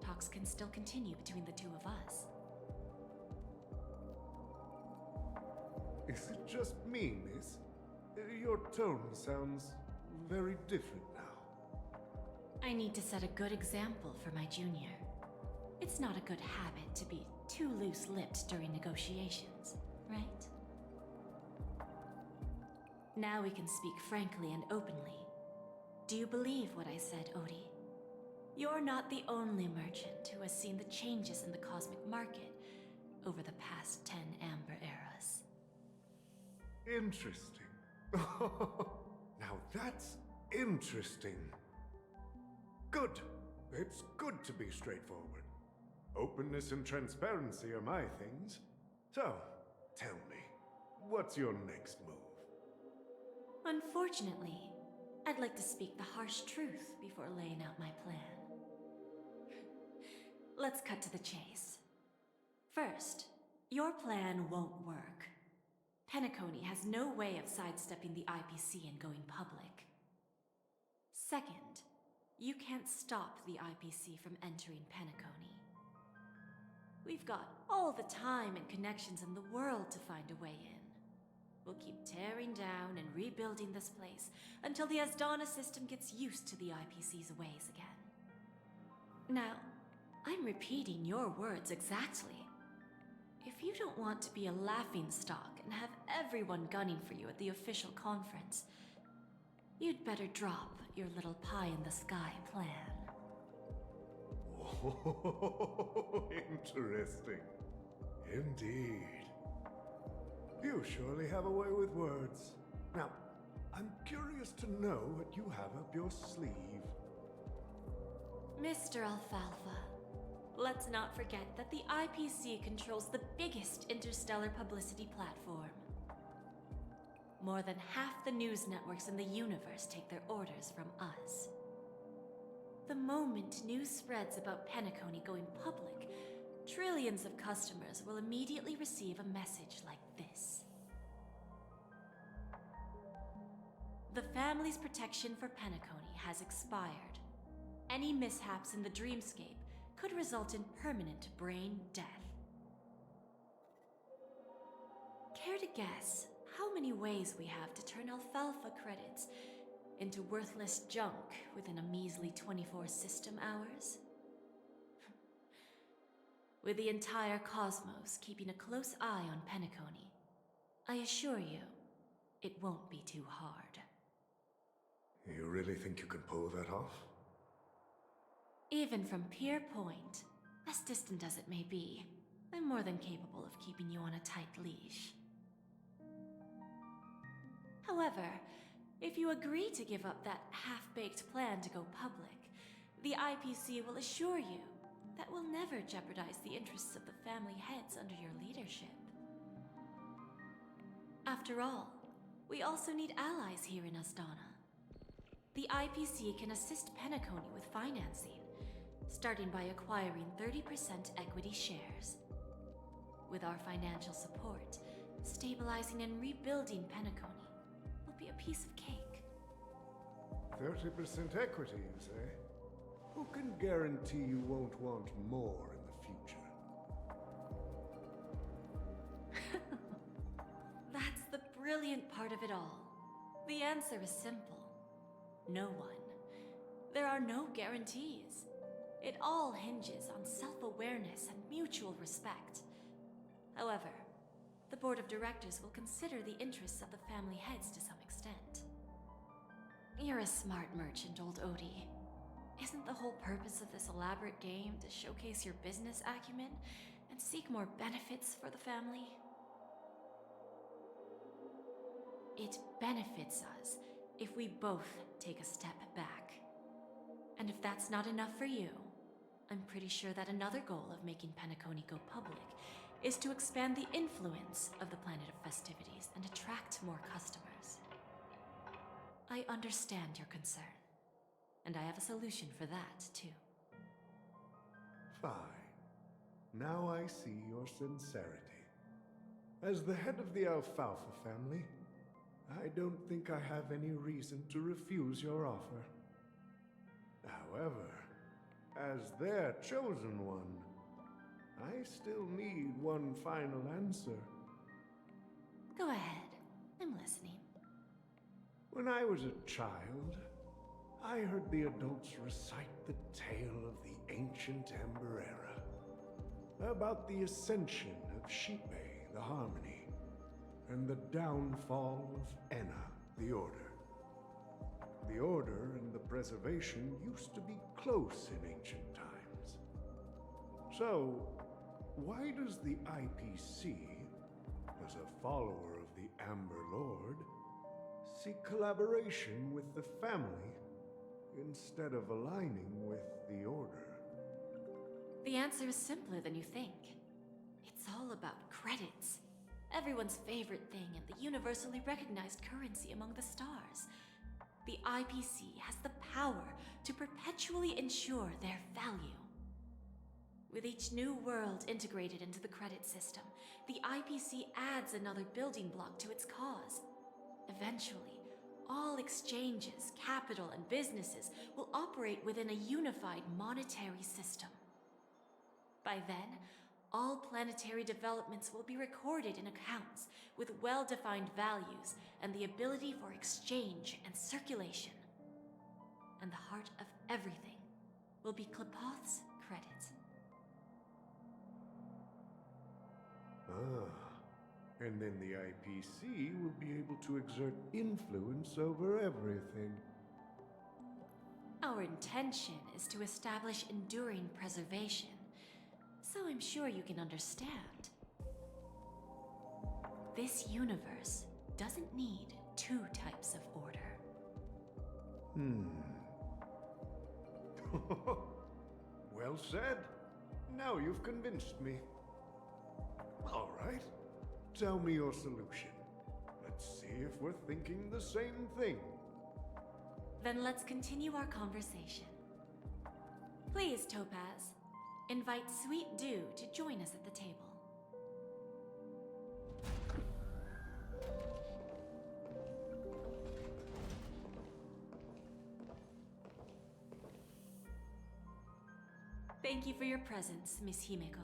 Talks can still continue between the two of us. Is it just me, miss? Your tone sounds very different now. I need to set a good example for my junior. It's not a good habit to be too loose-lipped during negotiations, right? Now we can speak frankly and openly. Do you believe what I said, Odie? You're not the only merchant who has seen the changes in the cosmic market over the past 10 Amber Eras. Interesting. Now that's interesting. Good. It's good to be straightforward. Openness and transparency are my things. So, tell me, what's your next move? Unfortunately, I'd like to speak the harsh truth before laying out my plan. Let's cut to the chase. First, your plan won't work. Penacony has no way of sidestepping the IPC and going public. Second, you can't stop the IPC from entering Penacony. We've got all the time and connections in the world to find a way in. We'll keep tearing down and rebuilding this place until the Asdana system gets used to the IPC's ways again. Now, I'm repeating your words exactly. If you don't want to be a laughingstock and have everyone gunning for you at the official conference, you'd better drop your little pie-in-the-sky plan. Oh, interesting. Indeed. You surely have a way with words. Now, I'm curious to know what you have up your sleeve. Mr. Alfalfa, let's not forget that the IPC controls the biggest interstellar publicity platform. More than half the news networks in the universe take their orders from us. The moment news spreads about Penacony going public, trillions of customers will immediately receive a message like this. The family's protection for Penacony has expired. Any mishaps in the dreamscape could result in permanent brain death. Care to guess how many ways we have to turn alfalfa credits into worthless junk within a measly 24 system hours? With the entire cosmos keeping a close eye on Penacony, I assure you, it won't be too hard. You really think you can pull that off? Even from Pier Point, as distant as it may be, I'm more than capable of keeping you on a tight leash. However, if you agree to give up that half-baked plan to go public, the IPC will assure you that we'll never jeopardize the interests of the family heads under your leadership. After all, we also need allies here in Asdana. The IPC can assist Penacony with financing, starting by acquiring 30% equity shares. With our financial support, stabilizing and rebuilding Penacony will be a piece of cake. 30% equity, you say? Who can guarantee you won't want more in the future? That's the brilliant part of it all. The answer is simple. No one. There are no guarantees. It all hinges on self-awareness and mutual respect. However, the board of directors will consider the interests of the family heads to some extent. You're a smart merchant, old Odie. Isn't the whole purpose of this elaborate game to showcase your business acumen and seek more benefits for the family? It benefits us if we both take a step back. And if that's not enough for you, I'm pretty sure that another goal of making Penacony go public is to expand the influence of the Planet of Festivities and attract more customers. I understand your concern, and I have a solution for that, too. Fine. Now I see your sincerity. As the head of the Alfalfa family, I don't think I have any reason to refuse your offer. However, as their chosen one, I still need one final answer. Go ahead. I'm listening. When I was a child, I heard the adults recite the tale of the ancient Amber Era, about the ascension of Shipe, the Harmony, and the downfall of Enna, the Order. The Order and the Preservation used to be close in ancient times. So, why does the IPC, as a follower of the Amber Lord, seek collaboration with the family instead of aligning with the Order? The answer is simpler than you think. It's all about credits. Everyone's favorite thing and the universally recognized currency among the stars. The IPC has the power to perpetually ensure their value. With each new world integrated into the credit system, the IPC adds another building block to its cause. Eventually, all exchanges, capital, and businesses will operate within a unified monetary system. By then, all planetary developments will be recorded in accounts with well-defined values and the ability for exchange and circulation. And the heart of everything will be Klepoth's credit. Ah, and then the IPC will be able to exert influence over everything. Our intention is to establish enduring preservation, so I'm sure you can understand. This universe doesn't need two types of order. Well said. Now you've convinced me. All right. Tell me your solution. Let's see if we're thinking the same thing. Then let's continue our conversation. Please, Topaz, invite Sweet Dew to join us at the table. Thank you for your presence, Miss Himeko.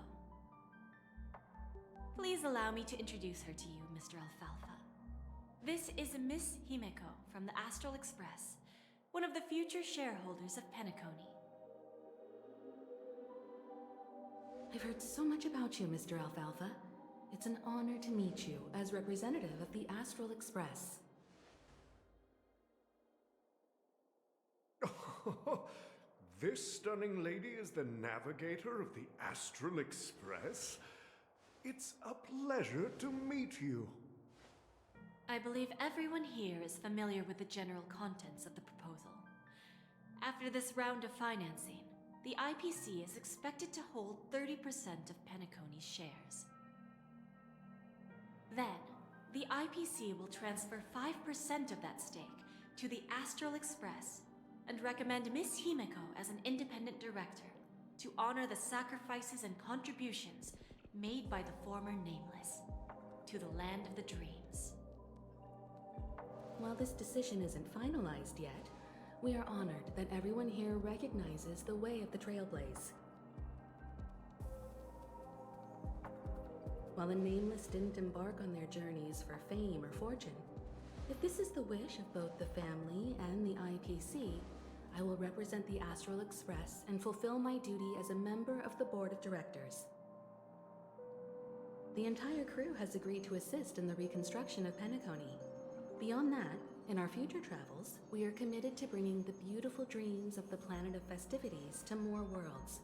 Please allow me to introduce her to you, Mr. Alfalfa. This is Miss Himeko from the Astral Express, one of the future shareholders of Penacony. I've heard so much about you, Mr. Alfalfa. It's an honor to meet you as representative of the Astral Express. This stunning lady is the navigator of the Astral Express? It's a pleasure to meet you. I believe everyone here is familiar with the general contents of the proposal. After this round of financing, the IPC is expected to hold 30% of Penacony's shares. Then, the IPC will transfer 5% of that stake to the Astral Express and recommend Miss Himeko as an independent director to honor the sacrifices and contributions made by the former Nameless to the land of the dreams. While this decision isn't finalized yet, we are honored that everyone here recognizes the way of the Trailblaze. While the Nameless didn't embark on their journeys for fame or fortune, if this is the wish of both the family and the IPC, I will represent the Astral Express and fulfill my duty as a member of the board of directors. The entire crew has agreed to assist in the reconstruction of Penacony. Beyond that, in our future travels, we are committed to bringing the beautiful dreams of the planet of festivities to more worlds.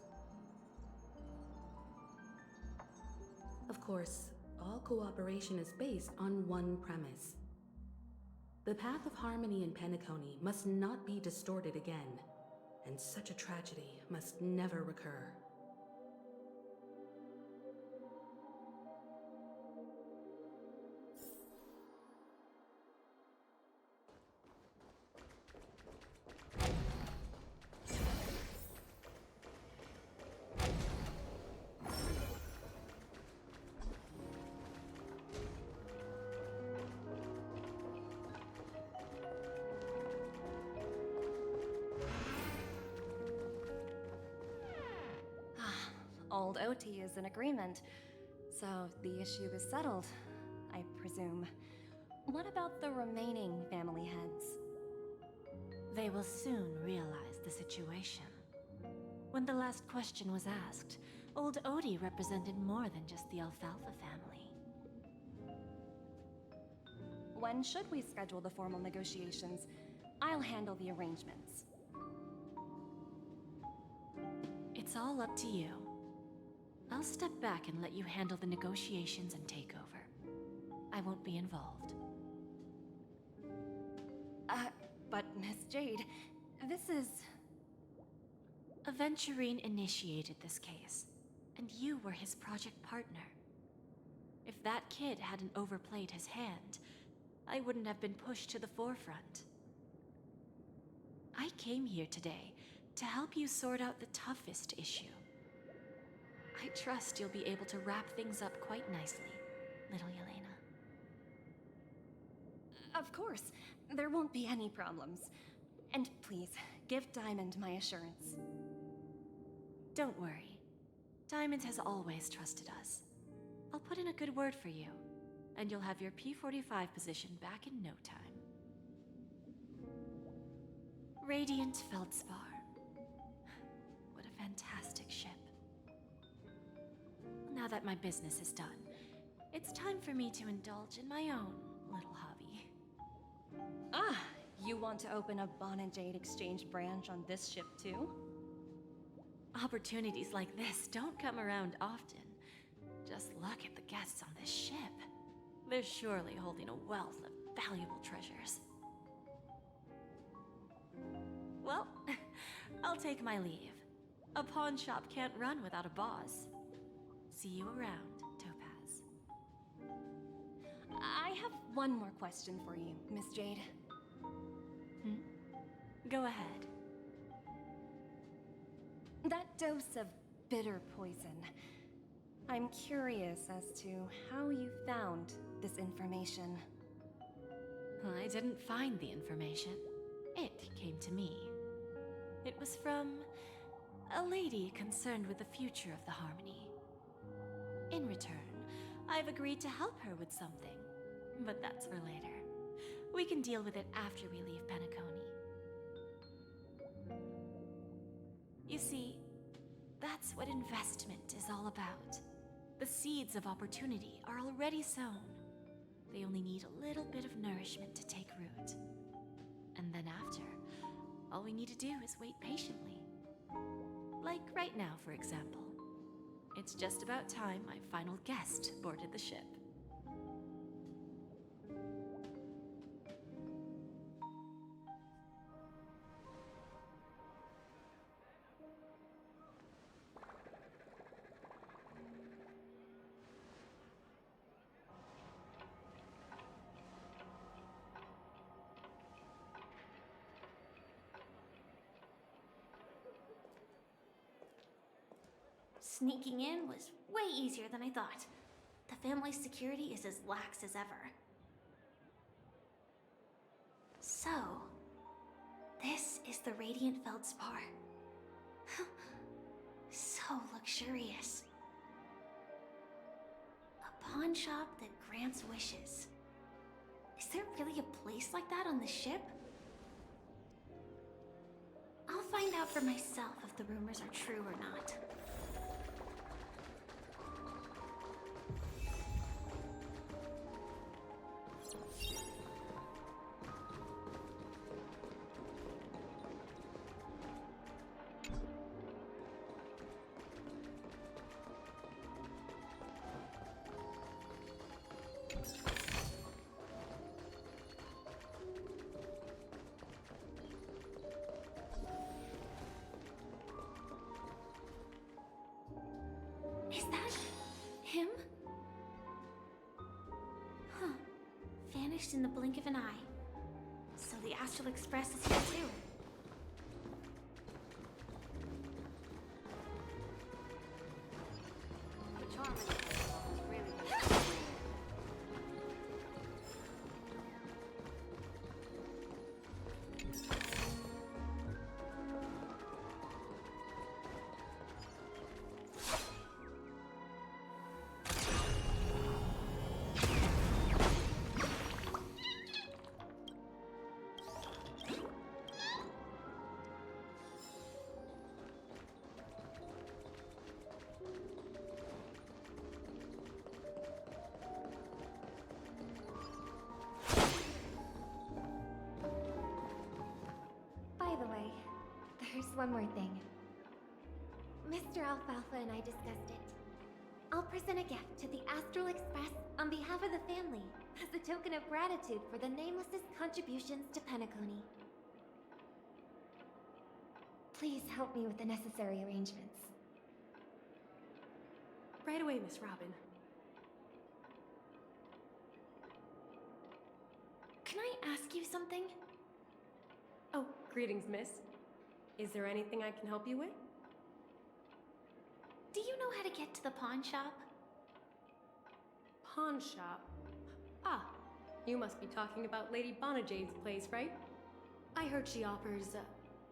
Of course, all cooperation is based on one premise. The path of harmony in Penacony must not be distorted again, and such a tragedy must never recur. Old OT is in agreement, so the issue is settled, I presume. What about the remaining family heads? They will soon realize the situation. When the last question was asked, old Odie represented more than just the Alfalfa family. When should we schedule the formal negotiations? I'll handle the arrangements. It's all up to you. I'll step back and let you handle the negotiations and takeover. I won't be involved. But Miss Jade, this is... Aventurine initiated this case, and you were his project partner. If that kid hadn't overplayed his hand, I wouldn't have been pushed to the forefront. I came here today to help you sort out the toughest issue. I trust you'll be able to wrap things up quite nicely, little Yelena. Of course, there won't be any problems. And please, give Diamond my assurance. Don't worry. Diamond has always trusted us. I'll put in a good word for you, and you'll have your P-45 position back in no time. Radiant Feldspar. What a fantastic ship. Now that my business is done, it's time for me to indulge in my own little hobby. Ah, you want to open a Bon and Jade exchange branch on this ship too? Opportunities like this don't come around often. Just look at the guests on this ship. They're surely holding a wealth of valuable treasures. Well, I'll take my leave. A pawn shop can't run without a boss. See you around, Topaz. I have one more question for you, Miss Jade. Go ahead. That dose of bitter poison. I'm curious as to how you found this information. I didn't find the information. It came to me. It was from a lady concerned with the future of the Harmony. In return, I've agreed to help her with something, but that's for later. We can deal with it after we leave Penacony. You see, that's what investment is all about. The seeds of opportunity are already sown. They only need a little bit of nourishment to take root. And then after, all we need to do is wait patiently. Like right now, for example. It's just about time my final guest boarded the ship. Sneaking in was way easier than I thought. The family's security is as lax as ever. So, this is the Radiant Feldspar. So luxurious. A pawn shop that grants wishes. Is there really a place like that on the ship? I'll find out for myself if the rumors are true or not. Is that him? Huh. Vanished in the blink of an eye. So the Astral Express is here too. one more thing. Mr. Alfalfa and I discussed it. I'll present a gift to the Astral Express on behalf of the family as a token of gratitude for the Nameless's contributions to Penacony. Please help me with the necessary arrangements. Right away, Miss Robin. Can I ask you something? Oh, greetings, miss. Is there anything I can help you with? Do you know how to get to the pawn shop? Pawn shop? Ah, you must be talking about Lady Bonajade's place, right? I heard she offers,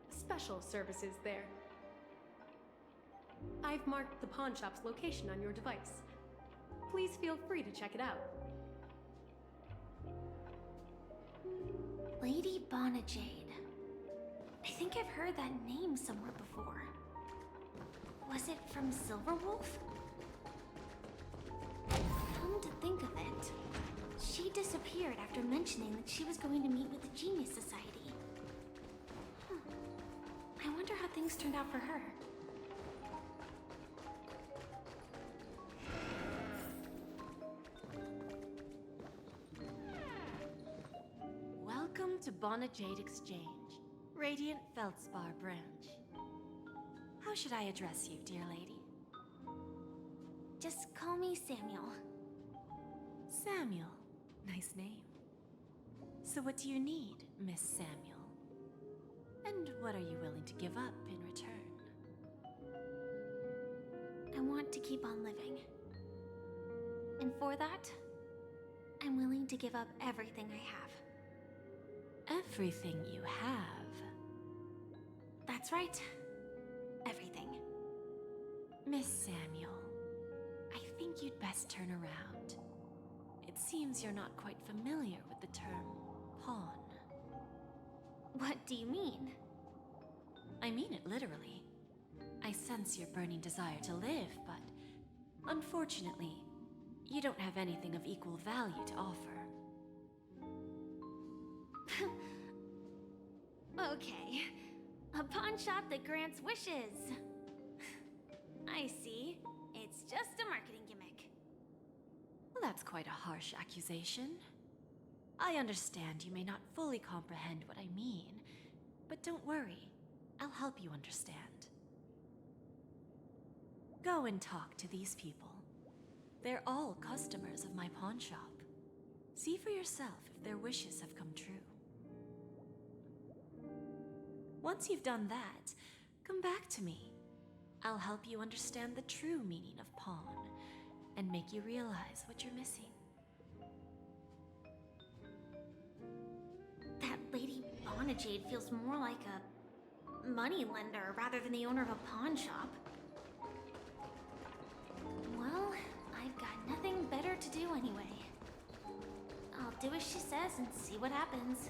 special services there. I've marked the pawn shop's location on your device. Please feel free to check it out. Lady Bonajade. I think I've heard that name somewhere before. Was it from Silverwolf? Come to think of it, she disappeared after mentioning that she was going to meet with the Genius Society. I wonder how things turned out for her. Welcome to Bonajade Exchange, Radiant Feldspar branch. How should I address you, dear lady? Just call me Samuel. Samuel. Nice name. So what do you need, Miss Samuel? And what are you willing to give up in return? I want to keep on living. And for that, I'm willing to give up everything I have. Everything you have? That's right. Everything. Miss Samuel, I think you'd best turn around. It seems you're not quite familiar with the term pawn. What do you mean? I mean it literally. I sense your burning desire to live, but unfortunately, you don't have anything of equal value to offer. Okay. A pawn shop that grants wishes. I see. It's just a marketing gimmick. Well, that's quite a harsh accusation. I understand you may not fully comprehend what I mean, but don't worry. I'll help you understand. Go and talk to these people. They're all customers of my pawn shop. See for yourself if their wishes have come true. Once you've done that, come back to me. I'll help you understand the true meaning of pawn and make you realize what you're missing. That Lady Bonajade feels more like a moneylender rather than the owner of a pawn shop. Well, I've got nothing better to do anyway. I'll do as she says and see what happens.